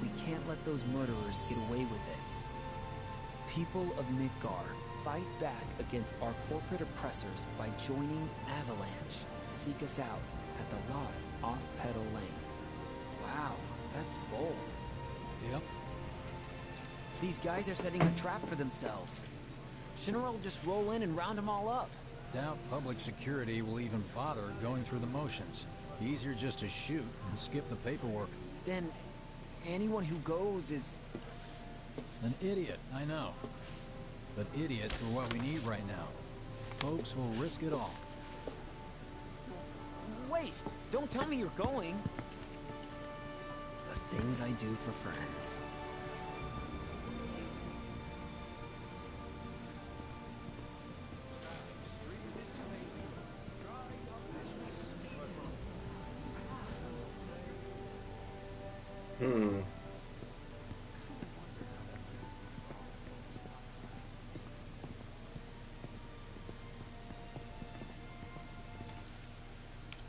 Speaker 10: We can't let those murderers get away with it. People of Midgar, fight back against our corporate oppressors by joining Avalanche. Seek us out at the lot off Petal Lane. Wow, that's bold.
Speaker 20: Yep.
Speaker 10: These guys are setting a trap for themselves. Shinra will just roll in and round them all up.
Speaker 20: Doubt public security will even bother going through the motions. Easier just to shoot and skip the paperwork.
Speaker 10: Then, anyone who goes is...
Speaker 20: An idiot, I know. But idiots are what we need right now. Folks who'll risk it all.
Speaker 10: Wait! Don't tell me you're going! The things I do for friends.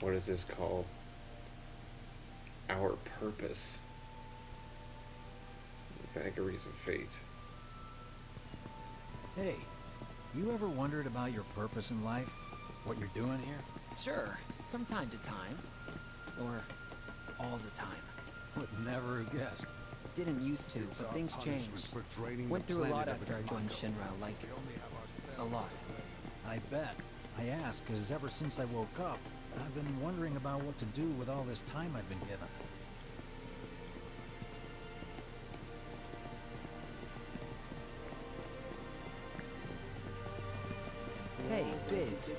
Speaker 1: What is this called? Our Purpose. The Vagaries of Fate.
Speaker 20: Hey, you ever wondered about your purpose in life? What you're doing here?
Speaker 10: Sure, from time to time. Or all the time.
Speaker 20: Would never have guessed.
Speaker 10: Didn't used to, but things changed. Went through a lot after I joined Shinra, like... a lot.
Speaker 20: I bet. I ask because ever since I woke up, I've been wondering about what to do with all this time I've been given.
Speaker 10: Hey, Biggs.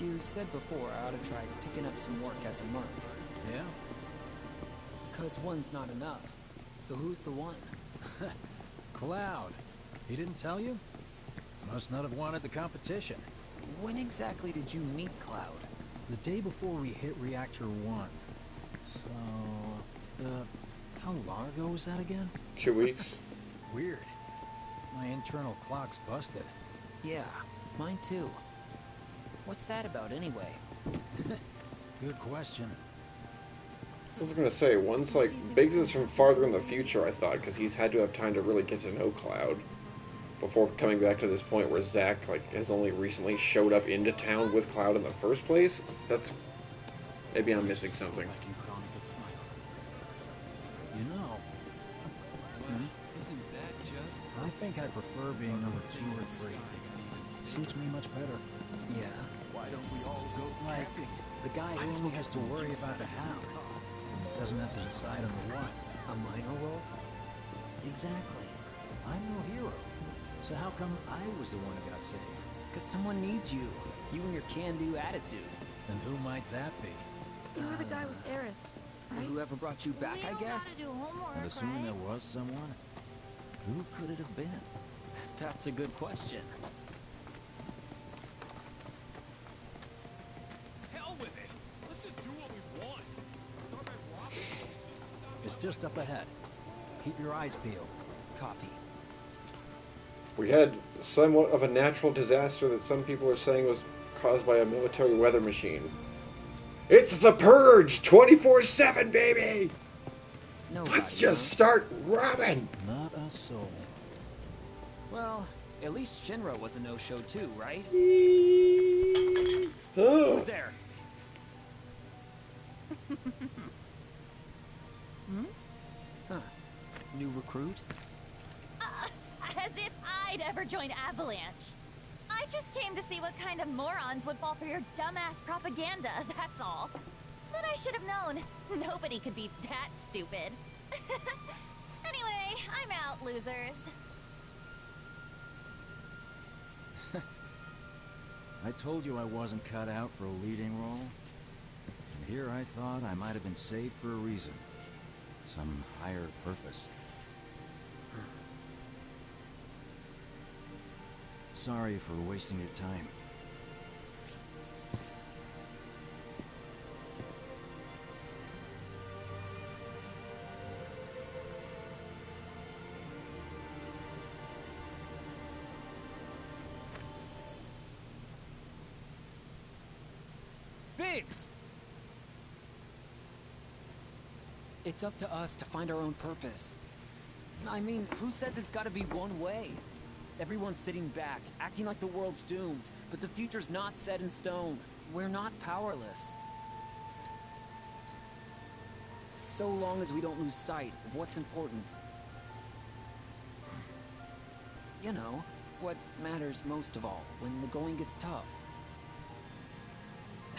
Speaker 10: You said before I ought to try picking up some work as a merc.
Speaker 20: Yeah?
Speaker 10: 'Cause one's not enough. So who's the one?
Speaker 20: Cloud. He didn't tell you? Must not have wanted the competition.
Speaker 10: When exactly did you meet Cloud?
Speaker 20: The day before we hit Reactor 1. So, how long ago was that again?
Speaker 1: 2 weeks.
Speaker 20: Weird. My internal clock's busted.
Speaker 10: Yeah, mine too. What's that about anyway?
Speaker 20: Good question.
Speaker 1: I was gonna say, once like Biggs is from farther in the future, I thought, because he's had to have time to really get to know Cloud before coming back to this point where Zack like has only recently showed up into town with Cloud in the first place. That's maybe I'm missing something.
Speaker 20: You know,
Speaker 3: Isn't that just
Speaker 20: I think I prefer being number 2 or 3. Suits me much better.
Speaker 10: Yeah.
Speaker 3: Why don't we all go
Speaker 20: Like,
Speaker 3: camping?
Speaker 20: the guy who only has to worry about the how. Doesn't have to decide on the what.
Speaker 10: A minor role?
Speaker 20: Exactly. I'm no hero. So how come I was the one who got saved?
Speaker 10: 'Cause someone needs you. You and your can-do attitude.
Speaker 20: And who might that be?
Speaker 13: You were the guy with Aerith, right?
Speaker 10: Whoever brought you back, I guess?
Speaker 13: Do homework,
Speaker 20: And assuming there was someone, who could it have been?
Speaker 10: That's a good question.
Speaker 3: Hell with it. Let's just do what we want. Start by robbing folks and stop.
Speaker 20: It's just up ahead. Keep your eyes peeled.
Speaker 10: Copy.
Speaker 1: We had somewhat of a natural disaster that some people are saying was caused by a military weather machine. It's the Purge! 24/7, baby!
Speaker 10: Nobody,
Speaker 1: Let's just start robbing!
Speaker 20: Not a soul.
Speaker 10: Well, at least Shinra was a no-show too, right?
Speaker 1: Oh.
Speaker 10: Who's there? Huh. New recruit?
Speaker 18: As if I'd ever join Avalanche. I just came to see what kind of morons would fall for your dumbass propaganda, that's all. But I should have known. Nobody could be that stupid. Anyway, I'm out, losers.
Speaker 20: I told you I wasn't cut out for a leading role. And here I thought I might have been saved for a reason. Some higher purpose. Sorry for wasting your time.
Speaker 10: Biggs! It's up to us to find our own purpose. I mean, who says it's gotta be one way? Everyone's sitting back, acting like the world's doomed, but the future's not set in stone. We're not powerless. So long as we don't lose sight of what's important. You know, what matters most of all when the going gets tough.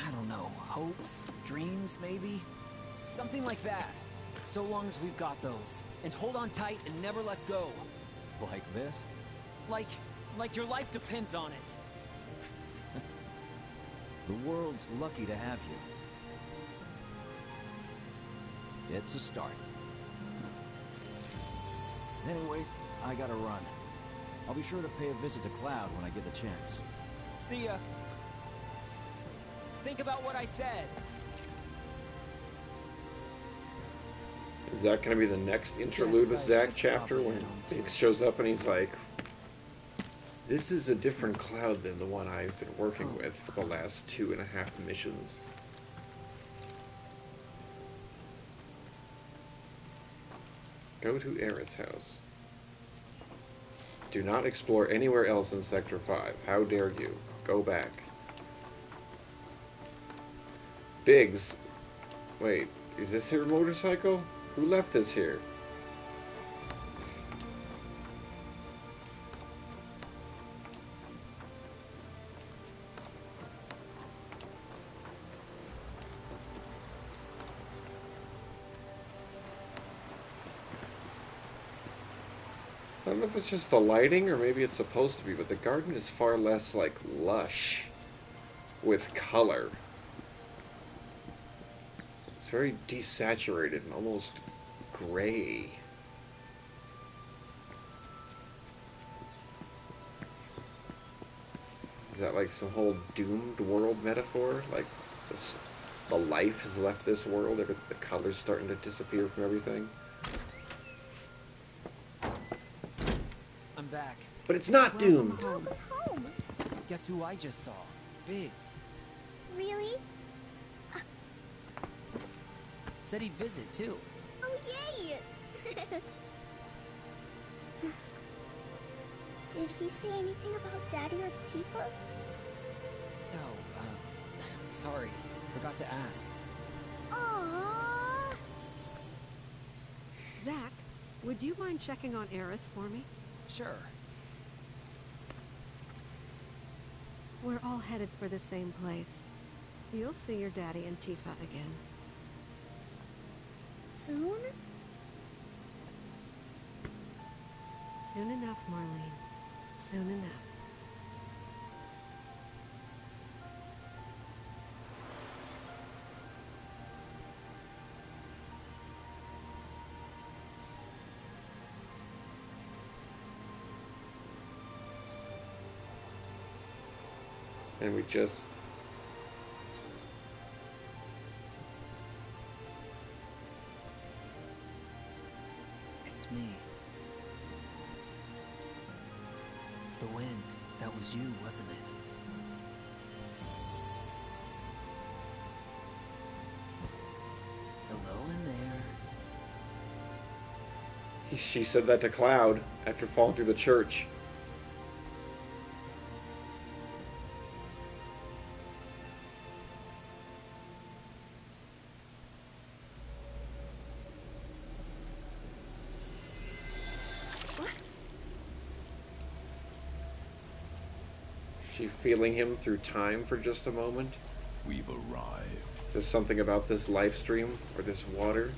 Speaker 10: I don't know, hopes, dreams, maybe? Something like that. So long as we've got those. And hold on tight and never let go.
Speaker 20: Like this?
Speaker 10: Like your life depends on it.
Speaker 20: The world's lucky to have you. It's a start. Anyway, I gotta run. I'll be sure to pay a visit to Cloud when I get the chance.
Speaker 10: See ya. Think about what I said.
Speaker 1: Is that going to be the next interlude with Zack chapter when Biggs shows up and he's like, this is a different Cloud than the one I've been working with for the last 2.5 missions. Go to Aerith's house. Do not explore anywhere else in Sector 5. How dare you? Go back. Biggs. Wait, is this her motorcycle? Who left this here? I don't know if it's just the lighting or maybe it's supposed to be, but the garden is far less, like, lush with color. It's very desaturated and almost gray. Is that like some whole doomed world metaphor? Like this, the life has left this world, the color's starting to disappear from everything?
Speaker 10: I'm back.
Speaker 1: But it's not doomed!
Speaker 5: Home.
Speaker 10: Guess who I just saw? Biggs.
Speaker 5: Really?
Speaker 10: Said he'd visit, too.
Speaker 5: Oh, yay! Did he say anything about Daddy or Tifa?
Speaker 10: No, sorry. Forgot to ask.
Speaker 5: Aww.
Speaker 15: Zach, would you mind checking on Aerith for me?
Speaker 10: Sure.
Speaker 15: We're all headed for the same place. You'll see your daddy and Tifa again.
Speaker 5: Soon?
Speaker 15: Soon enough, Marlene. Soon enough.
Speaker 1: And we just...
Speaker 10: It's me. The wind. That was you, wasn't it? Hello in there.
Speaker 1: She said that to Cloud after falling through the church. She feeling him through time for just a moment?
Speaker 6: We've arrived.
Speaker 1: Is there something about this life stream or this water?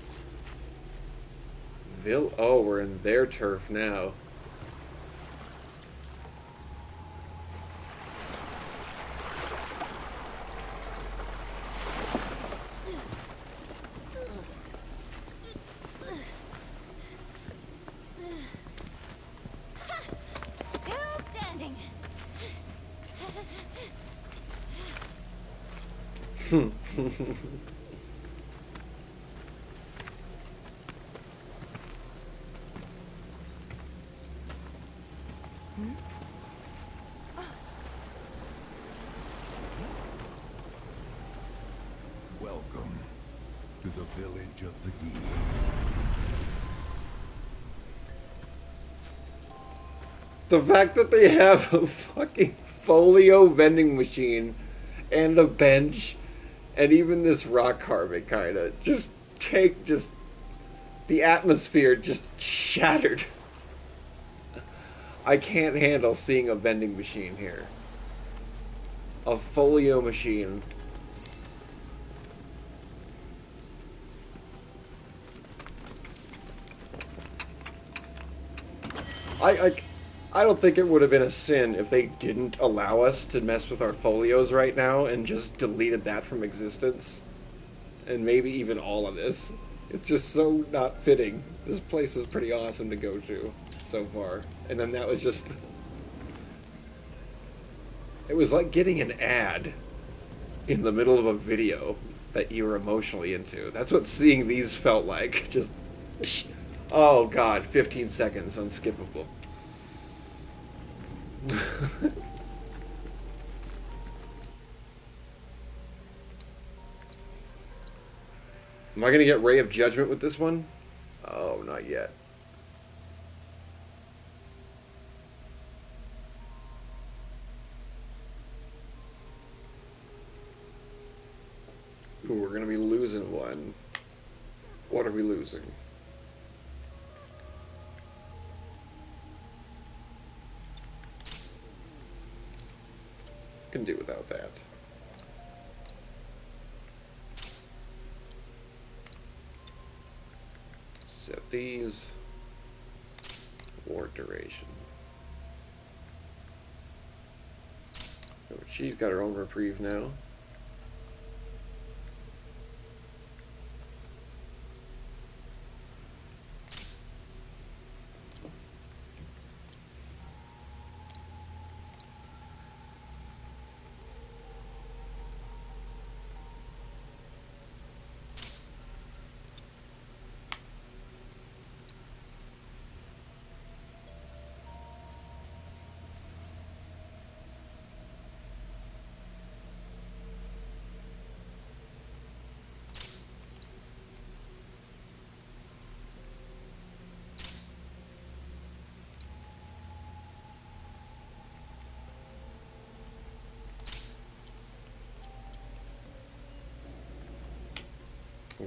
Speaker 1: Oh, we're in their turf now.
Speaker 18: Still standing.
Speaker 6: Welcome to the village of the Geese.
Speaker 1: The fact that they have a fucking folio vending machine and a bench and even this rock carving kinda just the atmosphere just shattered. I can't handle seeing a vending machine here. A folio machine. I don't think it would have been a sin if they didn't allow us to mess with our folios right now and just deleted that from existence. And maybe even all of this. It's just so not fitting. This place is pretty awesome to go to so far. And then that was just... It was like getting an ad in the middle of a video that you were emotionally into. That's what seeing these felt like. Just... Oh god, 15 seconds, unskippable. Am I going to get Ray of Judgment with this one? Oh, not yet. Ooh, we're going to be losing one. What are we losing? Can do without that. Set these. War duration. Oh, she's got her own reprieve now.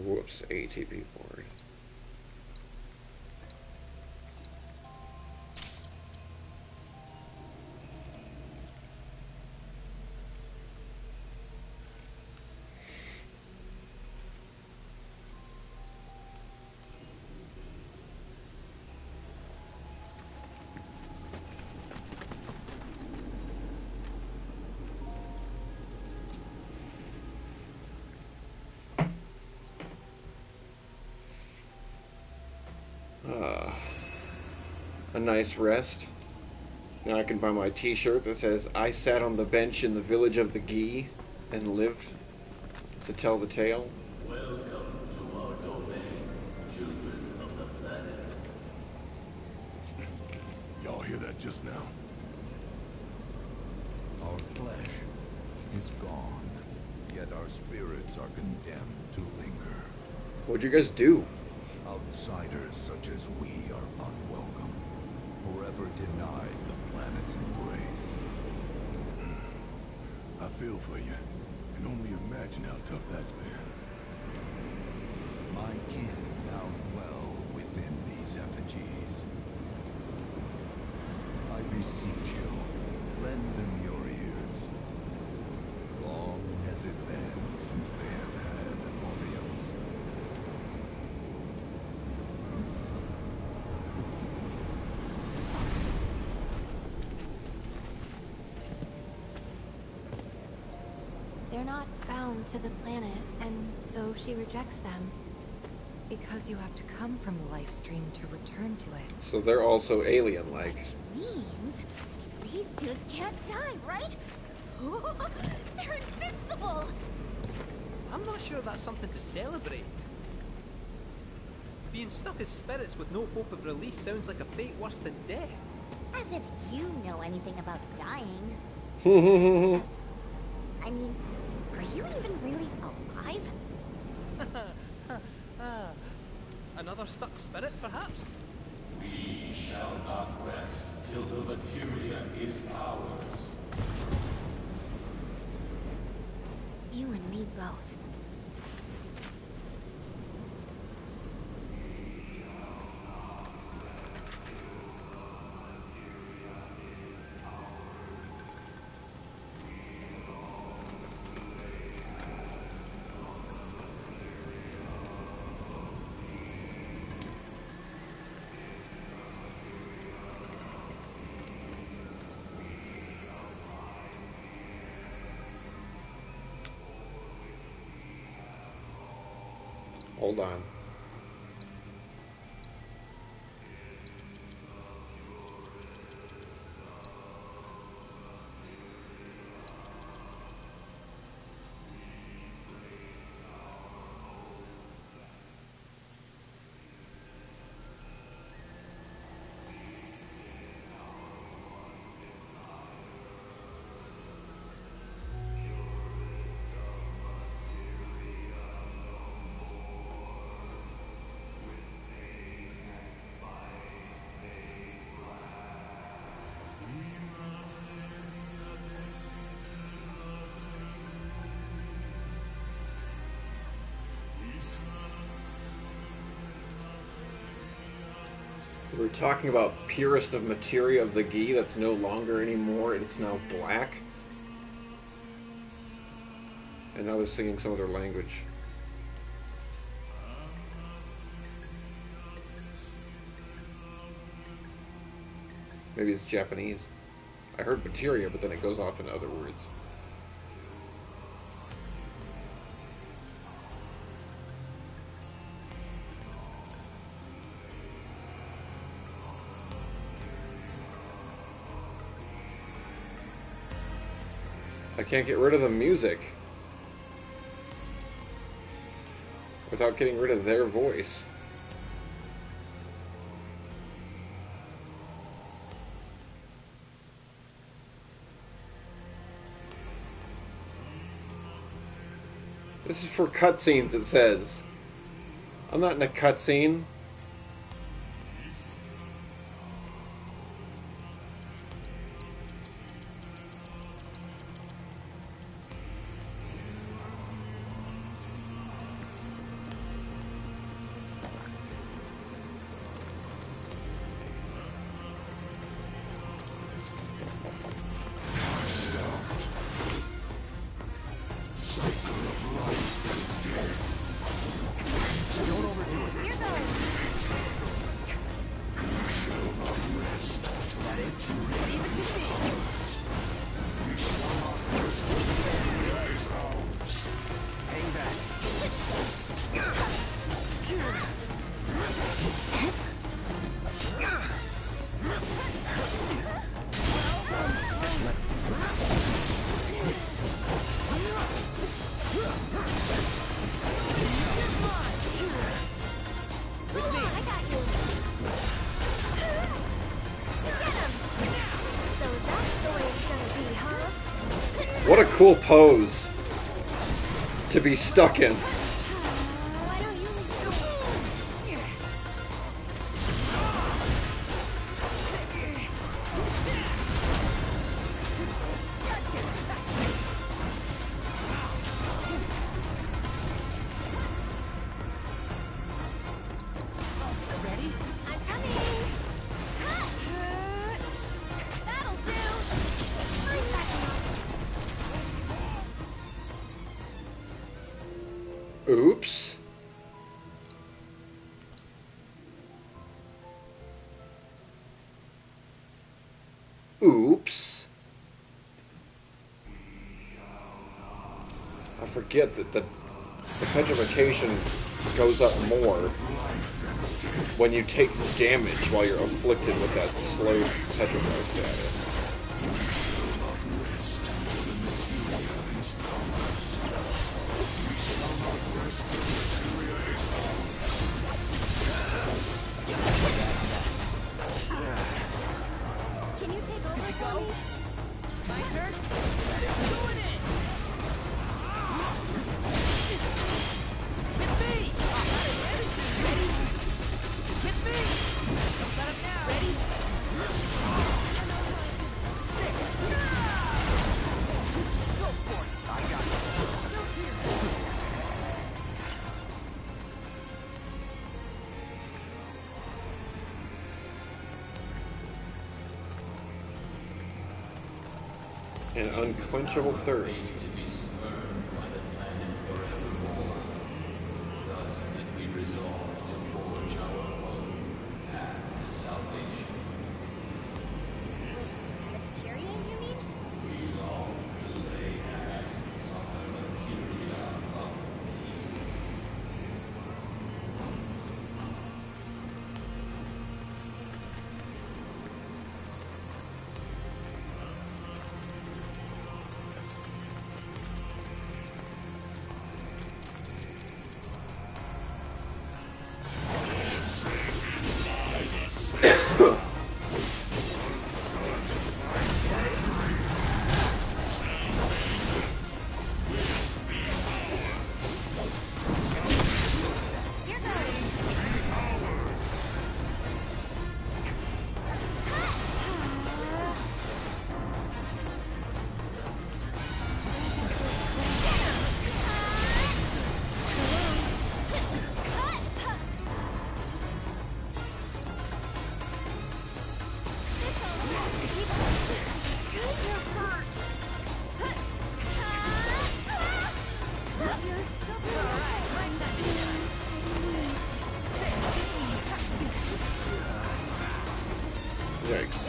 Speaker 1: Whoops, ATP board. A nice rest. Now I can buy my t-shirt that says, I sat on the bench in the village of the Ghee and lived to tell the tale.
Speaker 6: Welcome to our domain, children of the planet. Y'all hear that just now? Our flesh is gone, yet our spirits are condemned to linger.
Speaker 1: What'd you guys do?
Speaker 6: Outsiders such as we are unwelcome, forever denied the planet's embrace. I feel for you. Can only imagine how tough that's been. My kin now dwell within these effigies. I beseech you, lend them your ears. Long has it been since they have had an audience.
Speaker 7: They're not bound to the planet, and so she rejects them. Because you have to come from the life stream to return to it.
Speaker 1: So they're also alien-like.
Speaker 18: Means these dudes can't die, right? They're invincible!
Speaker 2: I'm not sure that's something to celebrate. Being stuck as spirits with no hope of release sounds like a fate worse than death.
Speaker 18: As if you know anything about dying. I mean, are you even really alive?
Speaker 2: Another stuck spirit, perhaps?
Speaker 6: We shall not rest till the materia is ours.
Speaker 18: You and me both.
Speaker 1: Hold on. We're talking about purest of materia of the Ghee that's no longer anymore, and it's now black. And now they're singing some other language. Maybe it's Japanese. I heard materia, but then it goes off in other words. I can't get rid of the music without getting rid of their voice. This is for cutscenes, it says. I'm not in a cutscene. What a cool pose to be stuck in. Oops. Oops. I forget that the petrification goes up more when you take damage while you're afflicted with that slow petrified status.
Speaker 5: Can you take over for me?
Speaker 2: My turn? Doing it! Hit me! Ready? Hit me! Set up now! Ready? Go for it! I got it. No tears.
Speaker 1: An unquenchable thirst.
Speaker 5: Materia, you mean?
Speaker 1: Yikes.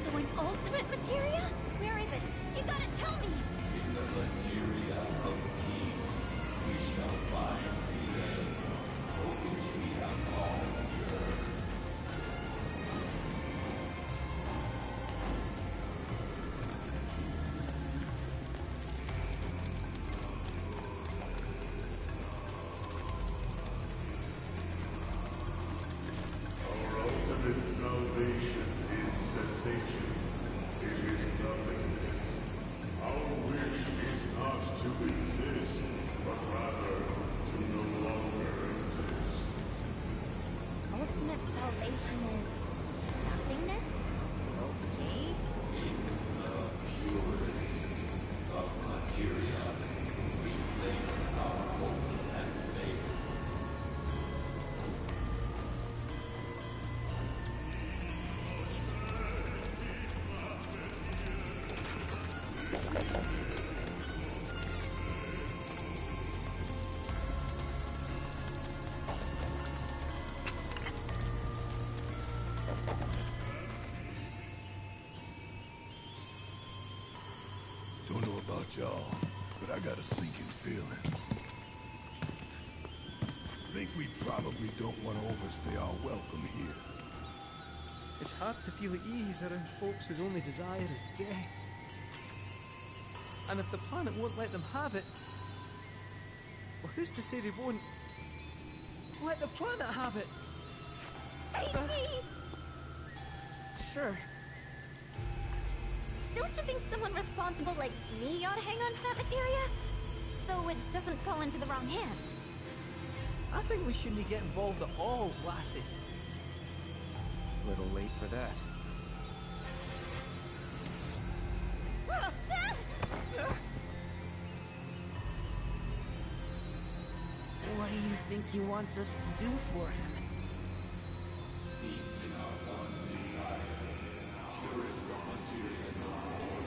Speaker 5: So an ultimate materia? Where is it? You gotta tell me!
Speaker 6: In the materia of peace, we shall find the end, for which we have all yearned. Our ultimate salvation is cessation. It is nothingness. Our wish is not to exist, but rather to no longer exist.
Speaker 5: Ultimate salvation is nothingness? Okay.
Speaker 6: In the purest of materia. about y'all, but I got a sinking feeling. Think we probably don't want to overstay our welcome here.
Speaker 2: It's hard to feel at ease around folks whose only desire is death. And if the planet won't let them have it, well, who's to say they won't let the planet have it?
Speaker 18: Save me!
Speaker 2: Sure.
Speaker 18: Don't you think someone responsible like me ought to hang on to that materia? So it doesn't fall into the wrong hands.
Speaker 2: I think we shouldn't get involved at all, lassie.
Speaker 17: Little late for that.
Speaker 3: What do you think he wants us to do for him?
Speaker 6: Steeped in our one desire, purest of material no more,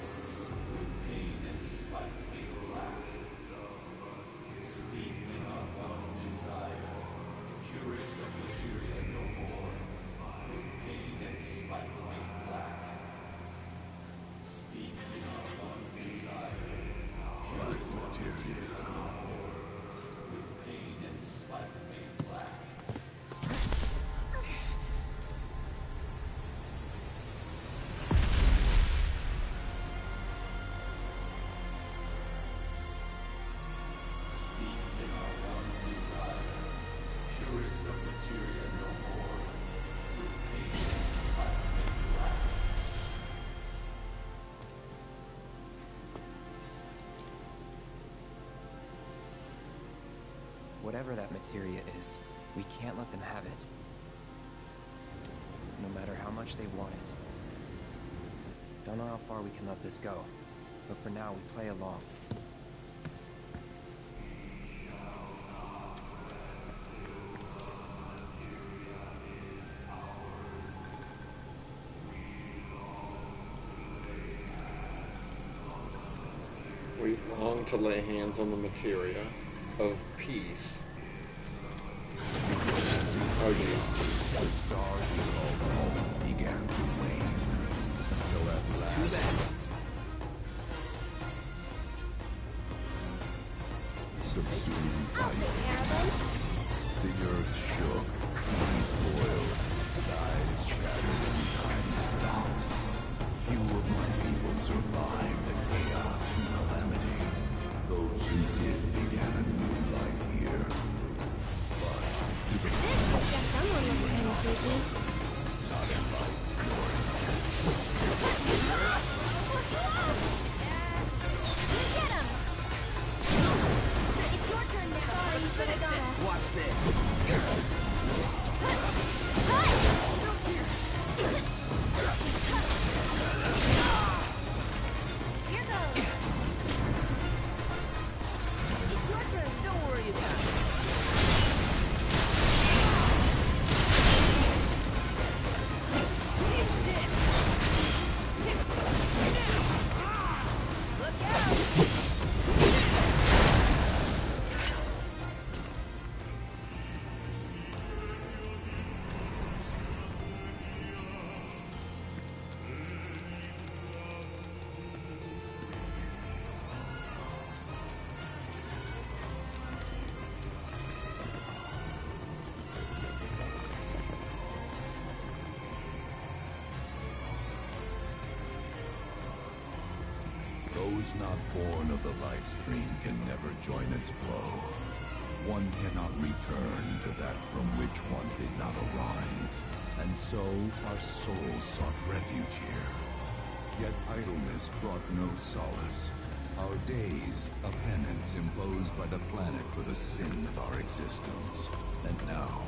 Speaker 6: with pain and spite made black. Steeped in our one desire, purest of material no more, with pain and spite made black. Steeped in our one desire, purest of material no more, with pain and spite made black. Steeped in our one desire, purest of materia no more, with pain and spite made black.
Speaker 17: Whatever that materia is, we can't let them have it. No matter how much they want it. Don't know how far we can let this go, but for now we play along.
Speaker 1: We long to lay hands on the materia of peace. Oh, jeez.
Speaker 6: The stars all began to wane. Till at last.
Speaker 3: Too bad.
Speaker 6: Subsumed by it. The earth shook, seas boiled, skies shattered, and time stopped. Few of my people survived the chaos and calamity. Those who did began a new life here. But to the
Speaker 5: Someone looks kind of shaky.
Speaker 6: not in life nor in
Speaker 18: Get him! It's your turn now. Sorry, but I gotta.
Speaker 3: Watch this.
Speaker 18: Here goes.
Speaker 3: It's your turn. Don't worry about it. Look out!
Speaker 6: Those not born of the life stream can never join its flow. One cannot return to that from which one did not arise. And so our souls sought refuge here. Yet idleness brought no solace. Our days, a penance imposed by the planet for the sin of our existence. And now,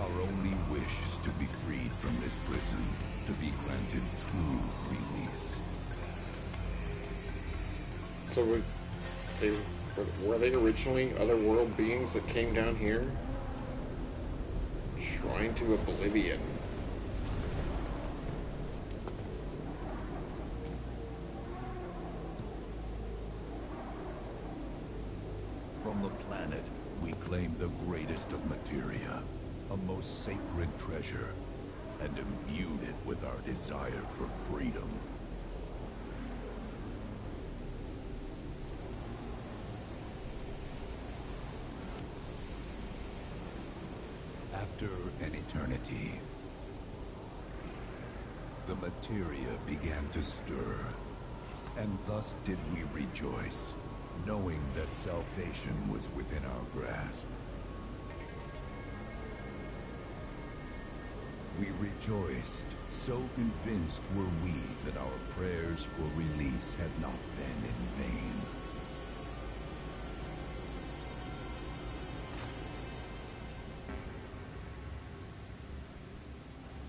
Speaker 6: our only wish is to be freed from this prison, to be granted true release.
Speaker 1: So were they originally otherworld beings that came down here? Shrine to Oblivion.
Speaker 6: From the planet, we claim the greatest of materia, a most sacred treasure, and imbued it with our desire for freedom. After an eternity, the materia began to stir, and thus did we rejoice, knowing that salvation was within our grasp. We rejoiced, so convinced were we that our prayers for release had not been in vain.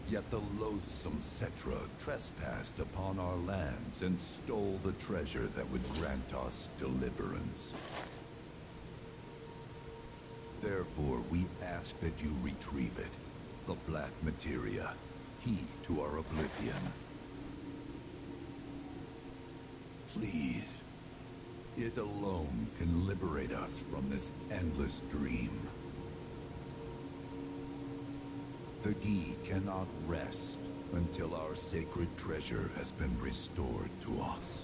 Speaker 6: Yet the loathsome Cetra trespassed upon our lands and stole the treasure that would grant us deliverance. Therefore, we ask that you retrieve it, the black materia, key to our oblivion. Please, it alone can liberate us from this endless dream. The Gi cannot rest until our sacred treasure has been restored to us.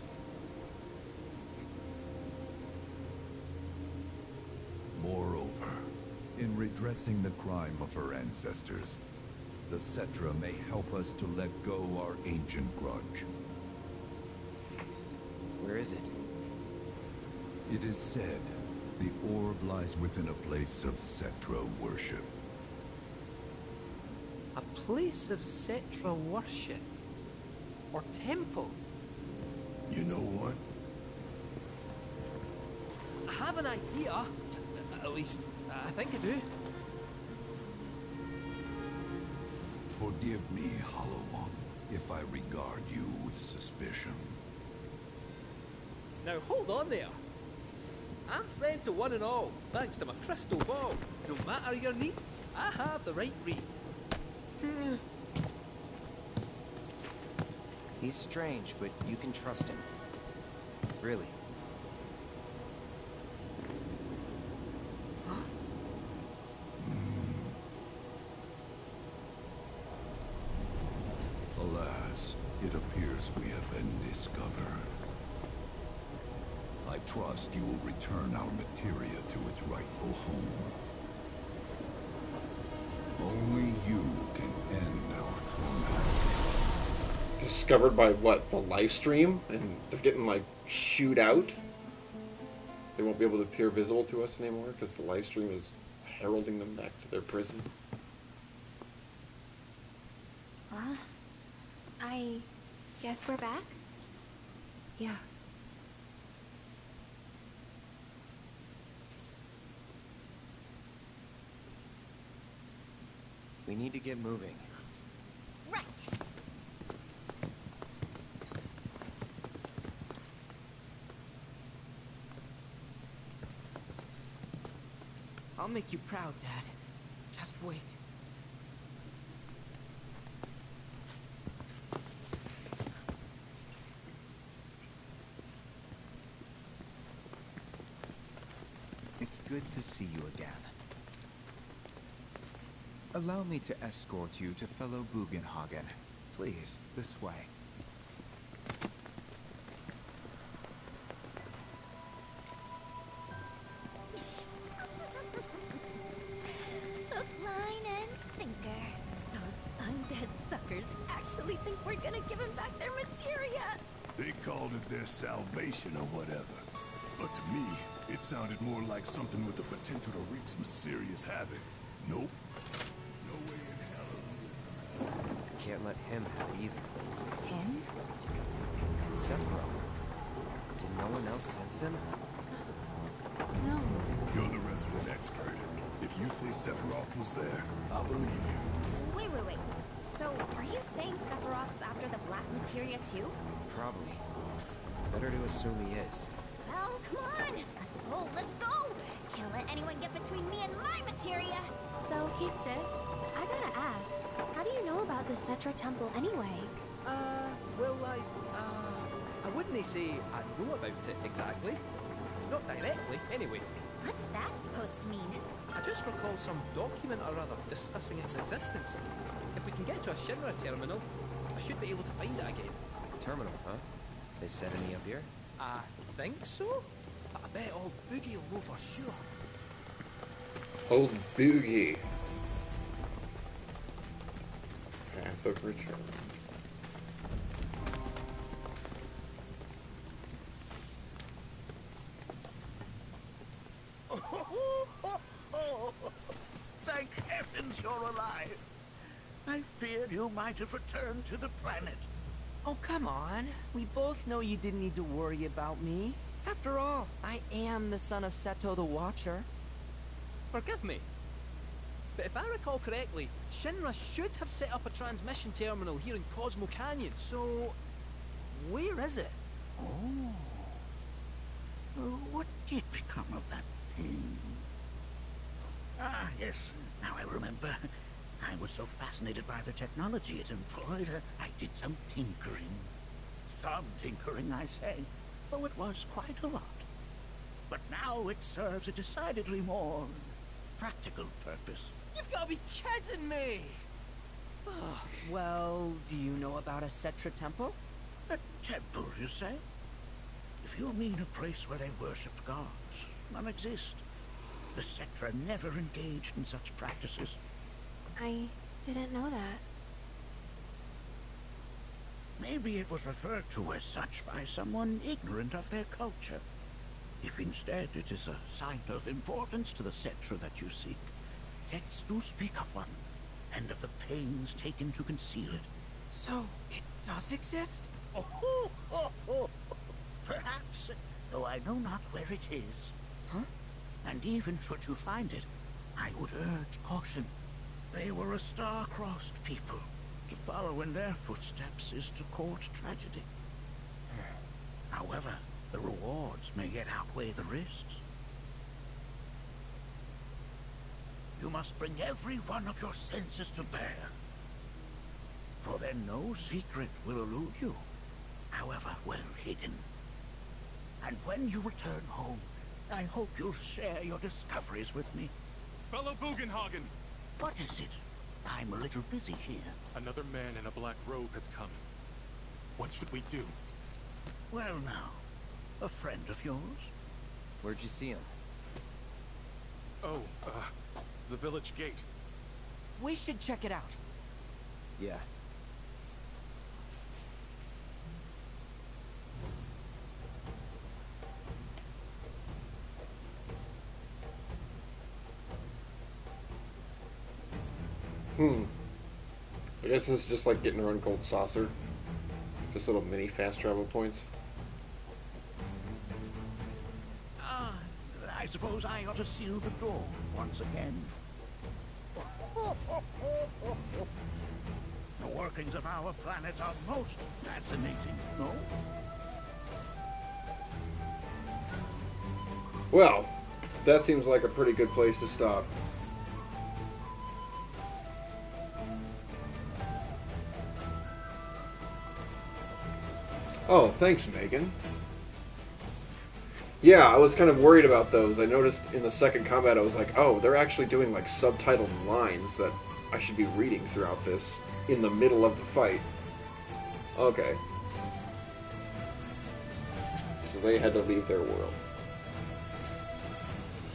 Speaker 6: Moreover, in redressing the crime of her ancestors, the Cetra may help us to let go our ancient grudge.
Speaker 17: Where is it?
Speaker 6: It is said the orb lies within a place of Cetra worship.
Speaker 2: A place of Cetra worship? Or temple?
Speaker 6: You know what?
Speaker 2: I have an idea. At least, I think I do.
Speaker 6: Forgive me, Hollow One, if I regard you with suspicion.
Speaker 2: Now hold on there. I'm friend to one and all, thanks to my crystal ball. No matter your need, I have the right read.
Speaker 17: He's strange, but you can trust him. Really.
Speaker 6: Alas, it appears we have been discovered. I trust you will return our materia to its rightful home. Only you can end our torment.
Speaker 1: Discovered by what? The live stream? And they're getting like shooed out? They won't be able to appear visible to us anymore because the live stream is heralding them back to their prison.
Speaker 7: I guess we're back? Yeah.
Speaker 17: We need to get moving.
Speaker 18: Right.
Speaker 10: I'll make you proud, Dad. Just wait.
Speaker 9: It's good to see you again. Allow me to escort you to fellow Bugenhagen. Please, this way.
Speaker 18: Hook, line, and sinker. Those undead suckers actually think we're gonna give them back their materia.
Speaker 6: They called it their salvation or whatever. But to me, it sounded more like something with the potential to wreak some serious havoc. Nope. No way in hell.
Speaker 17: Can't let him have it either.
Speaker 7: Him?
Speaker 17: Sephiroth. Did no one else sense him?
Speaker 7: No.
Speaker 6: You're the resident expert. If you say Sephiroth was there, I'll believe you.
Speaker 18: Wait. So, are you saying Sephiroth's after the black materia too?
Speaker 17: Probably. Better to assume he is.
Speaker 18: Well, come on! Let's go! Can't let anyone get between me and my materia!
Speaker 5: So, Kitsu, I gotta ask, how do you know about the Cetra Temple anyway?
Speaker 2: Well, I wouldn't say I know about it exactly. Not directly, anyway.
Speaker 18: What's that supposed to mean?
Speaker 2: I just recall some document or other discussing its existence. If we can get to a Shinra terminal, I should be able to find it again.
Speaker 17: Terminal, huh? They set any up here?
Speaker 2: I think so? But I bet old Boogie will know for sure.
Speaker 1: Old Boogie. Path of Return.
Speaker 14: Thank heavens you're alive. I feared you might have returned to the planet.
Speaker 8: Oh, come on. We both know you didn't need to worry about me. After all, I am the son of Seto the Watcher.
Speaker 2: Forgive me, but if I recall correctly, Shinra should have set up a transmission terminal here in Cosmo Canyon, so where is it?
Speaker 14: Oh. What did become of that thing? Ah, yes, now I remember. I was so fascinated by the technology it employed, I did some tinkering. Some tinkering, I say, though it was quite a lot. But now it serves a decidedly more practical purpose.
Speaker 2: You've got to be kidding me!
Speaker 8: Well, do you know about a Cetra temple?
Speaker 14: A temple, you say? If you mean a place where they worshipped gods, none exist. The Cetra never engaged in such practices.
Speaker 13: I didn't know that.
Speaker 14: Maybe it was referred to as such by someone ignorant of their culture. If instead it is a sign of importance to the Cetra that you seek, texts do speak of one, and of the pains taken to conceal it.
Speaker 8: So, it does exist?
Speaker 14: Oh, perhaps, though I know not where it is.
Speaker 8: Huh?
Speaker 14: And even should you find it, I would urge caution. They were a star-crossed people. To follow in their footsteps is to court tragedy. However, the rewards may yet outweigh the risks. You must bring every one of your senses to bear. For then no secret will elude you, however well hidden. And when you return home, I hope you'll share your discoveries with me.
Speaker 19: Fellow Bugenhagen!
Speaker 14: What is it? I'm a little busy here.
Speaker 19: Another man in a black robe has come. What should we do?
Speaker 14: Well now, a friend of yours?
Speaker 17: Where'd you see him?
Speaker 19: Oh, the village gate.
Speaker 8: We should check it out.
Speaker 17: Yeah.
Speaker 1: I guess it's just like getting around Cold Saucer. Just little mini fast travel points.
Speaker 14: I suppose I ought to seal the door once again. The workings of our planet are most fascinating, no?
Speaker 1: Well, that seems like a pretty good place to stop. Oh, thanks, Megan. Yeah, I was kind of worried about those. I noticed in the second combat, I was like, oh, they're actually doing like subtitled lines that I should be reading throughout this in the middle of the fight. Okay. So they had to leave their world.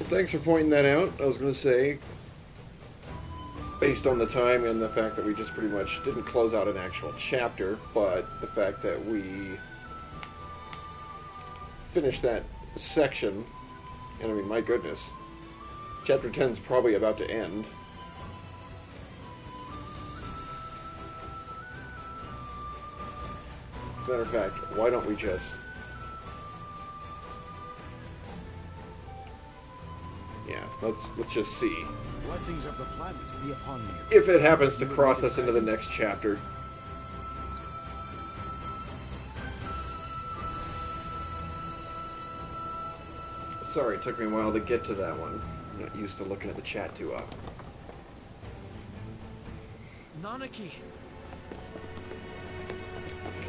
Speaker 1: Well, thanks for pointing that out. I was going to say, based on the time and the fact that we just pretty much didn't close out an actual chapter, but the fact that we finished that section, and I mean, my goodness, chapter 10 is probably about to end. Matter of fact, why don't we just... Yeah, let's just see.
Speaker 21: Blessings of the planet be upon you.
Speaker 1: If it happens to cross us into the next chapter. Sorry, it took me a while to get to that one. I'm not used to looking at the chat too often.
Speaker 8: Nanaki!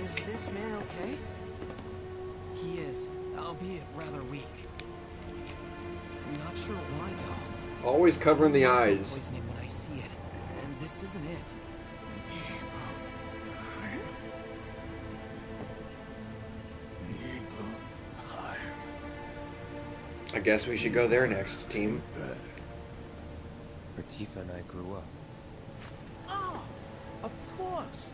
Speaker 8: Is this man okay? He is, albeit rather weak. I'm not sure why, though.
Speaker 1: Always covering the eyes.
Speaker 8: Poisoning when I see it, and this isn't it.
Speaker 1: I guess we should go there next, team.
Speaker 17: Where Tifa and I grew up.
Speaker 8: Oh, of
Speaker 2: HotSauceRoss.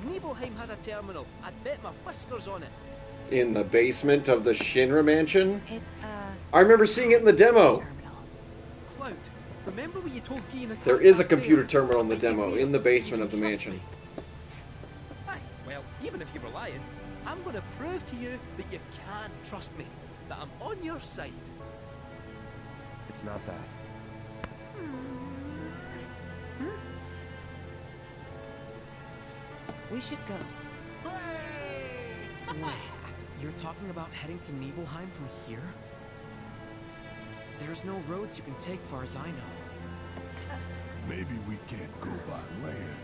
Speaker 2: Nibelheim has a terminal. I'd bet my whiskers on it.
Speaker 1: In the basement of the Shinra mansion? I remember seeing it in the demo.
Speaker 2: Cloud, remember what you told Guy and
Speaker 1: There is a computer terminal in the demo in the basement of the mansion.
Speaker 2: Aye, well, even if you were lying, I'm going to prove to you that you can trust me, that I'm on your side.
Speaker 17: It's not that.
Speaker 10: We should go.
Speaker 8: Wait, you're talking about heading to Nibelheim from here? There's no roads you can take far as I know.
Speaker 6: Maybe we can't go by land.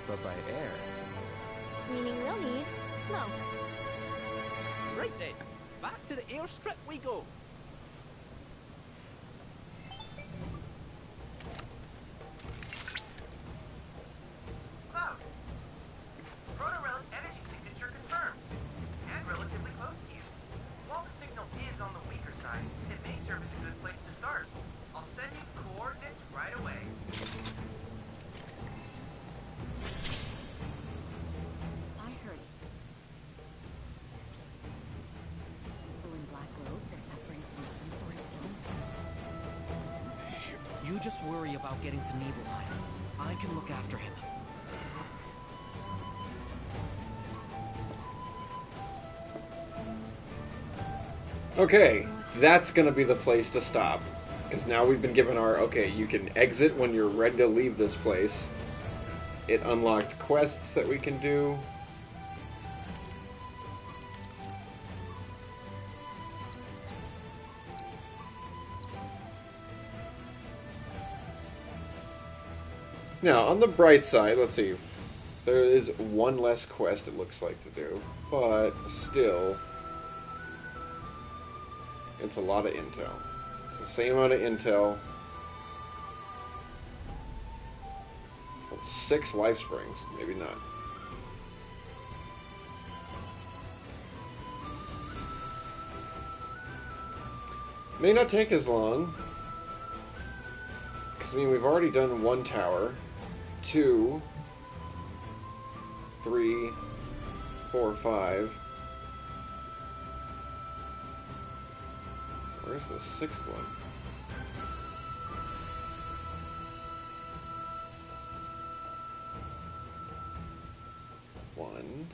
Speaker 17: But by air.
Speaker 18: Meaning we'll need smoke.
Speaker 2: Right then, back to the airstrip we go.
Speaker 8: Cloud! Proto-relic energy signature confirmed. And relatively close to you. While the signal is on the weaker side, it may serve as a good place to start. I'll send you coordinates right away.
Speaker 16: I heard it. People in black robes are suffering from some sort of illness.
Speaker 8: You just worry about getting to Nibelheim. I can look after him.
Speaker 1: Okay, that's gonna be the place to stop. Because now we've been given our, okay, you can exit when you're ready to leave this place. It unlocked quests that we can do. Now, on the bright side, let's see. There is one less quest, it looks like, to do. But, still, it's a lot of intel. It's the same amount of intel. 6 life springs, maybe not. May not take as long. Because, I mean, we've already done 1 tower. 2, 3, 4, 5. Where's the 6th one? One,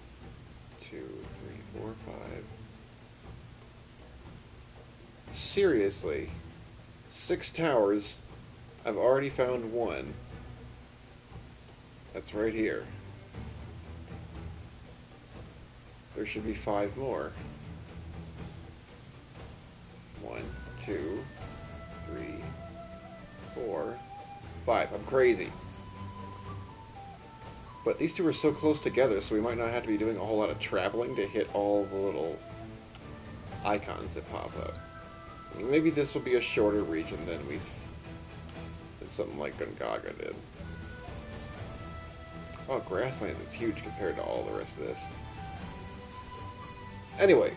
Speaker 1: 2, 3, 4, 5. Seriously, 6 towers. I've already found 1. That's right here. There should be 5 more. 1, 2, 3, 4, 5. I'm crazy. But these two are so close together, so we might not have to be doing a whole lot of traveling to hit all the little icons that pop up. Maybe this will be a shorter region than something like Gongaga did. Oh, Grasslands is huge compared to all the rest of this. Anyway,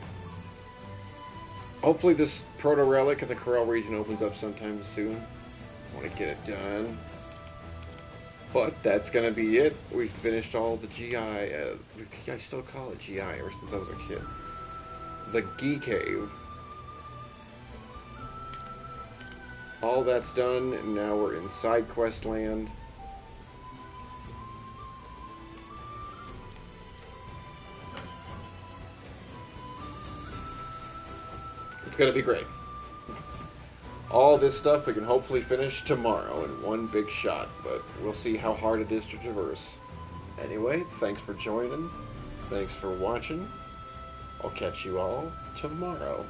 Speaker 1: hopefully this proto-relic in the Corel region opens up sometime soon. I want to get it done. But that's going to be it. We've finished all the GI. I still call it GI ever since I was a kid. The Gee Cave. All that's done, and now we're in side quest land. It's going to be great. All this stuff we can hopefully finish tomorrow in one big shot, but we'll see how hard it is to traverse. Anyway, thanks for joining. Thanks for watching. I'll catch you all tomorrow.